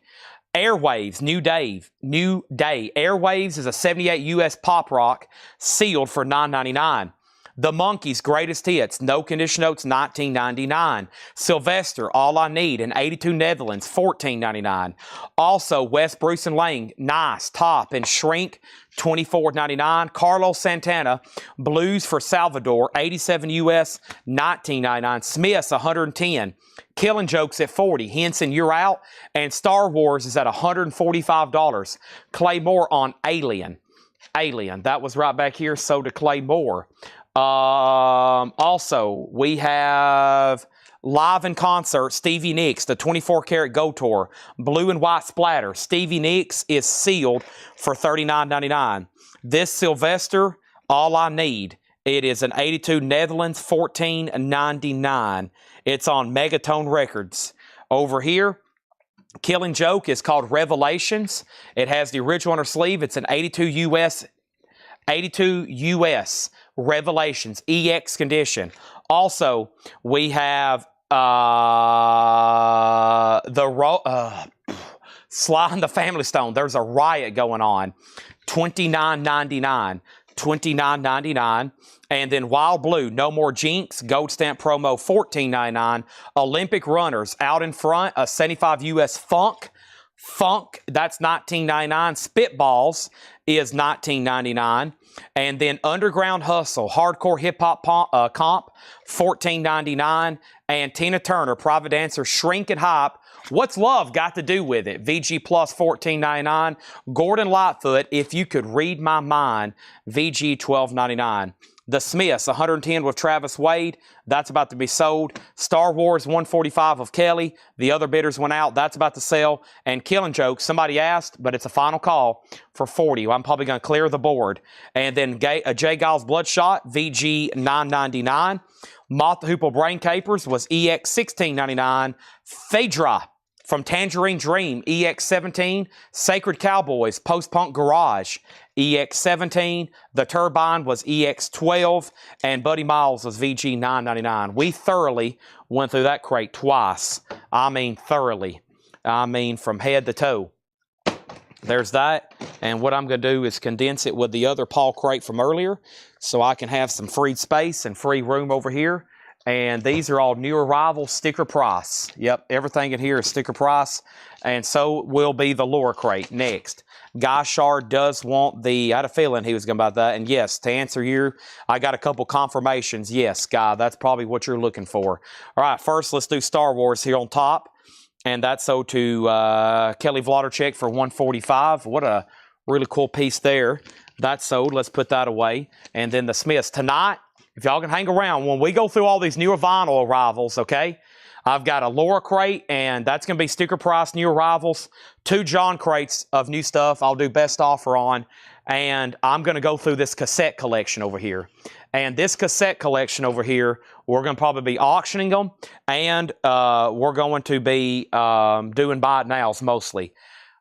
Speaker 1: Airwaves, New Day. Airwaves is a 78 US pop rock, sealed for $9.99. The Monkees, Greatest Hits, No Condition Notes, $19.99. Sylvester, All I Need, in 82 Netherlands, $14.99. Also, West Bruce and Lang, Nice, Top, and Shrink, $24.99. Carlos Santana, Blues for Salvador, 87 US, $19.99. Smith's, 110. Killing Jokes at $40. Henson, You're Out. And Star Wars is at $145. Clay Moore on Alien. That was right back here, so to Clay Moore. Also, we have live in concert, Stevie Nicks, the 24 karat Go Tour, blue and white splatter. Stevie Nicks is sealed for $39.99. This Sylvester, All I Need. It is an 82 Netherlands, $14.99. It's on Megatone Records. Over here, Killing Joke is called Revelations. It has the original on her sleeve. It's an 82 US Revelations, EX condition. Also, we have Sly and the Family Stone. There's a riot going on. $29.99. $29.99. And then Wild Blue, No More Jinx, Gold Stamp Promo, $14.99. Olympic Runners, Out in Front, a 75 US Funk, that's $19.99. Spitballs is $19.99. And then Underground Hustle, Hardcore Hip Hop Comp, $14.99. And Tina Turner, Private Dancer, Shrink and Hype. What's Love got to do with it? VG Plus, $14.99. Gordon Lightfoot, If You Could Read My Mind, VG, $12.99. The Smiths, 110 with Travis Wade. That's about to be sold. Star Wars, 145 of Kelly. The other bidders went out. That's about to sell. And Killing Joke, somebody asked, but it's a final call for 40. Well, I'm probably going to clear the board. And then Jay Giles Bloodshot, VG 999. Moth the Hoople Brain Capers was EX 1699. Phaedra from Tangerine Dream, EX 17. Sacred Cowboys, Post Punk Garage, EX 17. The Turbine was EX 12. And Buddy Miles was VG 999. We thoroughly went through that crate twice. I mean thoroughly. I mean from head to toe. There's that. And what I'm going to do is condense it with the other Paul crate from earlier so I can have some free space and free room over here. And these are all new arrival sticker price. Yep, everything in here is sticker price. And so will be the lower crate next. Guy Shard does want the, I had a feeling he was going to buy that. And yes, to answer you, I got a couple confirmations. Yes, Guy, that's probably what you're looking for. All right, first let's do Star Wars here on top. And that's sold to Kelly Vlodarchek for $145. What a really cool piece there. That's sold. Let's put that away. And then the Smiths. Tonight, if y'all can hang around, when we go through all these newer vinyl arrivals, okay, I've got a Laura crate, and that's going to be sticker price new arrivals. 2 John crates of new stuff I'll do best offer on. And I'm going to go through this cassette collection over here. And this cassette collection over here, we're going to probably be auctioning them, and we're going to be doing buy it nows mostly.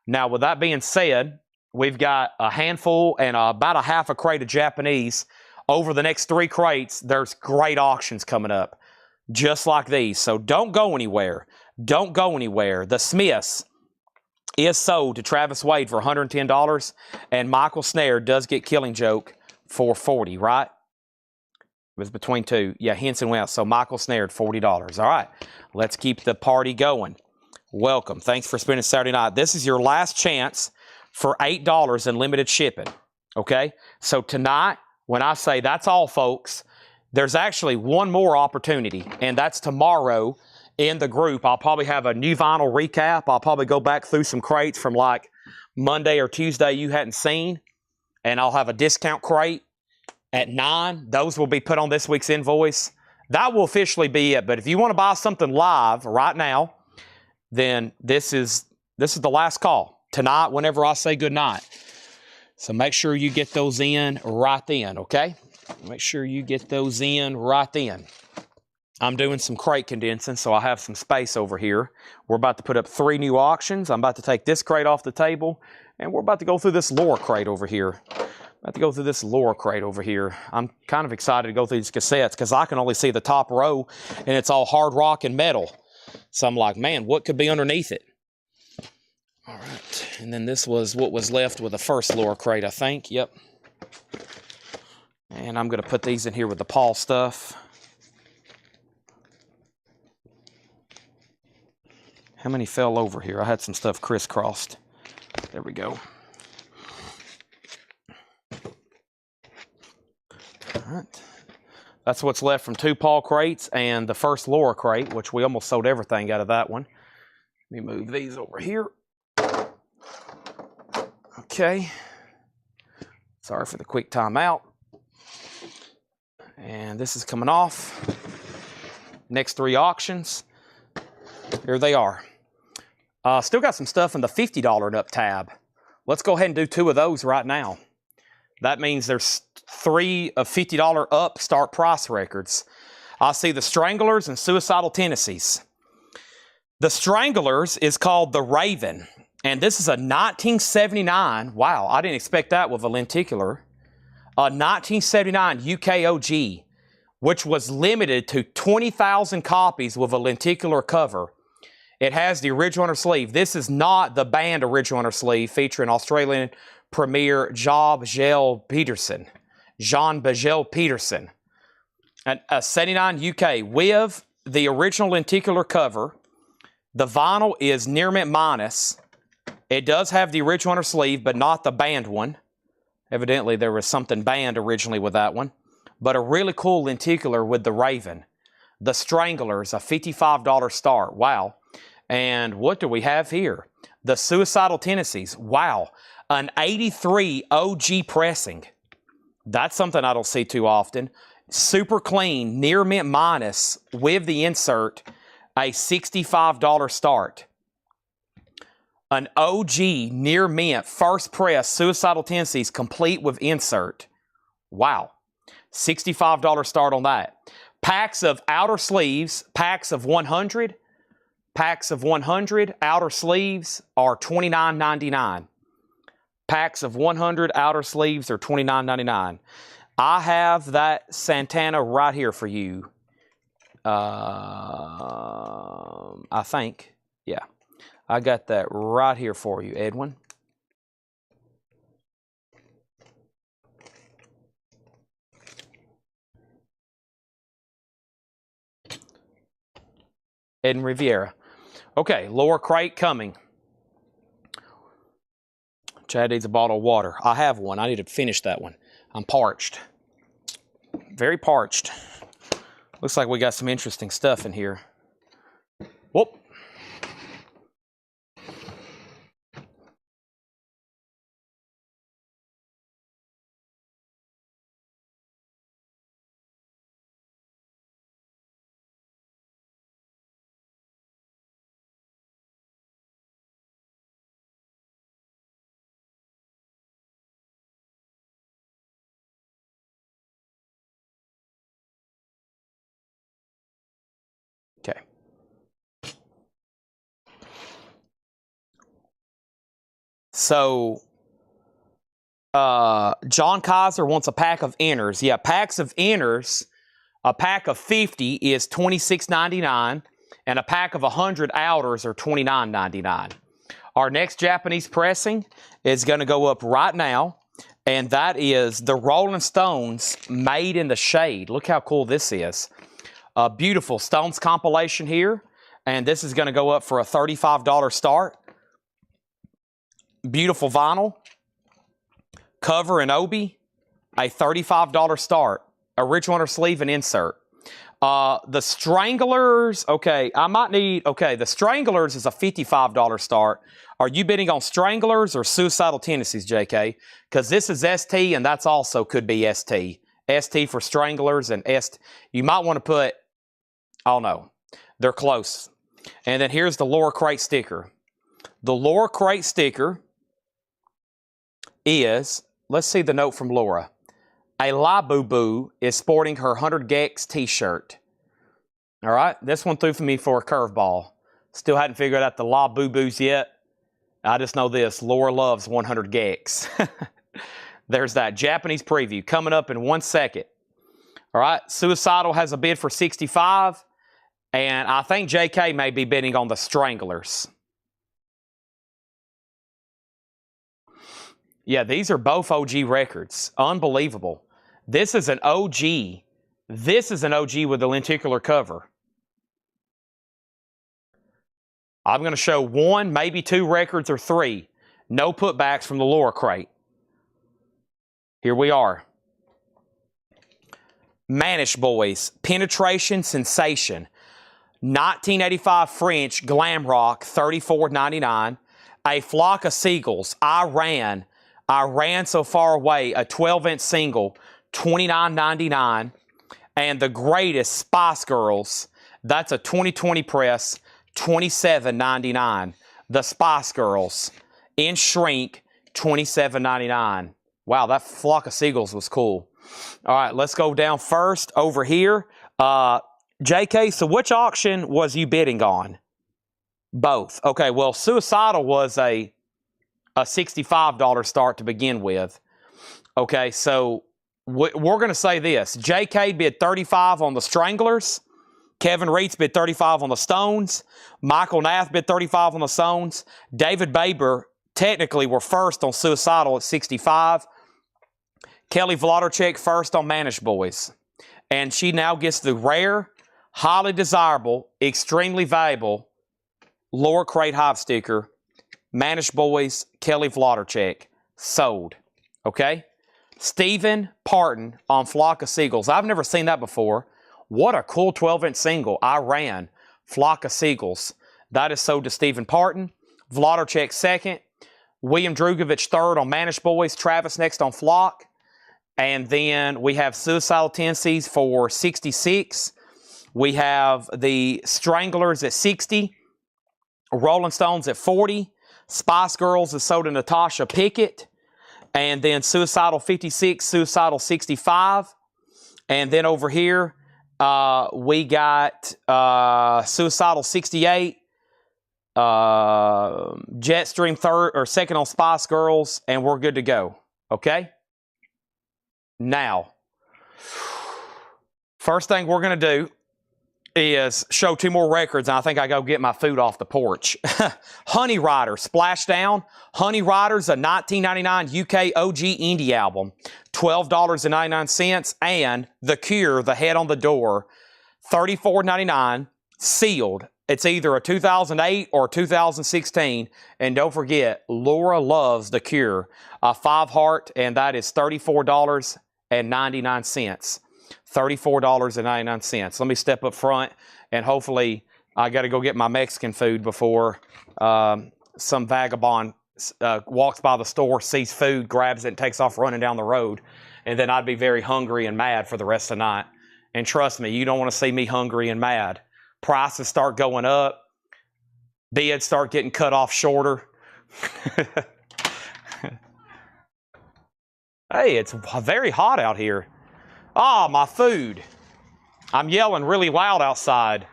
Speaker 1: Now, with that being said, we've got a handful and about a half a crate of Japanese. Over the next 3 crates, there's great auctions coming up, just like these. So don't go anywhere. Don't go anywhere. The Smiths is sold to Travis Wade for $110, and Michael Snare does get Killing Joke for $40, right? It was between 2. Yeah, Henson went out. So Michael snared $40. All right, let's keep the party going. Welcome. Thanks for spending Saturday night. This is your last chance for $8 in limited shipping. Okay? So tonight, when I say that's all, folks, there's actually one more opportunity, and that's tomorrow in the group. I'll probably have a new vinyl recap. I'll probably go back through some crates from like Monday or Tuesday you hadn't seen, and I'll have a discount crate at 9. Those will be put on this week's invoice. That will officially be it. But if you want to buy something live right now, then this is the last call. Tonight, whenever I say goodnight. So make sure you get those in right then, okay? Make sure you get those in right then. I'm doing some crate condensing, so I have some space over here. We're about to put up 3 new auctions. I'm about to take this crate off the table, and we're about to go through this Laura crate over here. I'm kind of excited to go through these cassettes because I can only see the top row, and it's all hard rock and metal. So I'm like, man, what could be underneath it? All right, and then this was what was left with the first Laura crate, I think. Yep. And I'm going to put these in here with the Paul stuff. How many fell over here? I had some stuff crisscrossed. There we go. All right. That's what's left from 2 Paul crates and the first Laura crate, which we almost sold everything out of that one. Let me move these over here. Okay. Sorry for the quick timeout. And this is coming off. Next 3 auctions. Here they are. Still got some stuff in the $50 and up tab. Let's go ahead and do 2 of those right now. That means there's 3 of $50 up start price records. I see the Stranglers and Suicidal Tendencies. The Stranglers is called the Raven, and this is a 1979. Wow, I didn't expect that with a lenticular. A 1979 UKOG, which was limited to 20,000 copies with a lenticular cover. It has the original inner sleeve. This is not the band original inner sleeve featuring Australian premier Jean Bajel Peterson. And a 79 UK with the original lenticular cover. The vinyl is near mint minus. It does have the original inner sleeve, but not the band one. Evidently, there was something banned originally with that one. But a really cool lenticular with the Raven. The Stranglers, a $55 start. Wow. And what do we have here? The Suicidal Tendencies. Wow. An 83 OG pressing. That's something I don't see too often. Super clean, near mint minus with the insert, a $65 start. An OG near mint first press Suicidal Tendencies complete with insert. Wow. $65 start on that. Packs of outer sleeves, packs of 100. Packs of 100 outer sleeves are $29.99. Packs of 100 outer sleeves are $29.99. I have that Santana right here for you. I think. Yeah. I got that right here for you, Edwin. Edwin Riviera. Okay, lower crate coming. Chad needs a bottle of water. I have one. I need to finish that one. I'm parched. Very parched. Looks like we got some interesting stuff in here. Whoop. Okay. So, John Kaiser wants a pack of inners. Yeah, packs of inners. A pack of 50 is $26.99, and a pack of 100 outers are $29.99. Our next Japanese pressing is going to go up right now, and that is the Rolling Stones Made in the Shade. Look how cool this is. A beautiful Stones compilation here, and this is going to go up for a $35 start. Beautiful vinyl. Cover and obi, a $35 start. Original inner sleeve and insert. The Stranglers, okay, I might need, okay, the Stranglers is a $55 start. Are you bidding on Stranglers or Suicidal Tendencies, JK? Because this is ST and that's also could be ST. ST for Stranglers and ST. You might want to put, oh no, they're close. And then here's the lower crate sticker. The lower crate sticker is, let's see the note from Laura. A La Boo Boo is sporting her 100 Gex t-shirt. All right, this one threw for me for a curveball. Still hadn't figured out the La Boo Boos yet. I just know this, Laura loves 100 Gex. There's that Japanese preview coming up in 1 second. All right, Suicidal has a bid for 65, and I think JK may be bidding on the Stranglers. Yeah, these are both OG records. Unbelievable. This is an OG. This is an OG with the lenticular cover. I'm going to show 1, maybe 2 records or 3. No putbacks from the lower crate. Here we are. Manish Boys, Penetration Sensation. 1985 French Glam Rock, $34.99. A Flock of Seagulls, I Ran So Far Away, a 12-inch single, $29.99. And the Greatest Spice Girls, that's a 2020 press, $27.99. The Spice Girls in shrink, $27.99. Wow, that Flock of Seagulls was cool. All right, let's go down first over here. JK, so which auction was you bidding on? Both. Okay, well, Suicidal was a $65 start to begin with. Okay, so we're going to say this. JK bid 35 on the Stranglers. Kevin Reitz bid 35 on the Stones. Michael Nath bid 35 on the Stones. David Baber technically were first on Suicidal at 65. Kelly Vlodarchek first on Manish Boys. And she now gets the rare, highly desirable, extremely valuable lower crate hive sticker. Manish Boys, Kelly Vlodarchek. Sold. Okay? Stephen Parton on Flock of Seagulls. I've never seen that before. What a cool 12-inch single. I Ran, Flock of Seagulls. That is sold to Stephen Parton. Vlodarchek second. William Drugovich third on Manish Boys. Travis next on Flock. And then we have Suicidal Tendencies for $66. We have the Stranglers at $60. Rolling Stones at $40. Spice Girls is sold to Natasha Pickett. And then Suicidal 56, Suicidal 65. And then over here, we got Suicidal 68, Jetstream third or second on Spice Girls, and we're good to go. Okay? Now, first thing we're going to do is show 2 more records, and I think I go get my food off the porch. Honey Rider, Splashdown. Honey Rider's a 1999 UK OG indie album, $12.99. And The Cure, The Head on the Door, $34.99, sealed. It's either a 2008 or 2016. And don't forget, Laura loves The Cure. A 5-heart, and that is $34.99. $34.99. Let me step up front, and hopefully I got to go get my Mexican food before some vagabond walks by the store, sees food, grabs it, and takes off running down the road. And then I'd be very hungry and mad for the rest of the night. And trust me, you don't want to see me hungry and mad. Prices start going up. Bids start getting cut off shorter. Hey, it's very hot out here. Ah, my food. I'm yelling really loud outside.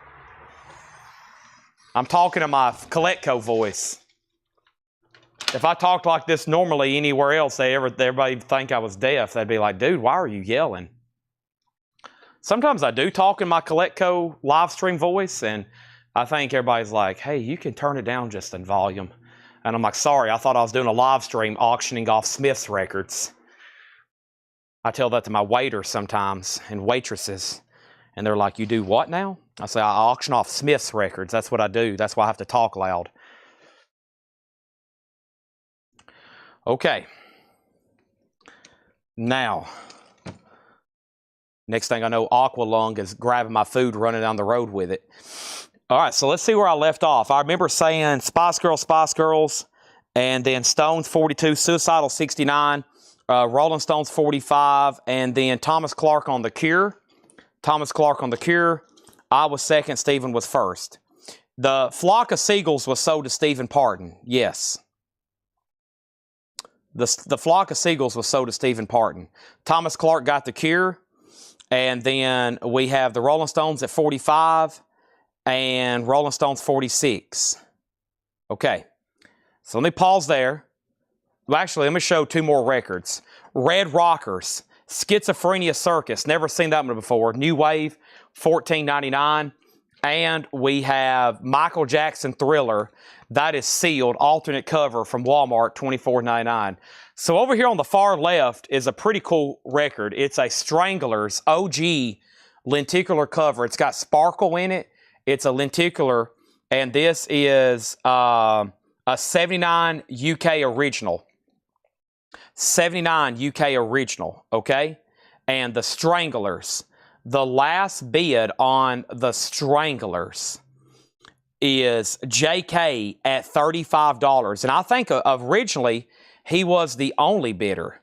Speaker 1: I'm talking in my Coletco voice. If I talked like this normally anywhere else, everybody would think I was deaf. They'd be like, dude, why are you yelling? Sometimes I do talk in my Coletco live stream voice, and I think everybody's like, hey, you can turn it down just in volume. And I'm like, sorry, I thought I was doing a live stream auctioning off Smith's records. I tell that to my waiters sometimes and waitresses, and they're like, you do what now? I say, I auction off Smith's records. That's what I do. That's why I have to talk loud. Okay. Now, next thing I know, Aqualung is grabbing my food, running down the road with it. All right, so let's see where I left off. I remember saying Spice Girls, and then Stones 42, Suicidal 69, Rolling Stones 45, and then Thomas Clark on The Cure. I was second, Stephen was first. The Flock of Seagulls was sold to Stephen Parton. Yes. The Flock of Seagulls was sold to Stephen Parton. Thomas Clark got The Cure. And then we have the Rolling Stones at 45 and Rolling Stones 46. Okay. So let me pause there. Well, actually, let me show 2 more records. Red Rockers, Schizophrenia Circus. Never seen that one before. New Wave, $14.99. And we have Michael Jackson Thriller. That is sealed, alternate cover from Walmart, $24.99. So over here on the far left is a pretty cool record. It's a Stranglers OG lenticular cover. It's got sparkle in it. It's a lenticular, and this is a 79 UK original. 79 UK original, okay? And the Stranglers. The last bid on the Stranglers is JK at $35. And I think originally he was the only bidder.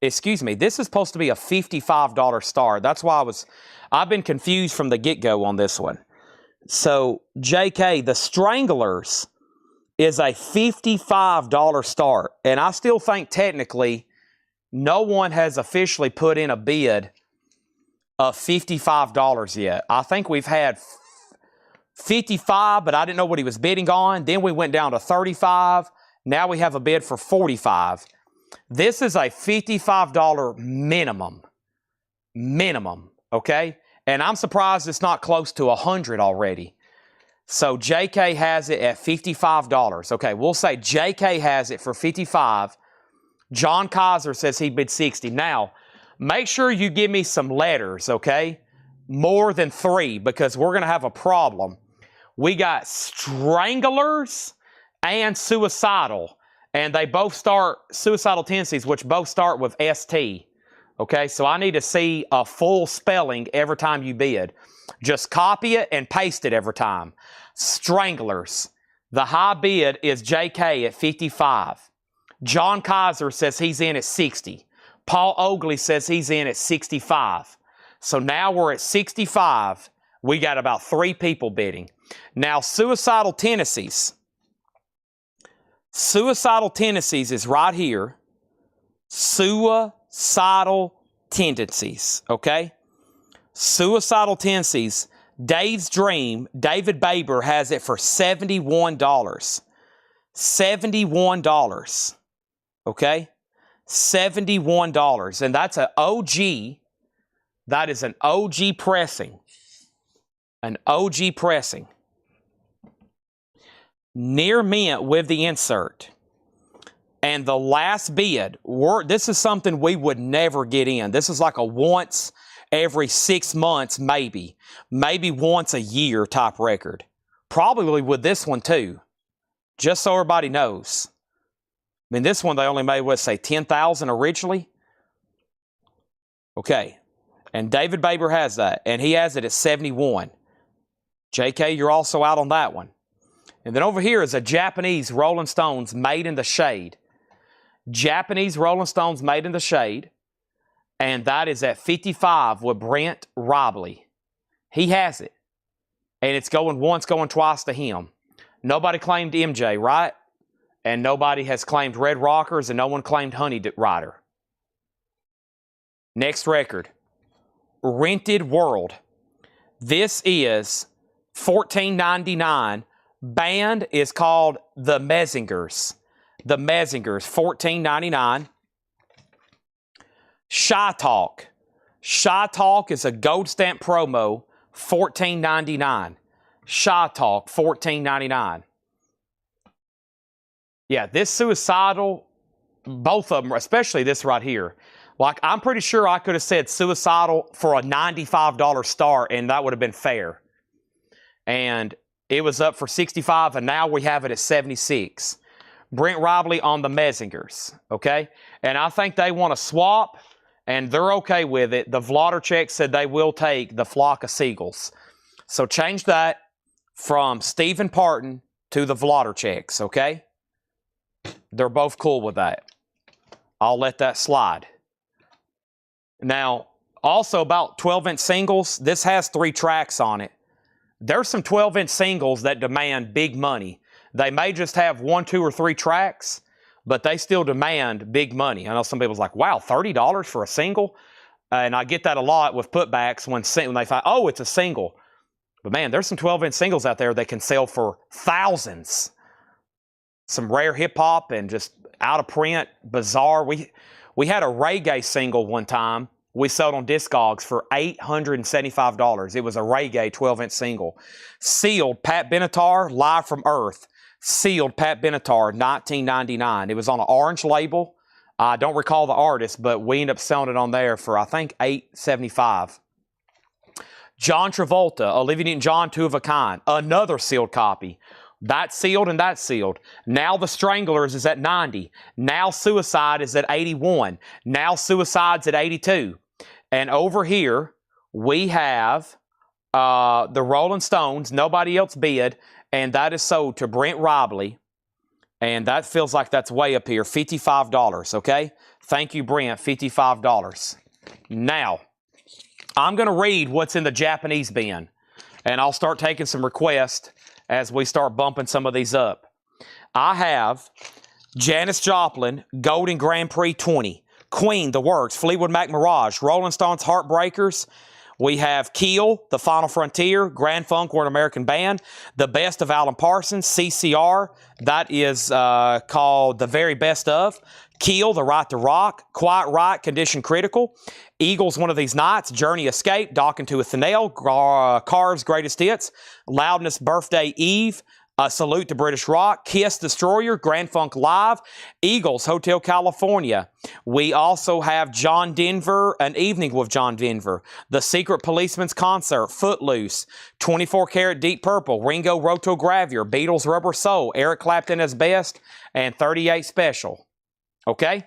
Speaker 1: Excuse me, this is supposed to be a $55 star. That's why I've been confused from the get-go on this one. So JK, the Stranglers is a $55 start. And I still think technically no one has officially put in a bid of $55 yet. I think we've had 55, but I didn't know what he was bidding on. Then we went down to 35. Now we have a bid for 45. This is a $55 minimum. Minimum, okay? And I'm surprised it's not close to 100 already. So JK has it at $55. Okay, we'll say JK has it for 55. John Kaiser says he bid 60. Now, make sure you give me some letters, okay? More than 3, because we're going to have a problem. We got Stranglers and Suicidal, and they both start, Suicidal Tendencies, which both start with ST. Okay, so I need to see a full spelling every time you bid. Just copy it and paste it every time. Stranglers. The high bid is JK at 55. John Kaiser says he's in at 60. Paul Oakley says he's in at 65. So now we're at 65. We got about 3 people bidding. Now, Suicidal Tendencies. Suicidal Tendencies is right here. Suicidal Tendencies, okay? Suicidal Tendencies. Dave's Dream, David Baber has it for $71. $71, okay? $71, and that's an OG. That is an OG pressing. An OG pressing. Near mint with the insert. And the last bid, this is something we would never get in. This is like a once every 6 months, maybe once a year type record. Probably with this one too, just so everybody knows. I mean, this one they only made, what, say 10,000 originally? Okay, and David Baber has that, and he has it at 71. JK, you're also out on that one. And then over here is a Japanese Rolling Stones Made in the Shade. Japanese Rolling Stones Made in the Shade. And that is at 55 with Brent Robley. He has it. And it's going once, going twice to him. Nobody claimed MJ, right? And nobody has claimed Red Rockers, and no one claimed Honey Rider. Next record. Rented World. This is $14.99. Band is called The Messingers. The Messingers, $14.99. Shy Talk. Shy Talk is a gold stamp promo, $14.99. Shy Talk, $14.99. Yeah, this Suicidal, both of them, especially this right here. Like, I'm pretty sure I could have said Suicidal for a $95 star, and that would have been fair. And it was up for 65, and now we have it at 76. Brent Robley on the Messingers, okay? And I think they want to swap, and they're okay with it. The Vloddercheck said they will take the Flock of Seagulls. So change that from Stephen Parton to the Vlodderchecks, okay? They're both cool with that. I'll let that slide. Now, also about 12-inch singles, this has 3 tracks on it. There's some 12-inch singles that demand big money. They may just have 1, 2, or 3 tracks, but they still demand big money. I know some people's like, wow, $30 for a single? And I get that a lot with putbacks when they find, oh, it's a single. But man, there's some 12-inch singles out there that can sell for thousands. Some rare hip-hop and just out of print, bizarre. We had a reggae single one time we sold on Discogs for $875. It was a reggae 12-inch single. Sealed, Pat Benatar, Live from Earth. Sealed, Pat Benatar, $19.99. It was on an orange label. I don't recall the artist, but we ended up selling it on there for, I think, $875. John Travolta, Olivia Newton-John, Two of a Kind. Another sealed copy. That's sealed and that's sealed. Now the Stranglers is at 90. Now Suicide is at 81. Now Suicide's at 82. And over here, we have the Rolling Stones. Nobody else bid. And that is sold to Brent Robley. And that feels like that's way up here. $55, okay? Thank you, Brent. $55. Now, I'm going to read what's in the Japanese bin. And I'll start taking some requests as we start bumping some of these up. I have Janis Joplin, Golden Grand Prix 20. Queen, The Works, Fleetwood Mac Mirage, Rolling Stones, Heartbreakers. We have Keel, The Final Frontier, Grand Funk, We're an American Band, The Best of Alan Parsons, CCR, that is called The Very Best Of. Keel, The Right to Rock, Quiet Right, Condition Critical, Eagles, One of These Nights, Journey Escape, Docking to a Thanail, Cars, Greatest Hits, Loudness, Birthday Eve, A Salute to British Rock, Kiss, Destroyer, Grand Funk Live, Eagles, Hotel California. We also have John Denver, An Evening with John Denver, The Secret Policeman's Concert, Footloose, 24 Karat Deep Purple, Ringo Rotogravier, Beatles Rubber Soul, Eric Clapton as Best, and 38 Special. Okay?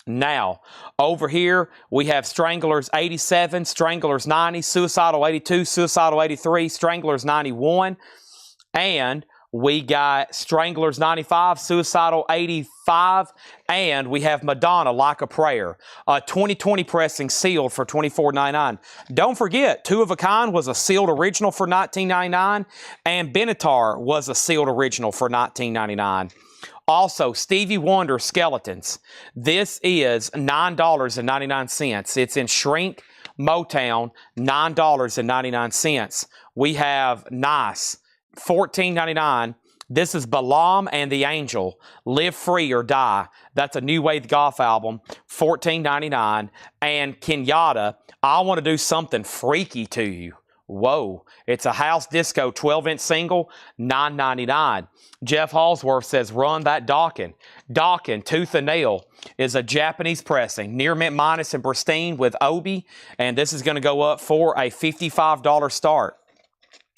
Speaker 1: Now, over here, we have Stranglers 87, Stranglers 90, Suicidal 82, Suicidal 83, Stranglers 91, and We got Stranglers 95, Suicidal 85, and we have Madonna Like a Prayer. 2020 pressing sealed for $24.99. Don't forget, Two of a Kind was a sealed original for $19.99, and Benatar was a sealed original for $19.99. Also, Stevie Wonder Skeletons. This is $9.99. It's in Shrink Motown, $9.99. We have Nice, $14.99. This is Balaam and the Angel, Live Free or Die. That's a New Wave Goth album, $14.99. And Kenyatta, I Want to Do Something Freaky to You. Whoa. It's a house disco 12-inch single, $9.99. Jeff Hallsworth says, run that Dawkin. Dawkin, Tooth and Nail, is a Japanese pressing, near mint minus and pristine with Obi, and this is going to go up for a $55 start.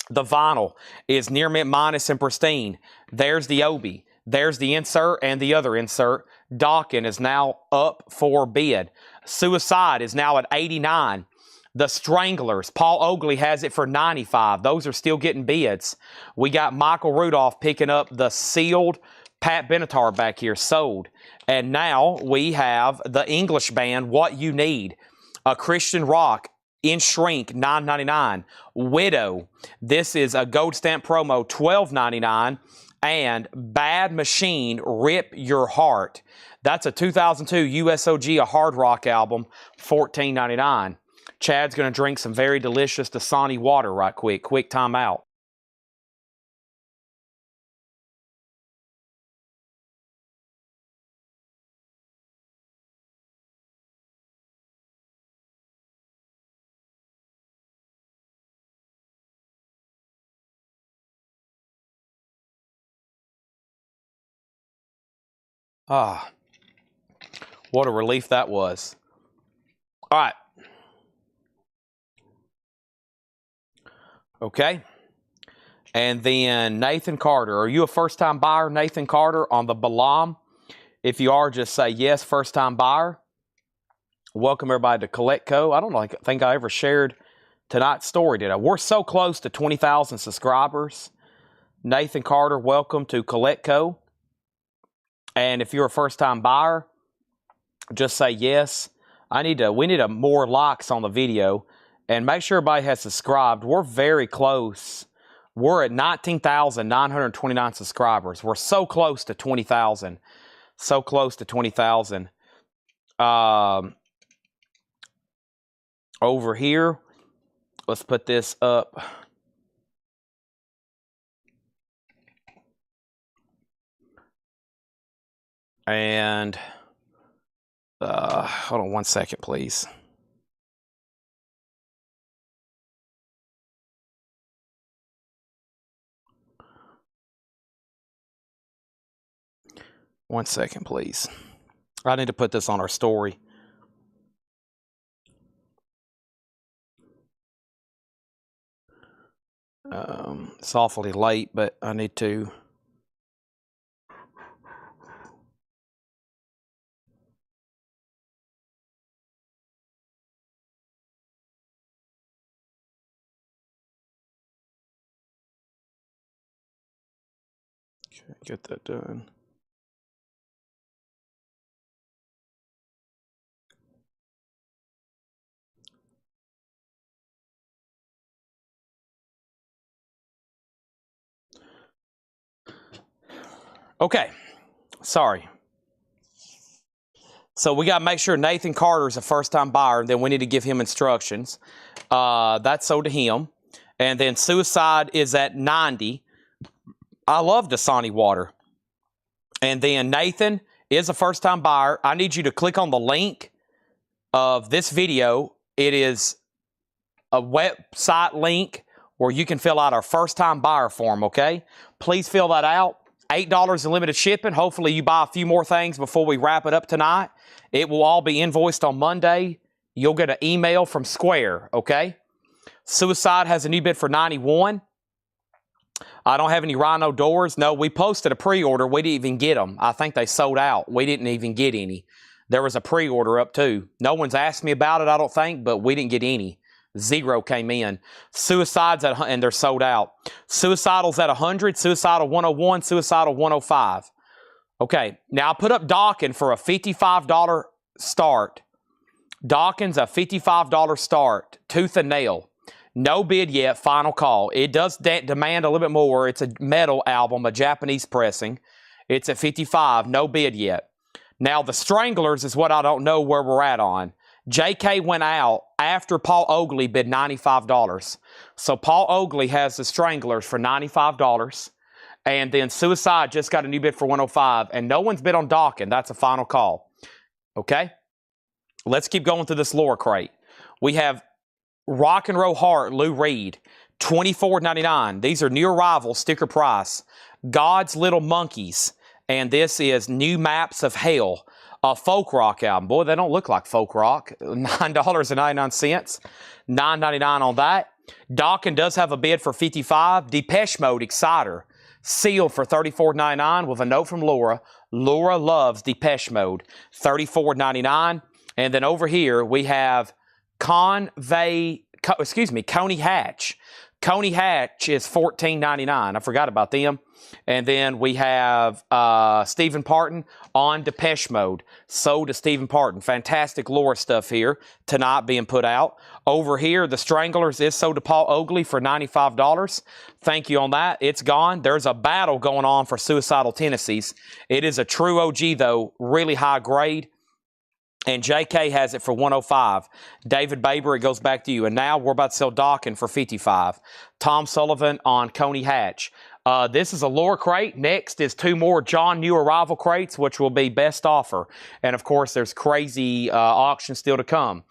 Speaker 1: The vinyl is near mint minus and pristine. There's the Obi. There's the insert and the other insert. Dawkin is now up for bid. Suicide is now at $89. The Stranglers, Paul Oakley has it for $95. Those are still getting bids. We got Michael Rudolph picking up the sealed Pat Benatar back here, sold. And now we have the English band, What You Need. A Christian rock in Shrink, $9.99. Widow, this is a gold stamp promo, $12.99. And Bad Machine, Rip Your Heart. That's a 2002 USOG, a hard rock album, $14.99. Chad's going to drink some very delicious Dasani water right quick. Quick time out. Ah, what a relief that was. All right. Okay. And then Nathan Carter. Are you a first-time buyer, Nathan Carter, on the Balaam? If you are, just say yes, first-time buyer. Welcome everybody to CollectCo. I don't think I ever shared tonight's story, did I? We're so close to 20,000 subscribers. Nathan Carter, welcome to CollectCo. And if you're a first-time buyer, just say yes. We need more likes on the video. And make sure everybody has subscribed. We're very close. We're at 19,929 subscribers. We're so close to 20,000. So close to 20,000. Over here, let's put this up. And hold on one second, please. One second, please. I need to put this on our story. It's awfully late, but I need to. Okay, get that done. Okay, sorry. So we got to make sure Nathan Carter is a first-time buyer, and then we need to give him instructions. That's sold to him. And then Suicide is at 90. I love Dasani water. And then Nathan is a first-time buyer. I need you to click on the link of this video. It is a website link where you can fill out our first-time buyer form, okay? Please fill that out. $8 in limited shipping. Hopefully you buy a few more things before we wrap it up tonight. It will all be invoiced on Monday. You'll get an email from Square, okay? Suicide has a new bid for 91. I don't have any Rhino doors. No, we posted a pre-order. We didn't even get them. I think they sold out. We didn't even get any. There was a pre-order up too. No one's asked me about it, I don't think, but we didn't get any. 0 came in. Suicides and they're sold out. Suicidals at 100, Suicidal 101, Suicidal 105. Okay, now I put up Dawkins for a $55 start. Dawkins, a $55 start, tooth and nail. No bid yet, final call. It does demand a little bit more. It's a metal album, a Japanese pressing. It's at 55, no bid yet. Now, the Stranglers is what I don't know where we're at on. JK went out after Paul Oakley bid $95. So Paul Oakley has the Stranglers for $95. And then Suicide just got a new bid for $105. And no one's bid on Dawkins. That's a final call. Okay? Let's keep going through this lower crate. We have Rock and Roll Heart, Lou Reed, $24.99. These are new arrival, sticker price. God's Little Monkeys, and this is New Maps of Hell, a folk rock album. Boy, they don't look like folk rock. $9.99, $9.99 on that. Dawkins does have a bid for $55. Depeche Mode, Exciter, sealed for $34.99 with a note from Laura. Laura loves Depeche Mode, $34.99. And then over here we have Coney Hatch. Coney Hatch is $14.99. I forgot about them. And then we have Stephen Parton on Depeche Mode. Sold to Stephen Parton. Fantastic Laura stuff here tonight being put out. Over here, the Stranglers is sold to Paul Oakley for $95. Thank you on that. It's gone. There's a battle going on for Suicidal Tennessees. It is a true OG, though. Really high grade. And JK has it for $105. David Baber, it goes back to you. And now we're about to sell Dawkins for $55. Tom Sullivan on Coney Hatch. This is a lower crate. Next is 2 more John New Arrival crates, which will be best offer. And, of course, there's crazy auctions still to come.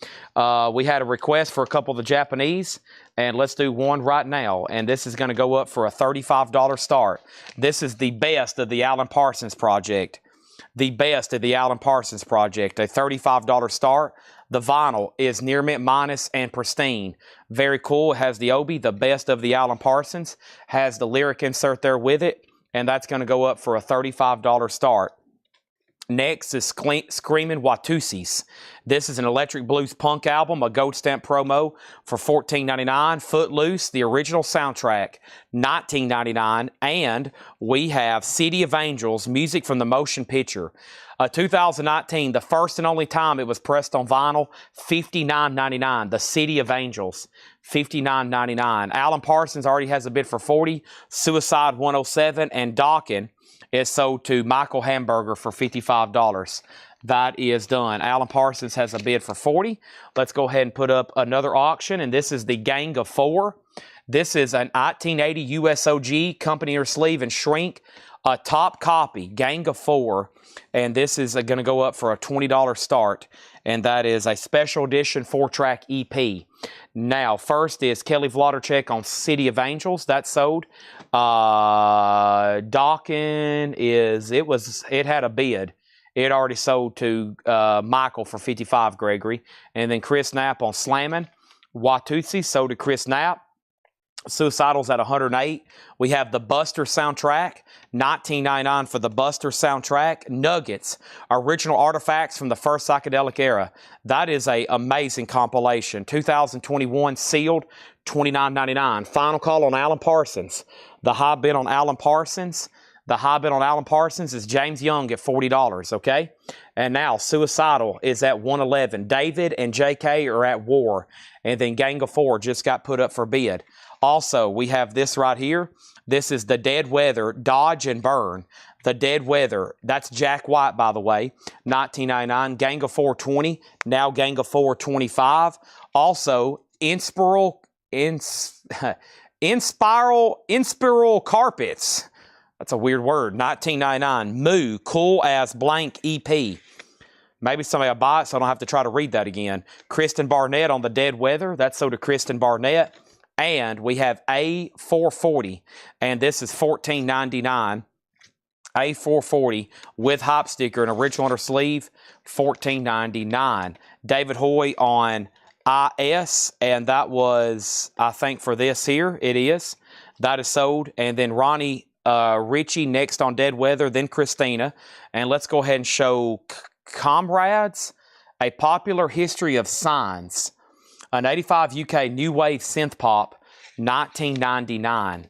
Speaker 1: We had a request for a couple of the Japanese, and let's do one right now. And this is going to go up for a $35 start. This is the best of the Alan Parsons project. The best of the Alan Parsons project, a $35 start. The vinyl is near mint minus and pristine. Very cool. It has the Obi, the best of the Alan Parsons. Has the lyric insert there with it. And that's going to go up for a $35 start. Next is Screaming Watusis. This is an electric blues punk album, a gold stamp promo for $14.99. Footloose, the original soundtrack, $19.99. And we have City of Angels, music from the motion picture. 2019, the first and only time it was pressed on vinyl, $59.99. The City of Angels, $59.99. Alan Parsons already has a bid for $40. Suicide, $107. And Dawkins is sold to Michael Hamburger for $55. That is done. Alan Parsons has a bid for $40. Let's go ahead and put up another auction, and this is the Gang of Four. This is an 1980 USOG, company or sleeve and shrink, a top copy, Gang of Four, and this is going to go up for a $20 start, and that is a special edition 4-track EP. Now, first is Kelly Vlodarchek on City of Angels. That's sold. Dawkins it had a bid. It already sold to Michael for $55, Gregory. And then Chris Knapp on Slammin'. Watusi sold to Chris Knapp. Suicidal's at $108. We have the Buster soundtrack, $19.99 for the Buster soundtrack. Nuggets, original artifacts from the first psychedelic era. That is an amazing compilation. 2021 sealed, $29.99. Final call on Alan Parsons. The high bid on Alan Parsons. The high bid on Alan Parsons is James Young at $40, okay? And now Suicidal is at $111. David and JK are at war. And then Gang of Four just got put up for bid. Also, we have this right here. This is the Dead Weather, Dodge and Burn. The Dead Weather, that's Jack White, by the way, $19.99. Gang of Four, $20. Now Gang of Four, $25. Also, Inspiral Carpets. That's a weird word. $19.99. Moo, Cool as Blank EP. Maybe somebody will buy it so I don't have to try to read that again. Kristen Barnett on the Dead Weather. That's sold to Kristen Barnett. And we have A440. And this is $14.99. A440 with hop sticker and original under sleeve. $14.99. David Hoy on IS. And that was, I think, for this here. It is. That is sold. And then Ronnie Ritchie next on Dead Weather, then Christina. And let's go ahead and show Comrades, A Popular History of Signs. An 85 UK New Wave Synth Pop, 1999.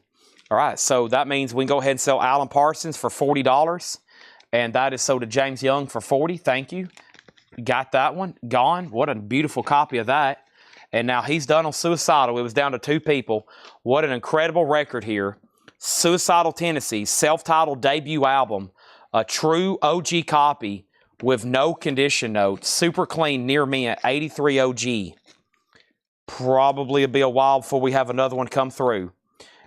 Speaker 1: All right, so that means we can go ahead and sell Alan Parsons for $40. And that is sold to James Young for $40. Thank you. Got that one. Gone. What a beautiful copy of that. And now he's done on Suicidal. It was down to 2 people. What an incredible record here. Suicidal Tendencies, self-titled debut album. A true OG copy with no condition notes. Super clean, near mint, 83 OG. Probably it'll be a while before we have another one come through.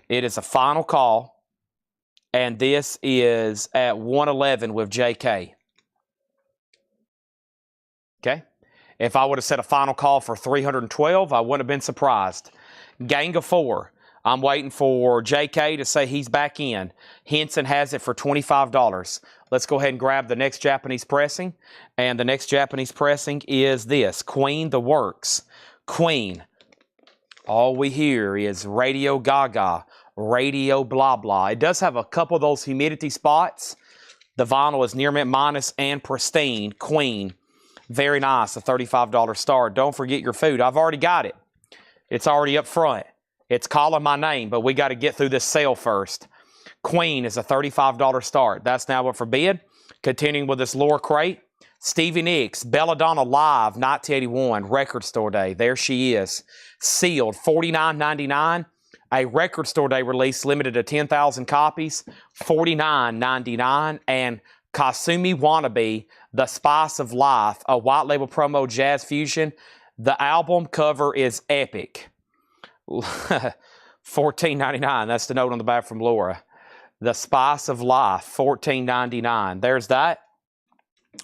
Speaker 1: It is a final call. And this is at 111 with JK. Okay? If I would have said a final call for 312, I wouldn't have been surprised. Gang of 4. I'm waiting for JK to say he's back in. Henson has it for $25. Let's go ahead and grab the next Japanese pressing. And the next Japanese pressing is this. Queen the Works. Queen. All we hear is Radio Gaga. Radio blah blah. It does have a couple of those humidity spots. The vinyl is near mint minus and pristine. Queen. Very nice. A $35 star. Don't forget your food. I've already got it. It's already up front. It's calling my name, but we got to get through this sale first. Queen is a $35 start. That's now up for bid. Continuing with this lower crate. Stevie Nicks, Belladonna Live, 1981, Record Store Day. There she is. Sealed, $49.99. A Record Store Day release limited to 10,000 copies, $49.99. And Kasumi Wannabe, The Spice of Life, a white label promo jazz fusion. The album cover is epic. $14.99. That's the note on the back from Laura. The Spice of Life, $14.99. There's that.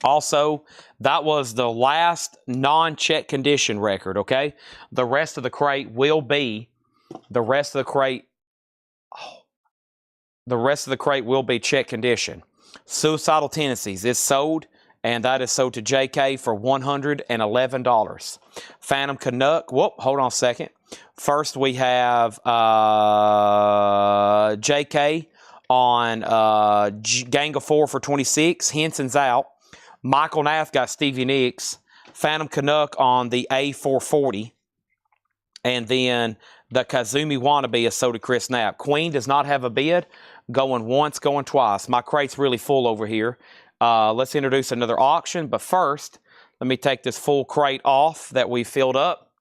Speaker 1: Also, that was the last non-check condition record, okay? The rest of the crate will be, the rest of the crate will be check condition. Suicidal Tendencies is sold, and that is sold to JK for $111. Phantom Canuck, whoop, hold on a second. First, we have JK on Gang of 4 for $26. Henson's out. Michael Nath got Stevie Nicks. Phantom Canuck on the A440. And then the Kazumi Wannabe is sold to Chris Knapp. Queen does not have a bid. Going once, going twice. My crate's really full over here. Let's introduce another auction. But first, let me take this full crate off that we filled up.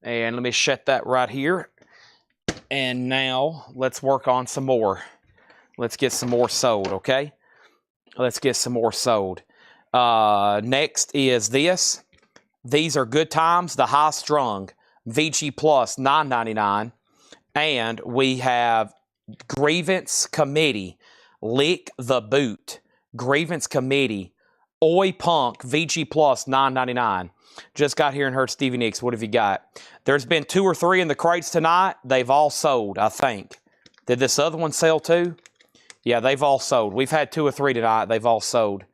Speaker 1: And let me shut that right here. And now let's work on some more. Let's get some more sold, okay? Let's get some more sold. Next is this. These are Good Times, the High Strung, VG Plus, $9.99. And we have Grievance Committee, Lick the Boot, Grievance Committee, Oi Punk, VG Plus, $9.99. Just got here and heard Stevie Nicks. What have you got? There's been 2 or 3 in the crates tonight. They've all sold, I think. Did this other one sell too? Yeah, they've all sold. We've had 2 or 3 tonight. They've all sold.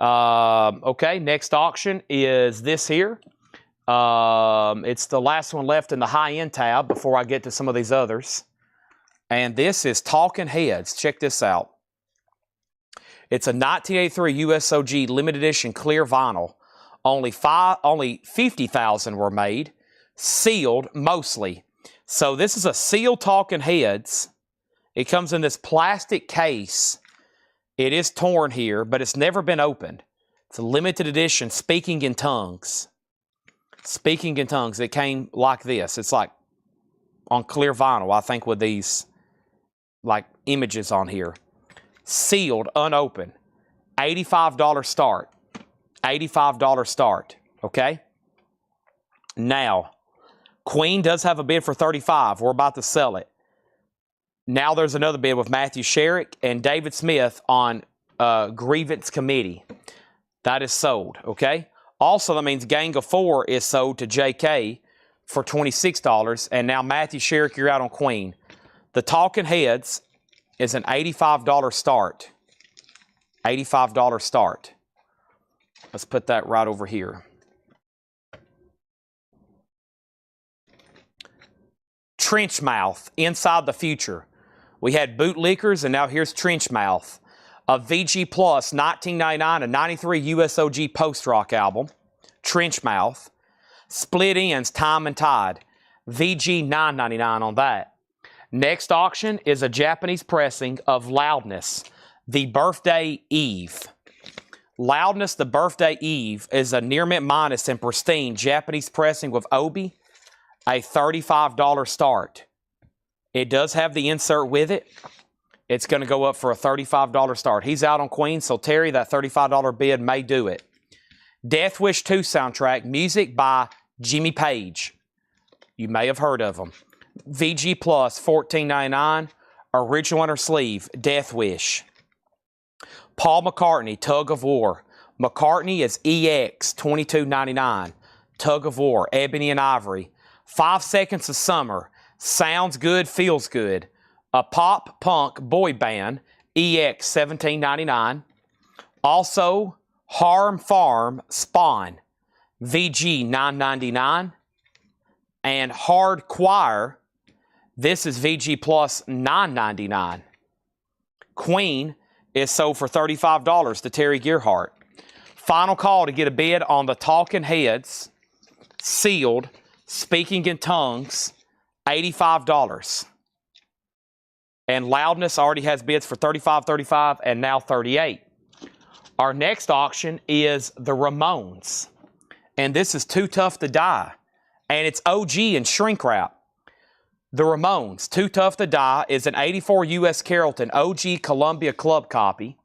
Speaker 1: Okay, next auction is this here. It's the last one left in the high-end tab before I get to some of these others. And this is Talking Heads. Check this out. It's a 1983 USOG limited edition clear vinyl. Only 50,000 were made. Sealed, mostly. So this is a sealed Talking Heads. It comes in this plastic case. It is torn here, but it's never been opened. It's a limited edition, Speaking in Tongues. Speaking in Tongues. It came like this. It's like on clear vinyl, I think, with these like images on here. Sealed, unopened. $85 start. $85 start. Okay? Now, Queen does have a bid for $35. We're about to sell it. Now there's another bid with Matthew Sherrick and David Smith on Grievance Committee. That is sold, okay? Also, that means Gang of 4 is sold to JK for $26, and now Matthew Sherrick, you're out on Queen. The Talking Heads is an $85 start. $85 start. Let's put that right over here. Trenchmouth, Inside the Future. We had Bootlickers, and now here's Trenchmouth. A VG Plus, 1999 and 93 USOG post-rock album. Trenchmouth. Split ends, time and tide. VG $9.99 on that. Next auction is a Japanese pressing of Loudness, The Birthday Eve. Loudness, The Birthday Eve is a near mint minus and pristine Japanese pressing with Obi, a $35 start. It does have the insert with it. It's going to go up for a $35 start. He's out on Queen, so Terry, that $35 bid may do it. Death Wish 2 soundtrack, music by Jimmy Page. You may have heard of him. VG Plus, $14.99. Original inner sleeve, Death Wish. Paul McCartney, Tug of War. McCartney is EX, $22.99. Tug of War, Ebony and Ivory. 5 Seconds of Summer, Sounds Good, Feels Good. A pop punk boy band, EX, $17.99. Also, Harm Farm, Spawn, VG, $9.99. And Hard Choir, this is VG Plus, $9.99. Queen is sold for $35 to Terry Gearhart. Final call to get a bid on the Talking Heads, sealed, Speaking in Tongues, $85. And Loudness already has bids for $35, $35, and now $38. Our next auction is the Ramones. And this is Too Tough to Die. And it's OG and shrink wrap. The Ramones, Too Tough to Die, is an 84 U.S. Carrollton OG Columbia Club copy.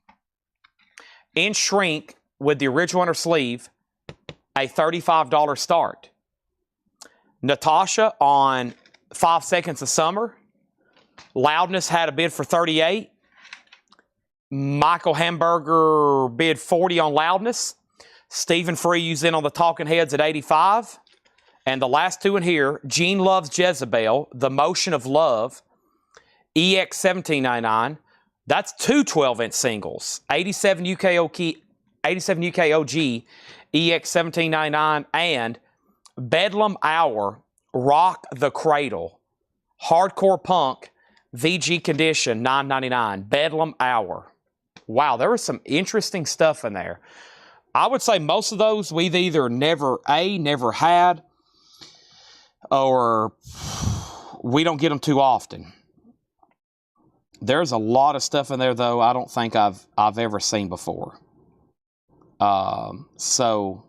Speaker 1: In shrink with the original inner sleeve, a $35 start. Natasha on 5 Seconds of Summer. Loudness had a bid for $38. Michael Hamburger bid $40 on Loudness. Stephen Free's in on the Talking Heads at $85. And the last two in here, Gene Loves Jezebel, The Motion of Love, EX $17.99. That's two 12-inch singles. 87 UK OG, EX $17.99, and Bedlam Hour, Rock the Cradle, Hardcore Punk, VG Condition, $9.99. Bedlam Hour. Wow, there was some interesting stuff in there. I would say most of those we've either never had, or we don't get them too often. There's a lot of stuff in there, though, I don't think I've ever seen before. So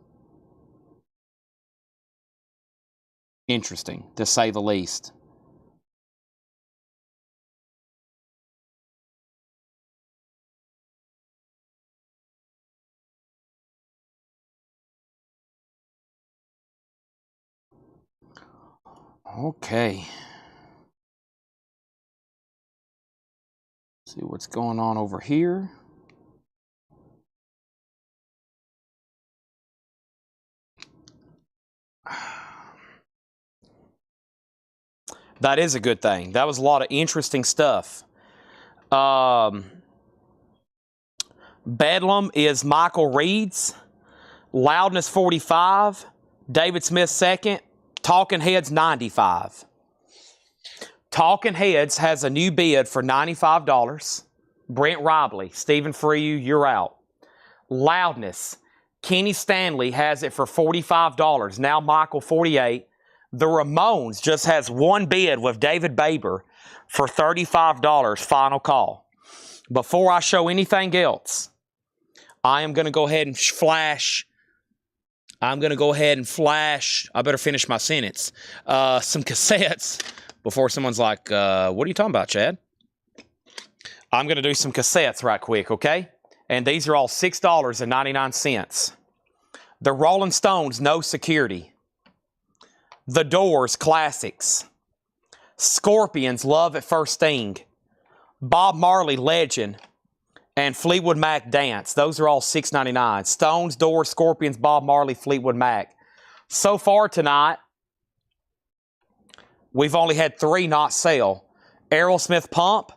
Speaker 1: interesting, to say the least. Okay. See what's going on over here. That is a good thing. That was a lot of interesting stuff. Bedlam is Michael Reed's. Loudness 45. David Smith second. Talking Heads 95. Talking Heads has a new bid for $95. Brent Robley, Stephen Freyu, you're out. Loudness, Kenny Stanley has it for $45. Now Michael 48. The Ramones just has one bid with David Baber for $35. Final call. Before I show anything else, I am going to go ahead and flash. I better finish my sentence. Some cassettes before someone's like, what are you talking about, Chad? I'm going to do some cassettes right quick, okay? And these are all $6.99. The Rolling Stones, No Security. The Doors, Classics. Scorpions, Love at First Sting. Bob Marley, Legend. And Fleetwood Mac, Dance. Those are all $6.99. Stones, Doors, Scorpions, Bob Marley, Fleetwood Mac. So far tonight, we've only had 3 not sell. Aerosmith, Pump,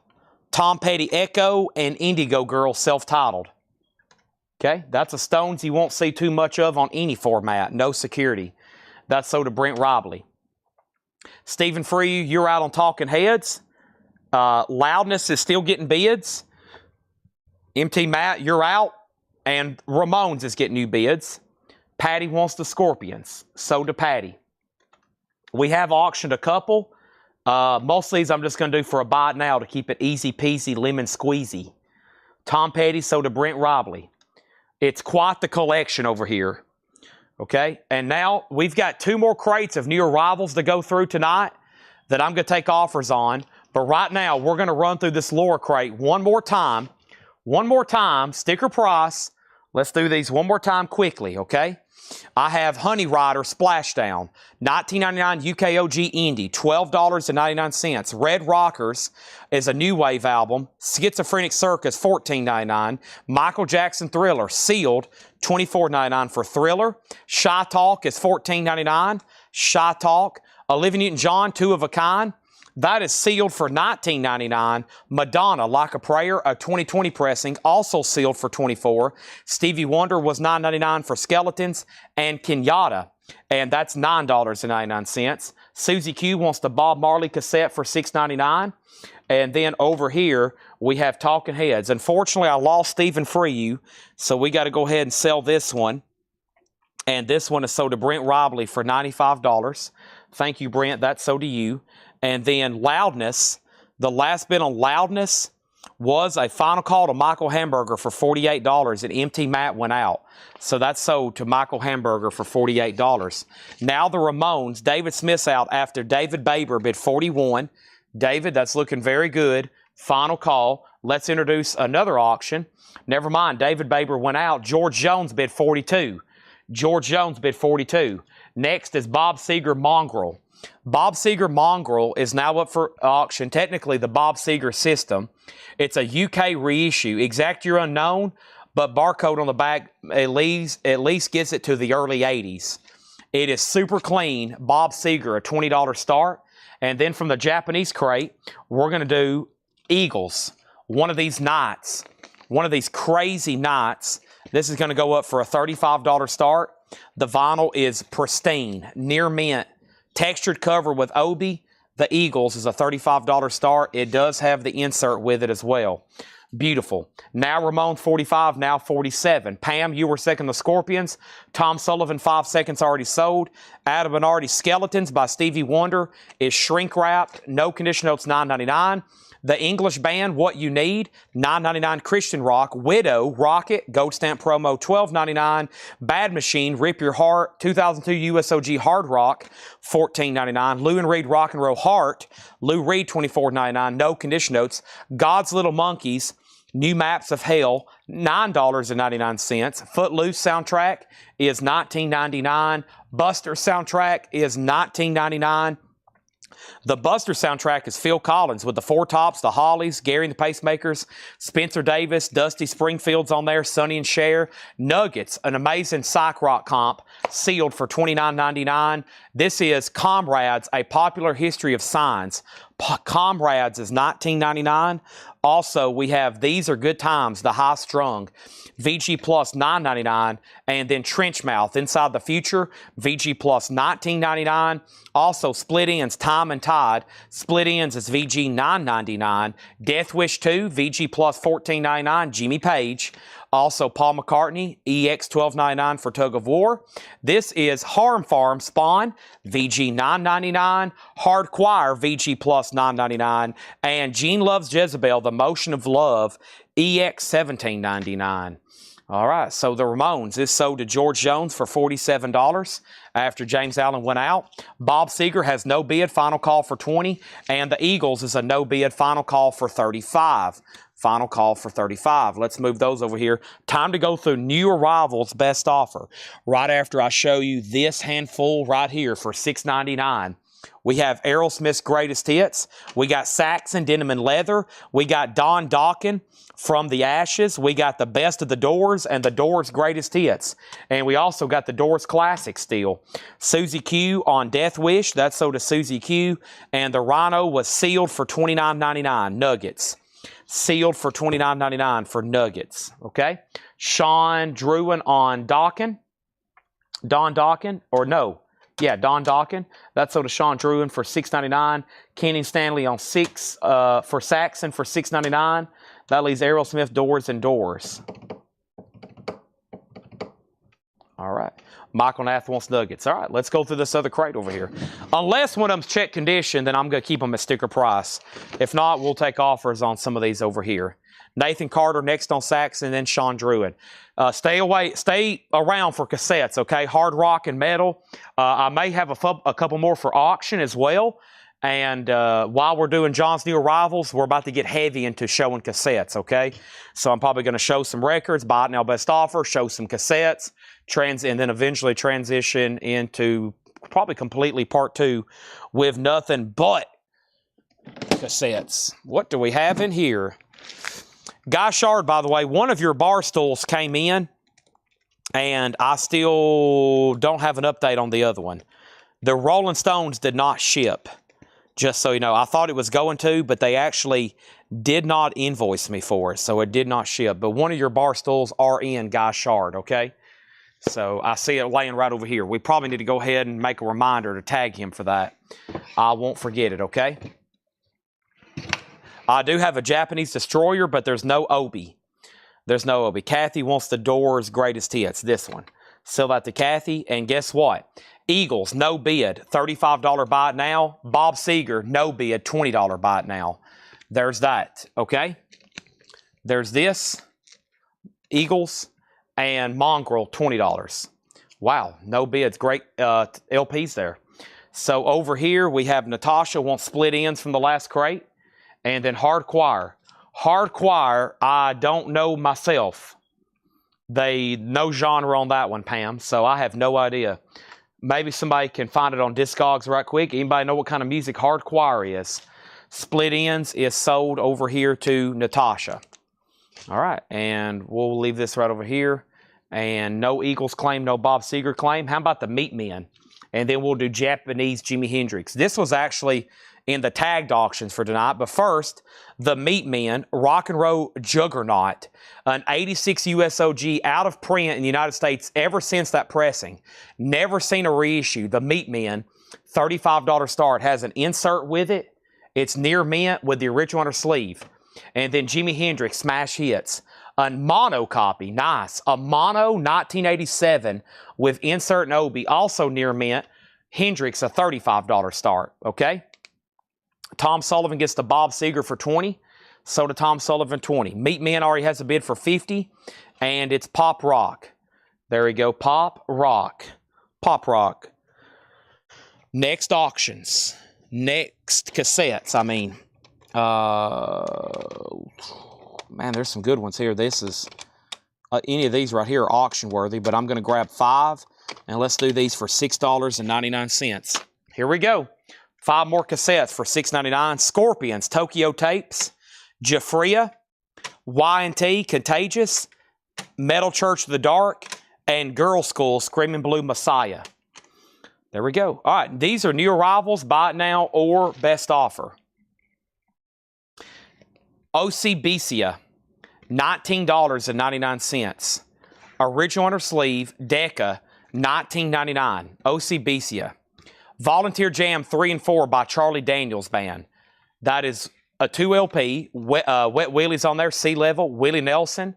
Speaker 1: Tom Petty, Echo, and Indigo Girl, self-titled. Okay, that's a Stones you won't see too much of on any format. No Security. That's sold to Brent Robley. Stephen Free, you're out on Talking Heads. Loudness is still getting bids. MT Matt, you're out. And Ramones is getting new bids. Patty wants the Scorpions. So do Patty. We have auctioned a couple. Most of these I'm just going to do for a buy now to keep it easy peasy, lemon squeezy. Tom Petty, so to Brent Robley. It's quite the collection over here. Okay, and now we've got 2 more crates of new arrivals to go through tonight that I'm going to take offers on. But right now, we're going to run through this lower crate one more time. One more time, sticker price. Let's do these one more time quickly, okay? I have Honey Rider Splashdown, $19.99 UKOG Indie, $12.99. Red Rockers is a new wave album. Schizophrenic Circus, $14.99. Michael Jackson Thriller, sealed, $24.99 for Thriller. Shy Talk is $14.99. Shy Talk. Olivia Newton-John, Two of a Kind. That is sealed for $19.99. Madonna, Like a Prayer, a 2020 pressing, also sealed for $24. Stevie Wonder was $9.99 for Skeletons. And Kenyatta, and that's $9.99. Susie Q wants the Bob Marley cassette for $6.99. And then over here, we have Talking Heads. Unfortunately, I lost Stephen Freyu, so we got to go ahead and sell this one. And this one is sold to Brent Robley for $95. Thank you, Brent. That's so to you. And then Loudness, the last bid on Loudness was a final call to Michael Hamburger for $48, and Empty Mat went out. So that's sold to Michael Hamburger for $48. Now the Ramones, David Smith's out after David Baber bid $41. David, that's looking very good. Final call. Let's introduce another auction. Never mind, David Baber went out. George Jones bid $42. George Jones bid $42. Next is Bob Seger Mongrel. Bob Seger Mongrel is now up for auction. Technically, the Bob Seger system. It's a UK reissue. Exact year unknown, but barcode on the back at least gets it to the early 80s. It is super clean. Bob Seger, a $20 start. And then from the Japanese crate, we're going to do Eagles. One of these nights. One of these crazy nights. This is going to go up for a $35 start. The vinyl is pristine, near mint. Textured cover with Obi. The Eagles is a $35 start. It does have the insert with it as well. Beautiful. Now Ramon 45, now 47. Pam, you were second the Scorpions. Tom Sullivan, 5 seconds already sold. Adam Bernardi Skeletons by Stevie Wonder is shrink wrapped. No condition notes, $9.99. The English Band, What You Need, $9.99. Christian Rock, Widow, Rocket, Gold Stamp Promo, $12.99. Bad Machine, Rip Your Heart, 2002 USOG Hard Rock, $14.99. Lou and Reed Rock and Roll Heart, Lou Reed, $24.99. No condition notes. God's Little Monkeys, New Maps of Hell, $9.99. Footloose soundtrack is $19.99. Buster soundtrack is $19.99. The Buster soundtrack is Phil Collins with the Four Tops, the Hollies, Gary and the Pacemakers, Spencer Davis, Dusty Springfield's on there, Sonny and Cher. Nuggets, an amazing psych rock comp, sealed for $29.99. This is Comrades, A Popular History of Signs. Comrades is $19.99. Also, we have These Are Good Times, the High Strung, VG Plus $9.99, and then Trenchmouth, Inside the Future, VG Plus $19.99. Also, Split Ends, Time and Tide, Split Ends is VG $9.99. Death Wish 2, VG Plus $14.99, Jimmy Page. Also, Paul McCartney, EX $12.99 for Tug of War. This is Harm Farm Spawn, VG $9.99. Hard Choir, VG Plus $9.99. And Gene Loves Jezebel, The Motion of Love, EX $17.99. All right, so the Ramones is sold to George Jones for $47 after James Allen went out. Bob Seger has no bid, final call for $20. And the Eagles is a no bid, final call for $35. Final call for $35. Let's move those over here. Time to go through new arrivals best offer. Right after I show you this handful right here for $6.99. We have Aerosmith's Greatest Hits. We got Saxon, Denim and Leather. We got Don Dokken from the Ashes. We got the Best of the Doors and the Doors Greatest Hits. And we also got the Doors Classic still. Susie Q on Death Wish. That's sold to Susie Q. And the Rhino was sealed for $29.99. Nuggets. Sealed for $29.99 for Nuggets. Okay. Sean Druin on Dokken. Don Dokken. Or no. Yeah, Don Dokken. That's sold to Sean Druin for $6.99. Kenny Stanley on for Saxon for $6.99. That leaves Aerosmith Doors and Doors. All right. Michael Nath wants Nuggets. All right, let's go through this other crate over here. Unless one of them's check condition, then I'm going to keep them at sticker price. If not, we'll take offers on some of these over here. Nathan Carter next on sax, and then Sean Druin. Stay around for cassettes, okay? Hard rock and metal. I may have a couple more for auction as well. And while we're doing John's New Arrivals, we're about to get heavy into showing cassettes, okay? So I'm probably going to show some records, buy it now best offer, show some cassettes, and then eventually transition into probably completely part 2 with nothing but cassettes. What do we have in here? Guy Shard, by the way, one of your bar stools came in, and I still don't have an update on the other one. The Rolling Stones did not ship, just so you know. I thought it was going to, but they actually did not invoice me for it, so it did not ship. But one of your bar stools are in, Guy Shard, okay? So I see it laying right over here. We probably need to go ahead and make a reminder to tag him for that. I won't forget it, okay? I do have a Japanese Destroyer, but there's no Obi. There's no Obi. Kathy wants the Doors' greatest hits, this one. Sell that to Kathy, and guess what? Eagles, no bid, $35 buy it now. Bob Seger, no bid, $20 buy it now. There's that, okay? There's this, Eagles, and Mongrel, $20. Wow, no bids, great LPs there. So over here, we have Natasha wants split ends from the last crate. And then Hardquire. Hardquire, I don't know myself. No genre on that one, Pam, so I have no idea. Maybe somebody can find it on Discogs right quick. Anybody know what kind of music Hardquire is? Split Ends is sold over here to Natasha. All right, and we'll leave this right over here. And no Eagles claim, no Bob Seger claim. How about the Meat Men? And then we'll do Japanese Jimi Hendrix. This was actually in the tagged auctions for tonight. But first, the Meat Men, Rock and Roll Juggernaut, an 86 USOG out of print in the United States ever since that pressing. Never seen a reissue. The Meat Men, $35 start, has an insert with it. It's near mint with the original under sleeve. And then Jimi Hendrix Smash Hits. A mono copy, nice. A mono 1987 with insert and Obi, also near mint. Hendrix, a $35 start, okay? Tom Sullivan gets the Bob Seger for $20. So to Tom Sullivan, $20. Meat Man already has a bid for $50. And it's Pop Rock. There we go. Pop Rock. Pop Rock. Next auctions. Next cassettes, I mean. Man, there's some good ones here. This is... any of these right here are auction worthy. But I'm going to grab 5. And let's do these for $6.99. Here we go. 5 more cassettes for $6.99. Scorpions, Tokyo Tapes, Jafria, Y&T, Contagious, Metal Church of the Dark, and Girl School, Screaming Blue Messiah. There we go. All right, these are new arrivals, buy it now or best offer. OCBcia, $19.99. Original under sleeve, Decca, $19.99. OCBcia. Volunteer Jam 3 and 4 by Charlie Daniels Band. That is a 2 LP. Wet Willie's on there. Sea Level. Willie Nelson.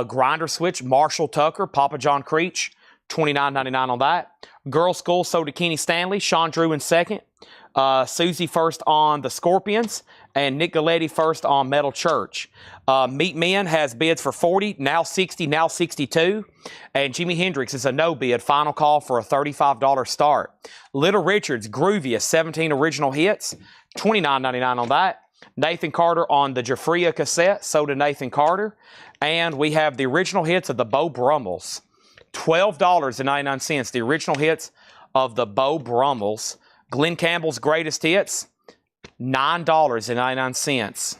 Speaker 1: Grinder Switch. Marshall Tucker. Papa John Creech. $29.99 on that. Girl School. So to Kenny Stanley. Sean Drew in second. Susie first on the Scorpions. And Nick Galetti first on Metal Church. Meat Men has bids for $40, now $60, now $62. And Jimi Hendrix is a no bid, final call for a $35 start. Little Richard's Grooviest 17 original hits, $29.99 on that. Nathan Carter on the Jafria cassette, so to Nathan Carter. And we have the original hits of the Beau Brummels, $12.99. The original hits of the Beau Brummels. Glenn Campbell's Greatest Hits, $9.99.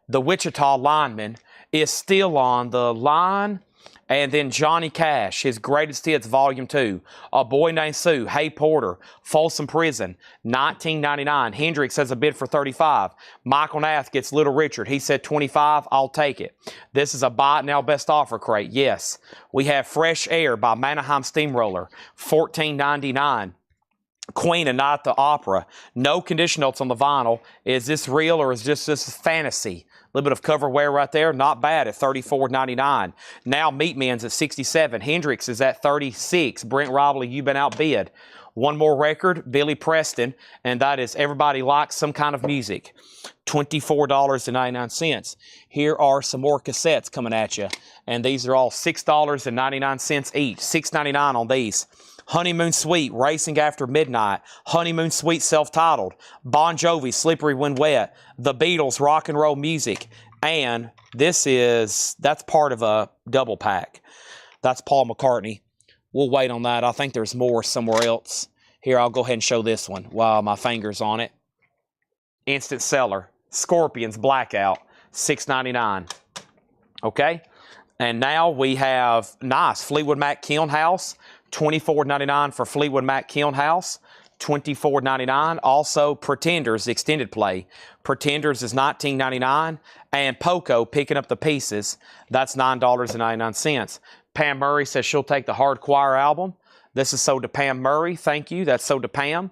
Speaker 1: The Wichita Lineman is still on the line. And then Johnny Cash, his Greatest Hits, Volume 2. A Boy Named Sue, Hey Porter, Folsom Prison, $19.99. Hendrix has a bid for $35. Michael Nath gets Little Richard. He said $25. I'll take it. This is a buy it now best offer crate. Yes. We have Fresh Air by Manaheim Steamroller, $14.99. Queen and Night at the Opera. No condition notes on the vinyl. Is this real or is this fantasy? little bit of cover wear right there. Not bad at $34.99. Now Meatman's at $67. Hendrix is at $36. Brent Robley, You've Been Outbid. One more record, Billy Preston, and that is Everybody Likes Some Kind of Music. $24.99. Here are some more cassettes coming at you, and these are all $6.99 each. $6.99 on these. Honeymoon Suite, Racing After Midnight. Honeymoon Suite, self-titled. Bon Jovi, Slippery When Wet. The Beatles, Rock and Roll Music. And that's part of a double pack. That's Paul McCartney. We'll wait on that. I think there's more somewhere else. Here, I'll go ahead and show this one while my finger's on it. Instant seller. Scorpions, Blackout, $6.99. Okay? And now we have nice Fleetwood Mac Kiln House, $24.99 for Fleetwood Mac Kiln House, $24.99. Also, Pretenders extended play. Pretenders is $19.99. And Poco, Picking Up the Pieces, that's $9.99. Pam Murray says she'll take the Hard Choir album. This is sold to Pam Murray. Thank you. That's sold to Pam.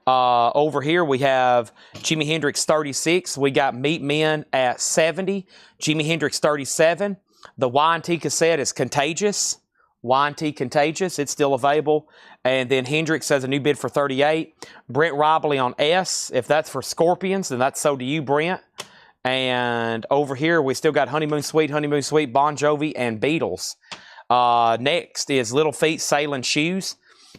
Speaker 1: Over here we have Jimi Hendrix 36. We got Meat Men at $70. Jimi Hendrix 37. The Y&T cassette is Contagious. Y&T Contagious. It's still available. And then Hendrix has a new bid for $38. Brent Robley on S. If that's for Scorpions, then that's sold to you, Brent. And over here we still got Honeymoon Suite, Bon Jovi, and Beatles. Next is Little Feat Sailing Shoes.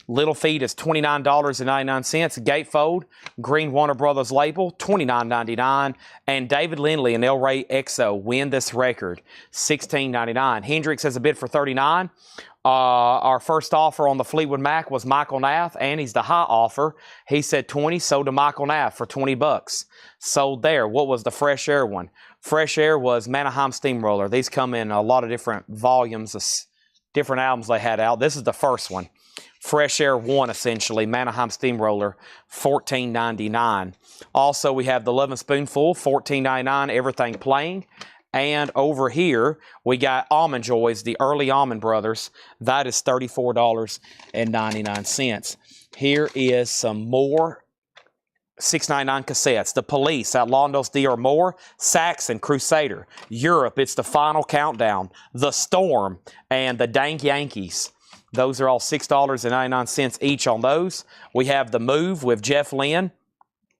Speaker 1: Little Feat is $29.99. Gatefold, Green Warner Brothers label, $29.99. And David Lindley and El Rey EXO win this record, $16.99. Hendrix has a bid for $39. Our first offer on the Fleetwood Mac was Michael Nath, and he's the high offer. He said 20, sold to Michael Nath for 20 bucks. Sold there. What was the Fresh Air one? Fresh Air was Mannheim Steamroller. These come in a lot of different volumes of different albums they had out. This is the first one. Fresh Air 1, essentially, Mannheim Steamroller, $14.99. Also, we have the Lovin' Spoonful, $14.99, Everything Playing. And over here, we got Almond Joys, the early Almond Brothers. That is $34.99. Here is some more $6.99 cassettes. The Police, Outlandos D.R. Moore, Saxon, Crusader. Europe, it's The Final Countdown. The Storm, and the Dang Yankees. Those are all $6.99 each on those. We have The Move with Jeff Lynne.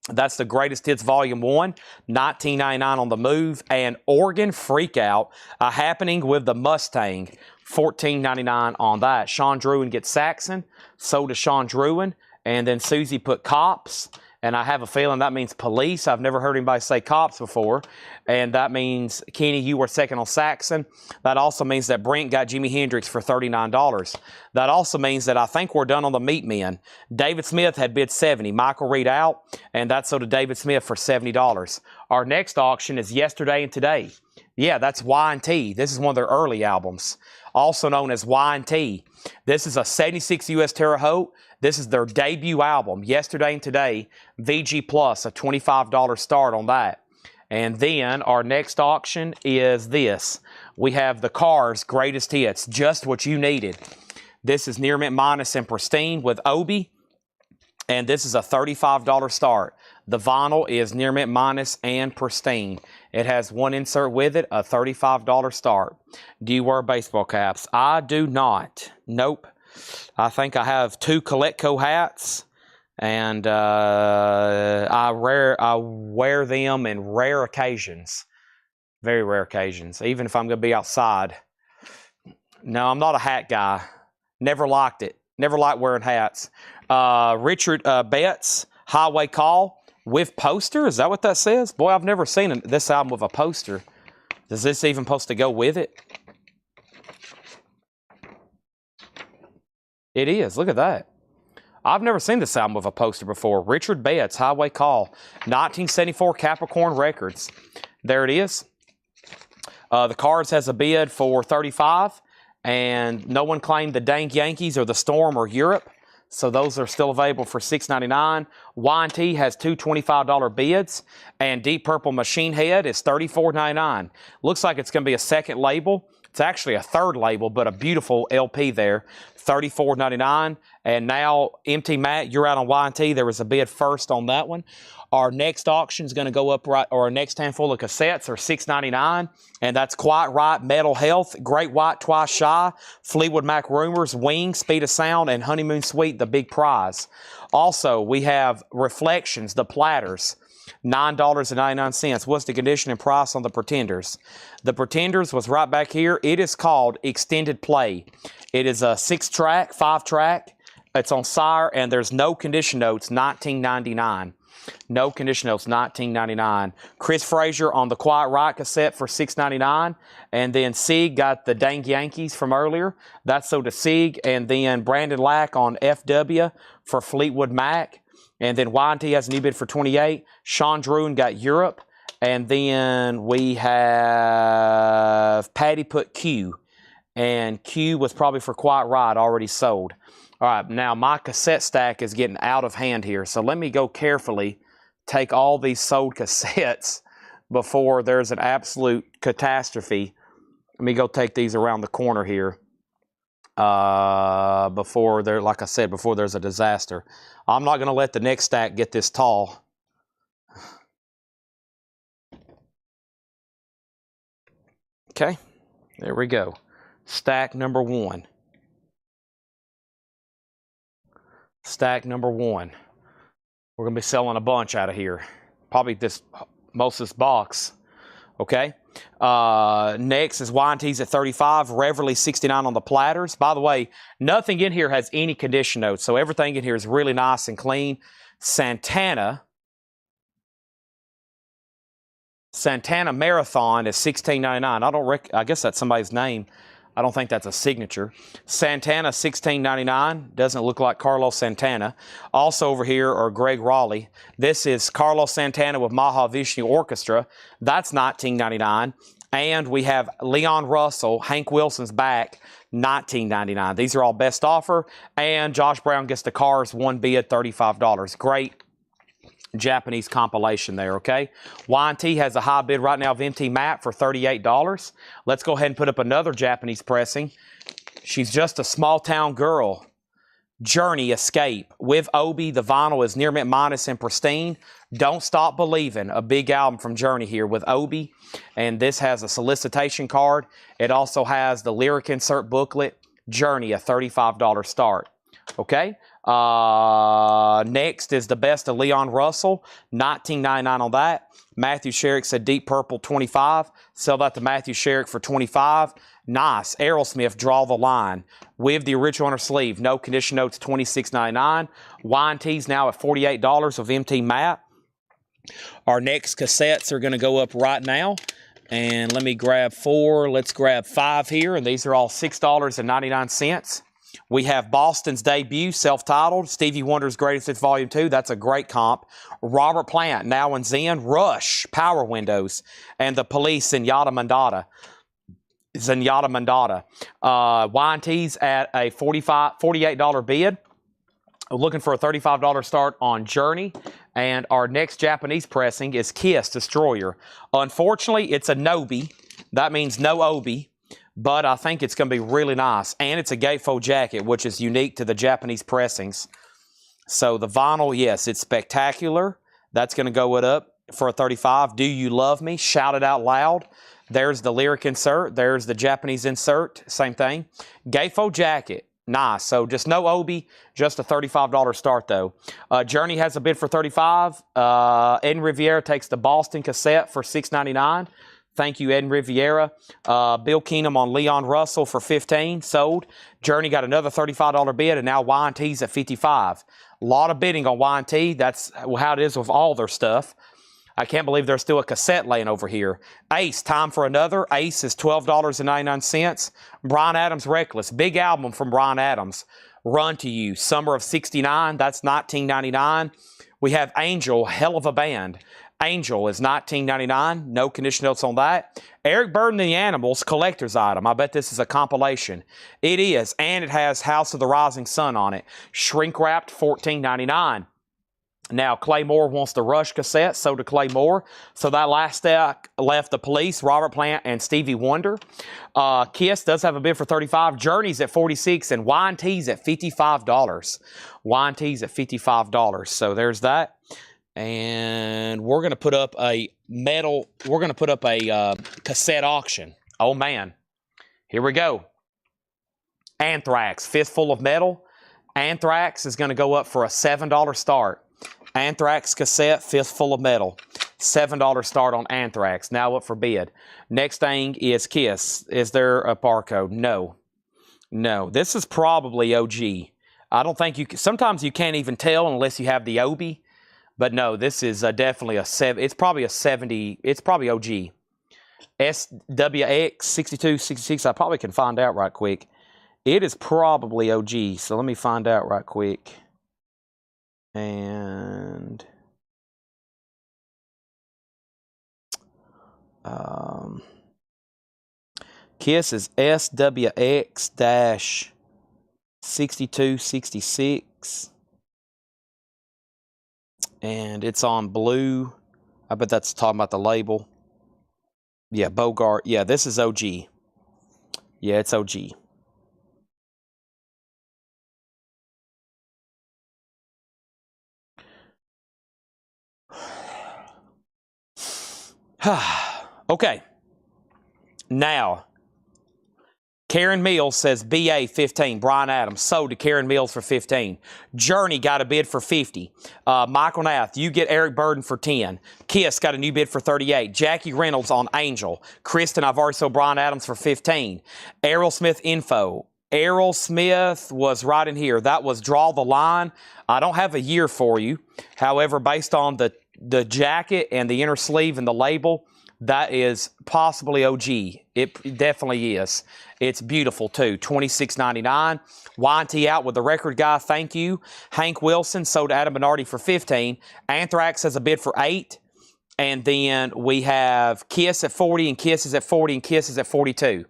Speaker 1: That's the Greatest Hits Volume 1, $19.99 on The Move. And Oregon Freakout, A Happening with the Mustang, $14.99 on that. Sean Druin gets Saxon, sold to Sean Druin. And then Susie put Cops. And I have a feeling that means Police. I've never heard anybody say Cops before. And that means, Kenny, you were second on Saxon. That also means that Brent got Jimi Hendrix for $39. That also means that I think we're done on the Meat Men. David Smith had bid $70. Michael Reed out, and that's sold to David Smith for $70. Our next auction is Yesterday and Today. Yeah, that's Y&T. This is one of their early albums, also known as Y&T. This is a 76 U.S. Terre Haute. This is their debut album, Yesterday and Today, VG Plus, a $25 start on that. And then our next auction is this. We have the Cars Greatest Hits, Just What You Needed. This is Near Mint Minus and Pristine with Obi, and this is a $35 start. The vinyl is Near Mint Minus and Pristine. It has one insert with it, a $35 start. Do you wear baseball caps? I do not. Nope. I think I have 2 Coletco hats, and I wear them in rare occasions, very rare occasions, even if I'm going to be outside. No, I'm not a hat guy. Never liked it. Never liked wearing hats. Richard Betts, Highway Call with poster. Is that what that says? Boy, I've never seen this album with a poster. Is this even supposed to go with it? It is. Look at that. I've never seen this album with a poster before. Richard Betts, Highway Call, 1974 Capricorn Records. There it is. The Cars has a bid for $35, and no one claimed the Dang Yankees or the Storm or Europe, so those are still available for $6.99. Y&T has 2 $25 bids, and Deep Purple Machine Head is $34.99. Looks like it's going to be a second label. It's actually a third label, but a beautiful LP there. $34.99. And now, MT Matt, you're out on Y&T. There was a bid first on that one. Our next auction is going to go up right, or our next handful of cassettes are $6.99, and that's Quiet Right, Metal Health, Great White Twice Shy, Fleetwood Mac Rumors, Wings, Speed of Sound, and Honeymoon Suite, the big prize. Also, we have Reflections, the platters, $9.99. What's the condition and price on the Pretenders? The Pretenders was right back here. It is called Extended Play. It is a 6-track, 5-track. It's on Sire, and there's no condition notes, $19.99. No condition notes, $19.99. Chris Frazier on the Quiet Right cassette for $6.99. And then Sieg got the Dang Yankees from earlier. That's sold to Sieg. And then Brandon Lack on FW for Fleetwood Mac. And then Y&T has a new bid for $28. Sean Drewin got Europe. And then we have Patty put Q. And Q was probably for Quiet Right, already sold. All right, now my cassette stack is getting out of hand here. So let me go carefully take all these sold cassettes before there's an absolute catastrophe. Let me go take these around the corner here before there, like I said, before there's a disaster. I'm not going to let the next stack get this tall. Okay, there we go. Stack number 1. Stack number 1. We're going to be selling a bunch out of here. Probably most of this box. Okay. Next is Y&T's at 35. Reverly 69 on the platters. By the way, nothing in here has any condition notes. So everything in here is really nice and clean. Santana Marathon is $16.99. I guess that's somebody's name. I don't think that's a signature. Santana, $16.99. Doesn't look like Carlos Santana. Also over here are Greg Raleigh. This is Carlos Santana with Mahavishnu Orchestra. That's $19.99. And we have Leon Russell, Hank Wilson's Back, $19.99. These are all best offer. And Josh Brown gets the Cars, one bid, $35. Great Japanese compilation there, okay? Y&T has a high bid right now of MT Matte for $38. Let's go ahead and put up another Japanese pressing. She's just a small town girl. Journey Escape. With Obi, the vinyl is near mint minus and pristine. Don't Stop Believing, a big album from Journey here with Obi. And this has a solicitation card. It also has the lyric insert booklet. Journey, a $35 start. Okay? Next is the best of Leon Russell, $19.99 on that. Matthew Sherrick said Deep Purple, $25. Sell that to Matthew Sherrick for $25. Nice. Aerosmith, Draw the Line. With the original on her sleeve. No condition notes, $26.99. Y&T's now at $48 of MT Matte. Our next cassettes are going to go up right now. And let me grab 4. Let's grab 5 here. And these are all $6.99. We have Boston's debut, self-titled, Stevie Wonder's Greatest Hits Volume 2. That's a great comp. Robert Plant, Now and Zen, Rush, Power Windows, and The Police, Zenyatta Mandata. Y&T's at a $48 bid. Looking for a $35 start on Journey. And our next Japanese pressing is Kiss, Destroyer. Unfortunately, it's a Nobi. That means no Obi. But I think it's going to be really nice. And it's a gatefold jacket, which is unique to the Japanese pressings. So the vinyl, yes, it's spectacular. That's going to go up for a $35. Do You Love Me? Shout It Out Loud. There's the lyric insert. There's the Japanese insert. Same thing. Gatefold jacket. Nice. So just no Obi, just a $35 start, though. Journey has a bid for $35. Ed Riviera takes the Boston cassette for $6.99. Thank you, Ed Riviera. Bill Keenum on Leon Russell for $15. Sold. Journey got another $35 bid, and now Y&T's at $55. A lot of bidding on Y&T. That's how it is with all their stuff. I can't believe there's still a cassette laying over here. Ace, time for another. Ace is $12.99. Bryan Adams, Reckless. Big album from Bryan Adams. Run to You, Summer of '69. That's $19.99. We have Angel, hell of a band. Angel is $19.99. No condition notes on that. Eric Burdon and the Animals, collector's item. I bet this is a compilation. It is, and it has House of the Rising Sun on it. Shrink wrapped, $14.99. Now, Claymore wants the Rush cassette, so to Claymore. So that last stack left the Police, Robert Plant, and Stevie Wonder. Kiss does have a bid for $35. Journey's at $46, and Y&T's at $55. Y&T's at $55. So there's that. And we're going to put up a cassette auction. Oh, man. Here we go. Anthrax, Fistful of Metal. Anthrax is going to go up for a $7 start. Anthrax cassette, Fistful of Metal. $7 start on Anthrax. Now up for bid. Next thing is Kiss. Is there a barcode? No. No. This is probably OG. I don't think you can. Sometimes you can't even tell unless you have the Obi. But no, this is definitely a 7. It's probably a 70. It's probably OG. SWX 6266. I probably can find out right quick. It is probably OG. So let me find out right quick. And Kiss is SWX-6266, and it's on blue. I bet that's talking about the label. Yeah, Bogart. Yeah, this is OG. Yeah, it's OG. Okay. Now, Karen Mills says BA 15. Brian Adams sold to Karen Mills for 15. Journey got a bid for 50. Michael Nath, you get Eric Burden for 10. Kiss got a new bid for 38. Jackie Reynolds on Angel. Kristen, I've already sold Brian Adams for 15. Errol Smith info. Errol Smith was right in here. That was Draw the Line. I don't have a year for you. However, based on the jacket and the inner sleeve and the label, that is possibly OG. It definitely is. It's beautiful too. $26.99. Y&T out with the record guy. Thank you. Hank Wilson sold to Adam Bernardi for 15. Anthrax has a bid for 8. And then we have Kiss at 40, and Kiss is at 40, and Kiss is at 42.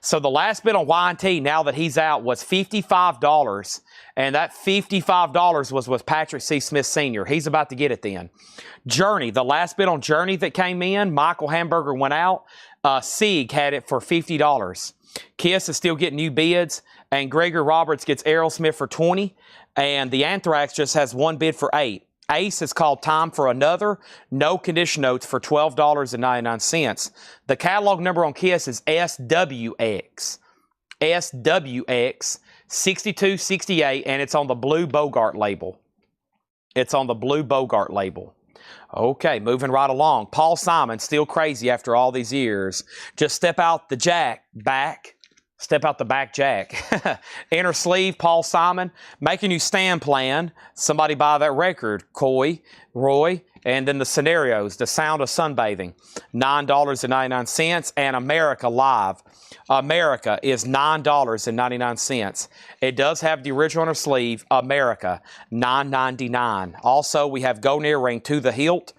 Speaker 1: So the last bid on Y&T, now that he's out, was $55. And that $55 was with Patrick C. Smith Sr. He's about to get it then. Journey, the last bid on Journey that came in, Michael Hamburger went out. Sieg had it for $50. Kiss is still getting new bids. And Gregory Roberts gets Errol Smith for 20. And the Anthrax just has one bid for 8. Ace is called Time for Another. No condition notes for $12.99. The catalog number on Kiss is SWX. SWX 6268, and it's on the blue Bogart label. It's on the blue Bogart label. Okay, moving right along. Paul Simon, still crazy after all these years. Just step out the jack back. Step out the back jack. Inner sleeve, Paul Simon. Making you stand plan. Somebody buy that record, Roy. And then the scenarios, The Sound of Sunbathing, $9.99. And America Live. America is $9.99. It does have the original inner sleeve, America, $9.99. Also, we have Golden Earring to the hilt,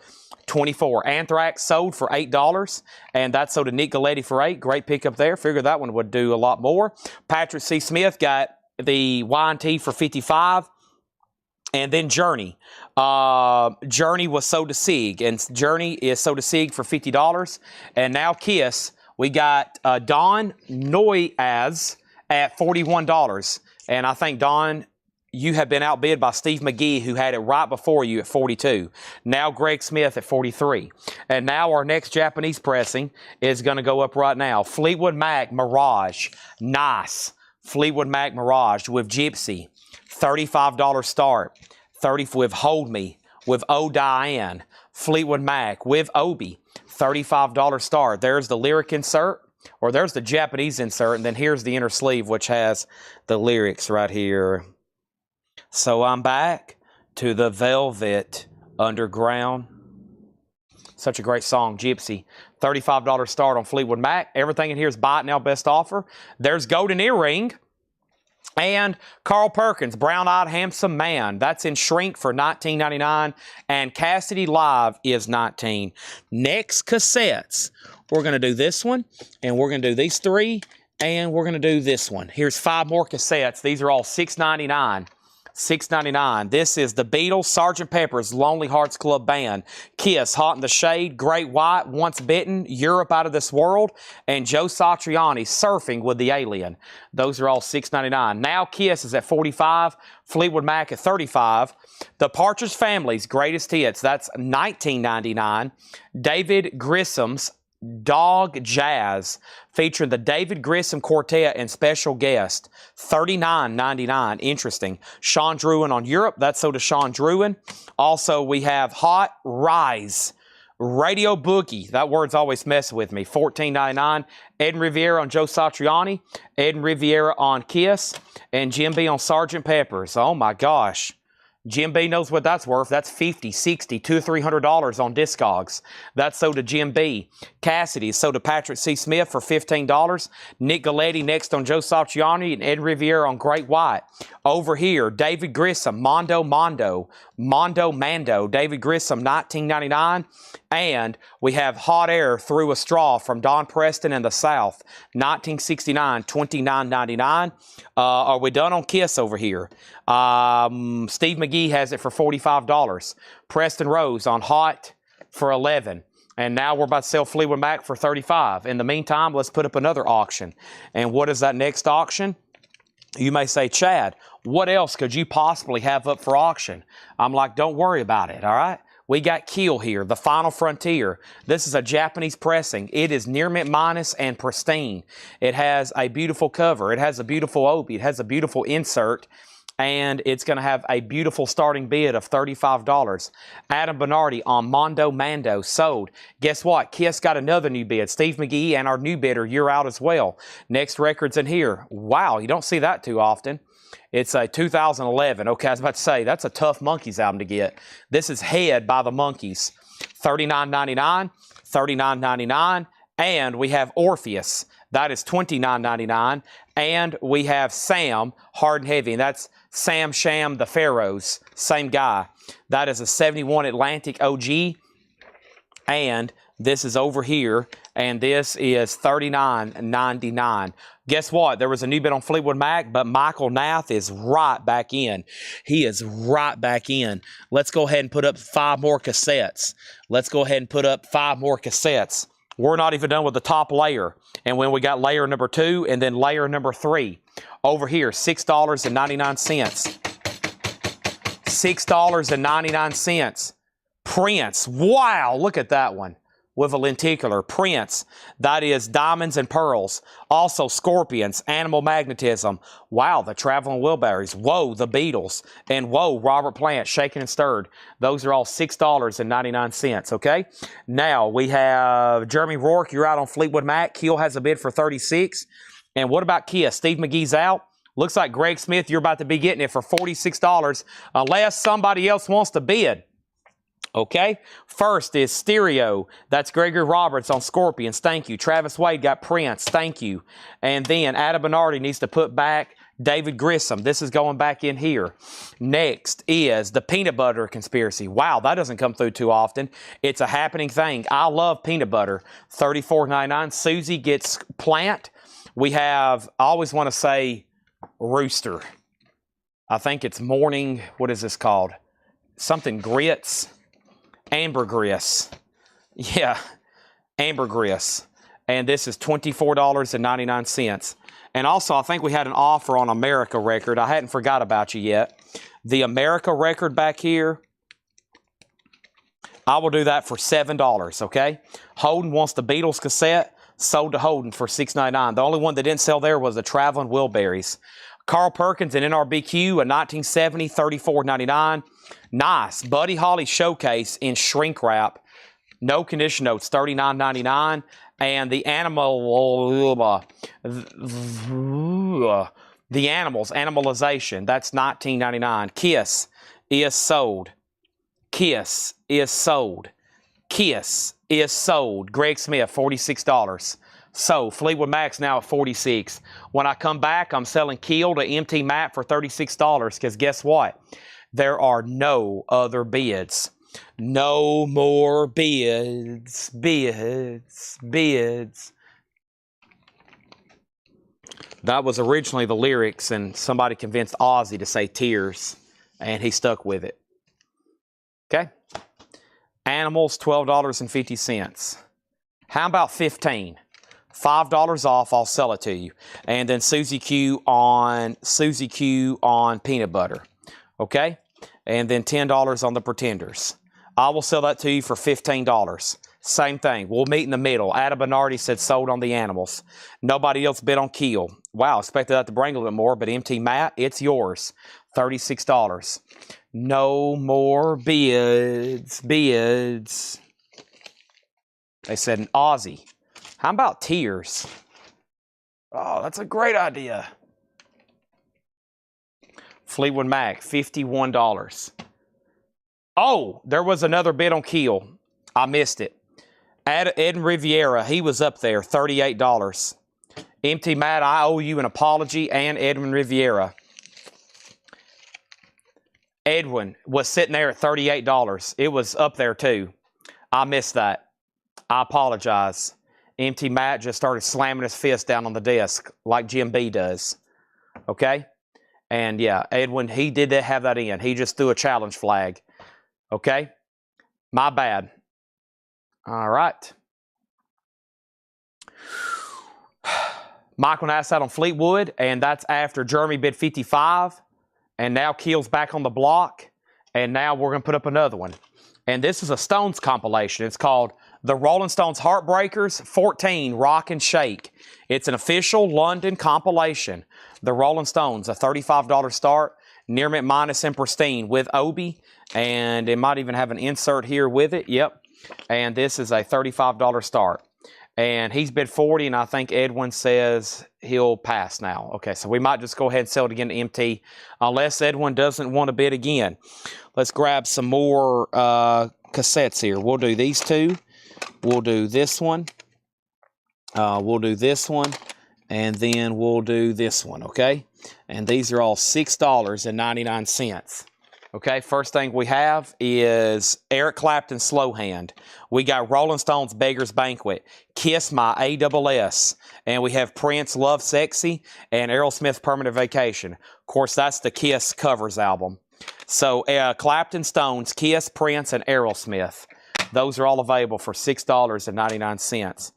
Speaker 1: $24. Anthrax sold for $8, and that sold to Nick Galletti for $8. Great pickup there. Figured that one would do a lot more. Patrick C. Smith got the Y&T for $55. And then Journey. Journey was sold to Sieg, and Journey is sold to Sieg for $50. And now Kiss, we got Don Noyaz at $41. And I think, Don, you have been outbid by Steve McGee, who had it right before you at $42. Now Greg Smith at $43. And now our next Japanese pressing is going to go up right now. Fleetwood Mac Mirage. Nice. Fleetwood Mac Mirage with Gypsy. $35 start. 30 with Hold Me, with Oh Diane. Fleetwood Mac with Obi. $35 start. There's the lyric insert, or there's the Japanese insert, and then here's the inner sleeve, which has the lyrics right here. So I'm back to the Velvet Underground. Such a great song, Gypsy. $35 start on Fleetwood Mac. Everything in here is buy it now, best offer. There's Golden Earring. And Carl Perkins, Brown-Eyed Handsome Man. That's in shrink for $19.99. And Cassidy Live is $19. Next, cassettes. We're going to do this one. And we're going to do these 3. And we're going to do this one. Here's 5 more cassettes. These are all $6.99. $6.99. This is the Beatles, Sgt. Pepper's Lonely Hearts Club Band, Kiss, Hot in the Shade, Great White, Once Bitten, Europe Out of This World, and Joe Satriani, Surfing with the Alien. Those are all $6.99. Now Kiss is at $45, Fleetwood Mac at $35. The Partridge Family's Greatest Hits, that's $19.99. David Grissom's Dog Jazz, featuring the David Grissom Quartet and special guest, $39.99. Interesting. Sean Druin on Europe, that's so does Sean Druin. Also, we have Hot Rise, Radio Boogie, that word's always messing with me, $14.99. Ed Riviera on Joe Satriani, Ed Riviera on Kiss, and Jim B on Sgt. Pepper's. Oh my gosh. Jim B knows what that's worth. That's $50, $60, $200, $300 on Discogs. That's so to Jim B. Cassidy, so to Patrick C. Smith for $15. Nick Galetti next on Joe Satriani and Ed Riviera on Great White. Over here, David Grissom, Mondo Mando, David Grissom, $19.99. And we have Hot Air Through a Straw from Don Preston and the South, $19.69, $29.99. Are we done on Kiss over here? Steve McGee has it for $45. Preston Rose on Hot for $11. And now we're about to sell Fleetwood Mac for $35. In the meantime, let's put up another auction. And what is that next auction? You may say, Chad, what else could you possibly have up for auction? I'm like, don't worry about it, all right? We got Keel here, the Final Frontier. This is a Japanese pressing. It is near mint minus and pristine. It has a beautiful cover. It has a beautiful obi. It has a beautiful insert. And it's going to have a beautiful starting bid of $35. Adam Bernardi on Mondo Mando sold. Guess what? Kiss got another new bid. Steve McGee and our new bidder, you're out as well. Next record's in here. Wow, you don't see that too often. It's a 2011. Okay, I was about to say, that's a tough Monkees album to get. This is Head by the Monkees. $39.99, $39.99. And we have Orpheus. That is $29.99. And we have Sam, Hard and Heavy. And that's Sam Sham the Pharaohs. Same guy. That is a 71 Atlantic OG. And this is over here. And this is $39.99. Guess what? There was a new bid on Fleetwood Mac, but Michael Nath is right back in. He is right back in. Let's go ahead and put up 5 more cassettes. Let's go ahead and put up 5 more cassettes. We're not even done with the top layer. And when we got layer number 2 and then layer number 3. Over here, $6.99. $6.99. Prince. Wow, look at that one. With a lenticular. Prince. That is Diamonds and Pearls. Also Scorpions. Animal Magnetism. Wow, the Traveling Wilburys. Whoa, the Beatles. And whoa, Robert Plant. Shaken and Stirred. Those are all $6.99, okay? Now, we have Jeremy Rourke. You're out on Fleetwood Mac. Keel has a bid for $36. And what about Kiss? Steve McGee's out. Looks like Greg Smith, you're about to be getting it for $46 unless somebody else wants to bid. Okay, first is Stereo. That's Gregory Roberts on Scorpions. Thank you. Travis Wade got Prince. Thank you. And then Adam Bernardi needs to put back David Grissom. This is going back in here. Next is the Peanut Butter Conspiracy. Wow, that doesn't come through too often. It's a happening thing. I love peanut butter. $34.99. Susie gets Plant. We have, I always want to say Rooster. I think it's Morning, what is this called? Something Grits. Ambergris. Yeah, Ambergris. And this is $24.99. And also, I think we had an offer on America record. I hadn't forgot about you yet. The America record back here, I will do that for $7, okay? Holden wants the Beatles cassette. Sold to Holden for $6.99. The only one that didn't sell there was the Traveling Wilburys. Carl Perkins and NRBQ, a 1970, $34.99. Nice. Buddy Holly Showcase in shrink wrap. No condition notes, $39.99. And the the Animals, Animalization, that's $19.99. Kiss is sold. Kiss is sold. Kiss is sold. Greg Smith, $46. So, Fleetwood Mac's now at $46. When I come back, I'm selling Keel to MT Matt for $36 because guess what? There are no other bids. No more bids. Bids. Bids. That was originally the lyrics, and somebody convinced Ozzy to say tears. and he stuck with it. Okay? Animals, $12.50. How about 15? $5 off, I'll sell it to you. And then Suzy Q on peanut butter. Okay? And then $10 on the Pretenders. I will sell that to you for $15. Same thing. We'll meet in the middle. Adam Bernardi said sold on the animals. Nobody else bid on Keel. Wow, expected that to bring a little bit more, but MT Matt, it's yours. $36. No more bids. Bids. They said an Aussie. How about Tears? Oh, that's a great idea. Fleetwood Mac, $51. Oh, there was another bid on Keel. I missed it. Ed Riviera, he was up there, $38. MT Matt, I owe you an apology, and Edwin Riviera. Edwin was sitting there at $38. It was up there too. I missed that. I apologize. MT Matt just started slamming his fist down on the desk like Jim B does. Okay? And yeah, Edwin, he did have that in. He just threw a challenge flag. Okay? My bad. All right. Michael Nass out on Fleetwood, and that's after Jeremy bid 55. And now Keel's back on the block. And now we're going to put up another one. And this is a Stones compilation. It's called The Rolling Stones Heartbreakers 14 Rock and Shake. It's an official London compilation. The Rolling Stones, a $35 start. Near mint minus and pristine with Obi. And it might even have an insert here with it. Yep. And this is a $35 start. And he's bid 40, and I think Edwin says he'll pass now. Okay, so we might just go ahead and sell it again to MT, unless Edwin doesn't want to bid again. Let's grab some more cassettes here. We'll do these two. We'll do this one. We'll do this one. And then we'll do this one, okay? And these are all $6.99. Okay, first thing we have is Eric Clapton Slow Hand. We got Rolling Stones Beggar's Banquet, Kiss My ASS, and we have Prince Love Sexy and Aerosmith Permanent Vacation. Of course, that's the Kiss covers album. So Clapton, Stones, Kiss, Prince, and Aerosmith. Those are all available for $6.99.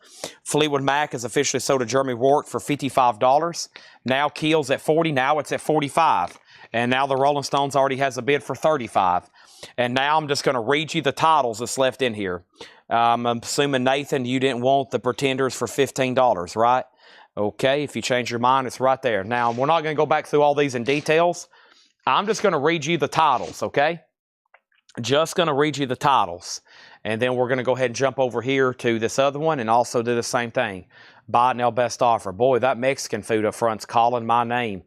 Speaker 1: Fleetwood Mac is officially sold to Jeremy Wart for $55. Now Keel's at $40. Now it's at $45. And now the Rolling Stones already has a bid for $35. And now I'm just going to read you the titles that's left in here. I'm assuming, Nathan, you didn't want the Pretenders for $15, right? Okay, if you change your mind, it's right there. Now, we're not going to go back through all these in details. I'm just going to read you the titles, okay? Just going to read you the titles. And then we're going to go ahead and jump over here to this other one and also do the same thing. Buy it now, best offer. Boy, that Mexican food up front's calling my name.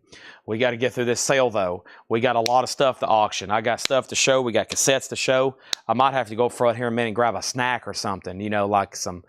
Speaker 1: We got to get through this sale, though. We got a lot of stuff to auction. I got stuff to show. We got cassettes to show. I might have to go front here in a minute and grab a snack or something, you know, like an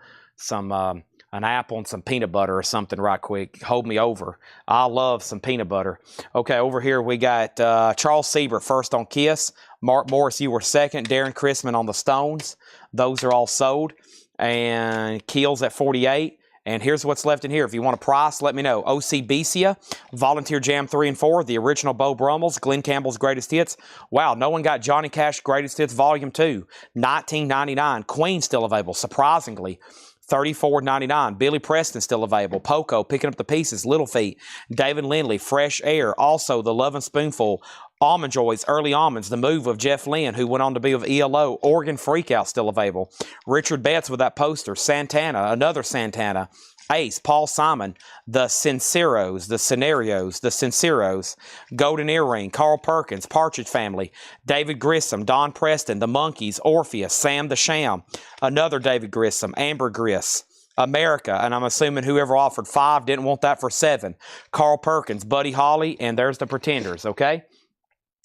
Speaker 1: apple and some peanut butter or something right quick. Hold me over. I love some peanut butter. Okay, over here we got Charles Siebert first on Kiss. Mark Morris, you were second. Darren Chrisman on the Stones. Those are all sold. And Keel's at 48. And here's what's left in here. If you want a price, let me know. O.C. Becia, Volunteer Jam 3 and 4, the original Beau Brummels, Glenn Campbell's Greatest Hits. Wow, no one got Johnny Cash Greatest Hits Volume 2, $19.99. Queen still available, surprisingly. $34.99. Billy Preston still available. Poco, Picking Up the Pieces, Little Feat. David Lindley, Fresh Air. Also, The Lovin' Spoonful. Almond Joys, Early Almonds, The Move of Jeff Lynne, who went on to be with ELO. Oregon Freakout still available. Richard Betts with that poster. Santana, another Santana. Ace, Paul Simon, The Sinceros, The Scenarios, The Sinceros. Golden Earring, Carl Perkins, Partridge Family. David Grissom, Don Preston, The Monkees, Orpheus, Sam the Sham. Another David Grissom, Amber Griss. America, and I'm assuming whoever offered 5 didn't want that for 7. Carl Perkins, Buddy Holly, and there's the Pretenders, okay?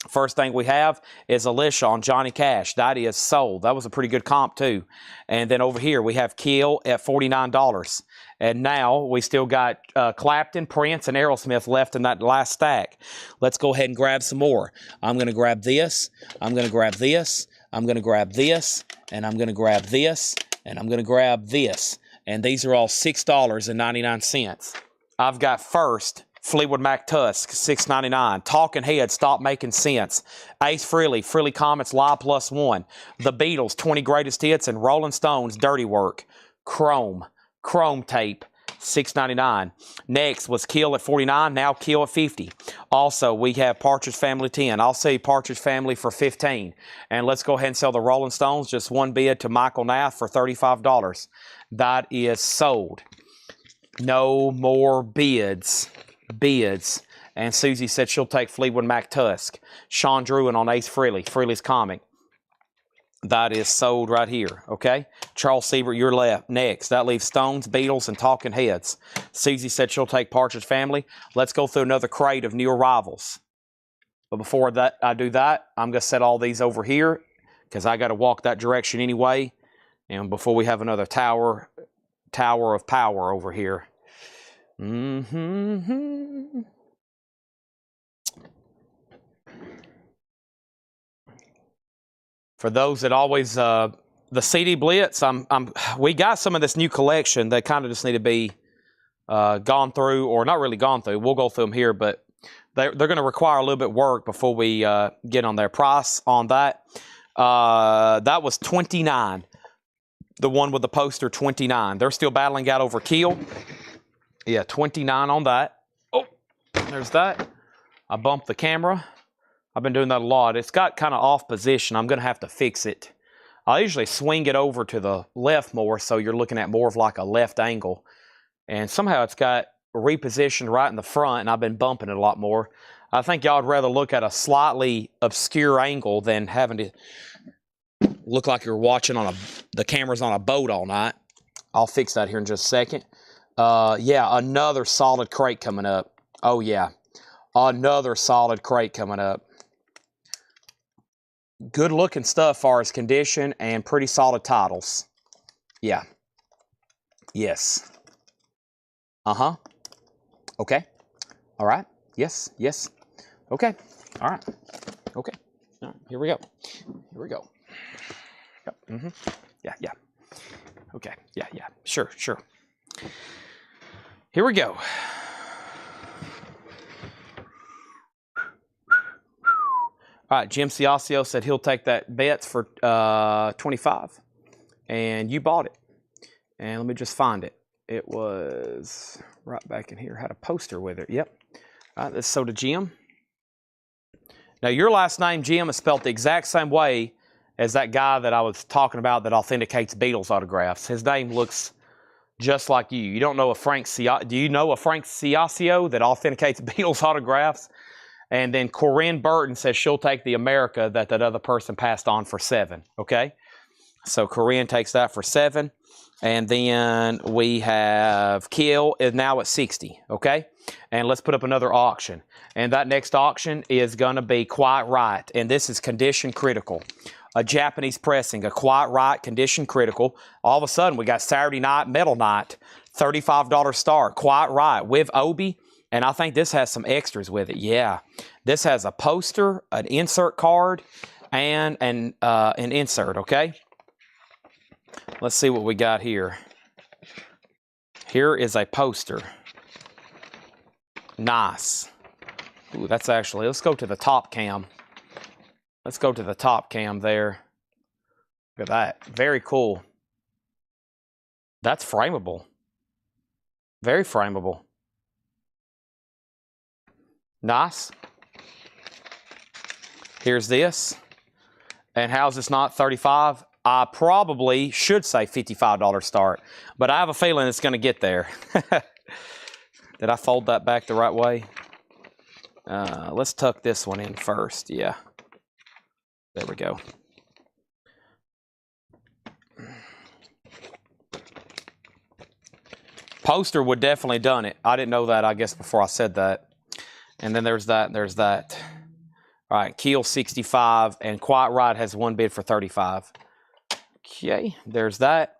Speaker 1: First thing we have is Alicia on Johnny Cash. That is sold. That was a pretty good comp, too. And then over here, we have Keel at $49. And now we still got Clapton, Prince, and Aerosmith left in that last stack. Let's go ahead and grab some more. I'm going to grab this. I'm going to grab this. I'm going to grab this. And I'm going to grab this. And I'm going to grab this. And these are all $6.99. I've got first Fleetwood Mac Tusk, $6.99. Talking Heads, Stop Making Sense. Ace Frehley, Frehley Comets, Live Plus One. The Beatles, 20 Greatest Hits, and Rolling Stones, Dirty Work. Chrome Tape, $6.99. Next was Kill at $49, now Kill at $50. Also, we have Partridge Family 10. I'll say Partridge Family for $15. And let's go ahead and sell the Rolling Stones, just one bid to Michael Nath for $35. That is sold. No more bids. And Susie said she'll take Fleetwood Mac Tusk. Sean Druin on Ace Frehley, Frehley's Comic. That is sold right here, okay? Charles Siebert, you're left. Next, that leaves Stones, Beatles, and Talking Heads. Susie said she'll take Partridge Family. Let's go through another crate of new arrivals. But before that, I do that, I'm going to set all these over here because I got to walk that direction anyway. And before we have another tower of power over here. For those that always, the CD Blitz, we got some of this new collection that kind of just need to be gone through, or not really gone through. We'll go through them here, but they're going to require a little bit of work before we get on their price on that. That was $29. The one with the poster, $29. They're still battling out over Kiel. Yeah, $29 on that. Oh, there's that. I bumped the camera. I've been doing that a lot. It's got kind of off position. I'm going to have to fix it. I usually swing it over to the left more, so you're looking at more of like a left angle. And somehow it's got repositioned right in the front, and I've been bumping it a lot more. I think y'all would rather look at a slightly obscure angle than having to look like you're watching on the cameras on a boat all night. I'll fix that here in just a second. Yeah, another solid crate coming up. Oh, yeah. Another solid crate coming up. Good looking stuff as far as condition and pretty solid titles. Yeah. Yes. Uh-huh. Okay. All right. Yes. Yes. Okay. All right. Okay. All right. Here we go. Here we go. Yep. Mm-hmm. Yeah. Yeah. Okay. Yeah. Yeah. Sure. Sure. Here we go. All right, Jim Ciascio said he'll take that Betts for $25, and you bought it. And let me just find it. It was right back in here. Had a poster with it. Yep. All right, so to Jim. Now, your last name, Jim, is spelled the exact same way as that guy that I was talking about that authenticates Beatles autographs. His name looks just like you. You don't know a Frank Ciascio? Do you know a Frank Ciascio that authenticates Beatles autographs? And then Corinne Burton says she'll take the America that other person passed on for $7. Okay? So Corinne takes that for $7. And then we have Kill is now at $60. Okay? And let's put up another auction. And that next auction is going to be Quiet Riot. And this is condition critical. A Japanese pressing, a Quiet Riot condition critical. All of a sudden, we got Saturday Night Metal Night, $35 start. Quiet Riot with Obi. And I think this has some extras with it. Yeah. This has a poster, an insert card, and an insert, okay? Let's see what we got here. Here is a poster. Nice. Ooh, that's actually, let's go to the top cam. Let's go to the top cam there. Look at that. Very cool. That's frameable. Very frameable. Nice. Here's this. And how's this not 35? I probably should say $55 start, but I have a feeling it's going to get there. Did I fold that back the right way? Let's tuck this one in first. Yeah. There we go. Poster would definitely done it. I didn't know that, I guess, before I said that. And then there's that, there's that. All right, Keel 65, and Quiet Riot has one bid for 35. Okay, there's that.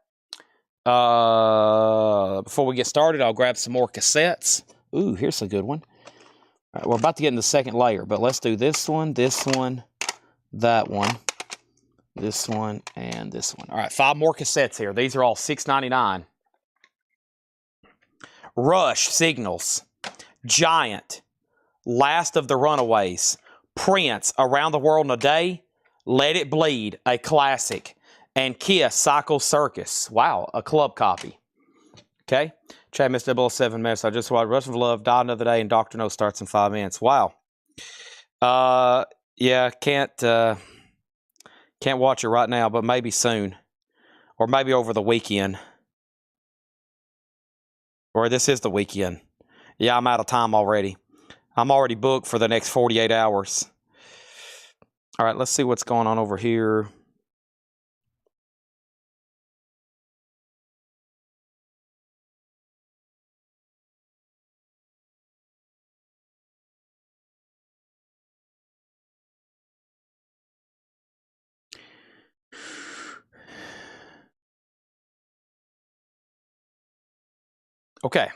Speaker 1: Before we get started, I'll grab some more cassettes. Ooh, here's a good one. All right, we're about to get in the second layer, but let's do this one, that one, this one, and this one. All right, 5 more cassettes here. These are all $6.99. Rush Signals. Giant, Last of the Runaways, Prince, Around the World in a Day, Let It Bleed, a classic, and Kiss, Psycho Circus. Wow, a club copy. Okay. Chad missed 007 minutes. I just watched Rush of Love, Die Another Day, and Dr. No starts in 5 minutes. Wow. Yeah, can't watch it right now, but maybe soon. Or maybe over the weekend. Or this is the weekend. Yeah, I'm out of time already. I'm already booked for the next 48 hours. All right, let's see what's going on over here. Okay.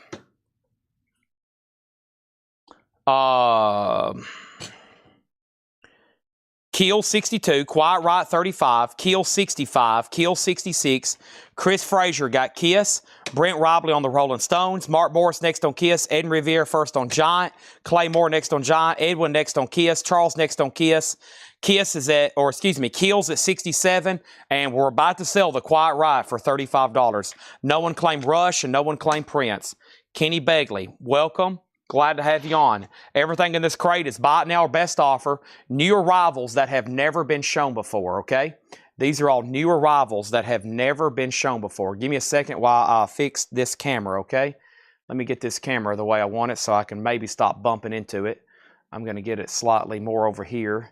Speaker 1: Keel 62, Quiet Riot 35, Keel 65, Keel 66. Chris Frazier got Kiss. Brent Robley on the Rolling Stones. Mark Morris next on Kiss. Edwin Riviere first on Giant. Clay Moore next on Giant. Edwin next on Kiss. Charles next on Kiss. Keel's at 67, and we're about to sell the Quiet Riot for $35. No one claimed Rush, and no one claimed Prince. Kenny Begley, welcome. Glad to have you on. Everything in this crate is buy it now or best offer. New arrivals that have never been shown before, okay? These are all new arrivals that have never been shown before. Give me a second while I fix this camera, okay? Let me get this camera the way I want it so I can maybe stop bumping into it. I'm going to get it slightly more over here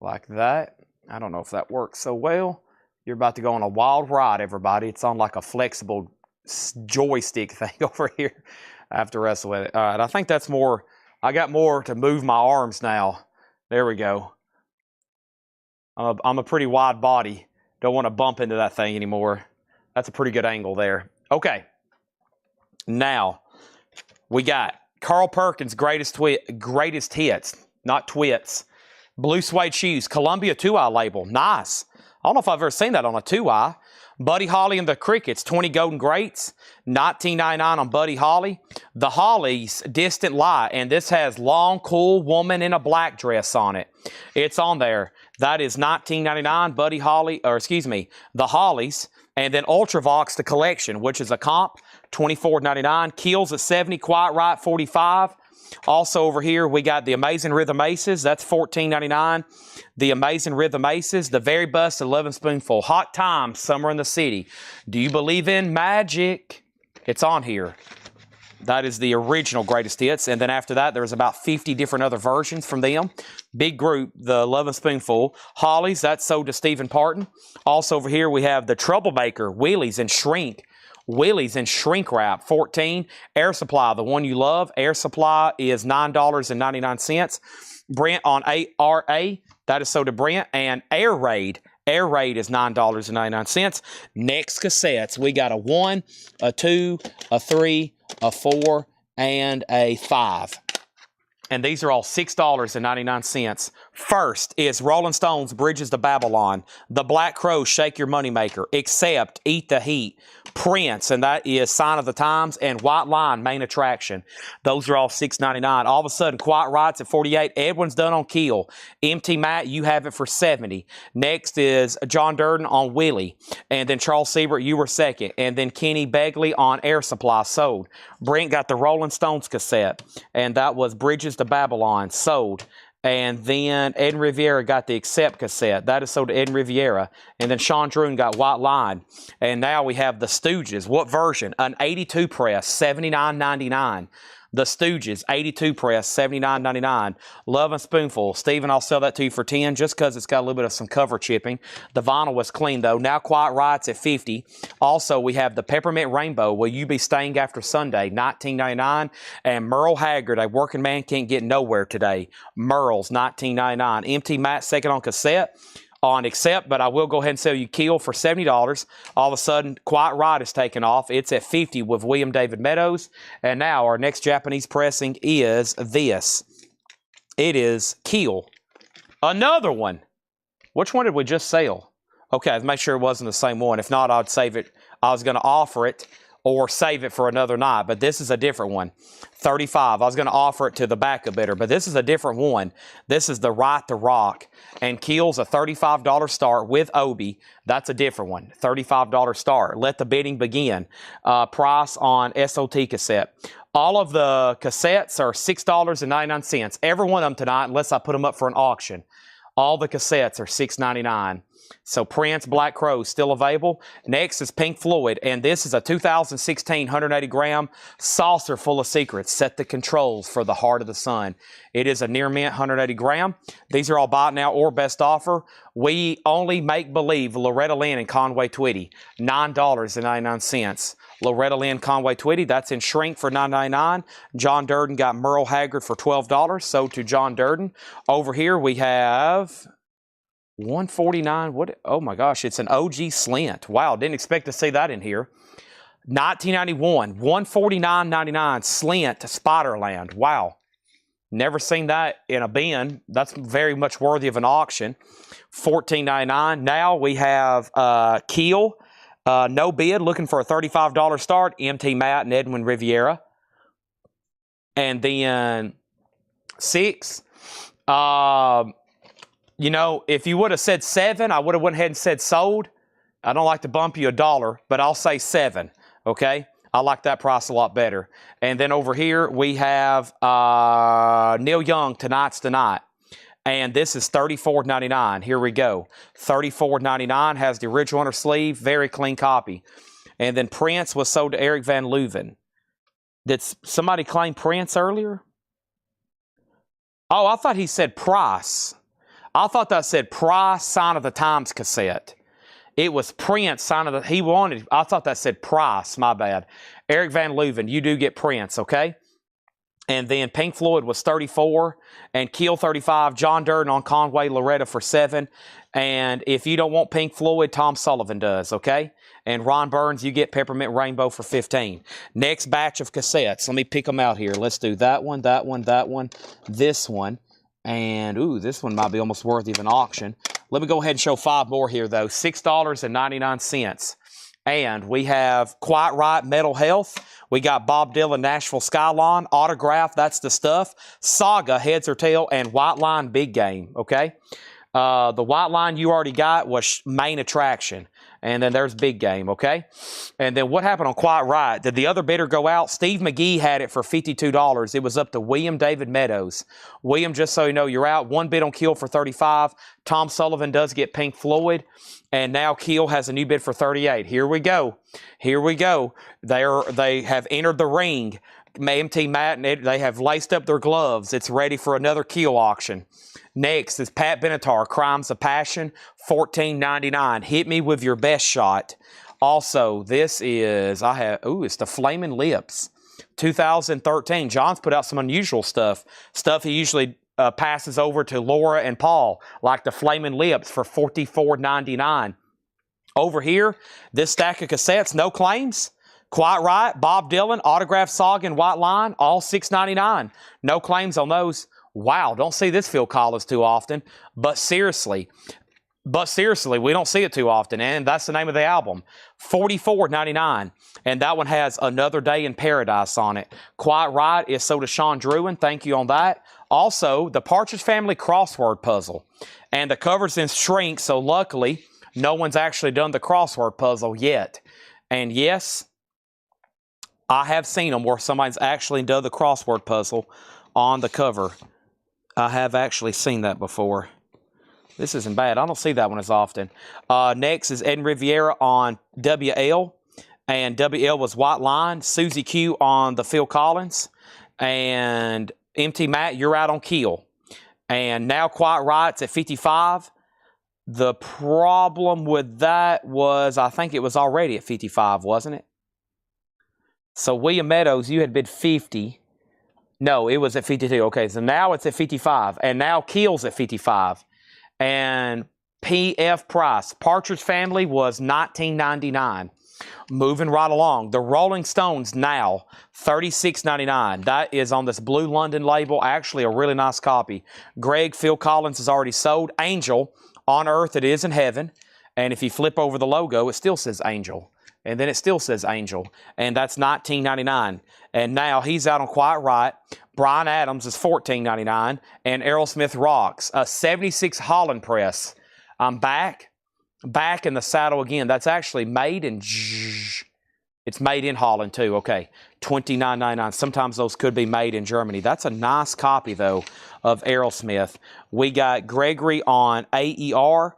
Speaker 1: like that. I don't know if that works so well. You're about to go on a wild ride, everybody. It's on like a flexible joystick thing over here. I have to wrestle with it. All right, I think that's more. I got more to move my arms now. There we go. I'm a pretty wide body. Don't want to bump into that thing anymore. That's a pretty good angle there. Okay. Now, we got Carl Perkins' greatest hits, not twits. Blue suede shoes, Columbia 2i label. Nice. I don't know if I've ever seen that on a 2i. Buddy Holly and the Crickets, 20 Golden Greats, $19.99 on Buddy Holly. The Hollies, Distant Light, and this has Long Cool Woman in a Black Dress on it. It's on there. That is $19.99, Buddy Holly, the Hollies. And then Ultravox, the collection, which is a comp, $24.99. Keels at 70, Quiet Riot, 45. Also over here, we got the Amazing Rhythm Aces. That's $14.99. The Amazing Rhythm Aces, the Very Bust 11 Spoonful. Hot Times, Summer in the City. Do you believe in magic? It's on here. That is the original greatest hits. And then after that, there's about 50 different other versions from them. Big group, the 11 Spoonful. Hollies, that's sold to Stephen Parton. Also over here, we have the Troublemaker, Wheelies and Shrink. Wheelies and Shrink Wrap, 14. Air Supply, the one you love. Air Supply is $9.99. Brent on ARA, that is sold to Brent. And Air Raid is $9.99. Next cassettes, we got a 1, a 2, a 3, a 4, and a 5. And these are all $6.99. First is Rolling Stones, Bridges to Babylon. The Black Crowes, Shake Your Moneymaker. Accept, Eat the Heat. Prince, and that is Sign of the Times. And White Line, Main Attraction. Those are all $6.99. All of a sudden, Quiet Riot's at 48. Edwin's done on Keel. Empty Matt, you have it for 70. Next is John Durden on Willie. And then Charles Siebert, you were second. And then Kenny Begley on Air Supply, sold. Brent got the Rolling Stones cassette. And that was Bridges to Babylon, sold. And then Ed Riviera got the Accept cassette. That is sold to Ed Riviera. And then Sean Droon got White Line. And now we have the Stooges. What version? An 82 press, $79.99. The Stooges, 82 press, $79.99. Love and Spoonful. Steven, I'll sell that to you for $10 just because it's got a little bit of some cover chipping. The vinyl was clean, though. Now Quiet Riot's at $50. Also, we have the Peppermint Rainbow, Will You Be Staying After Sunday, $19.99. And Merle Haggard, A Working Man Can't Get Nowhere Today. Merle's, $19.99. Empty Matt, second on cassette. On Accept, but I will go ahead and sell you Keel for $70. All of a sudden, Quiet Riot is taken off. It's at $50 with William David Meadows. And now our next Japanese pressing is this. It is Keel. Another one. Which one did we just sell? Okay, let's make sure it wasn't the same one. If not, I'd save it. I was going to offer it or save it for another night. But this is a different one. 35. I was going to offer it to the backup bidder, but this is a different one. This is the Right to Rock, and Keel's a $35 start with Obi. That's a different one. $35 start. Let the bidding begin. Price on SOT cassette. All of the cassettes are $6.99. Every one of them tonight, unless I put them up for an auction. All the cassettes are $6.99. So Prince, Black Crow still available. Next is Pink Floyd, and this is a 2016 180-gram saucer full of secrets. Set the controls for the heart of the sun. It is a near mint 180-gram. These are all buy now or best offer. We only make believe. Loretta Lynn and Conway Twitty, $9.99. Loretta Lynn, Conway Twitty, that's in shrink for $9.99. John Durden got Merle Haggard for $12. Sold to John Durden. Over here we have $149. What? Oh my gosh, it's an OG Slint. Wow, didn't expect to see that in here. 1991, $149.99 Slint Spiderland. Wow, never seen that in a bin. That's very much worthy of an auction. $14.99. Now we have Keel. No bid, looking for a $35 start. MT Matt and Edwin Riviera. And then 6. You know, if you would have said 7, I would have went ahead and said sold. I don't like to bump you $1, but I'll say 7, okay? I like that price a lot better. And then over here, we have Neil Young, Tonight's the Night. And this is $34.99. Here we go. $34.99, has the original under sleeve, very clean copy. And then Prince was sold to Eric Van Leuven. Did somebody claim Prince earlier? Oh, I thought he said Price. I thought that said Price, Sign of the Times cassette. It was Prince, Sign of the... He wanted... I thought that said Price, my bad. Eric Van Leuven, you do get Prince, okay? And then Pink Floyd was $34, and Keel $35. John Durden on Conway Loretta for $7. And if you don't want Pink Floyd, Tom Sullivan does, okay? And Ron Burns, you get Peppermint Rainbow for $15. Next batch of cassettes. Let me pick them out here. Let's do that one, that one, that one, this one. And, ooh, this one might be almost worthy of an auction. Let me go ahead and show 5 more here, though. $6.99. And we have Quiet Riot, Mental Health. We got Bob Dylan, Nashville Skyline. Autograph, that's the stuff. Saga, Heads or Tail. And White Line, Big Game, okay? The White Line you already got was Main Attraction. And then there's Big Game, okay? And then what happened on Quiet Riot? Did the other bidder go out? Steve McGee had it for $52. It was up to William David Meadows. William, just so you know, you're out. One bid on Keel for $35. Tom Sullivan does get Pink Floyd. And now Keel has a new bid for $38. Here we go. Here we go. They have entered the ring. MT Matt and Ed, they have laced up their gloves. It's ready for another Keel auction. Next is Pat Benatar, Crimes of Passion, $14.99. Hit me with your best shot. Also, this is, it's the Flaming Lips, 2013. John's put out some unusual stuff. Stuff he usually passes over to Laura and Paul, like the Flaming Lips for $44.99. Over here, this stack of cassettes, no claims. Quiet Riot, Bob Dylan, Autograph Saga, and White Line, all $6.99. No claims on those. Wow, don't see this Phil Collins too often. But seriously, we don't see it too often. And that's the name of the album. $44.99. And that one has Another Day in Paradise on it. Quiet Riot is sold to Sean Druin. Thank you on that. Also, the Partridge Family crossword puzzle. And the cover's in shrink, so luckily, no one's actually done the crossword puzzle yet. And yes, I have seen them where somebody's actually done the crossword puzzle on the cover. I have actually seen that before. This isn't bad. I don't see that one as often. Next is Ed Riviera on WL. And WL was White Line. Susie Q on the Phil Collins. And MT Matt, you're out on Keel. And now Quiet Riot's at 55. The problem with that was, I think it was already at 55, wasn't it? So William Meadows, you had bid 50. No, it was at 52. Okay, so now it's at 55. And now Keel's at 55. And P.F. Price, Partridge Family, was $19.99. Moving right along. The Rolling Stones now, $36.99. That is on this Blue London label. Actually, a really nice copy. Greg, Phil Collins is already sold. Angel, On Earth It Is in Heaven. And if you flip over the logo, it still says Angel. And then it still says Angel. And that's $19.99. And now he's out on Quiet Riot. Bryan Adams is $14.99. And Aerosmith Rocks, a 76 Holland press. I'm back in the saddle again. That's actually made in... It's made in Holland too. Okay, $29.99. Sometimes those could be made in Germany. That's a nice copy though of Aerosmith. We got Gregory on AER.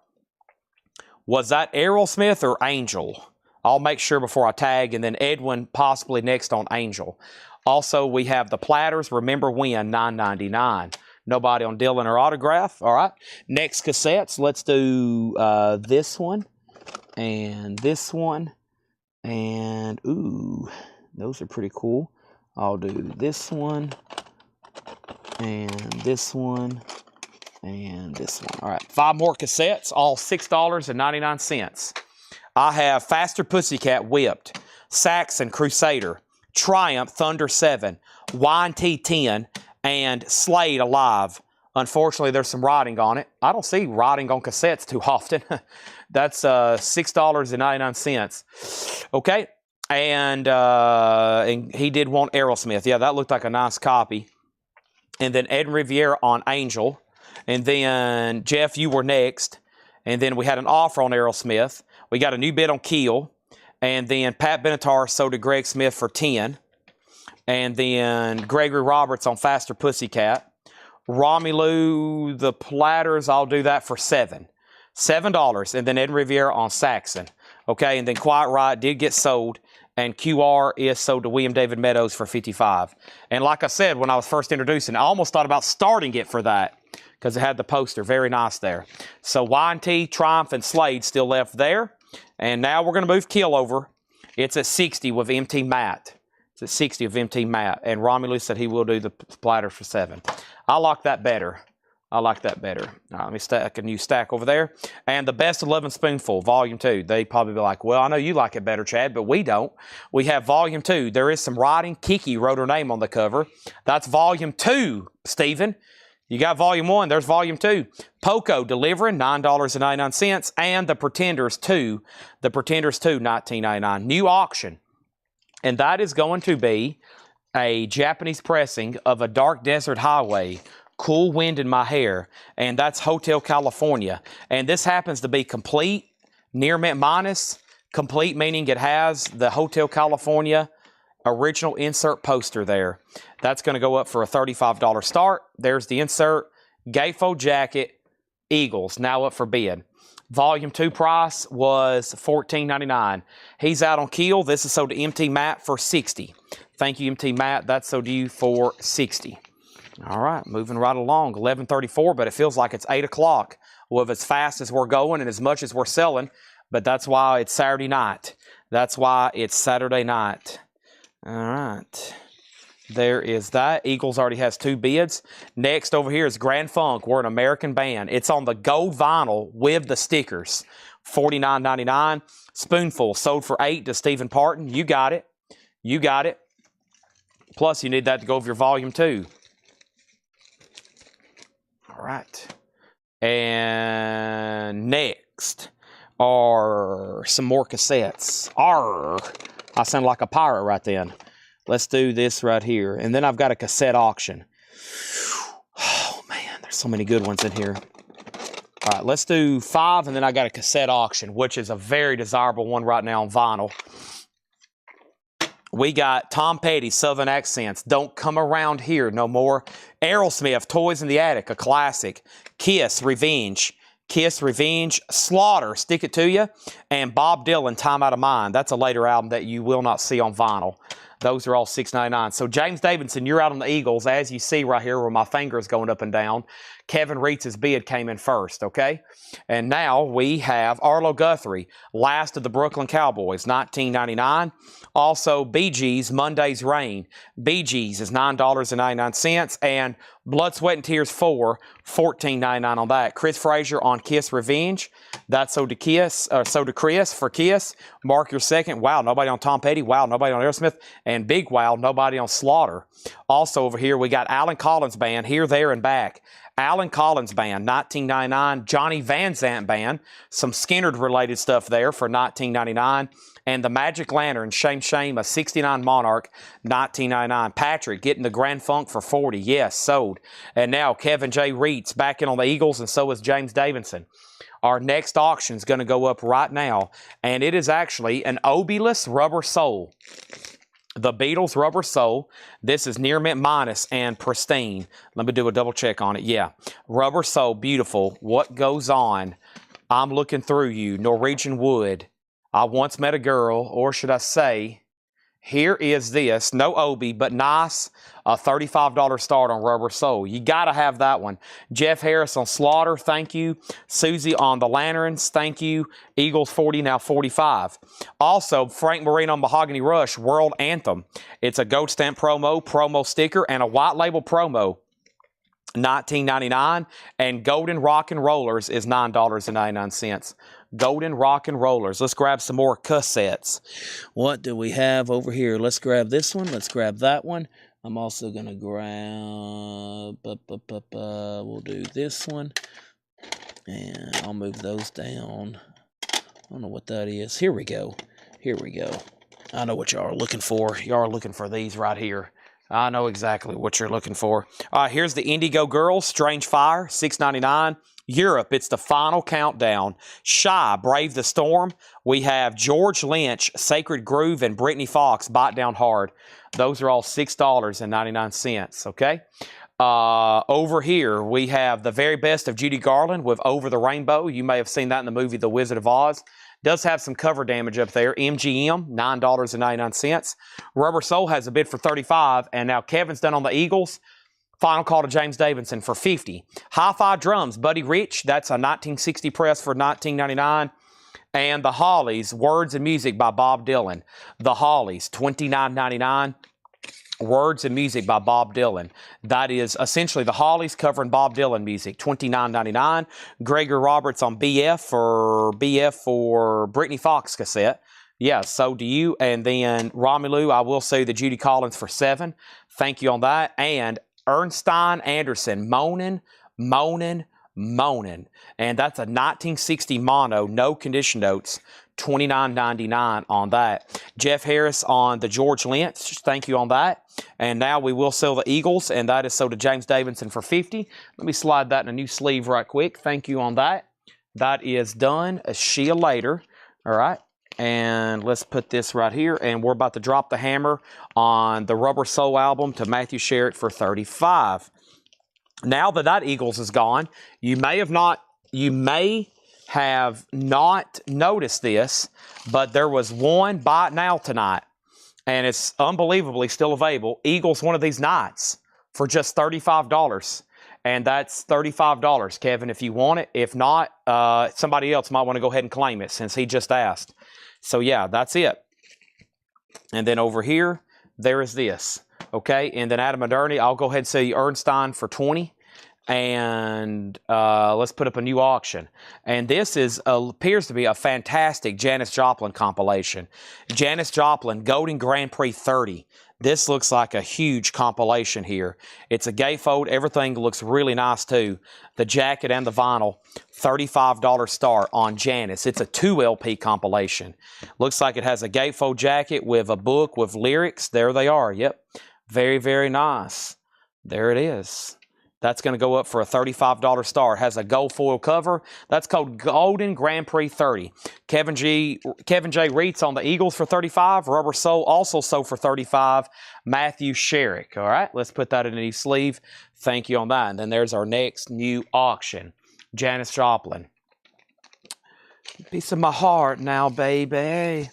Speaker 1: Was that Aerosmith or Angel? I'll make sure before I tag, and then Edwin possibly next on Angel. Also, we have the Platters, Remember When, $9.99. Nobody on Dylan or Autograph. All right. Next cassettes, let's do this one and this one. And, ooh, those are pretty cool. I'll do this one and this one and this one. All right, 5 more cassettes, all $6.99. I have Faster Pussycat Whipped, Saxon Crusader, Triumph Thunder 7, Y&T 10, and Slade Alive. Unfortunately, there's some writing on it. I don't see writing on cassettes too often. That's $6.99. Okay, and he did want Aerosmith. Yeah, that looked like a nice copy. And then Ed Riviere on Angel. And then, Jeff, you were next. And then we had an offer on Aerosmith. We got a new bid on Keel. And then Pat Benatar sold to Greg Smith for $10. And then Gregory Roberts on Faster Pussycat. Romelu, the Platters, I'll do that for $7. $7. And then Ed Riviera on Saxon. Okay, and then Quiet Riot did get sold. And QR is sold to William David Meadows for $55. And like I said, when I was first introducing, I almost thought about starting it for that because it had the poster. Very nice there. So Y&T, Triumph, and Slade still left there. And now we're going to move Kill over. It's at 60 with MT Matt. It's at 60 of MT Matt. And Romulus said he will do the Platters for $7. I like that better. I like that better. All right, let me stack a new stack over there. And the Best 11 Spoonful, Volume 2. They probably be like, well, I know you like it better, Chad, but we don't. We have Volume 2. There is some writing. Kiki wrote her name on the cover. That's Volume 2, Stephen. You got Volume 1. There's Volume 2. Poco delivering, $9.99. And The Pretenders 2. The Pretenders 2, $19.99. New auction. And that is going to be a Japanese pressing of A Dark Desert Highway, Cool Wind in My Hair, and that's Hotel California. And this happens to be complete, near mint minus, complete meaning it has the Hotel California original insert poster there. That's going to go up for a $35 start. There's the insert, gatefold jacket, Eagles, now up for bid. Volume 2 price was $14.99. He's out on Keel. This is sold to MT Matt for $60. Thank you, MT Matt. That's sold to you for $60. All right, moving right along. 11:34, but it feels like it's 8 o'clock. Well, as fast as we're going and as much as we're selling, but that's why it's Saturday night. That's why it's Saturday night. All right. There is that. Eagles already has 2 bids. Next over here is Grand Funk. We're an American band. It's on the gold vinyl with the stickers. $49.99. Spoonful sold for $8 to Stephen Parton. You got it. You got it. Plus, you need that to go over your Volume 2. All right. And next are some more cassettes. Arr! I sound like a pirate right then. Let's do this right here. And then I've got a cassette auction. Oh, man, there's so many good ones in here. All right, let's do 5, and then I got a cassette auction, which is a very desirable one right now on vinyl. We got Tom Petty, Southern Accents, Don't Come Around Here No More. Aerosmith, Toys in the Attic, a classic. Kiss, Revenge. Kiss, Revenge. Slaughter, Stick It To You. And Bob Dylan, Time Out of Mind. That's a later album that you will not see on vinyl. Those are all $6.99. So James Davidson, you're out on the Eagles. As you see right here where my finger is going up and down, Kevin Reetz's bid came in first, okay? And now we have Arlo Guthrie, Last of the Brooklyn Cowboys, $19.99. Also, Bee Gees, Monday's Rain. Bee Gees is $9.99. And Blood, Sweat, and Tears 4, $14.99 on that. Chris Frazier on Kiss Revenge. That's so to Kiss, so to Chris for Kiss. Mark your second. Wow, nobody on Tom Petty. Wow, nobody on Aerosmith. And big wow, nobody on Slaughter. Also over here, we got Alan Collins Band, Here, There, and Back. Alan Collins Band, 1999. Johnny Van Zant Band, some Skinner-related stuff there for 1999. And the Magic Lantern, Shame Shame, a 69 Monarch, 1999. Patrick getting the Grand Funk for 40. Yes, sold. And now Kevin J. Reitz back in on the Eagles, and so is James Davidson. Our next auction is going to go up right now, and it is actually an Obilus Rubber Sole. The Beatles Rubber Sole. This is near mint minus and pristine. Let me do a double check on it. Yeah, Rubber Sole, beautiful. What goes on? I'm looking through you. Norwegian wood. I once met a girl, or should I say, here is this. No Obi, but nice. A $35 start on Rubber Sole. You got to have that one. Jeff Harris on Slaughter, thank you. Susie on the Lanterns, thank you. Eagles 40, now 45. Also, Frank Marino on Mahogany Rush, World Anthem. It's a gold stamp promo sticker, and a white label promo. $19.99, and Golden Rock and Rollers is $9.99. Golden Rock and Rollers. Let's grab some more cassettes. What do we have over here? Let's grab this one. Let's grab that one. I'm also going to grab, we'll do this one, and I'll move those down. I don't know what that is. Here we go. Here we go. I know what y'all are looking for. Y'all are looking for these right here. I know exactly what you're looking for. Here's the Indigo Girls, Strange Fire, $6.99. Europe, it's the final countdown. Shy, Brave the Storm. We have George Lynch, Sacred Groove, and Brittany Fox, Bite Down Hard. Those are all $6.99, okay? Over here, we have the very best of Judy Garland with Over the Rainbow. You may have seen that in the movie The Wizard of Oz. Does have some cover damage up there. MGM, $9.99. Rubber Soul has a bid for $35, and now Kevin's done on the Eagles. Final call to James Davidson for $50. Hi-Fi Drums, Buddy Rich. That's a 1960 press for $19.99. And the Hollies, Words and Music by Bob Dylan. The Hollies, $29.99. Words and Music by Bob Dylan. That is essentially the Hollies covering Bob Dylan music, $29.99. Gregory Roberts on BF for Brittany Fox cassette. Yeah, so do you. And then Romelu, I will say the Judy Collins for $7. Thank you on that. And Ernstine Anderson, Moanin'. And that's a 1960 mono, no condition notes, $29.99 on that. Jeff Harris on the George Lynch, thank you on that. And now we will sell the Eagles, and that is sold to James Davidson for $50. Let me slide that in a new sleeve right quick. Thank you on that. That is done. See you later. All right. And let's put this right here, and we're about to drop the hammer on the Rubber Soul album to Matthew Sherritt for $35. Now that Eagles is gone, you may have not noticed this, but there was one buy it now tonight, and it's unbelievably still available. Eagles one of these nights for just $35. And that's $35, Kevin, if you want it. If not, somebody else might want to go ahead and claim it since he just asked. So, yeah, that's it. And then over here, there is this. Okay, and then Adam Modernity, I'll go ahead and say Ernstine for $20. And let's put up a new auction. And this appears to be a fantastic Janis Joplin compilation. Janis Joplin, Golden Grand Prix 30. This looks like a huge compilation here. It's a gatefold. Everything looks really nice, too. The jacket and the vinyl, $35 start on Janis. It's a 2 LP compilation. Looks like it has a gatefold jacket with a book with lyrics. There they are. Yep. Very, very nice. There it is. That's going to go up for a $35 star. It has a gold foil cover. That's called Golden Grand Prix 30. Kevin J. Reitz on the Eagles for $35. Rubber Soul also sold for $35. Matthew Sherrick. All right, let's put that in a new sleeve. Thank you on that. And then there's our next new auction. Janis Joplin. Piece of my heart now, baby.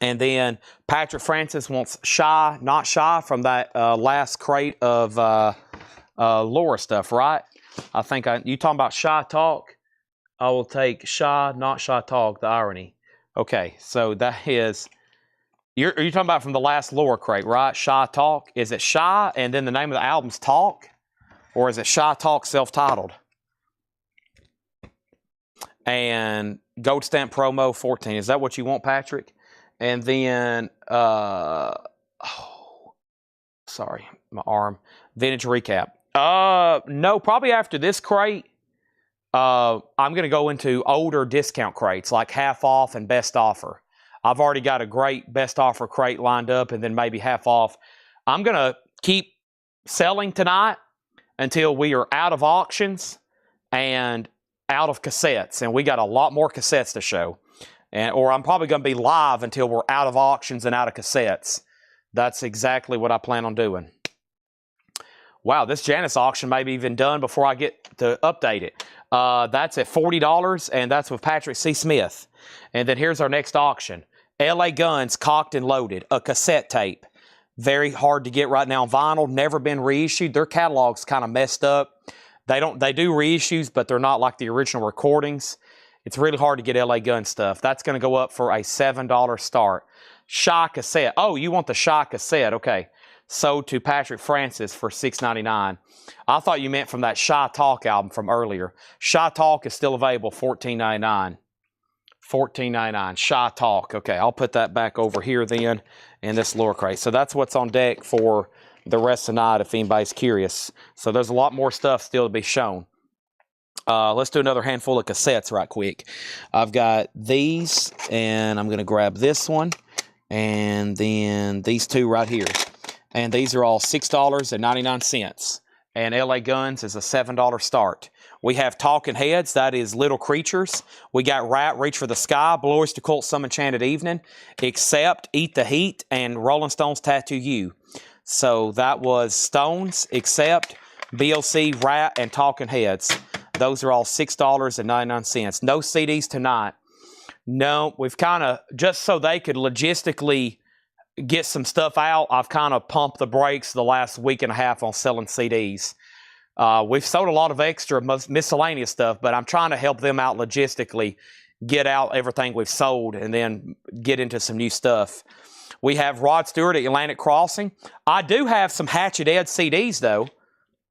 Speaker 1: And then Patrick Francis wants Shy, Not Shy from that last crate of Laura stuff, right? I think you talking about Shy Talk? I will take Shy, Not Shy Talk, the irony. Okay, so that is, are you talking about from the last Laura crate, right? Shy Talk? Is it Shy and then the name of the album's Talk? Or is it Shy Talk self-titled? And Gold Stamp Promo 14. Is that what you want, Patrick? And then, sorry, my arm. Vintage Recap. No, probably after this crate, I'm going to go into older discount crates, like half off and best offer. I've already got a great best offer crate lined up, and then maybe half off. I'm going to keep selling tonight until we are out of auctions and out of cassettes. And we got a lot more cassettes to show. Or I'm probably going to be live until we're out of auctions and out of cassettes. That's exactly what I plan on doing. Wow, this Janus auction may be even done before I get to update it. That's at $40, and that's with Patrick C. Smith. And then here's our next auction. LA Guns, Cocked and Loaded, a cassette tape. Very hard to get right now. Vinyl, never been reissued. Their catalog's kind of messed up. They do reissues, but they're not like the original recordings. It's really hard to get LA Gun stuff. That's going to go up for a $7 start. Shy cassette. Oh, you want the Shy cassette. Okay. Sold to Patrick Francis for $6.99. I thought you meant from that Shy Talk album from earlier. Shy Talk is still available, $14.99. $14.99. Shy Talk. Okay, I'll put that back over here then in this lower crate. So that's what's on deck for the rest of the night if anybody's curious. So there's a lot more stuff still to be shown. Let's do another handful of cassettes right quick. I've got these, and I'm going to grab this one, and then these two right here. And these are all $6.99. And LA Guns is a $7 start. We have Talking Heads, that is Little Creatures. We got Rat, Reach for the Sky, Blue Oyster Cult, Some Enchanted Evening, Accept, Eat the Heat, and Rolling Stones, Tattoo You. So that was Stones, Accept, BOC, Rat, and Talking Heads. Those are all $6.99. No CDs tonight. No, we've kind of, just so they could logistically get some stuff out, I've kind of pumped the brakes the last week and a half on selling CDs. We've sold a lot of extra miscellaneous stuff, but I'm trying to help them out logistically, get out everything we've sold, and then get into some new stuff. We have Rod Stewart at Atlantic Crossing. I do have some Hatchet Ed CDs, though.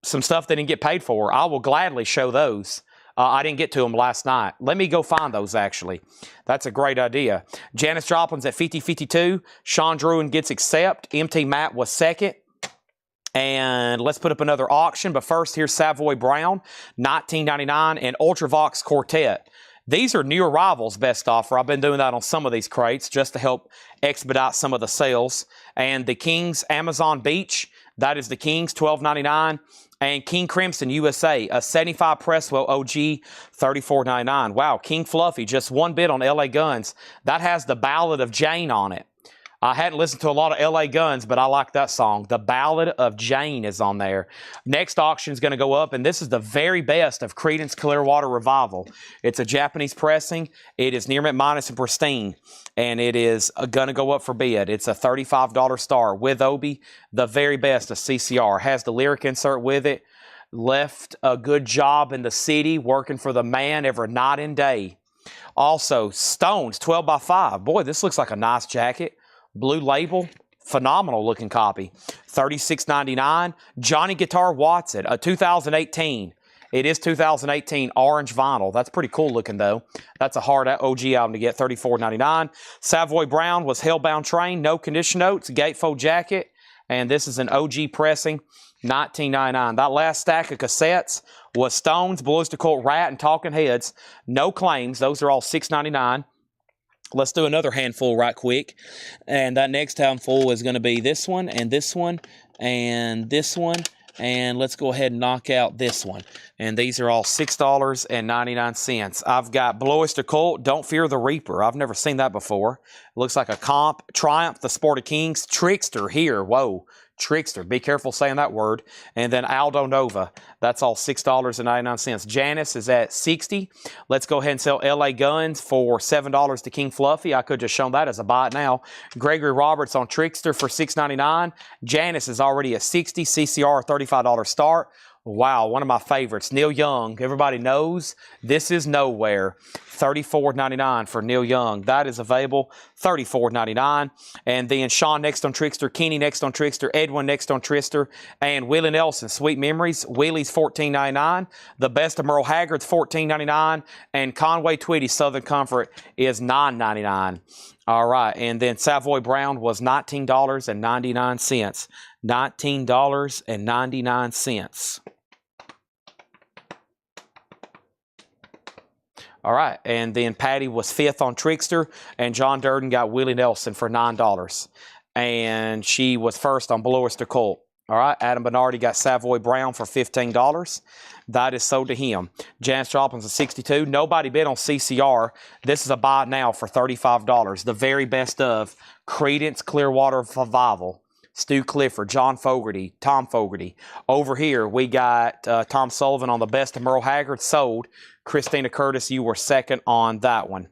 Speaker 1: Some stuff they didn't get paid for. I will gladly show those. I didn't get to them last night. Let me go find those, actually. That's a great idea. Janis Joplin's at 50-52. Sean Druin gets Accept. MT Matt was second. And let's put up another auction. But first, here's Savoy Brown, $19.99, and Ultravox Quartet. These are new arrivals, best offer. I've been doing that on some of these crates just to help expedite some of the sales. And the King's Amazon Beach, that is the King's, $12.99. And King Crimson USA, a 75 Presswell OG, $34.99. Wow, King Fluffy, just one bit on LA Guns. That has the Ballad of Jane on it. I hadn't listened to a lot of LA Guns, but I like that song. The Ballad of Jane is on there. Next auction is going to go up, and this is the very best of Creedence Clearwater Revival. It's a Japanese pressing. It is near mint minus and pristine, and it is going to go up for bid. It's a $35 star with Obi, the very best of CCR. Has the lyric insert with it. Left a good job in the city, working for the man every night and day. Also, Stones, 12x5. Boy, this looks like a nice jacket. Blue label, phenomenal looking copy. $36.99. Johnny Guitar Watson, a 2018. It is 2018 orange vinyl. That's pretty cool looking though. That's a hard OG album to get, $34.99. Savoy Brown was Hellbound Train, no condition notes, gatefold jacket, and this is an OG pressing, $19.99. That last stack of cassettes was Stones, Blue Oyster Cult, Rat, and Talking Heads. No claims. Those are all $6.99. Let's do another handful right quick. And that next handful is going to be this one, and this one, and this one. And let's go ahead and knock out this one. And these are all $6.99. I've got Blue Oyster Cult, Don't Fear the Reaper. I've never seen that before. It looks like a comp. Triumph, The Sport of Kings. Trickster here. Whoa. Trickster. Be careful saying that word. And then Aldo Nova. That's all $6.99. Janus is at $60. Let's go ahead and sell LA Guns for $7 to King Fluffy. I could just show that as a buy it now. Gregory Roberts on Trickster for $6.99. Janus is already at $60. CCR, $35 start. Wow, one of my favorites. Neil Young. Everybody knows This Is Nowhere. $34.99 for Neil Young. That is available. $34.99. And then Sean next on Trickster, Kenny next on Trickster, Edwin next on Trickster, and Willie Nelson, Sweet Memories. Willie's $14.99. The Best of Merle Haggard's $14.99. And Conway Twitty, Southern Comfort, is $9.99. All right, and then Savoy Brown was $19.99. $19.99. All right, and then Patty was 5th on Trickster, and John Durden got Willie Nelson for $9. And she was 1st on Blue Oyster Cult. All right, Adam Bernardi got Savoy Brown for $15. That is sold to him. Janis Joplin's a 62. Nobody bid on CCR. This is a buy now for $35. The very best of Creedence Clearwater Revival. Stu Clifford, John Fogerty, Tom Fogerty. Over here, we got Tom Sullivan on the best of Merle Haggard, sold. Christina Curtis, you were 2nd on that one.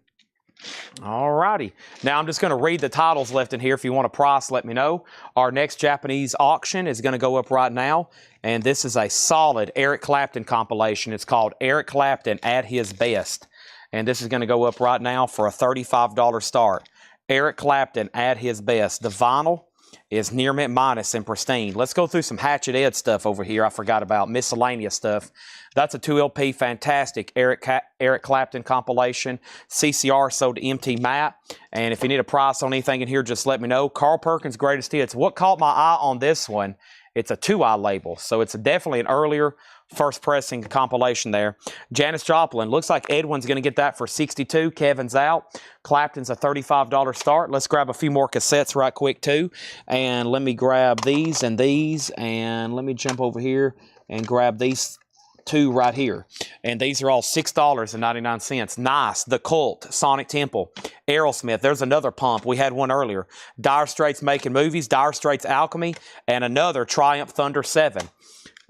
Speaker 1: All righty. Now I'm just going to read the titles left in here. If you want a price, let me know. Our next Japanese auction is going to go up right now. And this is a solid Eric Clapton compilation. It's called Eric Clapton at His Best. And this is going to go up right now for a $35 start. Eric Clapton at His Best. The vinyl is near mint minus and pristine. Let's go through some Hatchet Ed stuff over here. I forgot about miscellaneous stuff. That's a 2LP fantastic Eric Clapton compilation. CCR sold to MT Matt. And if you need a price on anything in here, just let me know. Carl Perkins' Greatest Hits. What caught my eye on this one, it's a 2i label. So it's definitely an earlier first pressing compilation there. Janis Joplin. Looks like Edwin's going to get that for $62. Kevin's out. Clapton's a $35 start. Let's grab a few more cassettes right quick too. And let me grab these and these. And let me jump over here and grab these two right here. And these are all $6.99. Nice. The Cult, Sonic Temple, Aerosmith. There's another pump. We had one earlier. Dire Straits Making Movies, Dire Straits Alchemy, and another Triumph Thunder 7.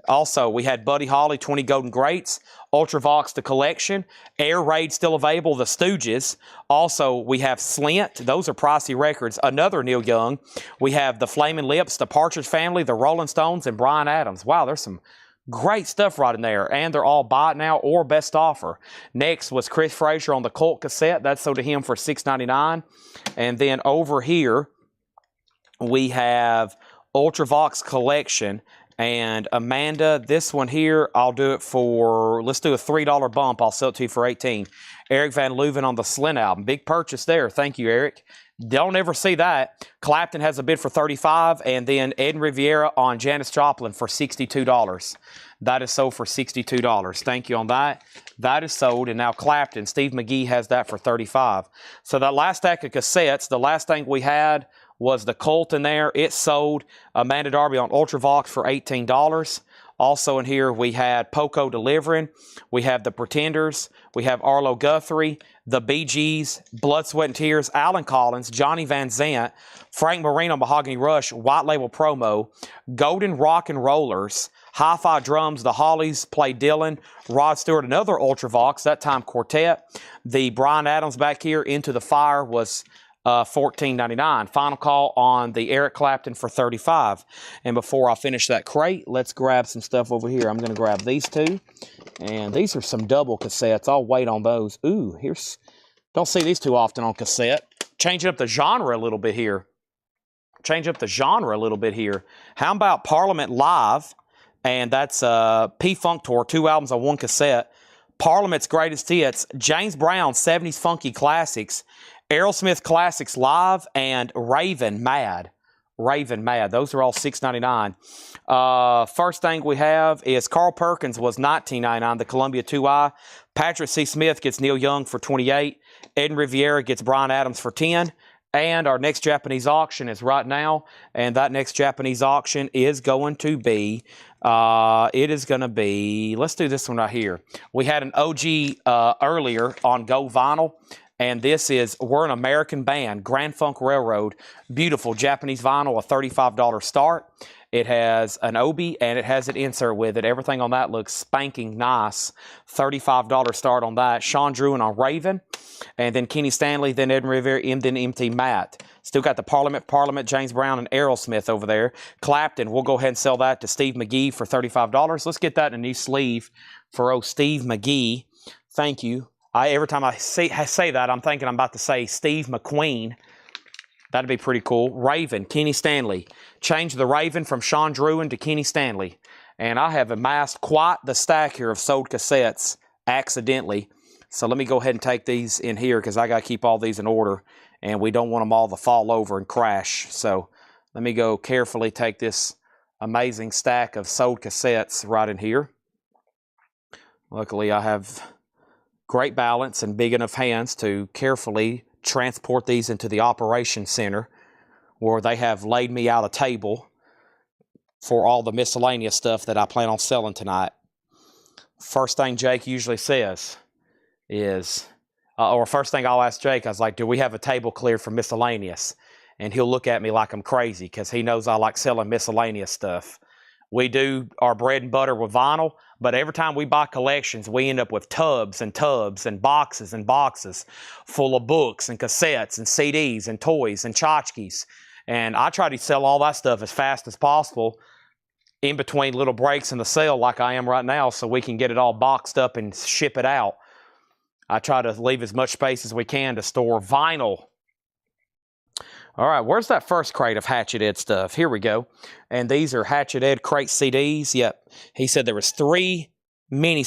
Speaker 1: Also, we had Buddy Holly, 20 Golden Greats, Ultravox, The Collection, Air Raid still available, The Stooges. Also, we have Slint. Those are pricey records. Another Neil Young. We have The Flaming Lips, The Partridge Family, The Rolling Stones, and Bryan Adams. Wow, there's some great stuff right in there, and they're all buy it now or best offer. Next was Chris Frazier on the Cult cassette. That's sold to him for $6.99. And then over here, we have Ultravox Collection. And Amanda, this one here, I'll do it for, let's do a $3 bump. I'll sell it to you for $18. Eric Van Leuven on the Slint album. Big purchase there. Thank you, Eric. Don't ever see that. Clapton has a bid for $35, and then Ed Riviera on Janis Joplin for $62. That is sold for $62. Thank you on that. That is sold, and now Clapton, Steve McGee has that for $35. So that last stack of cassettes, the last thing we had was the Cult in there. It sold. Amanda Darby on Ultravox for $18. Also in here, we had Poco delivering. We have the Pretenders. We have Arlo Guthrie, the Bee Gees, Blood, Sweat, and Tears, Alan Collins, Johnny Van Zant, Frank Marino, Mahogany Rush, White Label Promo, Golden Rock and Rollers, Hi-Fi Drums, the Hollies, Play Dylan, Rod Stewart, another Ultravox, that time quartet. The Bryan Adams back here, Into the Fire, was $14.99. Final call on the Eric Clapton for $35. And before I finish that crate, let's grab some stuff over here. I'm going to grab these two. And these are some double cassettes. I'll wait on those. Ooh, here's, don't see these too often on cassette. Changing up the genre a little bit here. How about Parliament Live? And that's P-Funk Tour, 2 albums on 1 cassette. Parliament's Greatest Hits, James Brown, 70s Funky Classics, Aerosmith Classics Live, and Raven Mad. Those are all $6.99. First thing we have is Carl Perkins was $19.99, the Columbia 2i. Patrick C. Smith gets Neil Young for $28. Ed Riviera gets Bryan Adams for $10. And our next Japanese auction is right now. And that next Japanese auction is going to be, let's do this one right here. We had an OG earlier on Go Vinyl. And this is We're an American Band, Grand Funk Railroad. Beautiful Japanese vinyl, a $35 start. It has an obi and it has an insert with it. Everything on that looks spanking nice. $35 start on that. Sean Druin on Raven. And then Kenny Stanley, then Ed Rivera, and then MT Matt. Still got the Parliament, James Brown, and Aerosmith over there. Clapton, we'll go ahead and sell that to Steve McGee for $35. Let's get that in a new sleeve for Steve McGee. Thank you. Every time I say that, I'm thinking I'm about to say Steve McQueen. That'd be pretty cool. Raven, Kenny Stanley. Change the Raven from Sean Druin to Kenny Stanley. And I have amassed quite the stack here of sold cassettes accidentally. So let me go ahead and take these in here because I got to keep all these in order. And we don't want them all to fall over and crash. So let me go carefully take this amazing stack of sold cassettes right in here. Luckily, I have great balance and big enough hands to carefully transport these into the operation center where they have laid me out a table for all the miscellaneous stuff that I plan on selling tonight. First thing Jake usually says is, or first thing I'll ask Jake, I was like, do we have a table cleared for miscellaneous? And he'll look at me like I'm crazy because he knows I like selling miscellaneous stuff. We do our bread and butter with vinyl, but every time we buy collections, we end up with tubs and tubs and boxes full of books and cassettes and CDs and toys and tchotchkes. And I try to sell all that stuff as fast as possible in between little breaks in the sale like I am right now so we can get it all boxed up and ship it out. I try to leave as much space as we can to store vinyl. All right, where's that first crate of Hatchet Ed stuff? Here we go. And these are Hatchet Ed crate CDs. Yep. He said there was 3 mini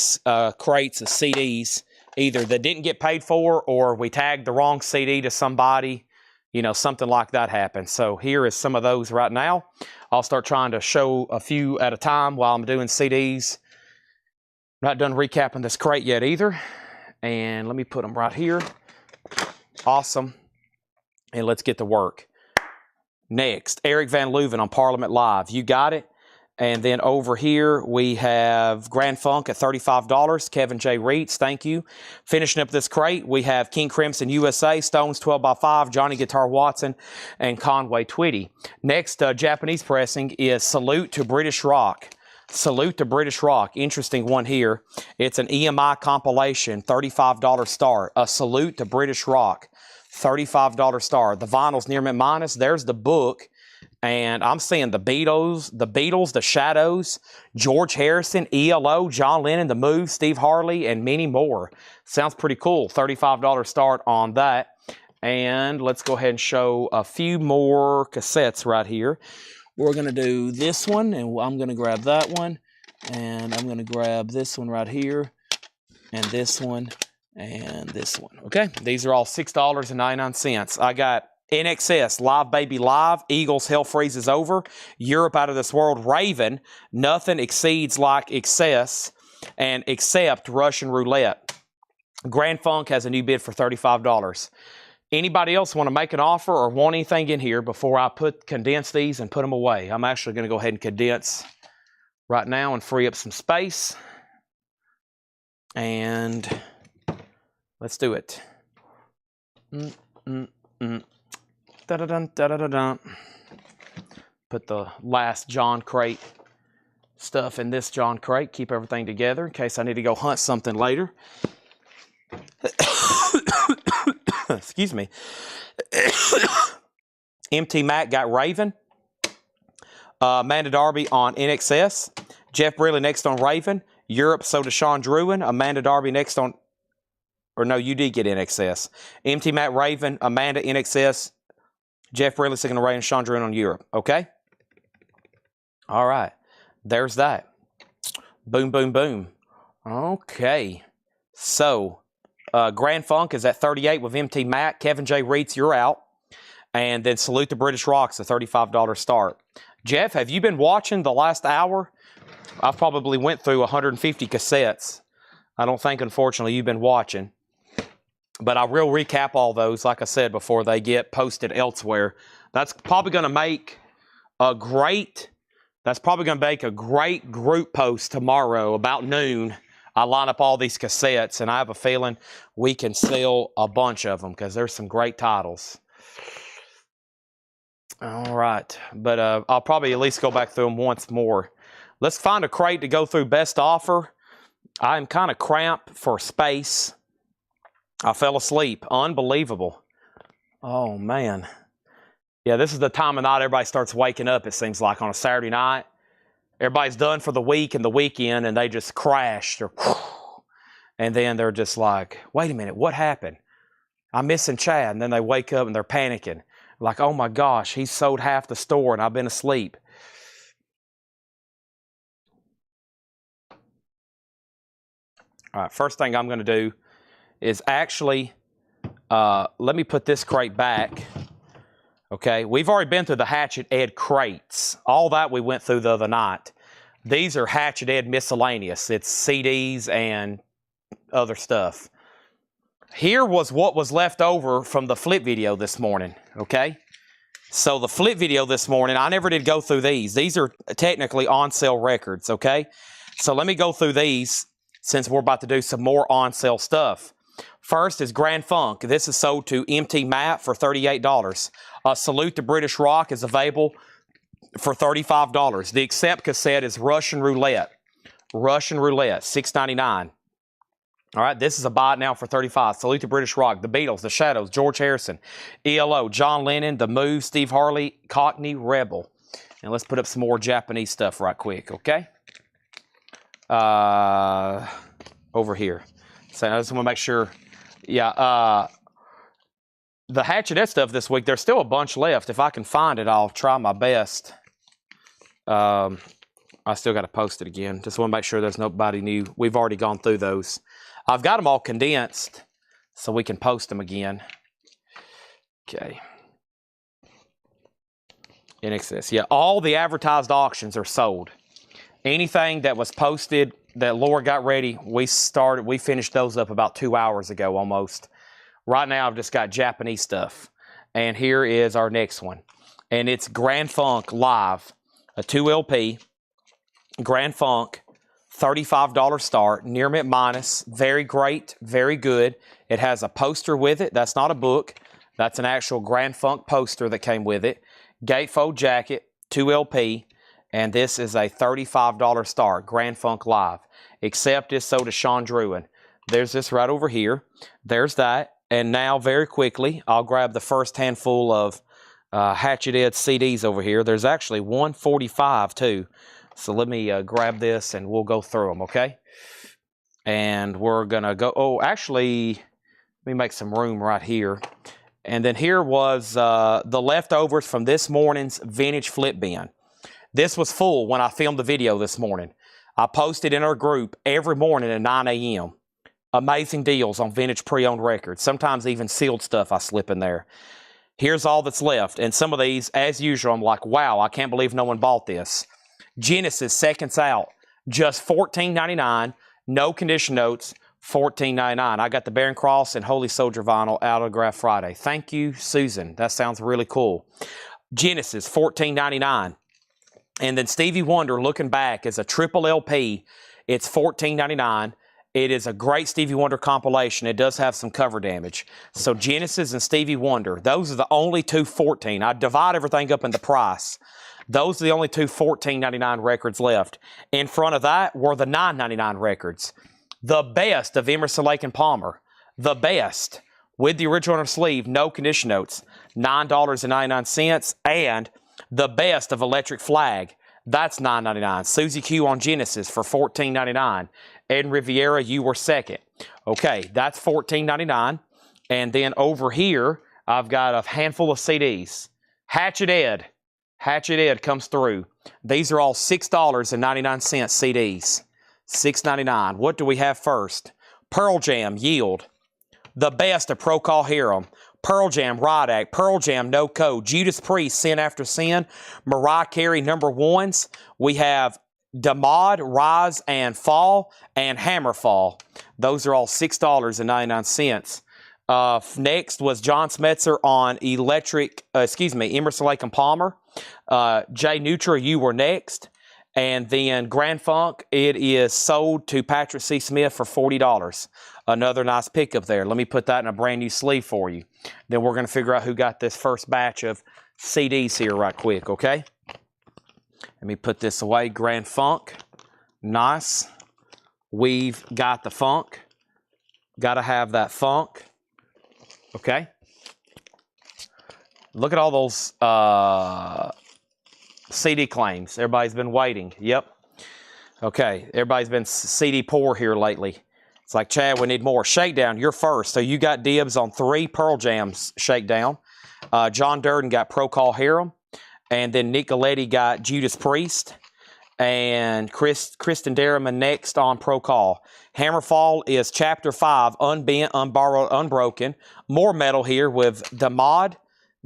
Speaker 1: crates of CDs, either that didn't get paid for or we tagged the wrong CD to somebody. You know, something like that happened. So here is some of those right now. I'll start trying to show a few at a time while I'm doing CDs. Not done recapping this crate yet either. And let me put them right here. Awesome. And let's get to work. Next, Eric Van Leuven on Parliament Live. You got it. And then over here, we have Grand Funk at $35. Kevin J. Reitz, thank you. Finishing up this crate, we have King Crimson USA, Stones 12x5, Johnny Guitar Watson, and Conway Twitty. Next, Japanese pressing is Salute to British Rock. Salute to British Rock. Interesting one here. It's an EMI compilation, $35 start. A Salute to British Rock. $35 start. The vinyl's near mint minus. There's the book. And I'm seeing the Beatles, the Shadows, George Harrison, ELO, John Lennon, The Move, Steve Harley, and many more. Sounds pretty cool. $35 start on that. And let's go ahead and show a few more cassettes right here. We're going to do this one, and I'm going to grab that one. And I'm going to grab this one right here, and this one, and this one. Okay, these are all $6.99. I got NXS, Live Baby Live, Eagles, Hell Freezes Over, Europe Out of This World, Raven, Nothing Exceeds Like Excess, and Except Russian Roulette. Grand Funk has a new bid for $35. Anybody else want to make an offer or want anything in here before I condense these and put them away? I'm actually going to go ahead and condense right now and free up some space. And let's do it. Da-da-dun, da-da-da-dun. Put the last John crate stuff in this John crate. Keep everything together in case I need to go hunt something later. Excuse me. MT Mac got Raven. Amanda Darby on NXS. Jeff Briley next on Raven. Europe, so does Sean Druin. Amanda Darby next on... Or no, you did get NXS. MT Mac Raven, Amanda NXS, Jeff Briley second on Raven, Sean Druin on Europe. Okay? All right. There's that. Boom, boom, boom. Okay. So, Grand Funk is at 38 with MT Mac. Kevin J. Reitz, you're out. And then Salute to British Rock's a $35 start. Jeff, have you been watching the last hour? I've probably went through 150 cassettes. I don't think, unfortunately, you've been watching. But I will recap all those, like I said, before they get posted elsewhere. That's probably going to make a great group post tomorrow about noon. I line up all these cassettes, and I have a feeling we can sell a bunch of them because there's some great titles. All right. But I'll probably at least go back through them once more. Let's find a crate to go through best offer. I'm kind of cramped for space. I fell asleep. Unbelievable. Oh, man. Yeah, this is the time of night everybody starts waking up, it seems like, on a Saturday night. Everybody's done for the week and the weekend, and they just crashed. And then they're just like, wait a minute, what happened? I'm missing Chad. And then they wake up and they're panicking. Like, oh, my gosh, he sold half the store, and I've been asleep. All right, first thing I'm going to do is actually, let me put this crate back. Okay, we've already been through the Hatchet Ed crates. All that we went through the other night. These are Hatchet Ed miscellaneous. It's CDs and other stuff.
Speaker 2: here was what was left over from the flip video this morning, okay? So the flip video this morning, I never did go through these. These are technically on-sale records, okay? So let me go through these since we're about to do some more on-sale stuff. First is Grand Funk. This is sold to MT Matt for $38. Salute to British Rock is available for $35. The Accept cassette is Russian Roulette. Russian Roulette, $6.99. All right, this is a buy it now for $35. Salute to British Rock, The Beatles, The Shadows, George Harrison, ELO, John Lennon, The Move, Steve Harley, Cockney Rebel. And let's put up some more Japanese stuff right quick, okay? Over here. So I just want to make sure. Yeah, the Hatchetette stuff this week, there's still a bunch left. If I can find it, I'll try my best. I still got to post it again. Just want to make sure there's nobody new. We've already gone through those. I've got them all condensed so we can post them again. Okay. In excess. Yeah, all the advertised auctions are sold. Anything that was posted that Laura got ready, we finished those up about 2 hours ago almost. Right now I've just got Japanese stuff. And here is our next one. And it's Grand Funk Live, a 2 LP. Grand Funk, $35 start, near mint minus, very great, very good. It has a poster with it. That's not a book. That's an actual Grand Funk poster that came with it. Gatefold jacket, 2 LP, and this is a $35 start, Grand Funk Live. Accept is sold to Sean Druin. There's this right over here. There's that. And now, very quickly, I'll grab the first handful of Hatchetette CDs over here. There's actually 145 too. So let me grab this and we'll go through them, okay? And we're going to go, oh, actually, let me make some room right here. And then here was the leftovers from this morning's vintage flip bin. This was full when I filmed the video this morning. I posted in our group every morning at 9 a.m. Amazing deals on vintage pre-owned records. Sometimes even sealed stuff I slip in there. Here's all that's left. And some of these, as usual, I'm like, wow, I can't believe no one bought this. Genesis Seconds Out, just $14.99, no condition notes, $14.99. I got the Barron Cross and Holy Soldier vinyl autograph Friday. Thank you, Susan. That sounds really cool. Genesis, $14.99. And then Stevie Wonder, Looking Back, is a triple LP. It's $14.99. It is a great Stevie Wonder compilation. It does have some cover damage. So Genesis and Stevie Wonder, those are the only two $14. I divide everything up in the price. Those are the only two $14.99 records left. In front of that were the $9.99 records. The best of Emerson, Lake and Palmer. The best. With the original sleeve, no condition notes. $9.99. And the best of Electric Flag. That's $9.99. Susie Q on Genesis for $14.99. Ed Riviera, You Were Second. Okay, that's $14.99. And then over here, I've got a handful of CDs. Hatchetette comes through. These are all $6.99 CDs. $6.99. What do we have first? Pearl Jam, Yield. The best of Procol Harum. Pearl Jam, Ride Act. Pearl Jam, No Code. Judas Priest, Sin After Sin. Mariah Carey, number ones. We have Damod, Rise and Fall, and Hammerfall. Those are all $6.99. Next was John Smetzer on Emerson, Lake and Palmer. Jay Neutra, You Were Next. And then Grand Funk, it is sold to Patrick C. Smith for $40. Another nice pickup there. Let me put that in a brand new sleeve for you. Then we're going to figure out who got this first batch of CDs here right quick, okay? Let me put this away. Grand Funk. Nice. We've got the funk. Got to have that funk. Okay? Look at all those CD claims. Everybody's been waiting. Yep. Okay. Everybody's been CD poor here lately. It's like, Chad, we need more. Shakedown, you're first. So you got dibs on 3 Pearl Jams Shakedown. John Durden got Procol Harum. And then Nick Galetti got Judas Priest. And Kristen Derriman next on Procol. Hammerfall is Chapter 5, Unbent, Unborrowed, Unbroken. More metal here with Damad,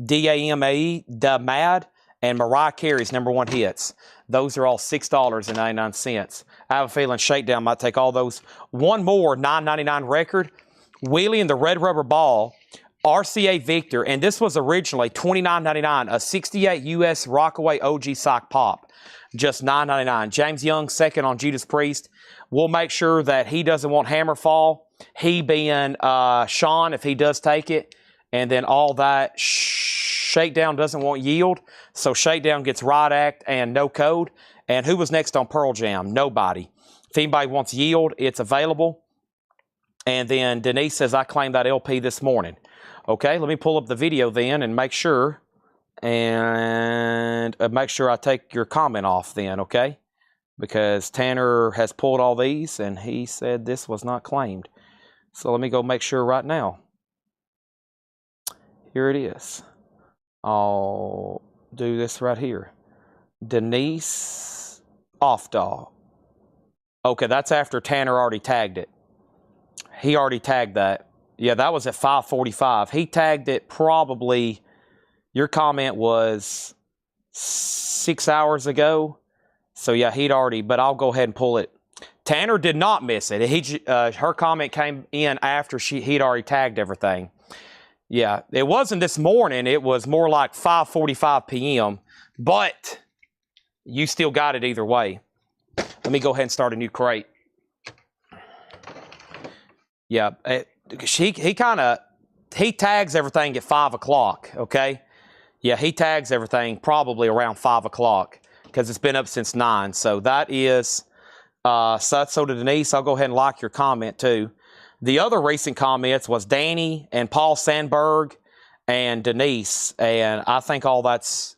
Speaker 2: D-A-M-A-E, Damad, and Mariah Carey's number one hits. Those are all $6.99. I have a feeling Shakedown might take all those. One more $9.99 record Wheelie and the Red Rubber Ball, RCA Victor, and this was originally $29.99, a 68 US Rockaway OG Sock Pop, just $9.99. James Young second on Judas Priest. We'll make sure that he doesn't want Hammerfall, he being Sean if he does take it, and then all that. Shakedown doesn't want Yield, so Shakedown gets Riot Act and No Code. And who was next on Pearl Jam? Nobody. If anybody wants Yield, it's available. And then Denise says, I claimed that LP this morning. Okay, let me pull up the video then and make sure. And make sure I take your comment off then, okay? Because Tanner has pulled all these and he said this was not claimed. So let me go make sure right now. Here it is. I'll do this right here. Denise Offdahl. Okay, that's after Tanner already tagged it. He already tagged that. Yeah, that was at 5:45. He tagged it probably, your comment was 6 hours ago. So yeah, he'd already, but I'll go ahead and pull it. Tanner did not miss it. Her comment came in after he'd already tagged everything. Yeah, it wasn't this morning. It was more like 5:45 p.m., but you still got it either way. Let me go ahead and start a new crate. Yeah, he tags everything at 5 o'clock, okay? Yeah, he tags everything probably around 5 o'clock because it's been up since 9. So that is, so to Denise, I'll go ahead and like your comment too. The other recent comments was Danny and Paul Sandberg and Denise, and I think all that's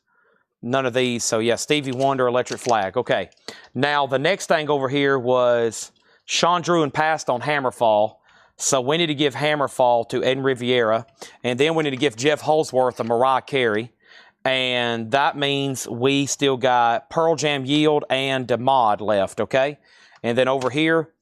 Speaker 2: none of these. So yeah, Stevie Wonder, Electric Flag. Okay, now the next thing over here was Sean Druin passed on Hammerfall, so we need to give Hammerfall to Ed Riviera, and then we need to give Jeff Holsworth a Mariah Carey, and that means we still got Pearl Jam Yield and DeMod left, okay? And then over here,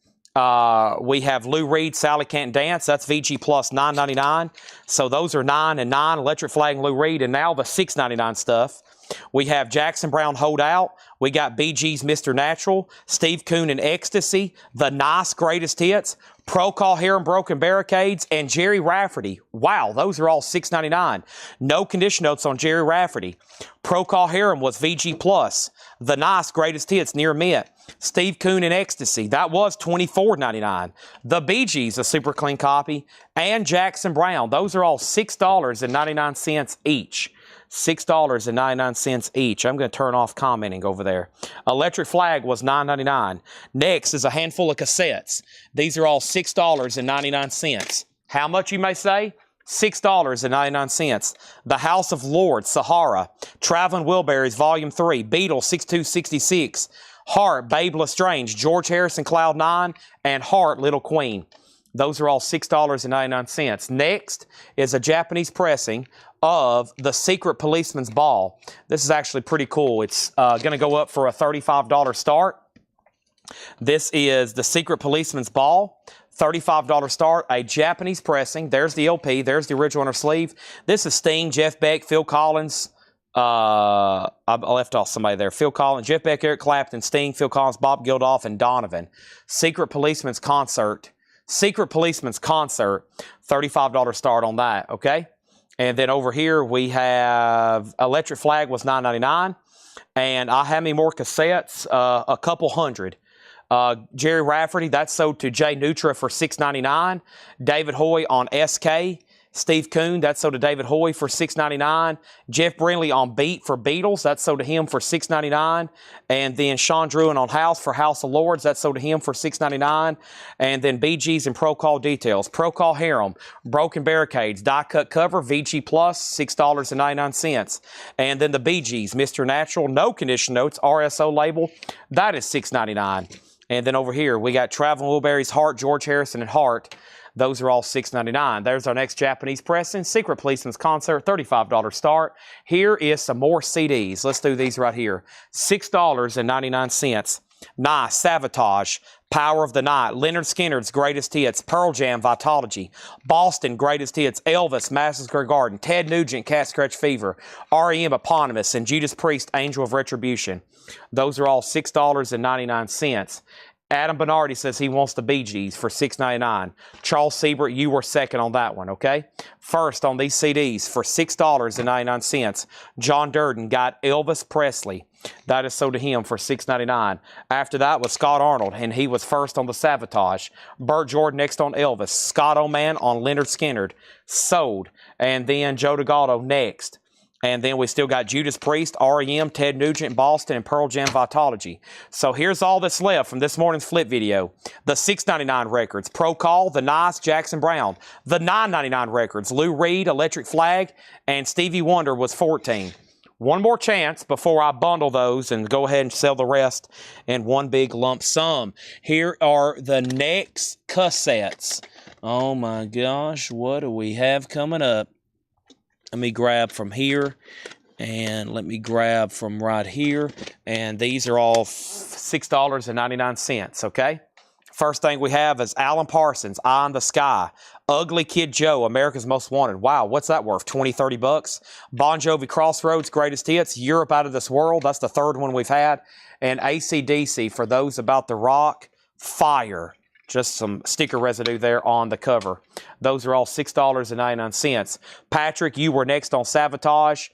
Speaker 2: we have Lou Reed, Sally Can't Dance. That's VG Plus $9.99. So those are 9 and 9, Electric Flag and Lou Reed. And now the $6.99 stuff. We have Jackson Brown Hold Out. We got BG's Mr. Natural, Steve Coon and Ecstasy, The Nice Greatest Hits, Pro Call Hair and Broken Barricades, and Jerry Rafferty. Wow, those are all $6.99. No condition notes on Jerry Rafferty. Pro Call Harem was VG Plus. The Nice Greatest Hits near mint. Steve Coon and Ecstasy, that was $24.99. The Bee Gees, a super clean copy, and Jackson Brown. Those are all $6.99 each. $6.99 each. I'm going to turn off commenting over there. Electric Flag was $9.99. Next is a handful of cassettes. These are all $6.99. How much, you may say? $6.99. The House of Lords, Sahara, Traveling Wilburys, Volume 3, Beatles, 6266, Heart, Babe Lestrange, George Harrison, Cloud 9, and Heart, Little Queen. Those are all $6.99. Next is a Japanese pressing of The Secret Policeman's Ball. This is actually pretty cool. It's going to go up for a $35 start. This is The Secret Policeman's Ball. $35 start, a Japanese pressing. There's the LP. There's the original on her sleeve. This is Sting, Jeff Beck, Phil Collins. I left off somebody there. Phil Collins, Jeff Beck, Eric Clapton, Sting, Phil Collins, Bob Geldof, and Donovan. Secret Policeman's Concert. Secret Policeman's Concert. $35 start on that, okay? And then over here we have Electric Flag was $9.99. And I have many more cassettes, a couple hundred. Jerry Rafferty, that's sold to Jay Nutra for $6.99. David Hoy on SK. Steve Coon, that's sold to David Hoy for $6.99. Jeff Brindley on Beat for Beatles, that's sold to him for $6.99. And then Sean Druin on House for House of Lords, that's sold to him for $6.99. And then BG's and Pro Call Details. Pro Call Harem, Broken Barricades, Die Cut Cover, VG Plus, $6.99. And then the BG's, Mr. Natural, No Condition Notes, RSO label, that is $6.99. And then over here, we got Traveling Wilburys, Heart, George Harrison, and Heart. Those are all $6.99. There's our next Japanese pressing. Secret Policeman's Concert, $35 start. Here is some more CDs. Let's do these right here. $6.99. Nice, Savatage, Power of the Night, Leonard Skinner's Greatest Hits, Pearl Jam, Vitology, Boston, Greatest Hits, Elvis, Madison Square Garden, Ted Nugent, Cat Scratch Fever, R.E.M. Eponymous, and Judas Priest, Angel of Retribution. Those are all $6.99. Adam Bernardi says he wants the Bee Gees for $6.99. Charles Siebert, you were second on that one, okay? First on these CDs for $6.99. John Durden got Elvis Presley. That is sold to him for $6.99. After that was Scott Arnold, and he was first on the Savatage. Burt Jordan next on Elvis. Scott O'Man on Leonard Skinner. Sold. And then Joe DeGaldo next. And then we still got Judas Priest, R.E.M., Ted Nugent, Boston, and Pearl Jam Vitology. So here's all that's left from this morning's flip video. The $6.99 records, Pro Call, The Nice, Jackson Brown. The $9.99 records, Lou Reed, Electric Flag, and Stevie Wonder was 14. One more chance before I bundle those and go ahead and sell the rest in one big lump sum. Here are the next cassettes. Oh my gosh, what do we have coming up? Let me grab from here, and let me grab from right here, and these are all $6.99, okay? First thing we have is Alan Parsons, Eye in the Sky. Ugly Kid Joe, America's Most Wanted. Wow, what's that worth? 20, 30 bucks? Bon Jovi, Crossroads, Greatest Hits. Europe Out of This World, that's the third one we've had. And AC/DC, for those about the rock, Fire. Just some sticker residue there on the cover. Those are all $6.99. Patrick, you were next on Savatage.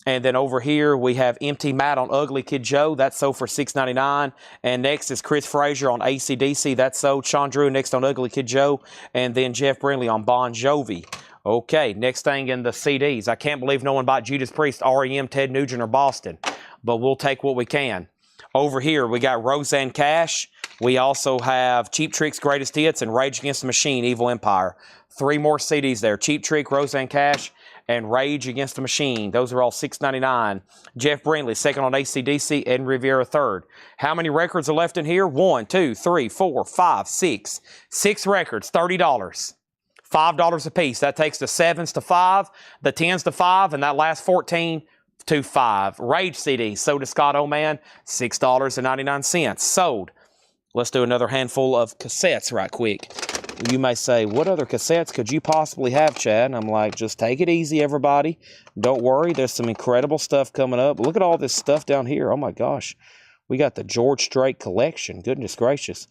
Speaker 2: And then over here, we have Empty Mat on Ugly Kid Joe. That's sold for $6.99. And next is Chris Frazier on AC/DC. That's sold. Sean Drew next on Ugly Kid Joe. And then Jeff Brindley on Bon Jovi. Okay, next thing in the CDs. I can't believe no one bought Judas Priest, R.E.M., Ted Nugent, or Boston. But we'll take what we can. Over here, we got Roseanne Cash. We also have Cheap Trick's Greatest Hits and Rage Against the Machine, Evil Empire. 3 more CDs there. Cheap Trick, Roseanne Cash, and Rage Against the Machine. Those are all $6.99. Jeff Brindley, second on AC/DC, Ed Rivera, third. How many records are left in here? 1, 2, 3, 4, 5, 6. 6 records, $30. $5 a piece. That takes the 7s to 5, the 10s to 5, and that last 14 to 5. Rage CD, sold to Scott O'Man, $6.99. Sold. Let's do another handful of cassettes right quick. You may say, what other cassettes could you possibly have, Chad? And I'm like, just take it easy, everybody. Don't worry. There's some incredible stuff coming up. Look at all this stuff down here. Oh, my gosh. We got the George Strait collection. Goodness gracious.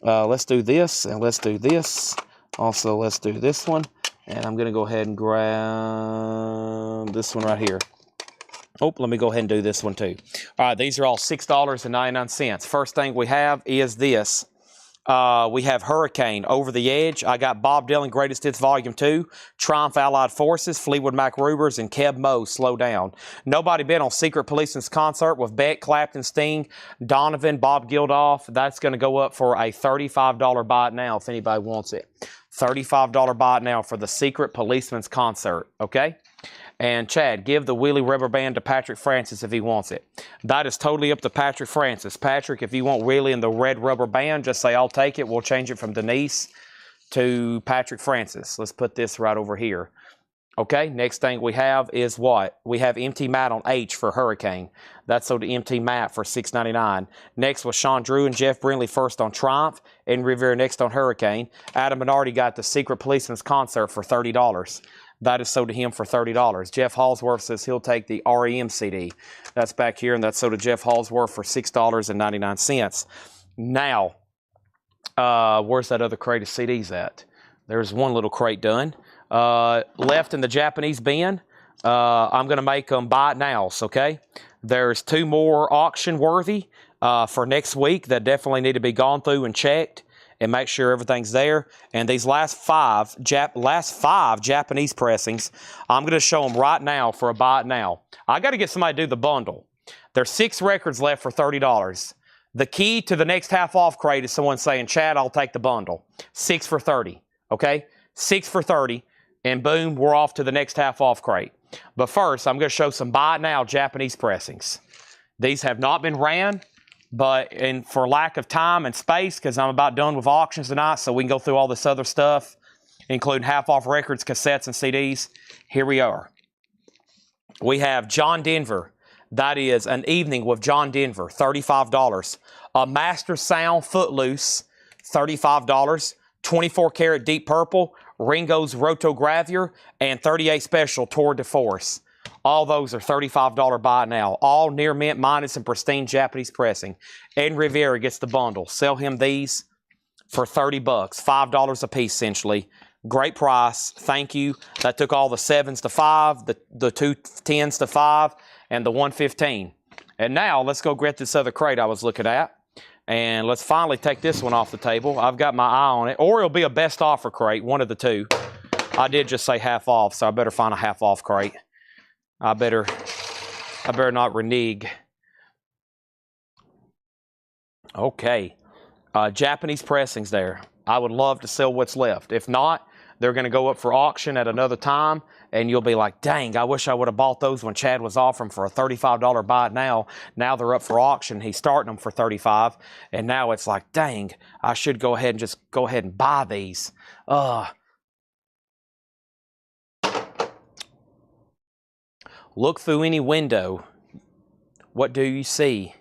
Speaker 2: Let's do this, and let's do this. Also, let's do this one. And I'm going to go ahead and grab this one right here. Oh, let me go ahead and do this one too. All right, these are all $6.99. First thing we have is this. We have Hurricane, Over the Edge. I got Bob Dylan, Greatest Hits Volume 2, Triumph Allied Forces, Fleetwood Mac Rubers, and Keb Mo, Slow Down. Nobody been on Secret Policeman's concert with Beck, Clapton, Sting, Donovan, Bob Geldof. That's going to go up for a $35 buy it now if anybody wants it. $35 buy it now for the Secret Policeman's concert, okay? And Chad, give the Wheelie Rubber Band to Patrick Francis if he wants it. That is totally up to Patrick Francis. Patrick, if you want Wheelie and the red rubber band, just say, I'll take it. We'll change it from Denise to Patrick Francis. Let's put this right over here. Okay, next thing we have is what? We have Empty Mat on H for Hurricane. That's sold to Empty Mat for $6.99. Next was Sean Drew and Jeff Brindley first on Triumph, and Rivera next on Hurricane. Adam Bernardi got the Secret Policeman's concert for $30. That is sold to him for $30. Jeff Hallsworth says he'll take the REM CD. That's back here, and that's sold to Jeff Hallsworth for $6.99. Now, where's that other crate of CDs at? There's one little crate done. Left in the Japanese bin. I'm going to make them buy it nows, okay? There's 2 more auction worthy for next week that definitely need to be gone through and checked and make sure everything's there. And these last five Japanese pressings, I'm going to show them right now for a buy it now. I got to get somebody to do the bundle. There's 6 records left for $30. The key to the next half off crate is someone saying, Chad, I'll take the bundle. 6 for $30, okay? 6 for $30, and boom, we're off to the next half off crate. But first, I'm going to show some buy it now Japanese pressings. These have not been ran, but for lack of time and space, because I'm about done with auctions tonight, so we can go through all this other stuff, including half-off records, cassettes, and CDs. Here we are. We have John Denver. That is An Evening with John Denver, $35. A Master Sound Footloose, $35. 24-karat Deep Purple, Ringo's Rotogravure, and 38 Special Tour de Force. All those are $35 buy now. All near mint, minus, and pristine Japanese pressing. Ed Riviera gets the bundle. Sell him these for $30, $5 a piece essentially. Great price. Thank you. That took all the 7s to 5, the 2 10s to 5, and the 115. And now let's go get this other crate I was looking at. And let's finally take this one off the table. I've got my eye on it. Or it'll be a best offer crate, one of the two. I did just say half off, so I better find a half off crate. I better not renege. Okay. Japanese pressings there. I would love to sell what's left. If not, they're going to go up for auction at another time, and you'll be like, dang, I wish I would have bought those when Chad was offering for a $35 buy now. Now they're up for auction. He's starting them for $35, and now it's like, dang, I should go ahead and buy these. Look through any window. What do you see?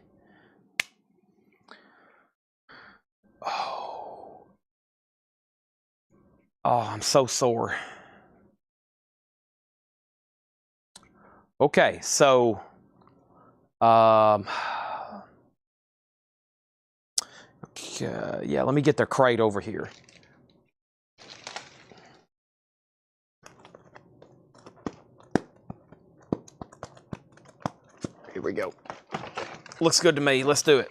Speaker 2: Oh, I'm so sore. Okay, so yeah, let me get the crate over here. Here we go. Looks good to me. Let's do it.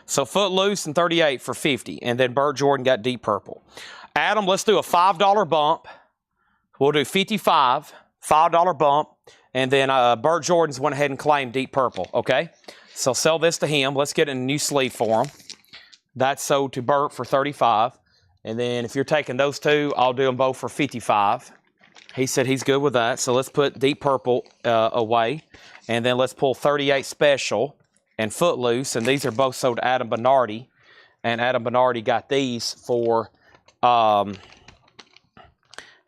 Speaker 2: So Footloose and 38 for 50, and then Burt Jordan got Deep Purple. Adam, let's do a $5 bump. We'll do 55, $5 bump, and then Burt Jordan's went ahead and claimed Deep Purple, okay? So sell this to him. Let's get a new sleeve for him. That's sold to Burt for 35, and then if you're taking those two, I'll do them both for 55. He said he's good with that, so let's put Deep Purple away, and then let's pull 38 Special and Footloose, and these are both sold to Adam Bernardi, and Adam Bernardi got these for,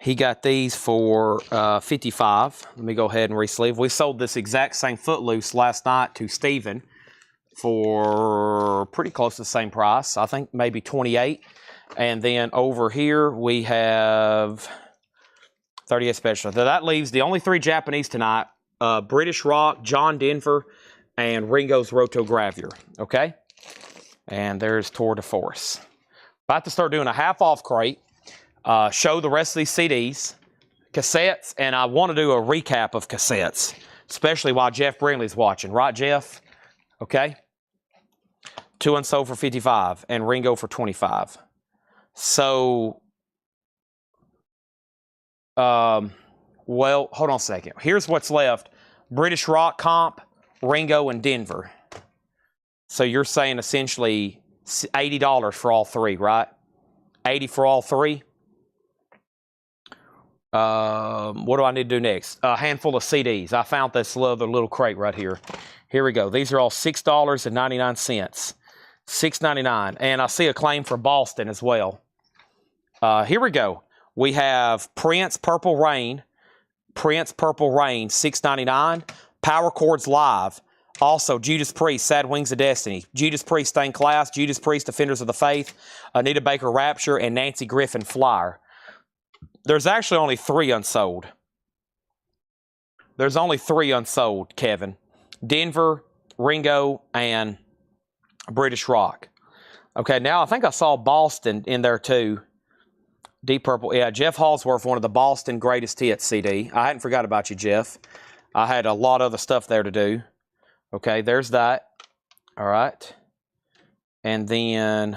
Speaker 2: he got these for 55. Let me go ahead and re-sleeve. We sold this exact same Footloose last night to Steven for pretty close to the same price. I think maybe 28. And then over here we have 38 Special. So that leaves the only 3 Japanese tonight, British Rock, John Denver, and Ringo's Rotogravure, okay? And there's Tour de Force. About to start doing a half-off crate, show the rest of these CDs, cassettes, and I want to do a recap of cassettes, especially while Jeff Brindley's watching. Right, Jeff? Okay? 2 unsold for 55, and Ringo for 25. So, well, hold on a second. Here's what's left. British Rock Comp, Ringo, and Denver. So you're saying essentially $80 for all 3, right? 80 for all 3. What do I need to do next? A handful of CDs. I found this other little crate right here. Here we go. These are all $6.99. $6.99. And I see a claim for Boston as well. Here we go. We have Prince Purple Rain. Prince Purple Rain, $6.99. Power Chords Live. Also, Judas Priest, Sad Wings of Destiny. Judas Priest, Stained Glass. Judas Priest, Defenders of the Faith. Anita Baker, Rapture. And Nancy Griffin, Flyer. There's actually only 3 unsold. There's only 3 unsold, Kevin. Denver, Ringo, and British Rock. Okay, now I think I saw Boston in there too. Deep Purple. Yeah, Jeff Hallsworth, one of the Boston Greatest Hits CD. I hadn't forgot about you, Jeff. I had a lot of other stuff there to do. Okay, there's that. All right. And then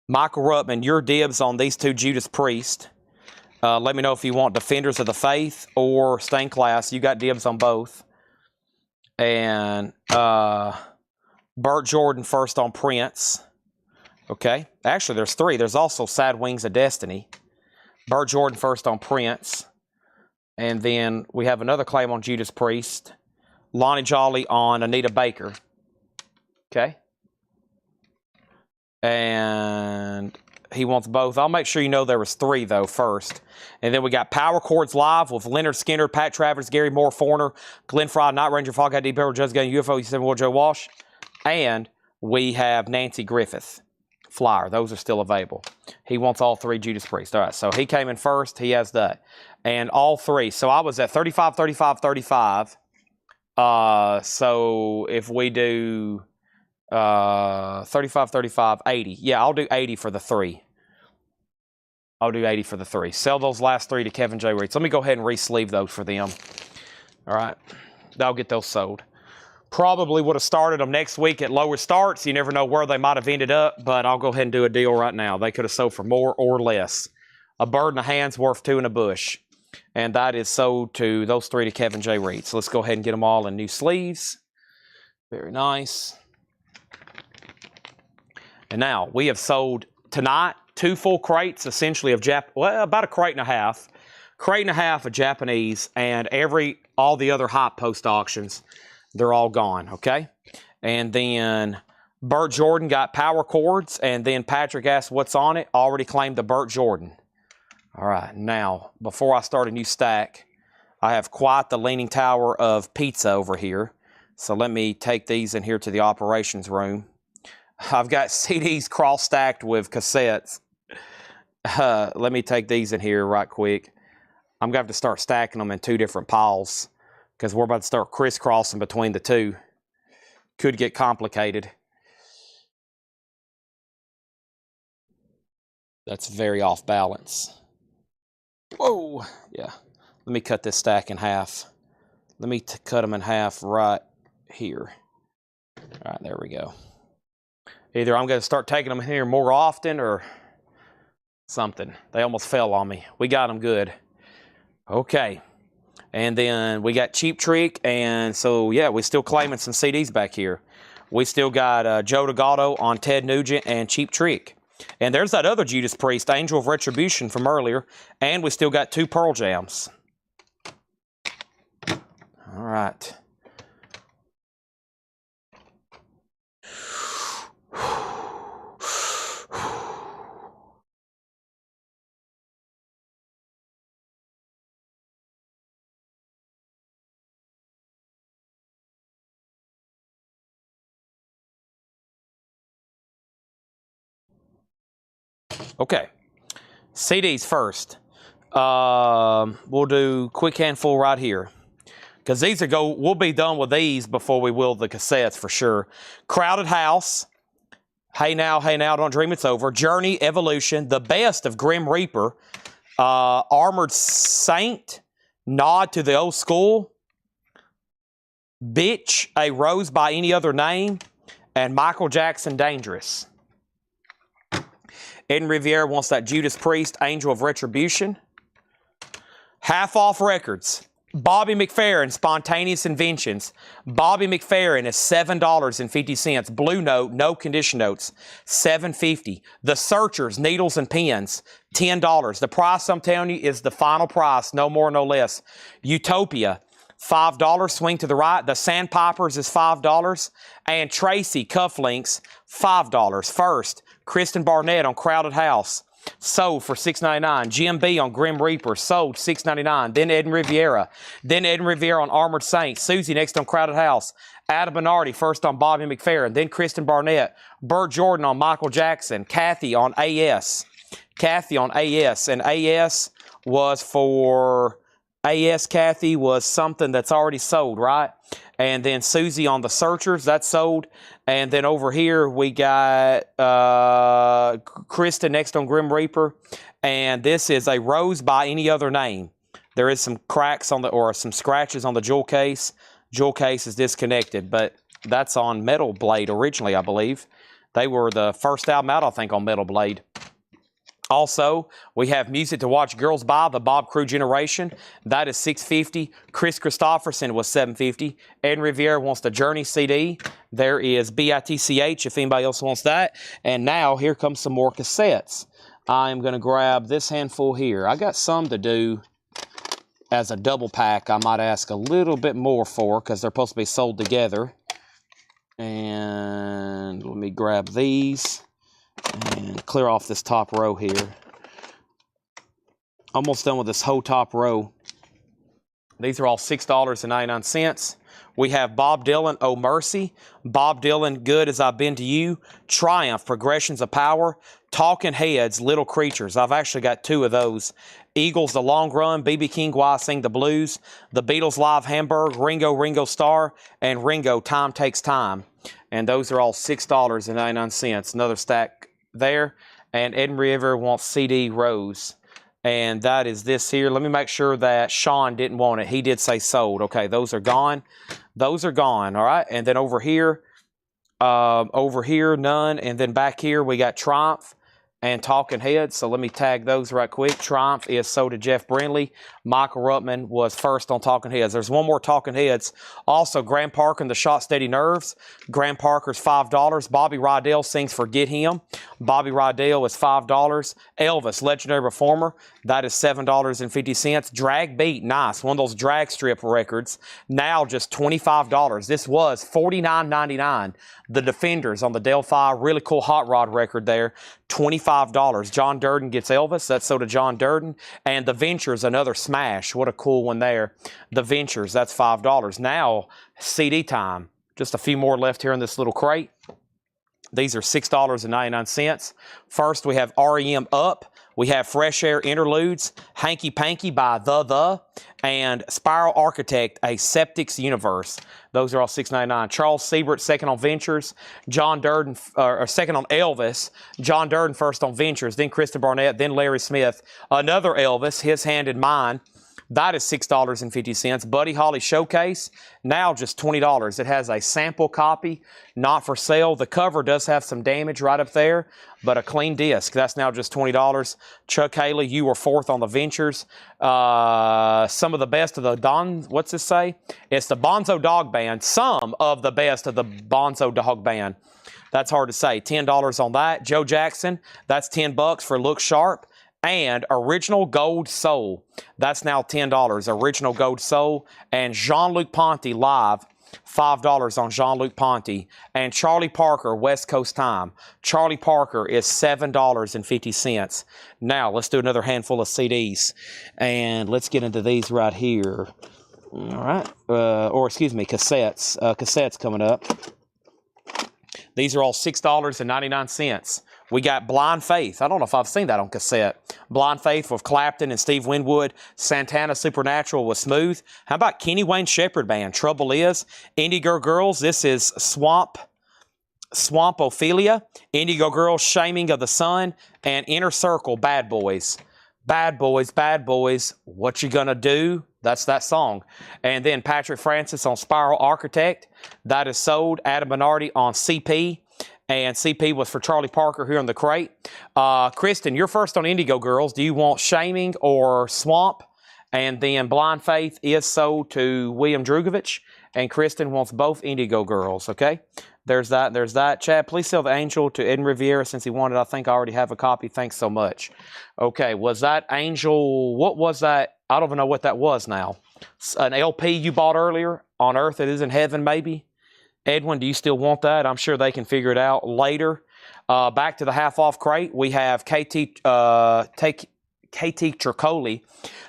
Speaker 2: Michael Ruttman, your dibs on these 2 Judas Priest. Let me know if you want Defenders of the Faith or Stained Glass. You got dibs on both. And Burt Jordan first on Prince. Okay. Actually, there's 3. There's also Sad Wings of Destiny. Burt Jordan first on Prince. And then we have another claim on Judas Priest. Lonnie Jolly on Anita Baker. Okay. And he wants both. I'll make sure you know there was 3, though, first. And then we got Power Chords Live with Leonard Skinner, Pat Travers, Gary Moore, Foreigner, Glenn Fry, Night Ranger, Fog Deep Purple, Judge Gunn, UFO, 7 Joe Walsh. And we have Nancy Griffith. flyer. Those are still available. He wants all 3 Judas Priest. All right, so he came in first. He has that. And all 3. So I was at 35, 35, 35. So if we do 35, 35, 80. Yeah, I'll do 80 for the 3. I'll do 80 for the 3. Sell those last 3 to Kevin J. Reeds. Let me go ahead and re-sleeve those for them. All right. I'll get those sold. Probably would have started them next week at lower starts. You never know where they might have ended up, but I'll go ahead and do a deal right now. They could have sold for more or less. A bird in a hand's worth 2 in a bush. And that is sold to those 3 to Kevin J. Reed. So let's go ahead and get them all in new sleeves. Very nice. And now we have sold tonight 2 full crates, essentially of about a crate and a half. Crate and a half of Japanese, and all the other hot post auctions, they're all gone, okay? And then Burt Jordan got power cords, and then Patrick asked what's on it. Already claimed the Burt Jordan. All right, now, before I start a new stack, I have quite the leaning tower of pizza over here. So let me take these in here to the operations room. I've got CDs cross-stacked with cassettes. Let me take these in here right quick. I'm going to have to start stacking them in 2 different piles because we're about to start crisscrossing between the 2. Could get complicated. That's very off balance. Whoa, yeah. Let me cut this stack in half. Let me cut them in half right here. All right, there we go. Either I'm going to start taking them here more often or something. They almost fell on me. We got them good. Okay. And then we got Cheap Trick. And so, yeah, we're still claiming some CDs back here. We still got Joe DeGatto on Ted Nugent and Cheap Trick. And there's that other Judas Priest, Angel of Retribution from earlier. And we still got 2 Pearl Jams. All right. Okay, CDs first. We'll do quick handful right here. Because these we'll be done with these before we will the cassettes for sure. Crowded House. Hey Now, Don't Dream It's Over. Journey, Evolution. The Best of Grim Reaper. Armored Saint. Nod to the Old School. Bitch, A Rose by Any Other Name. And Michael Jackson, Dangerous. Eden Riviera wants that Judas Priest, Angel of Retribution. Half Off Records. Bobby McFerrin, Spontaneous Inventions. Bobby McFerrin is $7.50. Blue Note, no condition notes, $7.50. The Searchers, Needles and Pens, $10. The price I'm telling you is the final price, no more, no less. Utopia, $5. Swing to the Right. The Sandpipers is $5. And Tracy, Cufflinks, $5. First, Kristen Barnett on Crowded House, sold for $6.99. Jim B on Grim Reaper, sold $6.99. Then Eden Riviera. Then Eden Riviera on Armored Saint. Susie next on Crowded House. Adam Bernardi first on Bobby McFerrin. Then Kristen Barnett. Burt Jordan on Michael Jackson. Kathy on AS. Kathy on AS. And AS was for... AS Kathy was something that's already sold, right? And then Susie on the Searchers, that's sold. And then over here we got Krista next on Grim Reaper. And this is A Rose by Any Other Name. There is some cracks on or some scratches on the jewel case. Jewel case is disconnected, but that's on Metal Blade originally, I believe. They were the first album out, I think, on Metal Blade. Also, we have Music to Watch Girls By, the Bob Crew Generation. That is $6.50. Chris Christopherson was $7.50. Ed Riviera wants the Journey CD. There is BITCH if anybody else wants that. And now, here comes some more cassettes. I am going to grab this handful here. I got some to do as a double pack. I might ask a little bit more for because they're supposed to be sold together. And let me grab these. And clear off this top row here. Almost done with this whole top row. These are all $6.99. We have Bob Dylan, Oh Mercy. Bob Dylan, Good As I've Been to You. Triumph, Progressions of Power. Talking Heads, Little Creatures. I've actually got 2 of those. Eagles, The Long Run. B.B. King, Why I Sing the Blues. The Beatles, Live Hamburg. Ringo, Ringo Starr. And Ringo, Time Takes Time. And those are all $6.99. Another stack there. And Ed River wants CD Rose. And that is this here. Let me make sure that Sean didn't want it. He did say sold. Okay, those are gone. Those are gone, all right? And then over here, none. And then back here, we got Triumph and Talking Heads. So let me tag those right quick. Triumph is sold to Jeff Brindley. Michael Ruttman was first on Talking Heads. There's one more Talking Heads. Also, Graham Parker and the Shot Steady Nerves. Graham Parker's $5. Bobby Rydell sings Forget Him. Bobby Rydell is $5. Elvis, Legendary Performer. That is $7.50. Drag Beat, nice. One of those drag strip records. Now just $25. This was $49.99. The Defenders on the Delphi. Really cool hot rod record there. $25. John Durden gets Elvis. That's so to John Durden. And The Ventures, another smash. What a cool one there. The Ventures, that's $5. Now, CD time. Just a few more left here in this little crate. These are $6.99. First, we have REM Up. We have Fresh Air Interludes, Hanky Panky by The, and Spiral Architect, A Septic's Universe. Those are all $6.99. Charles Siebert, second on Ventures. John Durden, second on Elvis. John Durden first on Ventures. Then Kristen Barnett. Then Larry Smith. Another Elvis, His Hand in Mine. That is $6.50. Buddy Holly Showcase, now just $20. It has a sample copy, not for sale. The cover does have some damage right up there, but a clean disc. That's now just $20. Chuck Haley, you were fourth on the Ventures. Some of the best of the what's this say? It's the Bonzo Dog Band. Some of the best of the Bonzo Dog Band. That's hard to say. $10 on that. Joe Jackson, that's $10 for Look Sharp. And Original Gold Soul, that's now $10. Original Gold Soul. And Jean-Luc Ponty Live, $5 on Jean-Luc Ponty. And Charlie Parker, West Coast Time. Charlie Parker is $7.50. Now, let's do another handful of CDs. And let's get into these right here. All right. Cassettes. Cassettes coming up. These are all $6.99. We got Blind Faith. I don't know if I've seen that on cassette. Blind Faith with Clapton and Steve Winwood. Santana Supernatural with Smooth. How about Kenny Wayne Shepherd Band? Trouble Is. Indigo Girls. This is Swamp-Ophelia. Indigo Girls, Shaming of the Sun. And Inner Circle, Bad Boys. Bad Boys, Bad Boys. What You Gonna Do? That's that song. And then Patrick Francis on Spiral Architect. That is sold. Adam Bernardi on CP. And CP was for Charlie Parker here in the crate. Kristen, you're first on Indigo Girls. Do you want Shaming or Swamp? And then Blind Faith is sold to William Drugovich. And Kristen wants both Indigo Girls, okay? There's that. There's that. Chad, please sell the Angel to Ed Riviera since he wanted. I think I already have a copy. Thanks so much. Okay, was that Angel? What was that? I don't even know what that was now. An LP you bought earlier? On Earth It Is in Heaven, maybe? Edwin, do you still want that? I'm sure they can figure it out later. Back to the half-off crate, we have KT Tricoli.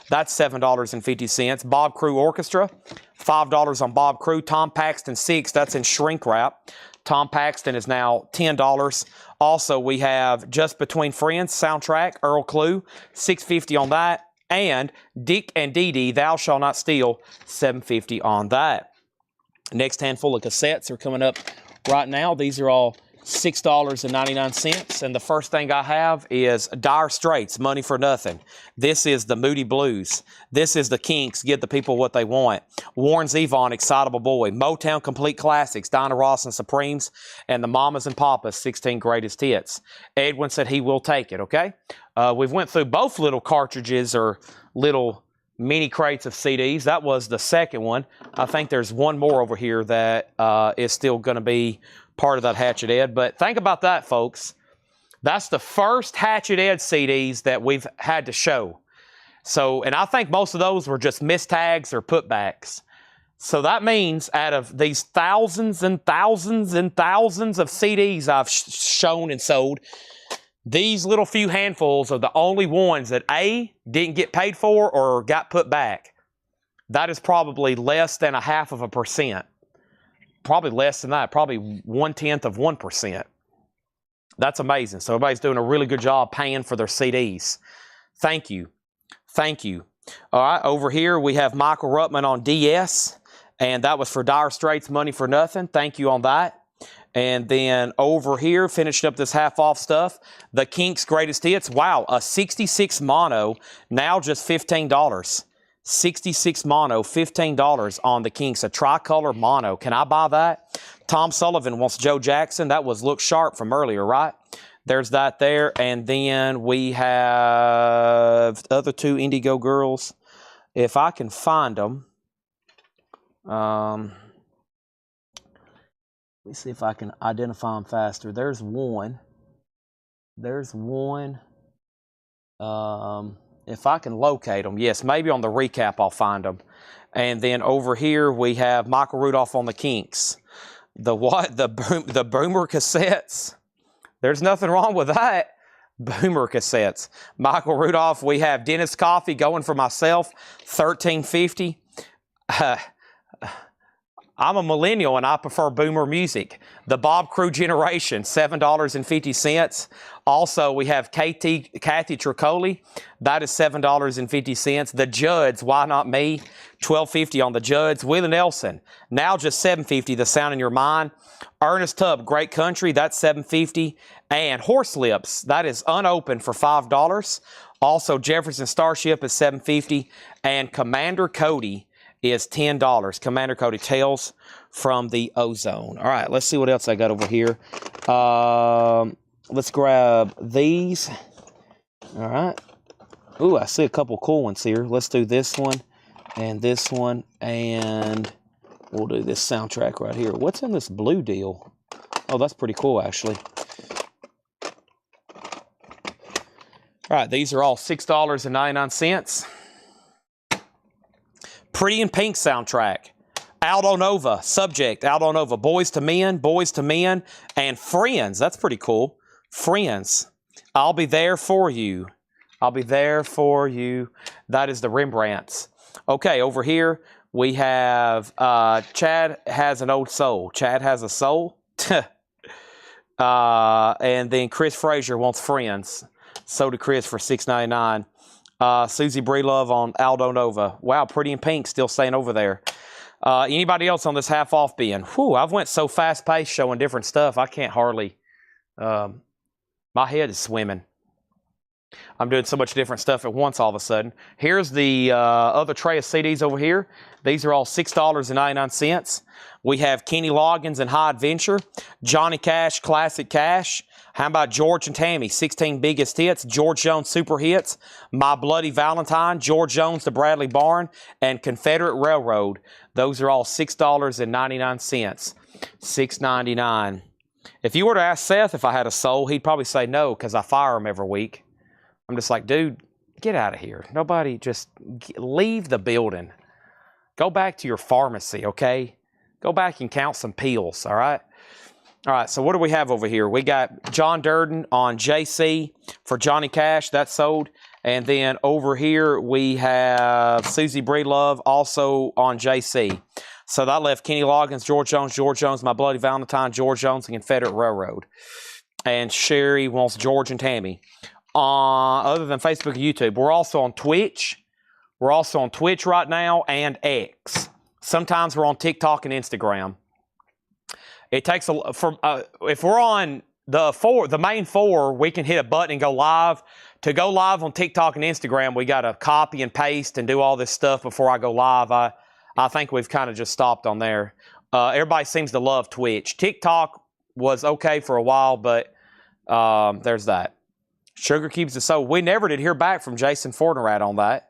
Speaker 2: That's $7.50. Bob Crew Orchestra, $5 on Bob Crew. Tom Paxton 6, that's in shrink wrap. Tom Paxton is now $10. Also, we have Just Between Friends soundtrack, Earl Clue, $6.50 on that. And Dick and Dee Dee, Thou Shall Not Steal, $7.50 on that. Next handful of cassettes are coming up right now. These are all $6.99. And the first thing I have is Dire Straits, Money for Nothing. This is the Moody Blues. This is the Kinks, Give the People What They Want. Warren Zevon, Excitable Boy. Motown Complete Classics, Dinah Ross and Supremes. And the Mamas and Papas, 16 Greatest Hits. Edwin said he will take it, okay? We've went through both little cartridges or little mini crates of CDs. That was the second one. I think there's one more over here that is still going to be part of that Hatchet Ed. But think about that, folks. That's the first Hatchet Ed CDs that we've had to show. So, and I think most of those were just mistags or putbacks. So that means out of these thousands and thousands and thousands of CDs I've shown and sold, these little few handfuls are the only ones that A, didn't get paid for or got put back. That is probably less than 0.5%. Probably less than that, probably 0.1%. That's amazing. So everybody's doing a really good job paying for their CDs. Thank you. Thank you. All right, over here we have Michael Ruttman on DS, and that was for Dire Straits, Money for Nothing. Thank you on that. And then over here, finishing up this half-off stuff, the Kinks Greatest Hits. Wow, a 66 mono, now just $15. 66 mono, $15 on the Kinks, a tricolor mono. Can I buy that? Tom Sullivan wants Joe Jackson. That was Look Sharp from earlier, right? There's that there. And then we have the other two Indigo Girls. If I can find them. Let me see if I can identify them faster. There's one. There's one. If I can locate them, yes, maybe on the recap I'll find them. And then over here we have Michael Rudolph on the Kinks. The what? The Boomer cassettes. There's nothing wrong with that. Boomer cassettes. Michael Rudolph. We have Dennis Coffee going for myself. $13.50. I'm a millennial and I prefer boomer music. The Bob Crew Generation, $7.50. Also, we have Kathy Tricoli. That is $7.50. The Judds, Why Not Me? $12.50 on the Judds. Willie Nelson, now just $7.50. The Sound in Your Mind. Ernest Tubb, Great Country, that's $7.50. And Horse Lips, that is unopened for $5. Also, Jefferson Starship is $7.50. And Commander Cody is $10. Commander Cody, Tales from the Ozone. All right, let's see what else I got over here. Let's grab these. All right. Ooh, I see a couple cool ones here. Let's do this one and this one, and we'll do this soundtrack right here. What's in this blue deal? Oh, that's pretty cool, actually. All right, these are all $6.99. Pretty in Pink soundtrack. Aldo Nova, subject, Aldo Nova, Boys to Men, and Friends. That's pretty cool. Friends. I'll be there for you. I'll be there for you. That is the Rembrandts. Okay, over here we have Chad Has an Old Soul. Chad Has a Soul. And then Chris Frazier wants Friends. So did Chris for $6.99. Susie Breelove on Aldo Nova. Wow, Pretty in Pink still staying over there. Anybody else on this half-off bin? Whew, I've went so fast-paced showing different stuff, I can't hardly... my head is swimming. I'm doing so much different stuff at once all of a sudden. Here's the other tray of CDs over here. These are all $6.99. We have Kenny Loggins and High Adventure. Johnny Cash, Classic Cash. How about George and Tammy, 16 Biggest Hits, George Jones Super Hits, My Bloody Valentine, George Jones, The Bradley Barn, and Confederate Railroad. Those are all $6.99. $6.99. If you were to ask Seth if I had a soul, he'd probably say no, because I fire him every week. I'm just like, dude, get out of here. Nobody, just leave the building. Go back to your pharmacy, okay? Go back and count some pills, all right? All right, so what do we have over here? We got John Durden on JC for Johnny Cash. That's sold. And then over here we have Susie Breelove also on JC. So that left Kenny Loggins, George Jones, My Bloody Valentine, George Jones, and Confederate Railroad. And Sherry wants George and Tammy. Other than Facebook and YouTube, we're also on Twitch. We're also on Twitch right now and X. Sometimes we're on TikTok and Instagram. It takes if we're on the main four, we can hit a button and go live. To go live on TikTok and Instagram, we got to copy and paste and do all this stuff before I go live. I think we've kind of just stopped on there. Everybody seems to love Twitch. TikTok was okay for a while, but there's that. Sugar Cubes is so. We never did hear back from Jason Fortnerat on that.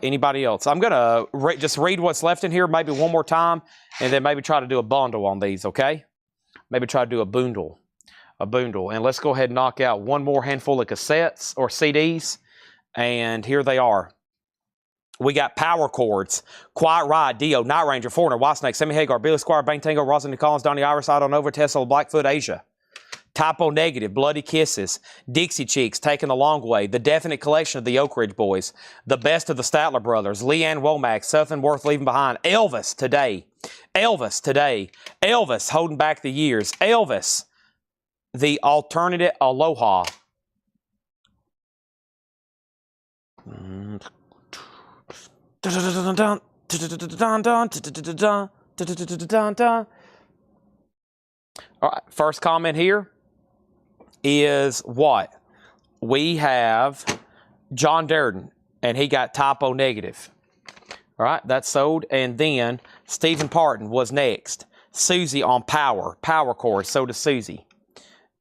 Speaker 2: Anybody else? I'm going to just read what's left in here maybe one more time, and then maybe try to do a bundle on these, okay? Maybe try to do a bundle. And let's go ahead and knock out one more handful of cassettes or CDs, and here they are. We got Power Chords, Quiet Ride, Dio, Night Ranger, Foreigner, Whitesnake, Sammy Hagar, Billy Squire, Bang Tango, Rosalind Collins, Donnie Iris, Idol Nova, Tesla, Blackfoot, Asia. Typo Negative, Bloody Kisses, Dixie Chicks, Taking the Long Way, The Definite Collection of the Oak Ridge Boys, The Best of the Statler Brothers, Leanne Womack, Something Worth Leaving Behind, Elvis Today, Elvis Holding Back the Years, Elvis, The Alternative Aloha. All right, first comment here is what? We have John Durden, and he got Typo Negative. All right, that's sold. And then Stephen Parton was next. Susie on Power Chord, so does Susie.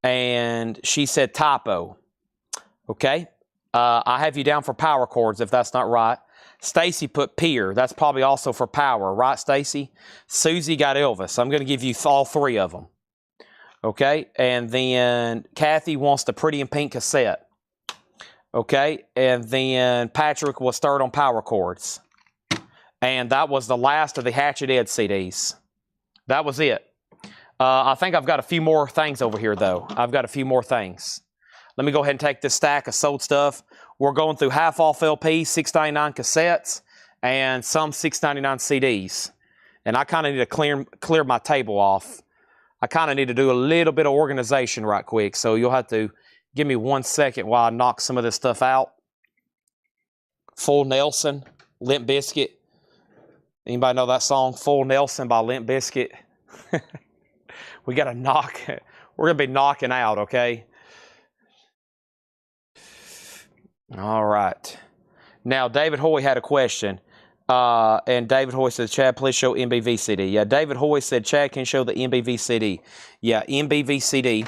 Speaker 2: And she said Typo. Okay, I have you down for Power Chords if that's not right. Stacy put Pier. That's probably also for Power, right, Stacy? Susie got Elvis. I'm going to give you all three of them. Okay, and then Kathy wants the Pretty in Pink cassette. Okay, and then Patrick was third on Power Chords. And that was the last of the Hatchet Ed CDs. That was it. I think I've got a few more things over here, though. I've got a few more things. Let me go ahead and take this stack of sold stuff. We're going through half off LPs, $6.99 cassettes, and some $6.99 CDs. And I kind of need to clear my table off. I kind of need to do a little bit of organization right quick. So you'll have to give me 1 second while I knock some of this stuff out. Full Nelson, Limp Bizkit. Anybody know that song, Full Nelson by Limp Bizkit? We got to knock. We're going to be knocking out, okay? All right. Now, David Hoy had a question. And David Hoy says, Chad, please show MBV CD. Yeah, David Hoy said, Chad, can you show the MBV CD? Yeah, MBV CD.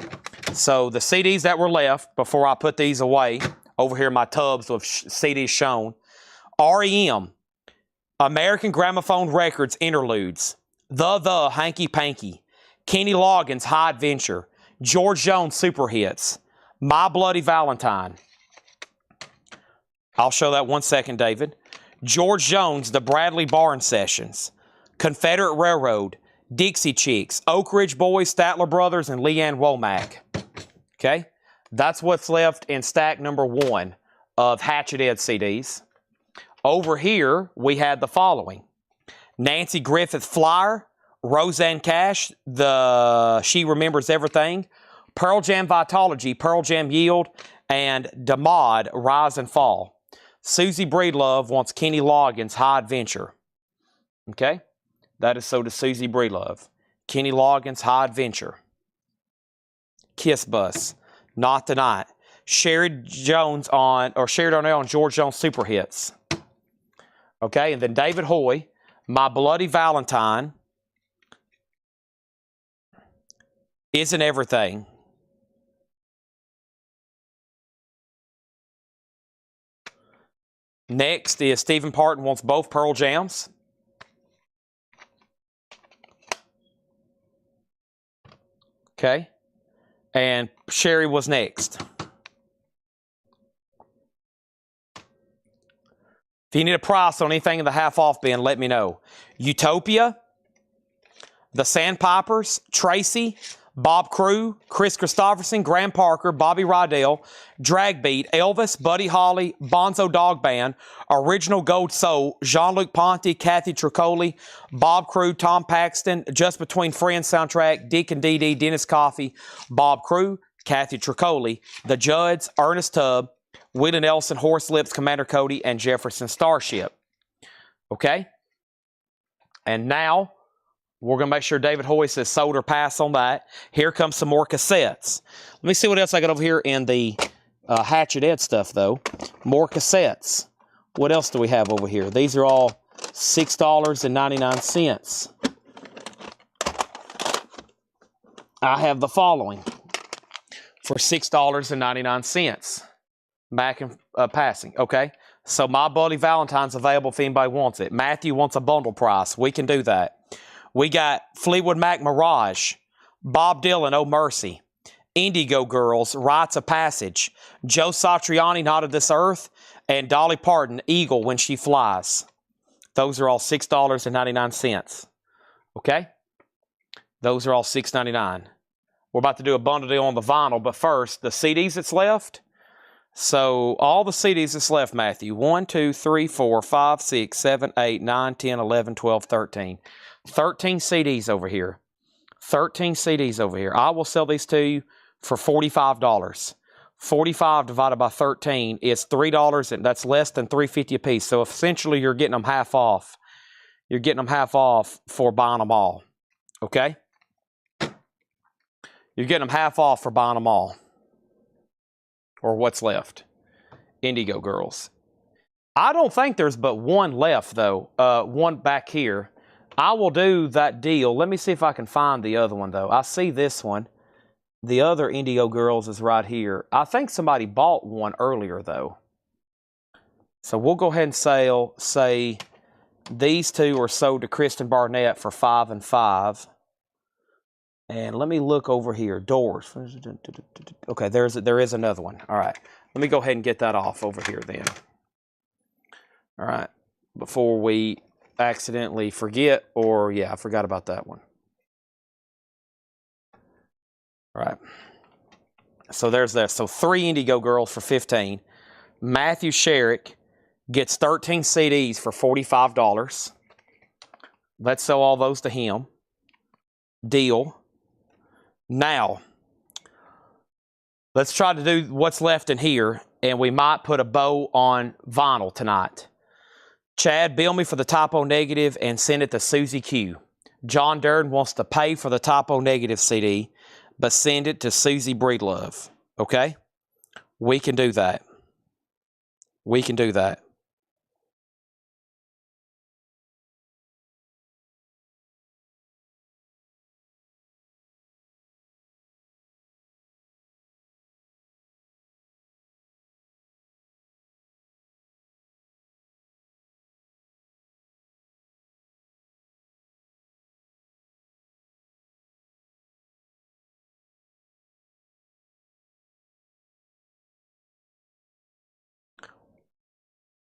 Speaker 2: So the CDs that were left before I put these away, over here in my tubs with CDs shown, REM, American Gramophone Records Interludes, The Hanky Panky, Kenny Loggins High Adventure, George Jones Super Hits, My Bloody Valentine. I'll show that 1 second, David. George Jones, The Bradley Barn Sessions, Confederate Railroad, Dixie Chicks, Oak Ridge Boys, Statler Brothers, and Leanne Womack. Okay? That's what's left in stack number 1 of Hatchet Ed CDs. Over here, we had the following. Nancy Griffith Flyer, Roseanne Cash, She Remembers Everything, Pearl Jam Vitology, Pearl Jam Yield, and Damod, Rise and Fall. Susie Breedlove wants Kenny Loggins High Adventure. Okay? That is so to Susie Breedlove. Kenny Loggins High Adventure. Kiss Bus, Not Tonight. Sherry Darnell on George Jones Super Hits. Okay, and then David Hoy, My Bloody Valentine, Isn't Everything. Next is Stephen Parton wants both Pearl Jams. Okay. And Sherry was next. If you need a price on anything in the half-off bin, let me know. Utopia, The Sandpipers, Tracy, Bob Crew, Chris Christopherson, Graham Parker, Bobby Rydell, Dragbeat, Elvis, Buddy Holly, Bonzo Dog Band, Original Gold Soul, Jean-Luc Ponty, Kathy Tricoli, Bob Crew, Tom Paxton, Just Between Friends soundtrack, Dick and Dee Dee, Dennis Coffey, Bob Crew, Kathy Tricoli, The Judds, Ernest Tubb, Willie Nelson, Horse Lips, Commander Cody, and Jefferson Starship. Okay? And now, we're going to make sure David Hoy says sold or pass on that. Here comes some more cassettes. Let me see what else I got over here in the Hatchet Ed stuff, though. More cassettes. What else do we have over here? These are all $6.99. I have the following for $6.99. Back and passing. Okay. So My Bloody Valentine's available if anybody wants it. Matthew wants a bundle price. We can do that. We got Fleetwood Mac Mirage, Bob Dylan, Oh Mercy, Indigo Girls, Rites of Passage, Joe Satriani, Not of This Earth, and Dolly Parton, Eagle When She Flies. Those are all $6.99. Okay? Those are all $6.99. We're about to do a bundle deal on the vinyl, but first, the CDs that's left. So all the CDs that's left, Matthew, 1, 2, 3, 4, 5, 6, 7, 8, 9, 10, 11, 12, 13. 13 CDs over here. 13 CDs over here. I will sell these to you for $45. 45 divided by 13 is $3, and that's less than $3.50 a piece. So essentially, you're getting them half off. You're getting them half off for buying them all. Okay? You're getting them half off for buying them all. Or what's left. Indigo Girls. I don't think there's but one left, though. One back here. I will do that deal. Let me see if I can find the other one, though. I see this one. The other Indigo Girls is right here. I think somebody bought one earlier, though. So we'll go ahead and say these two are sold to Kristen Barnett for $5 and $5. And let me look over here. Doors. Okay, there is another one. All right. Let me go ahead and get that off over here then. All right. Before we accidentally forget, or yeah, I forgot about that one. All right. So there's that. So 3 Indigo Girls for $15. Matthew Sherrick gets 13 CDs for $45. Let's sell all those to him. Deal. Now, let's try to do what's left in here, and we might put a bow on vinyl tonight. Chad, bill me for the typo negative and send it to Susie Q. John Durden wants to pay for the typo negative CD, but send it to Susie Breedlove. Okay? We can do that. We can do that.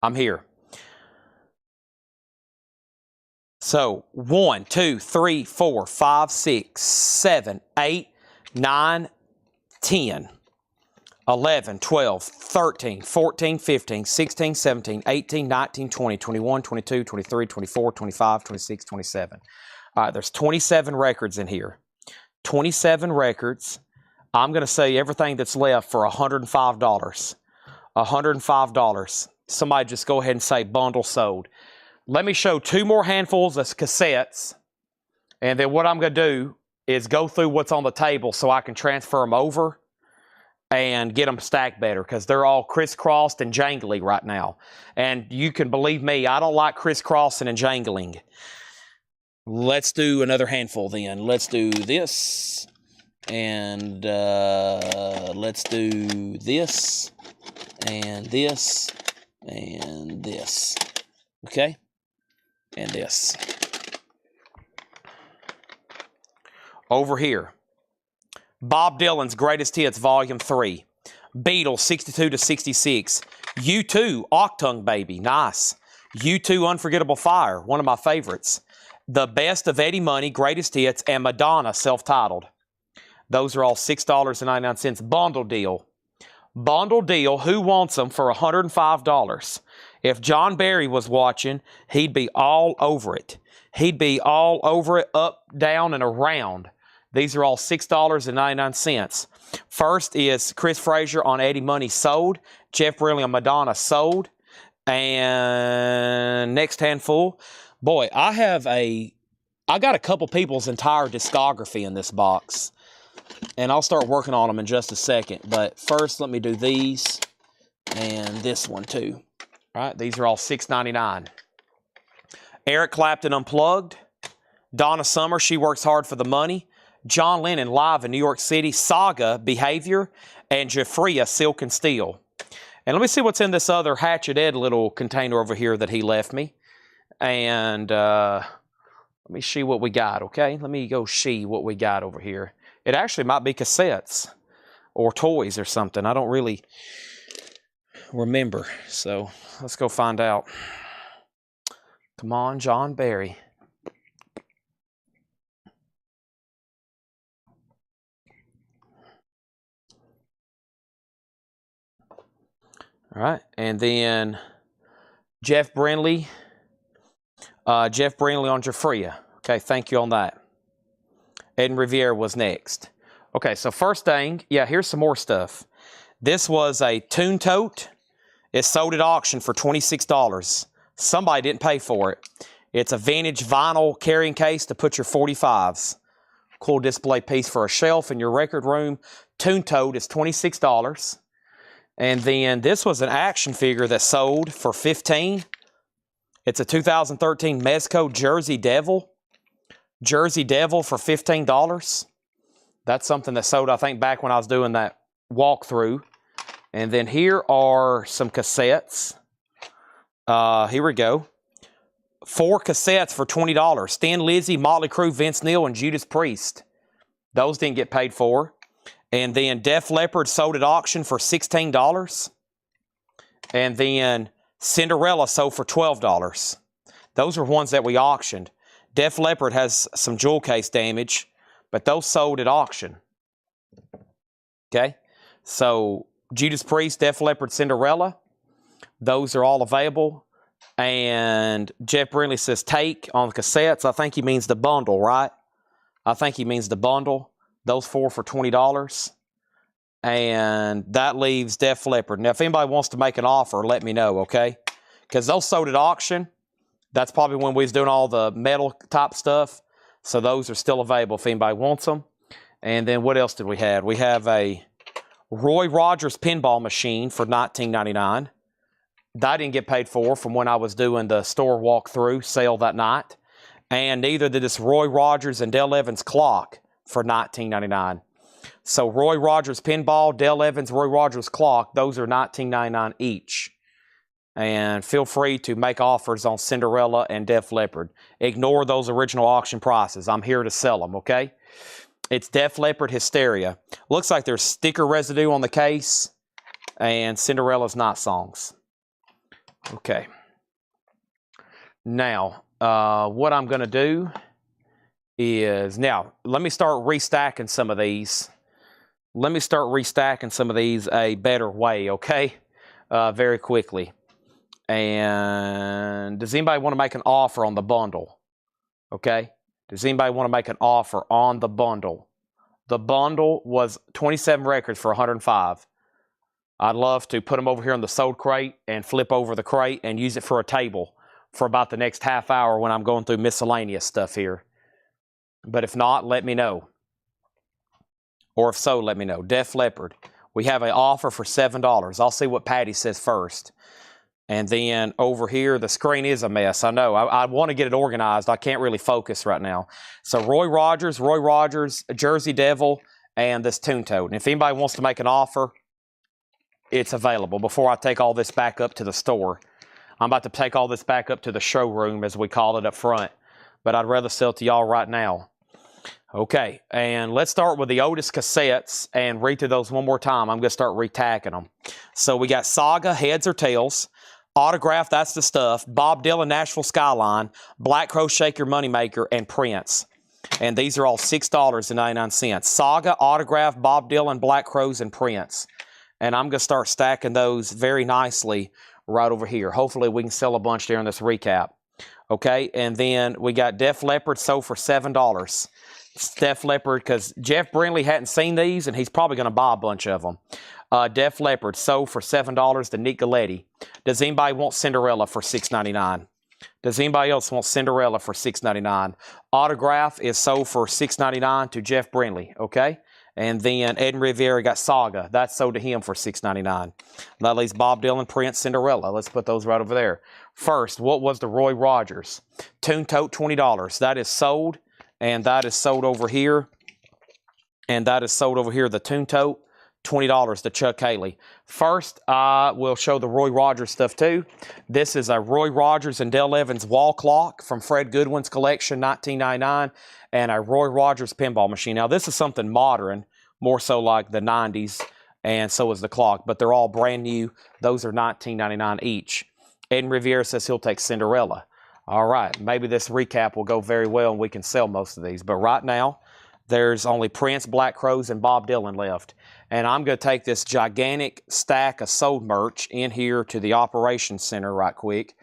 Speaker 2: I'm here. So 1, 2, 3, 4, 5, 6, 7, 8, 9, 10, 11, 12, 13, 14, 15, 16, 17, 18, 19, 20, 21, 22, 23, 24, 25, 26, 27. All right, there's 27 records in here. 27 records. I'm going to say everything that's left for $105. $105. Somebody just go ahead and say bundle sold. Let me show 2 more handfuls of cassettes. And then what I'm going to do is go through what's on the table so I can transfer them over and get them stacked better, because they're all crisscrossed and jangly right now. And you can believe me, I don't like crisscrossing and jangling. Let's do another handful then. Let's do this. And let's do this. And this. And this. Okay? And this. Over here. Bob Dylan's Greatest Hits, Volume 3. Beatles, 62 to 66. U2, Octung Baby, nice. U2, Unforgettable Fire, one of my favorites. The Best of Eddie Money, Greatest Hits, and Madonna, self-titled. Those are all $6.99. Bundle deal. Bundle deal, who wants them for $105? If John Barry was watching, he'd be all over it. He'd be all over it, up, down, and around. These are all $6.99. First is Chris Frazier on Eddie Money, sold. Jeff Briley on Madonna, sold. And next handful. Boy, I got a couple people's entire discography in this box. And I'll start working on them in just a second. But first, let me do these and this one too. All right, these are all $6.99. Eric Clapton Unplugged. Donna Summer, She Works Hard for the Money. John Lennon live in New York City. Saga, Behavior. And Jafria, Silk and Steel. And let me see what's in this other Hatchet Ed little container over here that he left me. And let me see what we got, okay? Let me go see what we got over here. It actually might be cassettes or toys or something. I don't really remember. So let's go find out. Come on, John Barry. All right, and then Jeff Brindley on Jafria. Okay, thank you on that. Ed Riviere was next. Okay, so first thing, yeah, here's some more stuff. This was a Tune Tote. It's sold at auction for $26. Somebody didn't pay for it. It's a vintage vinyl carrying case to put your 45s. Cool display piece for a shelf in your record room. Tune Tote is $26. And then this was an action figure that sold for $15. It's a 2013 Mezco Jersey Devil. Jersey Devil for $15. That's something that sold, I think, back when I was doing that walkthrough. And then here are some cassettes. Here we go. 4 cassettes for $20. Thin Lizzy, Motley Crue, Vince Neil, and Judas Priest. Those didn't get paid for. And then Def Leppard sold at auction for $16. And then Cinderella sold for $12. Those are ones that we auctioned. Def Leppard has some jewel case damage, but those sold at auction. Okay? So Judas Priest, Def Leppard, Cinderella, those are all available. And Jeff Brindley says take on the cassettes. I think he means the bundle, right? I think he means the bundle. Those 4 for $20. And that leaves Def Leppard. Now, if anybody wants to make an offer, let me know, okay? Because those sold at auction. That's probably when we was doing all the metal type stuff. So those are still available if anybody wants them. And then what else did we have? We have a Roy Rogers pinball machine for $19.99. That didn't get paid for from when I was doing the store walkthrough sale that night. And neither did this Roy Rogers and Dale Evans clock for $19.99. So Roy Rogers pinball, Dale Evans, Roy Rogers clock, those are $19.99 each. And feel free to make offers on Cinderella and Def Leppard. Ignore those original auction prices. I'm here to sell them, okay? It's Def Leppard Hysteria. Looks like there's sticker residue on the case. And Cinderella's Night Songs. Okay. Now, what I'm going to do is, now, let me start restacking some of these. Let me start restacking some of these a better way, okay? Very quickly. And does anybody want to make an offer on the bundle? Okay? Does anybody want to make an offer on the bundle? The bundle was 27 records for $105. I'd love to put them over here on the sold crate and flip over the crate and use it for a table for about the next half hour when I'm going through miscellaneous stuff here. But if not, let me know. Or if so, let me know. Def Leppard. We have an offer for $7. I'll see what Patty says first. And then over here, the screen is a mess. I know. I want to get it organized. I can't really focus right now. So Roy Rogers, Jersey Devil, and this Tune Tote. And if anybody wants to make an offer, it's available before I take all this back up to the store. I'm about to take all this back up to the showroom, as we call it up front. But I'd rather sell it to y'all right now. Okay, and let's start with the Otis cassettes and read through those one more time. I'm going to start retacking them. So we got Saga, Heads or Tails. Autograph, that's the stuff. Bob Dylan, Nashville Skyline. Black Crow Shaker, Moneymaker, and Prince. And these are all $6.99. Saga, Autograph, Bob Dylan, Black Crows, and Prince. And I'm going to start stacking those very nicely right over here. Hopefully we can sell a bunch during this recap. Okay, and then we got Def Leppard sold for $7. Def Leppard, because Jeff Brindley hadn't seen these, and he's probably going to buy a bunch of them. Def Leppard sold for $7 to Nick Galetti. Does anybody want Cinderella for $6.99? Does anybody else want Cinderella for $6.99? Autograph is sold for $6.99 to Jeff Brindley, okay? And then Ed Riviera got Saga. That's sold to him for $6.99. That leaves Bob Dylan, Prince, Cinderella. Let's put those right over there. First, what was the Roy Rogers? Tune Tote, $20. That is sold, and that is sold over here. And that is sold over here, the Tune Tote, $20 to Chuck Haley. First, I will show the Roy Rogers stuff too. This is a Roy Rogers and Dale Evans wall clock from Fred Goodwin's collection, 1999, and a Roy Rogers pinball machine. Now, this is something modern, more so like the 90s, and so is the clock, but they're all brand new. Those are $19.99 each. Ed Riviera says he'll take Cinderella. All right, maybe this recap will go very well and we can sell most of these. But right now, There's only Prince, Black Crowes, and Bob Dylan left. And I'm going to take this gigantic stack of sold merch in here to the operations center right quick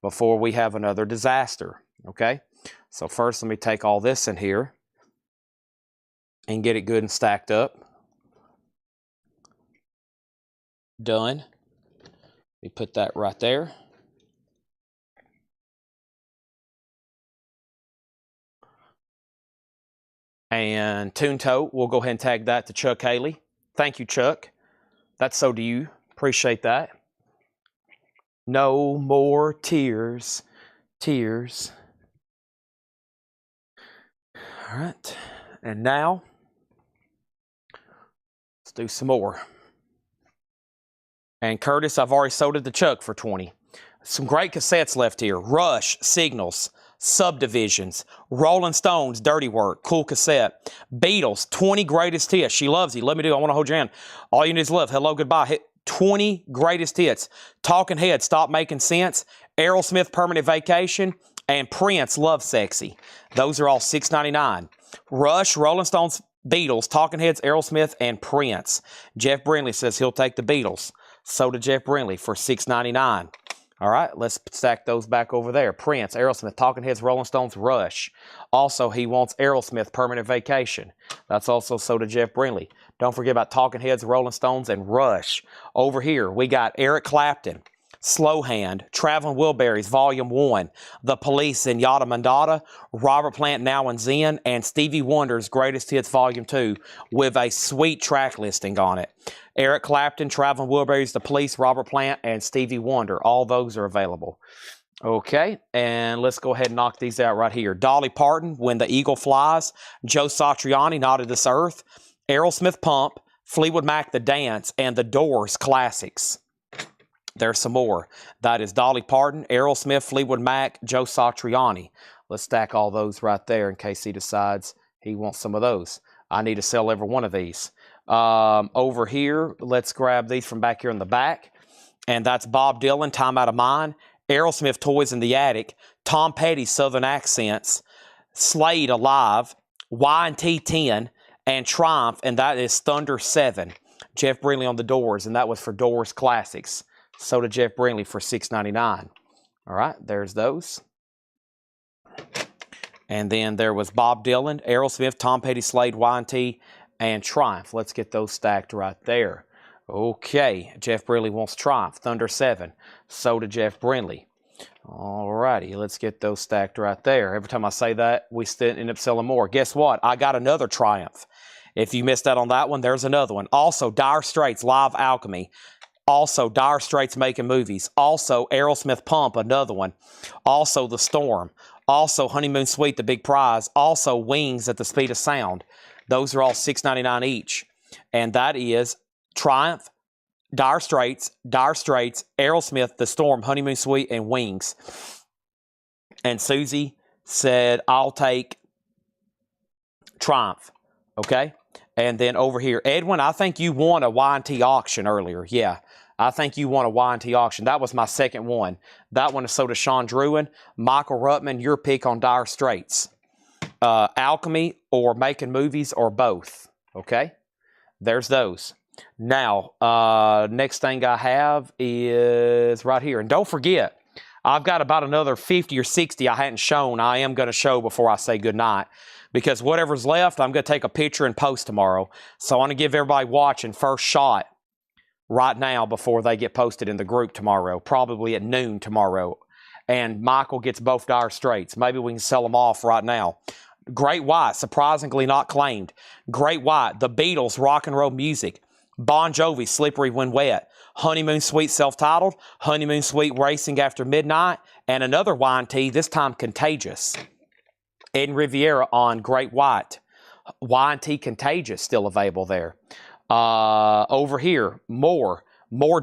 Speaker 2: before we have another disaster, okay? So first, let me take all this in here and get it good and stacked up. Done. We put that right there. And Tune Tote, we'll go ahead and tag that to Chuck Haley. Thank you, Chuck. That's so to you. Appreciate that. No more tears. Tears. All right. And now, let's do some more. And Curtis, I've already sold it to Chuck for 20. Some great cassettes left here. Rush, Signals, Subdivisions, Rolling Stones, Dirty Work, cool cassette. Beatles, 20 greatest hits. She loves you. Let me do. I want to hold your hand. All you need is love. Hello, goodbye. Hit 20 greatest hits. Talking Heads, Stop Making Sense. Aerosmith, Permanent Vacation. And Prince, Love Sexy. Those are all $6.99. Rush, Rolling Stones, Beatles, Talking Heads, Aerosmith, and Prince. Jeff Brindley says he'll take the Beatles. So did Jeff Brindley for $6.99. All right, let's stack those back over there. Prince, Aerosmith, Talking Heads, Rolling Stones, Rush. Also, he wants Aerosmith, Permanent Vacation. That's also so to Jeff Brindley. Don't forget about Talking Heads, Rolling Stones, and Rush. Over here, we got Eric Clapton, Slow Hand, Traveling Wilburys, Volume 1, The Police in Yada Mandata, Robert Plant, Now and Zen, and Stevie Wonder's Greatest Hits, Volume 2, with a sweet track listing on it. Eric Clapton, Traveling Wilburys, The Police, Robert Plant, and Stevie Wonder. All those are available. Okay, and let's go ahead and knock these out right here. Dolly Parton, When the Eagle Flies, Joe Satriani, Not of This Earth, Aerosmith, Pump, Fleetwood Mac, The Dance, and The Doors, Classics. There's some more. That is Dolly Parton, Aerosmith, Fleetwood Mac, Joe Satriani. Let's stack all those right there in case he decides he wants some of those. I need to sell every one of these. Over here, let's grab these from back here in the back. And that's Bob Dylan, Time Out of Mind, Aerosmith, Toys in the Attic, Tom Petty, Southern Accents, Slade, Alive, Y&T 10, and Triumph, and that is Thunder 7. Jeff Brindley on the Doors, and that was for Doors Classics. So did Jeff Brindley for $6.99. All right, there's those. And then there was Bob Dylan, Aerosmith, Tom Petty, Slade, Y&T, and Triumph. Let's get those stacked right there. Okay, Jeff Brindley wants Triumph, Thunder 7. So did Jeff Brindley. All righty, let's get those stacked right there. Every time I say that, we still end up selling more. Guess what? I got another Triumph. If you missed out on that one, there's another one. Also, Dire Straits, Live Alchemy. Also, Dire Straits Making Movies. Also, Aerosmith, Pump, another one. Also, The Storm. Also, Honeymoon Suite, The Big Prize. Also, Wings at the Speed of Sound. Those are all $6.99 each. And that is Triumph, Dire Straits, Aerosmith, The Storm, Honeymoon Suite, and Wings. And Susie said, I'll take Triumph. Okay? And then over here, Edwin, I think you won a Y&T auction earlier. Yeah, I think you won a Y&T auction. That was my second one. That one is so to Sean Druin. Michael Ruttman, your pick on Dire Straits. Alchemy or Making Movies or both. Okay? There's those. Now, next thing I have is right here. And don't forget, I've got about another 50 or 60 I hadn't shown. I am going to show before I say goodnight. Because whatever's left, I'm going to take a picture and post tomorrow. So I want to give everybody watching first shot right now before they get posted in the group tomorrow. Probably at noon tomorrow. And Michael gets both Dire Straits. Maybe we can sell them off right now. Great White, surprisingly not claimed. Great White, The Beatles, Rock and Roll Music. Bon Jovi, Slippery When Wet. Honeymoon Suite, self-titled. Honeymoon Suite, Racing After Midnight. And another Y&T, this time Contagious. Ed Riviera on Great White. Y&T Contagious still available there. Over here, more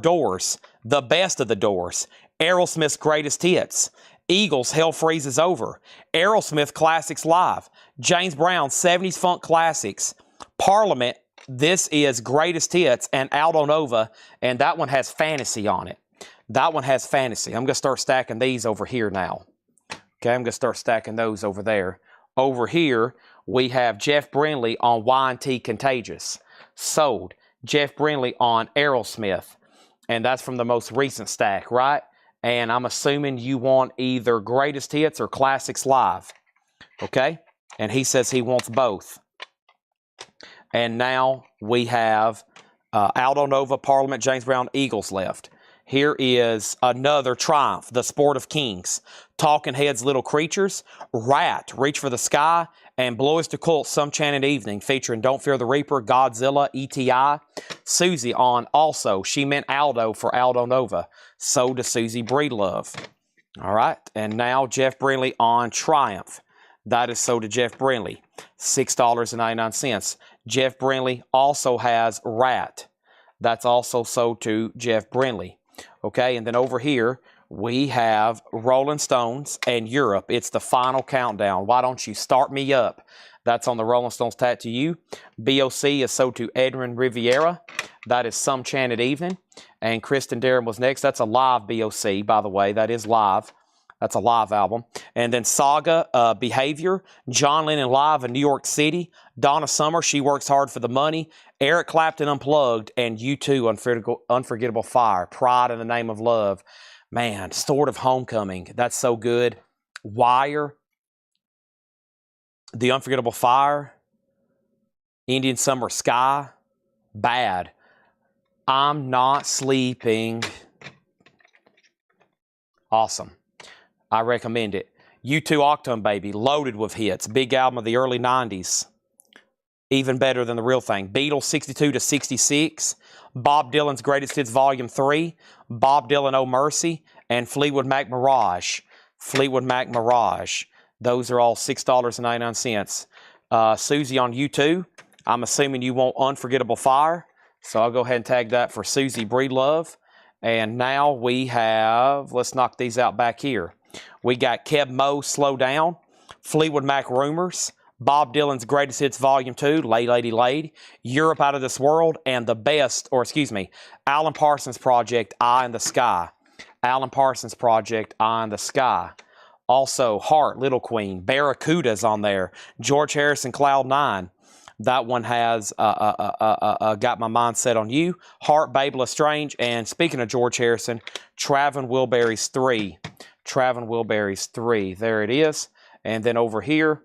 Speaker 2: Doors. The Best of the Doors. Aerosmith's Greatest Hits. Eagles, Hell Freezes Over. Aerosmith Classics Live. James Brown, 70s Funk Classics. Parliament, this is Greatest Hits, and Aldo Nova, and that one has Fantasy on it. That one has Fantasy. I'm going to start stacking these over here now. Okay, I'm going to start stacking those over there. Over here, we have Jeff Brindley on Y&T Contagious. Sold. Jeff Brindley on Aerosmith. And that's from the most recent stack, right? And I'm assuming you want either Greatest Hits or Classics Live. Okay? And he says he wants both. And now we have Aldo Nova, Parliament, James Brown, Eagles left. Here is another Triumph, The Sport of Kings, Talking Heads, Little Creatures, Rat, Reach for the Sky, and Blows to Cult, Some Chanted Evening, featuring Don't Fear the Reaper, Godzilla, ETI. Susie on also, she meant Aldo for Aldo Nova. So to Susie Breedlove. All right, and now Jeff Brindley on Triumph. That is so to Jeff Brindley, $6.99. Jeff Brindley also has Rat. That's also sold to Jeff Brindley. Okay, and then over here, we have Rolling Stones and Europe. It's the final countdown. Why don't you start me up? That's on the Rolling Stones Tattoo You. BOC is sold to Edwin Riviera. That is Some Chanted Evening. And Kristen Darren was next. That's a live BOC, by the way. That is live. That's a live album. And then Saga, Behavior, John Lennon Live in New York City, Donna Summer, She Works Hard for the Money, Eric Clapton Unplugged, and U2, Unforgettable Fire, Pride in the Name of Love. Man, Sword of Homecoming, that's so good. Wire, The Unforgettable Fire, Indian Summer Sky, Bad. I'm Not Sleeping. Awesome. I recommend it. U2 Octane Baby, loaded with hits. Big album of the early 90s. Even better than the real thing. Beatles 62 to 66. Bob Dylan's Greatest Hits Volume 3. Bob Dylan Oh Mercy. And Fleetwood Mac Mirage. Fleetwood Mac Mirage. Those are all $6.99. Susie on U2. I'm assuming you want Unforgettable Fire. So I'll go ahead and tag that for Susie Breedlove. And now we have, let's knock these out back here. We got Keb Mo, Slow Down, Fleetwood Mac Rumors, Bob Dylan's Greatest Hits Volume 2, Lay Lady Laid, Europe Out of This World, and Alan Parsons Project, Eye in the Sky. Alan Parsons Project, Eye in the Sky. Also, Heart, Little Queen, Barracuda's on there, George Harrison, Cloud 9. That one has Got My Mind Set on You, Heart, Babe Lestrange, and speaking of George Harrison, Traveling Wilburys 3. Traveling Wilburys 3. There it is. And then over here,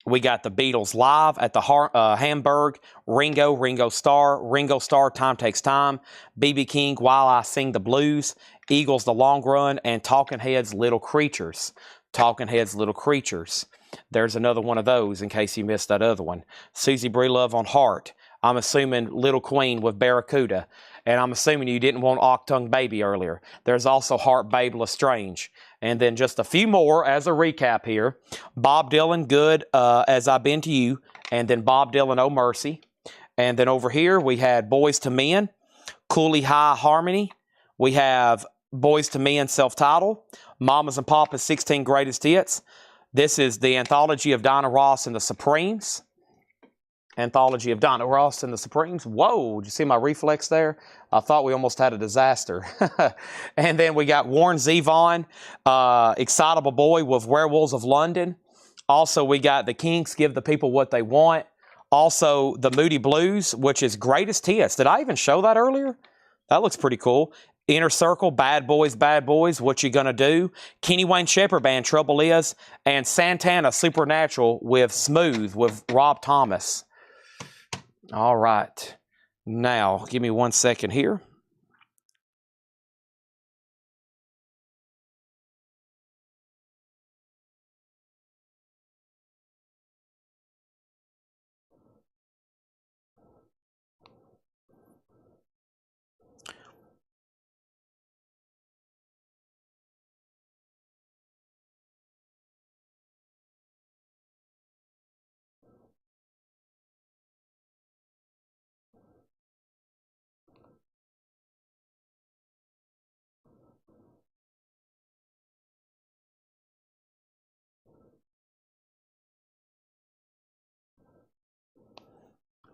Speaker 2: we got the Beatles live at the Hamburg, Ringo Starr, Time Takes Time, B.B. King, While I Sing the Blues, Eagles, The Long Run, and Talking Heads, Little Creatures. Talking Heads, Little Creatures. There's another one of those in case you missed that other one. Susie Breedlove on Heart. I'm assuming Little Queen with Barracuda. And I'm assuming you didn't want Octung Baby earlier. There's also Heart, Babe Lestrange. And then just a few more as a recap here. Bob Dylan, Good As I've Been to You. And then Bob Dylan, Oh Mercy. And then over here we had Boys to Men, Cooley High Harmony. We have Boys to Men Self-Titled, Mamas and Papas 16 Greatest Hits. This is the Anthology of Dinah Ross and the Supremes. Anthology of Dinah Ross and the Supremes. Whoa, did you see my reflex there? I thought we almost had a disaster. And then we got Warren Zevon, Excitable Boy with Werewolves of London. Also, we got The Kinks, Give the People What They Want. Also, The Moody Blues, which is Greatest Hits. Did I even show that earlier? That looks pretty cool. Inner Circle, Bad Boys, What You Gonna Do? Kenny Wayne Shepherd Band, Trouble Is. And Santana, Supernatural with Smooth with Rob Thomas. All right. Now, give me 1 second here.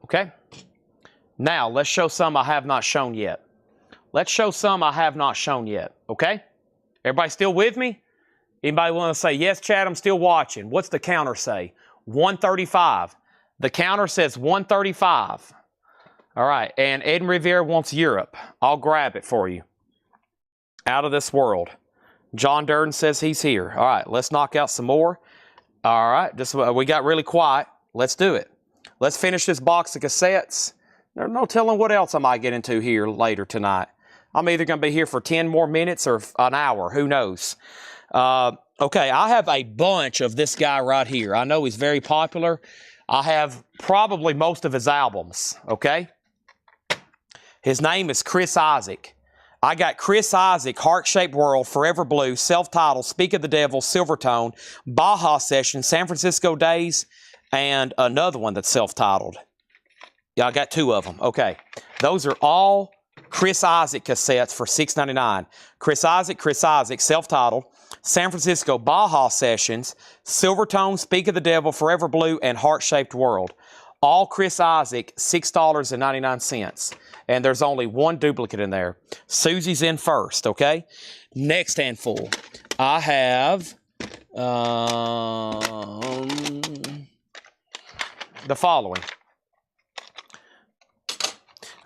Speaker 2: Okay. Now, let's show some I have not shown yet. Let's show some I have not shown yet, okay? Everybody still with me? Anybody want to say, yes, Chad, I'm still watching? What's the counter say? 135. The counter says 135. All right, and Ed Rivera wants Europe. I'll grab it for you. Out of this world. John Durden says he's here. All right, let's knock out some more. All right, we got really quiet. Let's do it. Let's finish this box of cassettes. There's no telling what else I might get into here later tonight. I'm either going to be here for 10 more minutes or an hour. Who knows? Okay, I have a bunch of this guy right here. I know he's very popular. I have probably most of his albums, okay? His name is Chris Isaak. I got Chris Isaak, Heart-Shaped World, Forever Blue, Self-Titled, Speak of the Devil, Silvertone, Baja Session, San Francisco Days, and another one that's self-titled. Yeah, I got 2 of them. Okay. Those are all Chris Isaak cassettes for $6.99. Chris Isaak, self-titled, San Francisco Baja Sessions, Silvertone, Speak of the Devil, Forever Blue, and Heart-Shaped World. All Chris Isaak, $6.99. And there's only one duplicate in there. Susie's in first, okay? Next handful. I have the following.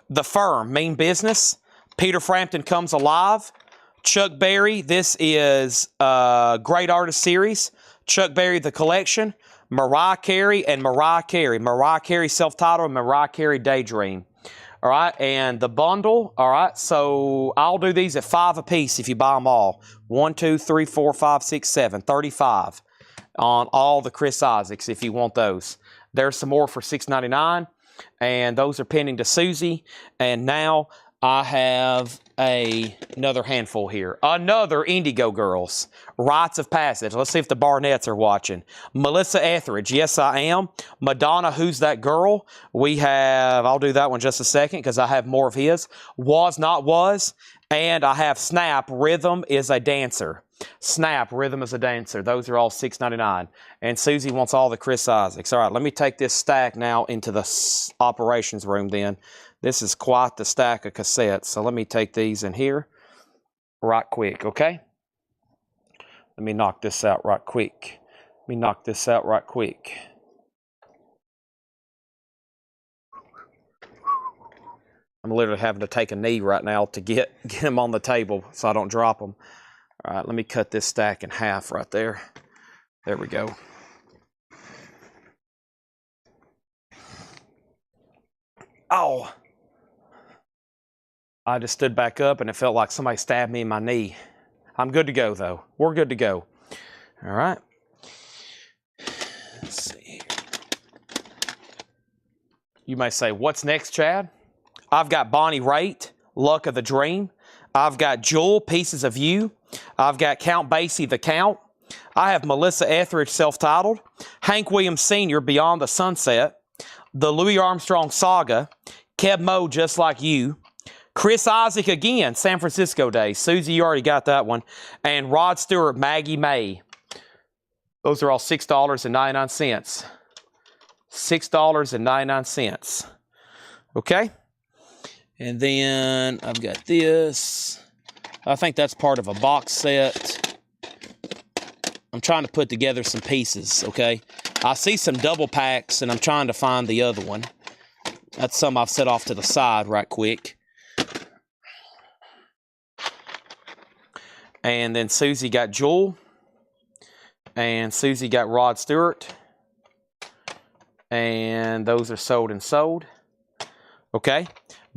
Speaker 2: The Firm, Mean Business. Peter Frampton Comes Alive. Chuck Berry, this is Great Artist Series. Chuck Berry, The Collection. Mariah Carey and Mariah Carey. Mariah Carey self-titled and Mariah Carey Daydream. All right, and the bundle, all right, so I'll do these at $5 a piece if you buy them all. 1, 2, 3, 4, 5, 6, 7, 35 on all the Chris Isaaks if you want those. There's some more for $6.99, and those are pending to Susie. And now I have another handful here. Another Indigo Girls, Rites of Passage. Let's see if the Barnetts are watching. Melissa Etheridge, yes I am. Madonna, Who's That Girl? We have, I'll do that one just a second because I have more of his. Was Not Was. And I have Snap, Rhythm is a Dancer. Snap, Rhythm is a Dancer. Those are all $6.99. And Susie wants all the Chris Isaaks. All right, let me take this stack now into the operations room then. This is quite the stack of cassettes. So let me take these in here right quick, okay? Let me knock this out right quick. I'm literally having to take a knee right now to get them on the table so I don't drop them. All right, let me cut this stack in half right there. There we go. Oh! I just stood back up and it felt like somebody stabbed me in my knee. I'm good to go, though. We're good to go. All right. Let's see here. You may say, what's next, Chad? I've got Bonnie Raitt, Luck of the Dream. I've got Jewel, Pieces of You. I've got Count Basie, The Count. I have Melissa Etheridge, self-titled. Hank Williams Sr., Beyond the Sunset. The Louis Armstrong Saga. Keb Mo, Just Like You. Chris Isaak again, San Francisco Days. Susie, you already got that one. And Rod Stewart, Maggie May. Those are all $6.99. $6.99. Okay? And then I've got this. I think that's part of a box set. I'm trying to put together some pieces, okay? I see some double packs, and I'm trying to find the other one. That's some I've set off to the side right quick. And then Susie got Jewel. And Susie got Rod Stewart. And those are sold and sold. Okay.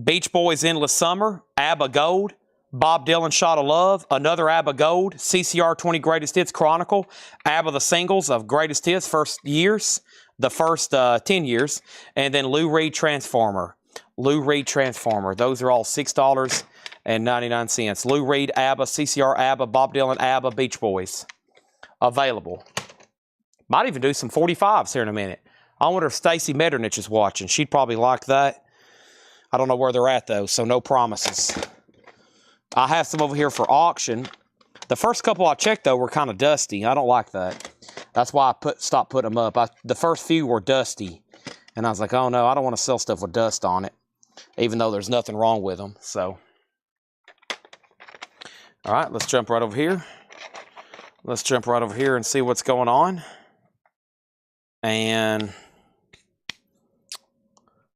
Speaker 2: Beach Boys, Endless Summer. ABBA Gold. Bob Dylan, Shot of Love. Another ABBA Gold. CCR 20 Greatest Hits Chronicle. ABBA The Singles of Greatest Hits, first years. The first 10 years. And then Lou Reed Transformer. Lou Reed Transformer. Those are all $6.99. Lou Reed, ABBA, CCR, ABBA, Bob Dylan, ABBA, Beach Boys. Available. Might even do some 45s here in a minute. I wonder if Stacy Metternich is watching. She'd probably like that. I don't know where they're at, though, so no promises. I have some over here for auction. The first couple I checked, though, were kind of dusty. I don't like that. That's why I stopped putting them up. The first few were dusty. And I was like, oh, no, I don't want to sell stuff with dust on it, even though there's nothing wrong with them. So, all right, let's jump right over here. Let's jump right over here and see what's going on. And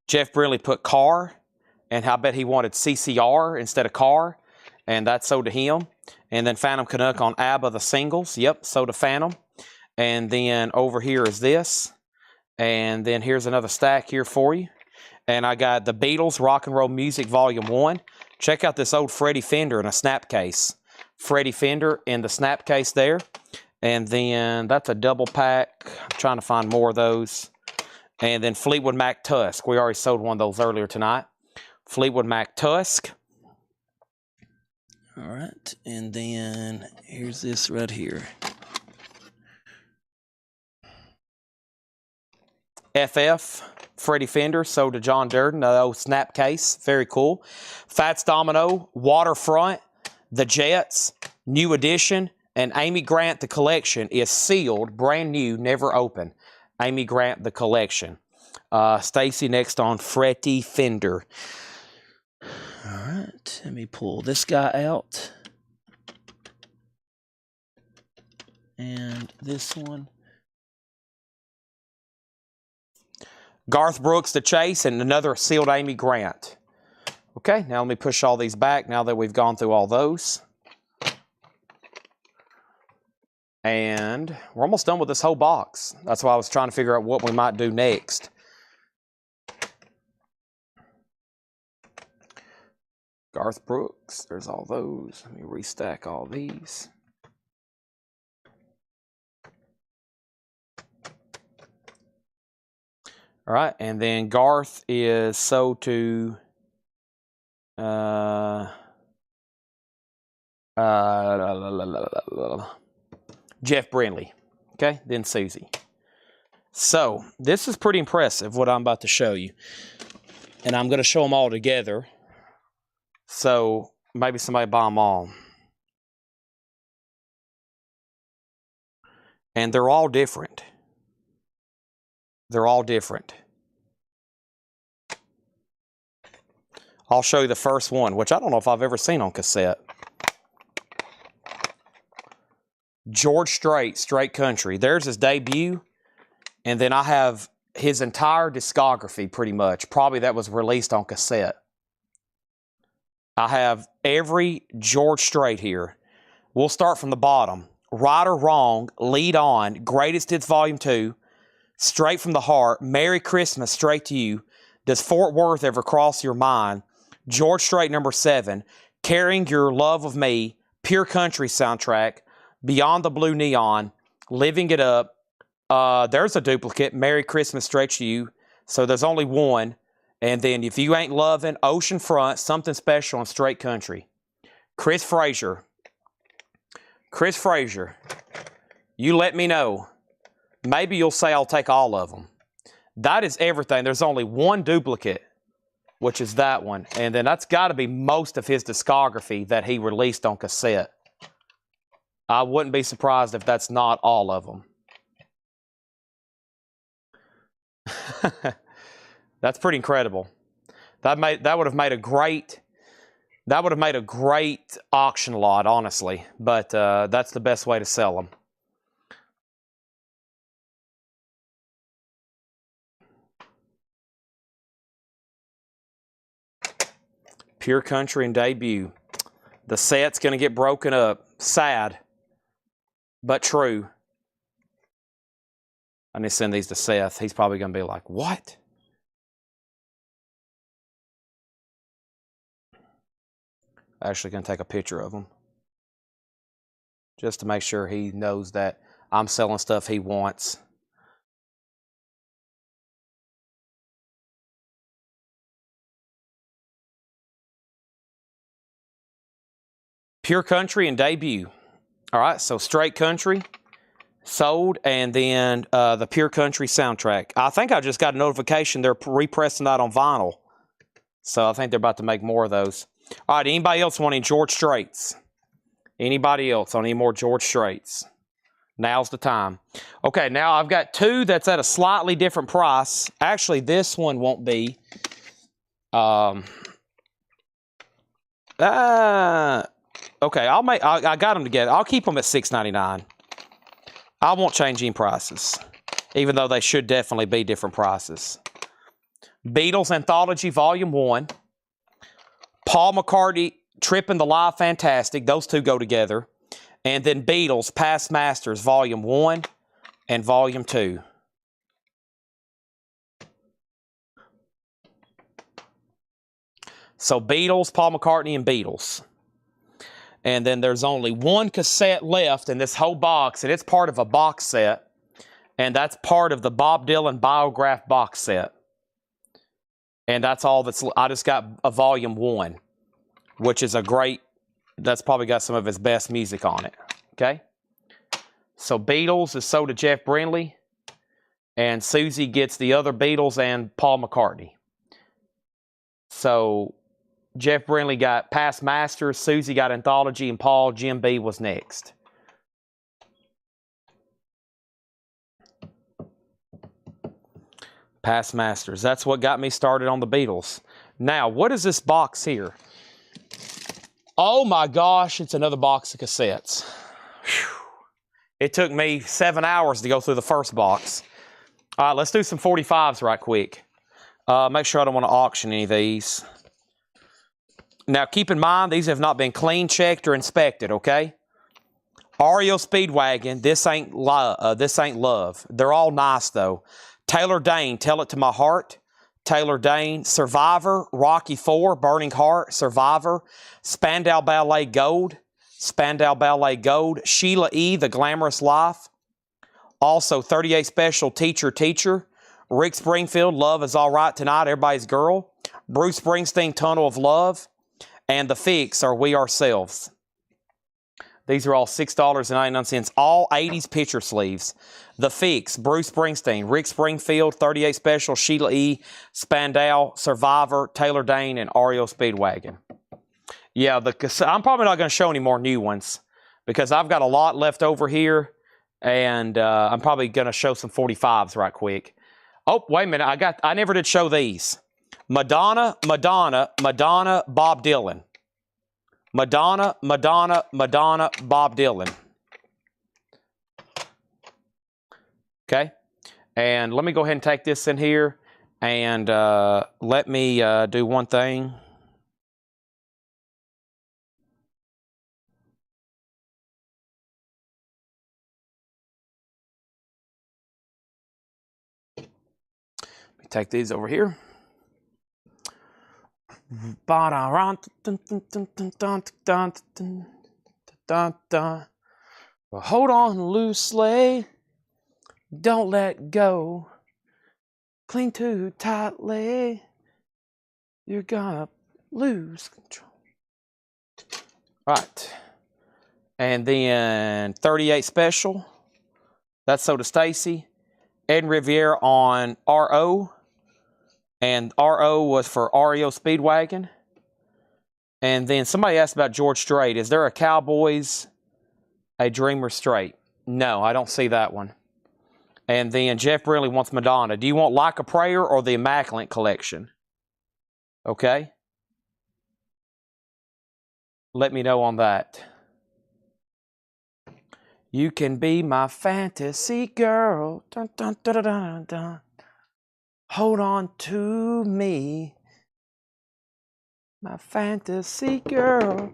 Speaker 2: Jeff Brinley put car, and I bet he wanted CCR instead of car, and that sold to him. And then Phantom Canuck on ABBA, the singles. Yep, sold to Phantom. And then over here is this. And then here's another stack here for you. And I got the Beatles Rock and Roll Music Volume 1. Check out this old Freddie Fender in a snap case. Freddie Fender in the snap case there. And then that's a double pack. I'm trying to find more of those. And then Fleetwood Mac Tusk. We already sold one of those earlier tonight. Fleetwood Mac Tusk. All right. And then here's this right here. FF, Freddie Fender, sold to John Durden, the old snap case. Very cool. Fats Domino, Waterfront, The Jets, New Edition, and Amy Grant, the collection, is sealed, brand new, never open. Amy Grant, the collection. Stacy next on Freddie Fender. All right, let me pull this guy out. And this one. Garth Brooks, The Chase, and another sealed Amy Grant. Okay, now let me push all these back now that we've gone through all those. And we're almost done with this whole box. That's why I was trying to figure out what we might do next. Garth Brooks, there's all those. Let me restack all these. All right, and then Garth is sold to Jeff Brinley. Okay, then Susie. So this is pretty impressive what I'm about to show you, and I'm going to show them all together. So maybe somebody buy them all, and they're all different. They're all different. I'll show you the first one, which I don't know if I've ever seen on cassette. George Strait, Straight Country. There's his debut. And then I have his entire discography pretty much. Probably that was released on cassette. I have every George Strait here. We'll start from the bottom. Right or Wrong, Lead On, Greatest Hits Volume 2, Straight from the Heart, Merry Christmas, Straight to You, Does Fort Worth Ever Cross Your Mind, George Strait number 7, Carrying Your Love of Me, Pure Country soundtrack, Beyond the Blue Neon, Living It Up. There's a duplicate, Merry Christmas, Straight to You. So there's only one. And then If You Ain't Lovin', Oceanfront, Something Special, and Straight Country. Chris Frazier. Chris Frazier, you let me know. Maybe you'll say I'll take all of them. That is everything. There's only one duplicate, which is that one. And then that's got to be most of his discography that he released on cassette. I wouldn't be surprised if that's not all of them. That's pretty incredible. That would have made a great auction lot, honestly. But that's the best way to sell them. Pure Country and Debut. The set's going to get broken up. Sad, but true. I need to send these to Seth. He's probably going to be like, what? Actually going to take a picture of them just to make sure he knows that I'm selling stuff he wants. Pure Country and Debut. All right, so Straight Country sold, and then the Pure Country soundtrack. I think I just got a notification they're repressing that on vinyl. So I think they're about to make more of those. All right, anybody else want any George Straits? Anybody else on any more George Straits? Now's the time. Okay, now I've got two that's at a slightly different price. Actually, this one won't be. Okay, I got them together. I'll keep them at $6.99. I won't change any prices, even though they should definitely be different prices. Beatles Anthology Volume 1. Paul McCartney, Trippin' the Live Fantastic. Those two go together. And then Beatles Past Masters Volume 1 and Volume 2. So Beatles, Paul McCartney, and Beatles. And then there's only one cassette left in this whole box, and it's part of a box set. And that's part of the Bob Dylan Biograph box set. And that's all that's, I just got a Volume 1, which is a great, that's probably got some of his best music on it. Okay? So Beatles is sold to Jeff Brindley, and Susie gets the other Beatles and Paul McCartney. So Jeff Brindley got Past Masters, Susie got Anthology, and Paul, Jim B was next. Past Masters. That's what got me started on the Beatles. Now, what is this box here? Oh my gosh, it's another box of cassettes. Whew. It took me 7 hours to go through the first box. All right, let's do some 45s right quick. Make sure I don't want to auction any of these. Now, keep in mind, these have not been clean checked or inspected, okay? REO Speedwagon, this ain't love. They're all nice, though. Taylor Dane, Tell It to My Heart. Taylor Dane, Survivor, Rocky IV, Burning Heart, Survivor, Spandau Ballet Gold, Spandau Ballet Gold, Sheila E., The Glamorous Life. Also, 38 Special, Teacher, Teacher. Rick Springfield, Love Is All Right Tonight, Everybody's Girl. Bruce Springsteen, Tunnel of Love. And The Fix, Are We Ourselves. These are all $6.99, all 80s picture sleeves. The Fix, Bruce Springsteen, Rick Springfield, 38 Special, Sheila E., Spandau, Survivor, Taylor Dane, and REO Speedwagon. Yeah, I'm probably not going to show any more new ones because I've got a lot left over here, and I'm probably going to show some 45s right quick. Oh, wait a minute. I never did show these. Madonna, Madonna, Madonna, Bob Dylan. Madonna, Madonna, Madonna, Bob Dylan. Okay? And let me go ahead and take this in here and let me do one thing. Let me take these over here. Well, hold on loosely, don't let go, cling too tightly, you're gonna lose control. Right, and then 38 Special, that's sold to Stacy. Ed Riviere on RO. And RO was for REO Speedwagon. And then somebody asked about George Strait. Is there a Cowboys, a Dreamer Strait? No, I don't see that one. And then Jeff Brindley wants Madonna. Do you want Like a Prayer or the Immaculate Collection? Okay. Let me know on that. You can be my fantasy girl. Dun, dun, dun, dun, dun, dun. Hold on to me, my fantasy girl.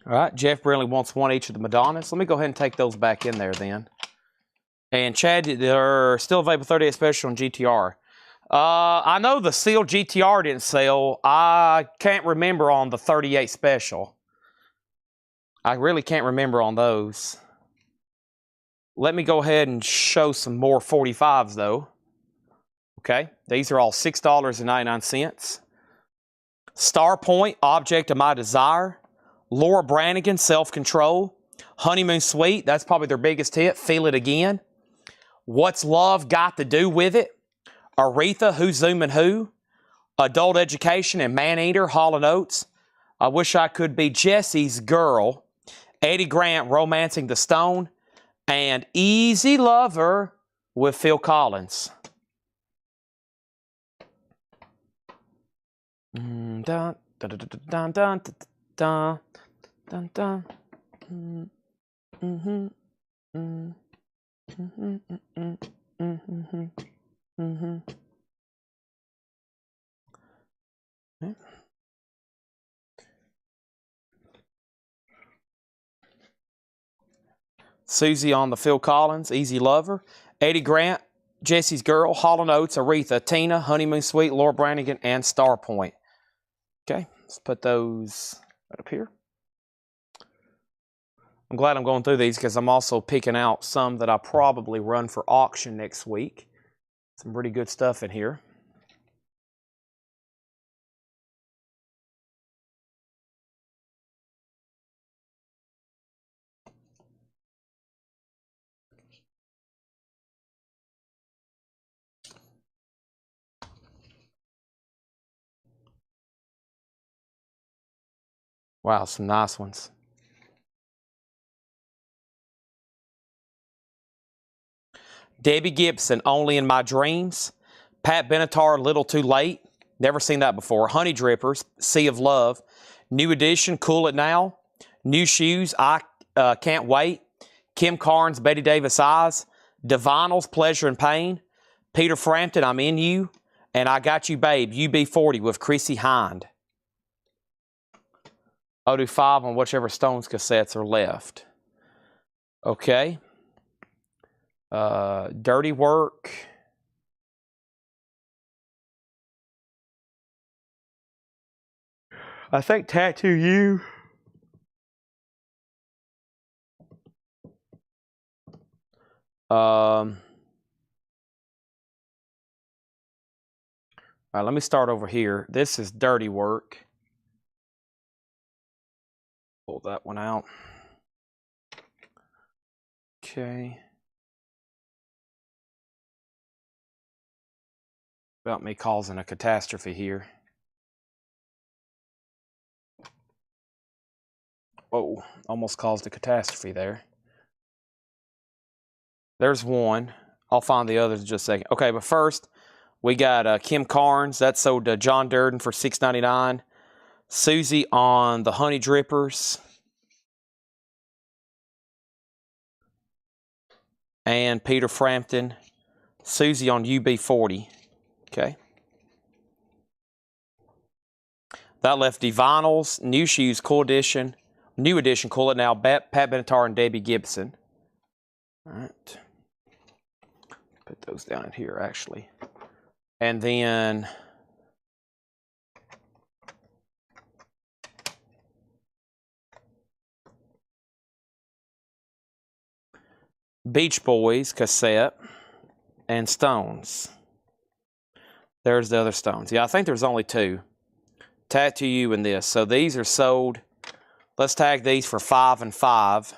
Speaker 2: All right, Jeff Brindley wants one each of the Madonnas. Let me go ahead and take those back in there then. And Chad, they're still available 38 Special on GTR. I know the sealed GTR didn't sell. I can't remember on the 38 Special. I really can't remember on those. Let me go ahead and show some more 45s though. Okay, these are all $6.99. Star Point, Object of My Desire. Laura Branigan, Self-Control. Honeymoon Suite, that's probably their biggest hit. Feel It Again. What's Love Got to Do With It? Aretha, Who's Zooming Who, Adult Education and Maneater, Hall & Oates, I Wish I Could Be Jesse's Girl, Eddie Grant, Romancing the Stone, and Easy Lover with Phil Collins. Dun, dun, dun, dun, dun, dun, dun, dun. Susie on the Phil Collins, Easy Lover, Eddie Grant, Jesse's Girl, Hall & Oates, Aretha, Tina, Honeymoon Suite, Laura Branigan, and Starpoint. Okay, let's put those right up here. I'm glad I'm going through these because I'm also picking out some that I probably run for auction next week. Some pretty good stuff in here. Wow, some nice ones. Debbie Gibson, Only in My Dreams. Pat Benatar, Little Too Late. Never seen that before. Honey Drippers, Sea of Love. New Edition, Cool It Now. New Shoes, I Can't Wait. Kim Carnes, Betty Davis Eyes. Divinals, Pleasure and Pain. Peter Frampton, I'm In You. And I Got You Babe, UB40 with Chrissy Hind. I'll do 5 on whichever Stones cassettes are left. Okay. Dirty Work. I think Tattoo You. All right, let me start over here. This is Dirty Work. Pull that one out. Okay. About me causing a catastrophe here. Whoa, almost caused a catastrophe there. There's one. I'll find the others in just a second. Okay, but first, we got Kim Carnes. That sold to John Durden for $6.99. Susie on the Honey Drippers. And Peter Frampton. Susie on UB40. Okay. That left Divinals, New Shoes, Cool Edition, New Edition, Cool It Now, Pat Benatar, and Debbie Gibson. All right. Put those down in here, actually. And then Beach Boys cassette and Stones. There's the other Stones. Yeah, I think there's only 2. Tattoo You and this. So these are sold. Let's tag these for 5 and 5.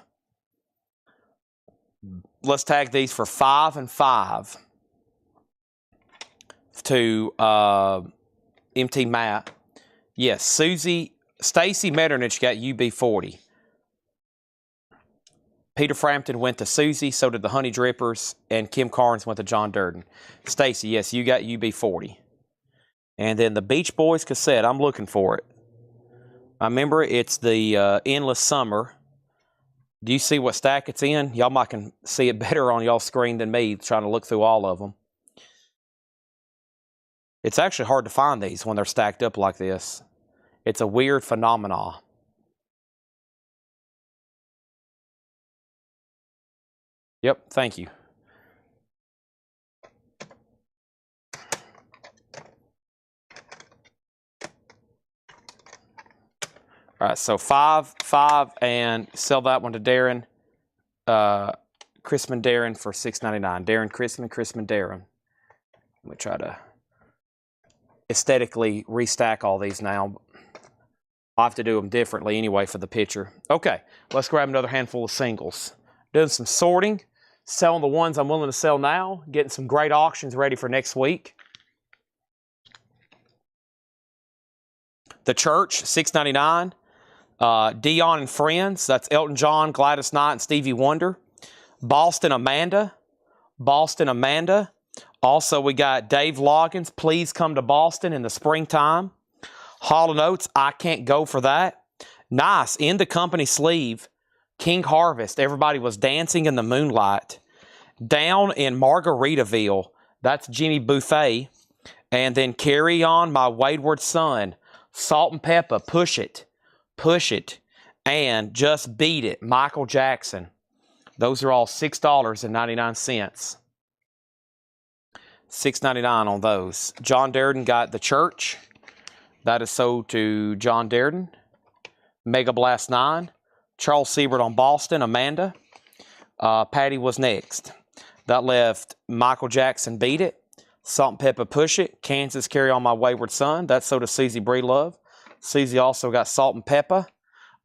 Speaker 2: Let's tag these for 5 and 5 to MT Matt. Yes, Stacy Metternich got UB40. Peter Frampton went to Susie, so did the Honey Drippers, and Kim Carnes went to John Durden. Stacy, yes, you got UB40. And then the Beach Boys cassette, I'm looking for it. I remember it's the Endless Summer. Do you see what stack it's in? Y'all might can see it better on y'all's screen than me trying to look through all of them. It's actually hard to find these when they're stacked up like this. It's a weird phenomenon. Yep, thank you. All right, so 5, and sell that one to Darren, Chrisman Darren for $6.99. Darren Chrisman Darren. Let me try to aesthetically restack all these now. I'll have to do them differently anyway for the picture. Okay, let's grab another handful of singles. Doing some sorting, selling the ones I'm willing to sell now, getting some great auctions ready for next week. The Church, $6.99. Dion and Friends, that's Elton John, Gladys Knight, and Stevie Wonder. Boston Amanda. Also, we got Dave Loggins, Please Come to Boston in the Springtime. Hall & Oates, I Can't Go for That. Nice, in the company sleeve, King Harvest, Everybody Was Dancing in the Moonlight. Down in Margaritaville, that's Jimmy Buffet. And then Carry On, My Wayward Son, Salt and Pepper, Push It, and Just Beat It, Michael Jackson. Those are all $6.99. $6.99 on those. John Darden got The Church. That is sold to John Darden. Mega Blast 9. Charles Siebert on Boston, Amanda. Patty Was Next. That left Michael Jackson, Beat It. Salt and Pepper, Push It. Kansas, Carry On, My Wayward Son. That's sold to Susie Breelove. Susie also got Salt and Pepper.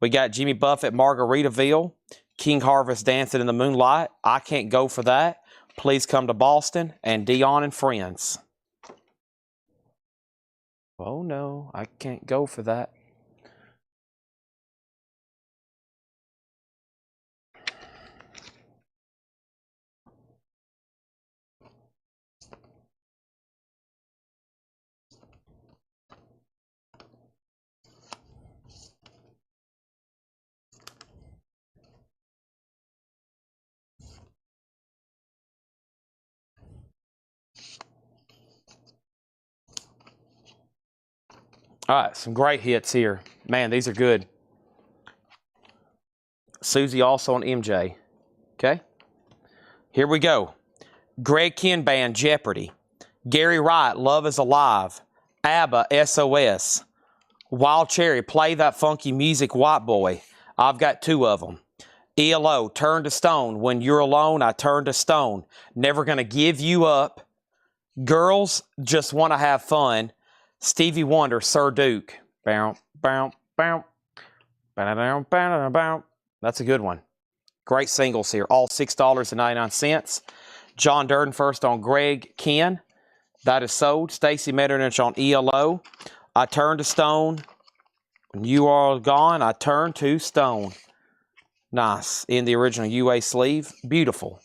Speaker 2: We got Jimmy Buffett, Margaritaville. King Harvest, Dancing in the Moonlight. I Can't Go for That. Please Come to Boston. And Dion and Friends. Oh no, I can't go for that. All right, some great hits here. Man, these are good. Susie also on MJ. Okay. Here we go. Greg Kihn Band, Jeopardy. Gary Wright, Love is Alive. ABBA, SOS. Wild Cherry, Play That Funky Music, White Boy. I've got two of them. ELO, Turn to Stone. When You're Alone, I Turn to Stone. Never Gonna Give You Up. Girls Just Want to Have Fun. Stevie Wonder, Sir Duke. Bow, bow, bow. Bow, bow, bow. That's a good one. Great singles here. All $6.99. John Durden first on Greg Kihn. That is sold. Stacy Metternich on ELO. I Turn to Stone. When You Are Gone, I Turn to Stone. Nice. In the original UA sleeve. Beautiful.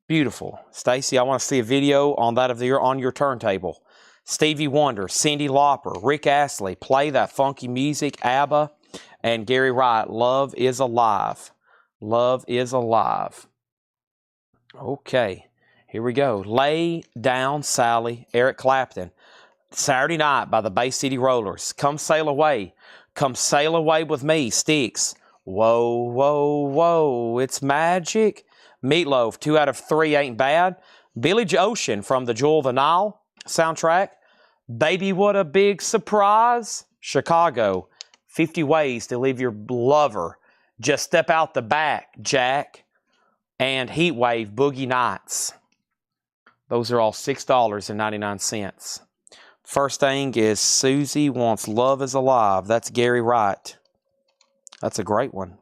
Speaker 2: Beautiful. Stacy, I want to see a video on that of on your turntable. Stevie Wonder, Cyndi Lauper, Rick Astley, Play That Funky Music, ABBA, and Gary Wright, Love is Alive. Love is Alive. Okay, here we go. Lay Down Sally, Eric Clapton. Saturday Night by the Bay City Rollers. Come Sail Away. Come Sail Away with Me, Styx. Whoa, whoa, whoa, it's magic. Meatloaf, 2 out of 3 ain't bad. Billy Ocean from the Jewel of the Nile soundtrack. Baby, What a Big Surprise. Chicago, 50 Ways to Leave Your Lover. Just Step Out the Back, Jack. And Heatwave, Boogie Nights. Those are all $6.99. First thing is Susie Wants Love is Alive. That's Gary Wright. That's a great one.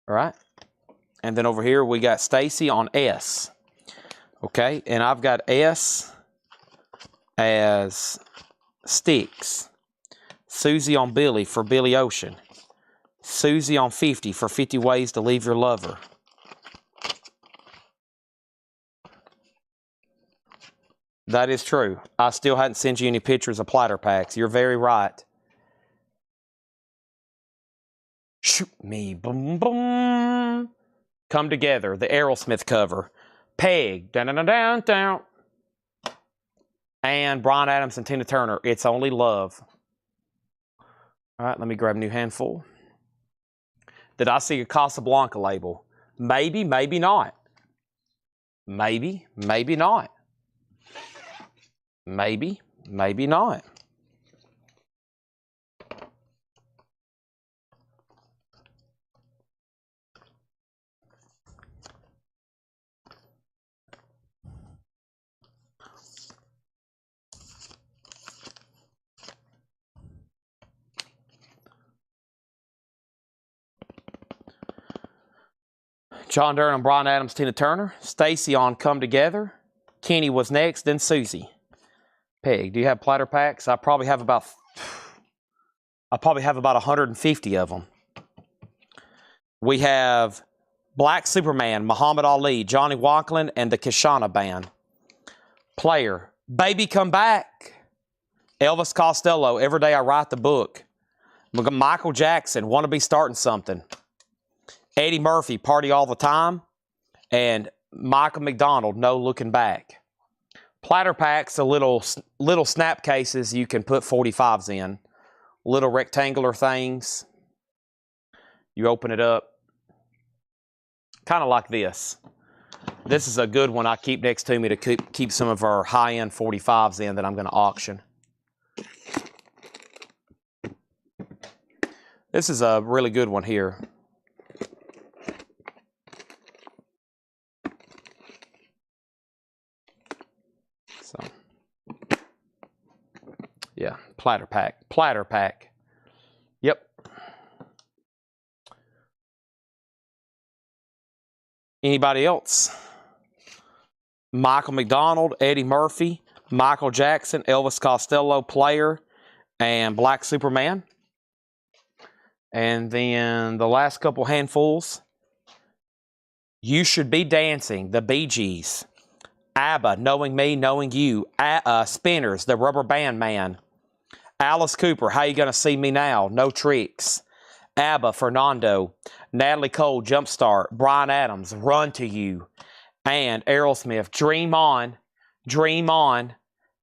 Speaker 2: All right. And then over here we got Stacy on S. Okay, and I've got S as Styx. Susie on Billy for Billy Ocean. Susie on 50 for 50 Ways to Leave Your Lover. That is true. I still hadn't sent you any pictures of platter packs. You're very right. Shoot me, boom, boom. Come Together, the Aerosmith cover. Peg, down, down, down, down. And Bryan Adams and Tina Turner, It's Only Love. All right, let me grab a new handful. Did I see a Casablanca label? Maybe, maybe not. Maybe, maybe not. Maybe, maybe not. John Durden on Bryan Adams, Tina Turner. Stacy on Come Together. Kenny Was Next, then Susie. Peg, do you have platter packs? I probably have about 150 of them. We have Black Superman, Muhammad Ali, Johnny Walkland, and the Kishana Band. Player, Baby Come Back, Elvis Costello, Every Day I Write the Book, Michael Jackson, Want to Be Starting Something, Eddie Murphy, Party All the Time, and Michael McDonald, No Looking Back. Platter packs are little snap cases you can put 45s in. Little rectangular things. You open it up. Kind of like this. This is a good one I keep next to me to keep some of our high-end 45s in that I'm going to auction. This is a really good one here. So, yeah, platter pack. Yep. Anybody else? Michael McDonald, Eddie Murphy, Michael Jackson, Elvis Costello, Player, and Black Superman. And then the last couple handfuls. You Should Be Dancing, the Bee Gees. ABBA, Knowing Me, Knowing You. Spinners, The Rubber Band Man. Alice Cooper, How You Gonna See Me Now? No Tricks. ABBA, Fernando. Natalie Cole, Jumpstart. Bryan Adams, Run to You. And Aerosmith, Dream On, Dream On,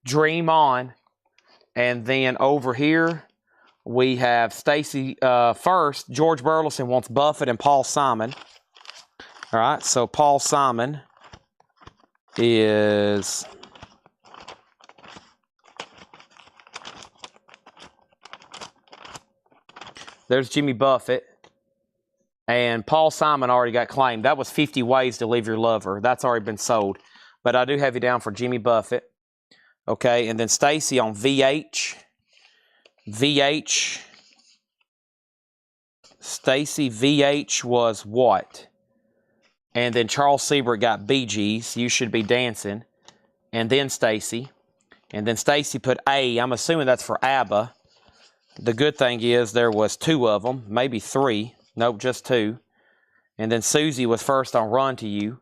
Speaker 2: Dream On. And then over here, we have Stacy first. George Burleson wants Buffett and Paul Simon. All right, so Paul Simon is... There's Jimmy Buffett. And Paul Simon already got claimed. That was 50 Ways to Leave Your Lover. That's already been sold. But I do have you down for Jimmy Buffett. Okay, and then Stacy on VH. VH. Stacy, VH was what? And then Charles Siebert got Bee Gees, You Should Be Dancing. And then Stacy. And then Stacy put A. I'm assuming that's for ABBA. The good thing is there was 2 of them, maybe 3. Nope, just 2. And then Susie was first on Run to You.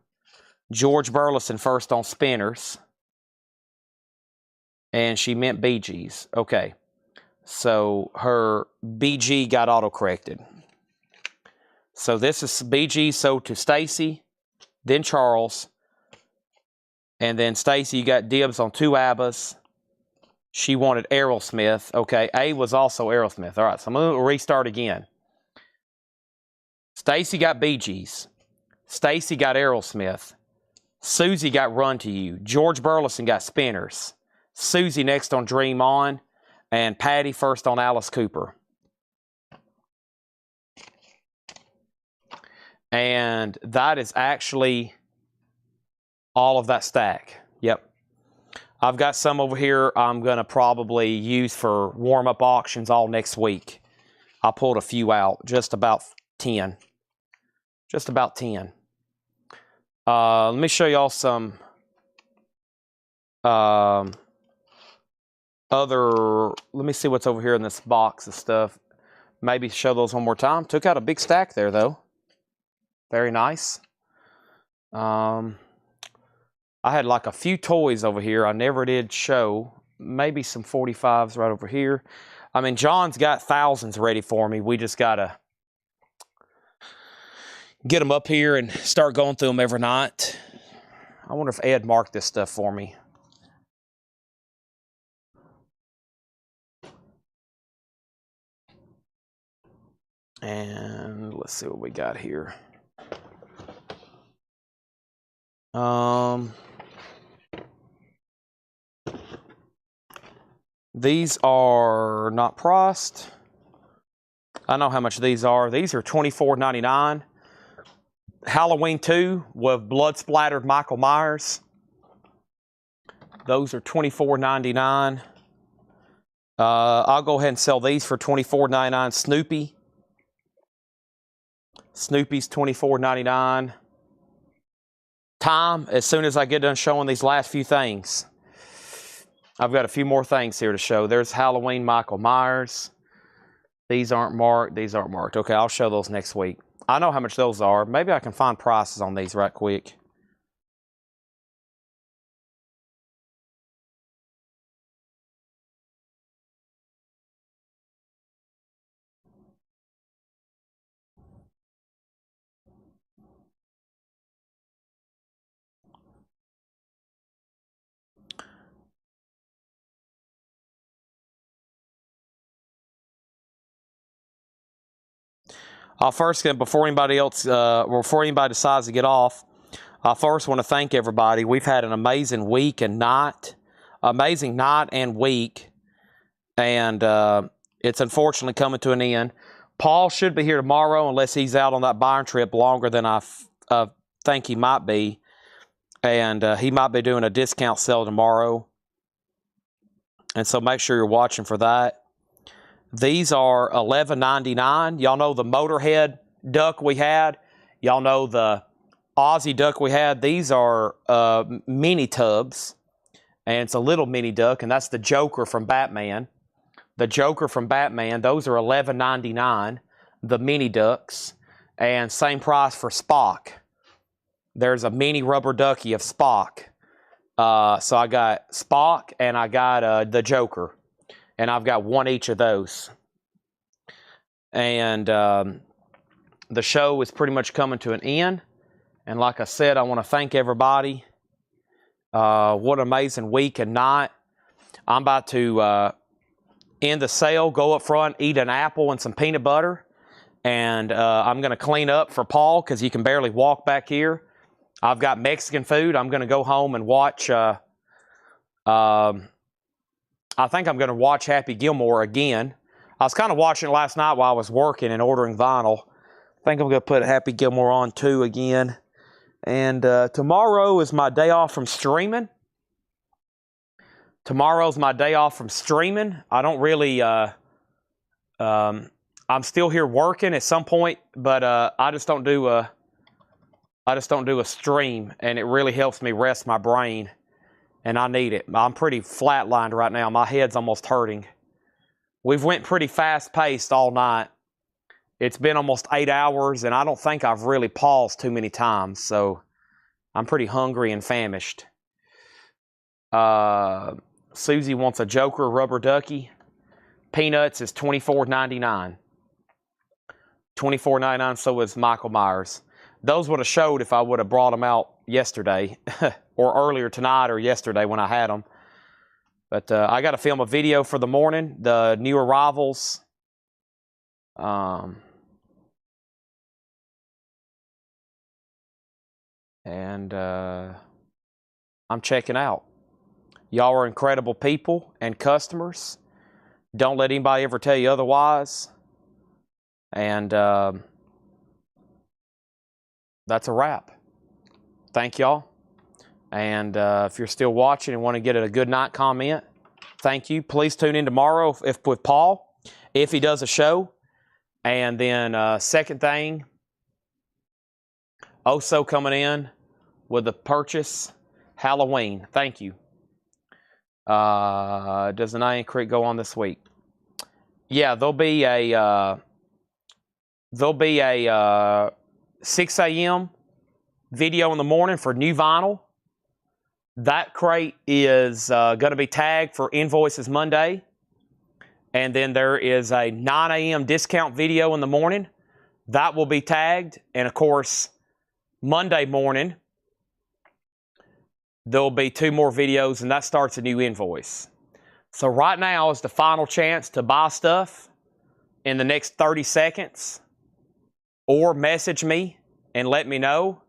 Speaker 2: George Burleson first on Spinners. And she meant Bee Gees. Okay. So her BG got auto-corrected. So this is BG sold to Stacy, then Charles. And then Stacy, you got dibs on 2 ABBAs. She wanted Aerosmith. Okay, A was also Aerosmith. All right, so I'm going to restart again. Stacy got Bee Gees. Stacy got Aerosmith. Susie got Run to You. George Burleson got Spinners. Susie next on Dream On. And Patty first on Alice Cooper. And that is actually all of that stack. Yep. I've got some over here I'm going to probably use for warm-up auctions all next week. I pulled a few out, just about 10. Just about 10. Let me show y'all some other... Let me see what's over here in this box of stuff. Maybe show those one more time. Took out a big stack there, though. Very nice. I had like a few toys over here I never did show. Maybe some 45s right over here. I mean, John's got thousands ready for me. We just got to get them up here and start going through them every night. I wonder if Ed marked this stuff for me. And let's see what we got here. These are not priced. I know how much these are. These are $24.99. Halloween 2 with blood-splattered Michael Myers. Those are $24.99. I'll go ahead and sell these for $24.99. Snoopy. Snoopy's $24.99. Time, as soon as I get done showing these last few things. I've got a few more things here to show. There's Halloween Michael Myers. These aren't marked. These aren't marked. Okay, I'll show those next week. I know how much those are. Maybe I can find prices on these right quick. I'll first, before anybody decides to get off, I first want to thank everybody. We've had an amazing week and night, and week, and it's unfortunately coming to an end. Paul should be here tomorrow unless he's out on that buying trip longer than I think he might be, and he might be doing a discount sale tomorrow, and so make sure you're watching for that. These are $11.99. Y'all know the Motorhead duck we had. Y'all know the Aussie duck we had. These are mini tubs, and it's a little mini duck, and that's the Joker from Batman. The Joker from Batman. Those are $11.99, the mini ducks, and same price for Spock. There's a mini rubber ducky of Spock. So I got Spock, and I got the Joker. And I've got one each of those. And the show is pretty much coming to an end. And like I said, I want to thank everybody. What an amazing week and night. I'm about to end the sale, go up front, eat an apple and some peanut butter. And I'm going to clean up for Paul because he can barely walk back here. I've got Mexican food. I'm going to go home and watch... I think I'm going to watch Happy Gilmore again. I was kind of watching it last night while I was working and ordering vinyl. I think I'm going to put Happy Gilmore on too again. And tomorrow is my day off from streaming. Tomorrow's my day off from streaming. I don't really... I'm still here working at some point, but I just don't do a stream, and it really helps me rest my brain. And I need it. I'm pretty flatlined right now. My head's almost hurting. We've went pretty fast-paced all night. It's been almost 8 hours, and I don't think I've really paused too many times, so I'm pretty hungry and famished. Susie wants a Joker rubber ducky. Peanuts is $24.99. $24.99, so is Michael Myers. Those would have showed if I would have brought them out yesterday or earlier tonight or yesterday when I had them. But I got to film a video for the morning, the new arrivals. And I'm checking out. Y'all are incredible people and customers. Don't let anybody ever tell you otherwise. And that's a wrap. Thank y'all. And if you're still watching and want to get a good night comment, thank you. Please tune in tomorrow with Paul, if he does a show. And then second thing, Oso coming in with the purchase, Halloween. Thank you. Does the Nyan Creek go on this week? Yeah, there'll be a 6 a.m. video in the morning for new vinyl. That crate is going to be tagged for Invoices Monday. And then there is a 9 a.m. discount video in the morning. That will be tagged. And of course, Monday morning, there'll be 2 more videos, and that starts a new invoice. So right now is the final chance to buy stuff in the next 30 seconds. Or message me and let me know.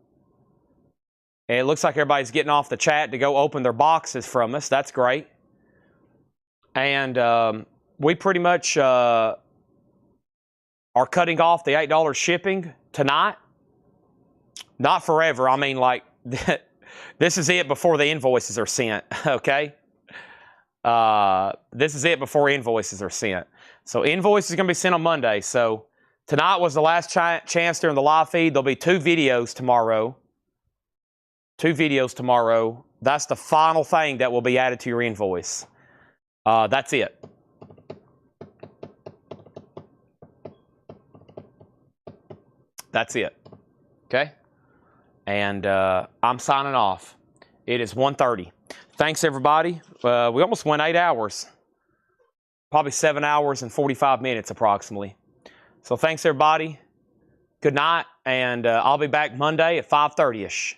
Speaker 2: And it looks like everybody's getting off the chat to go open their boxes from us. That's great. And we pretty much are cutting off the $8 shipping tonight. Not forever. I mean, like, this is it before the invoices are sent, okay? This is it before invoices are sent. So invoices are going to be sent on Monday. So tonight was the last chance during the live feed. There'll be 2 videos tomorrow. 2 videos tomorrow. That's the final thing that will be added to your invoice. That's it. That's it. Okay? And I'm signing off. It is 1:30. Thanks, everybody. We almost went 8 hours. Probably 7 hours and 45 minutes approximately. So thanks, everybody. Good night, and I'll be back Monday at 5:30ish.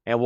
Speaker 2: And we'll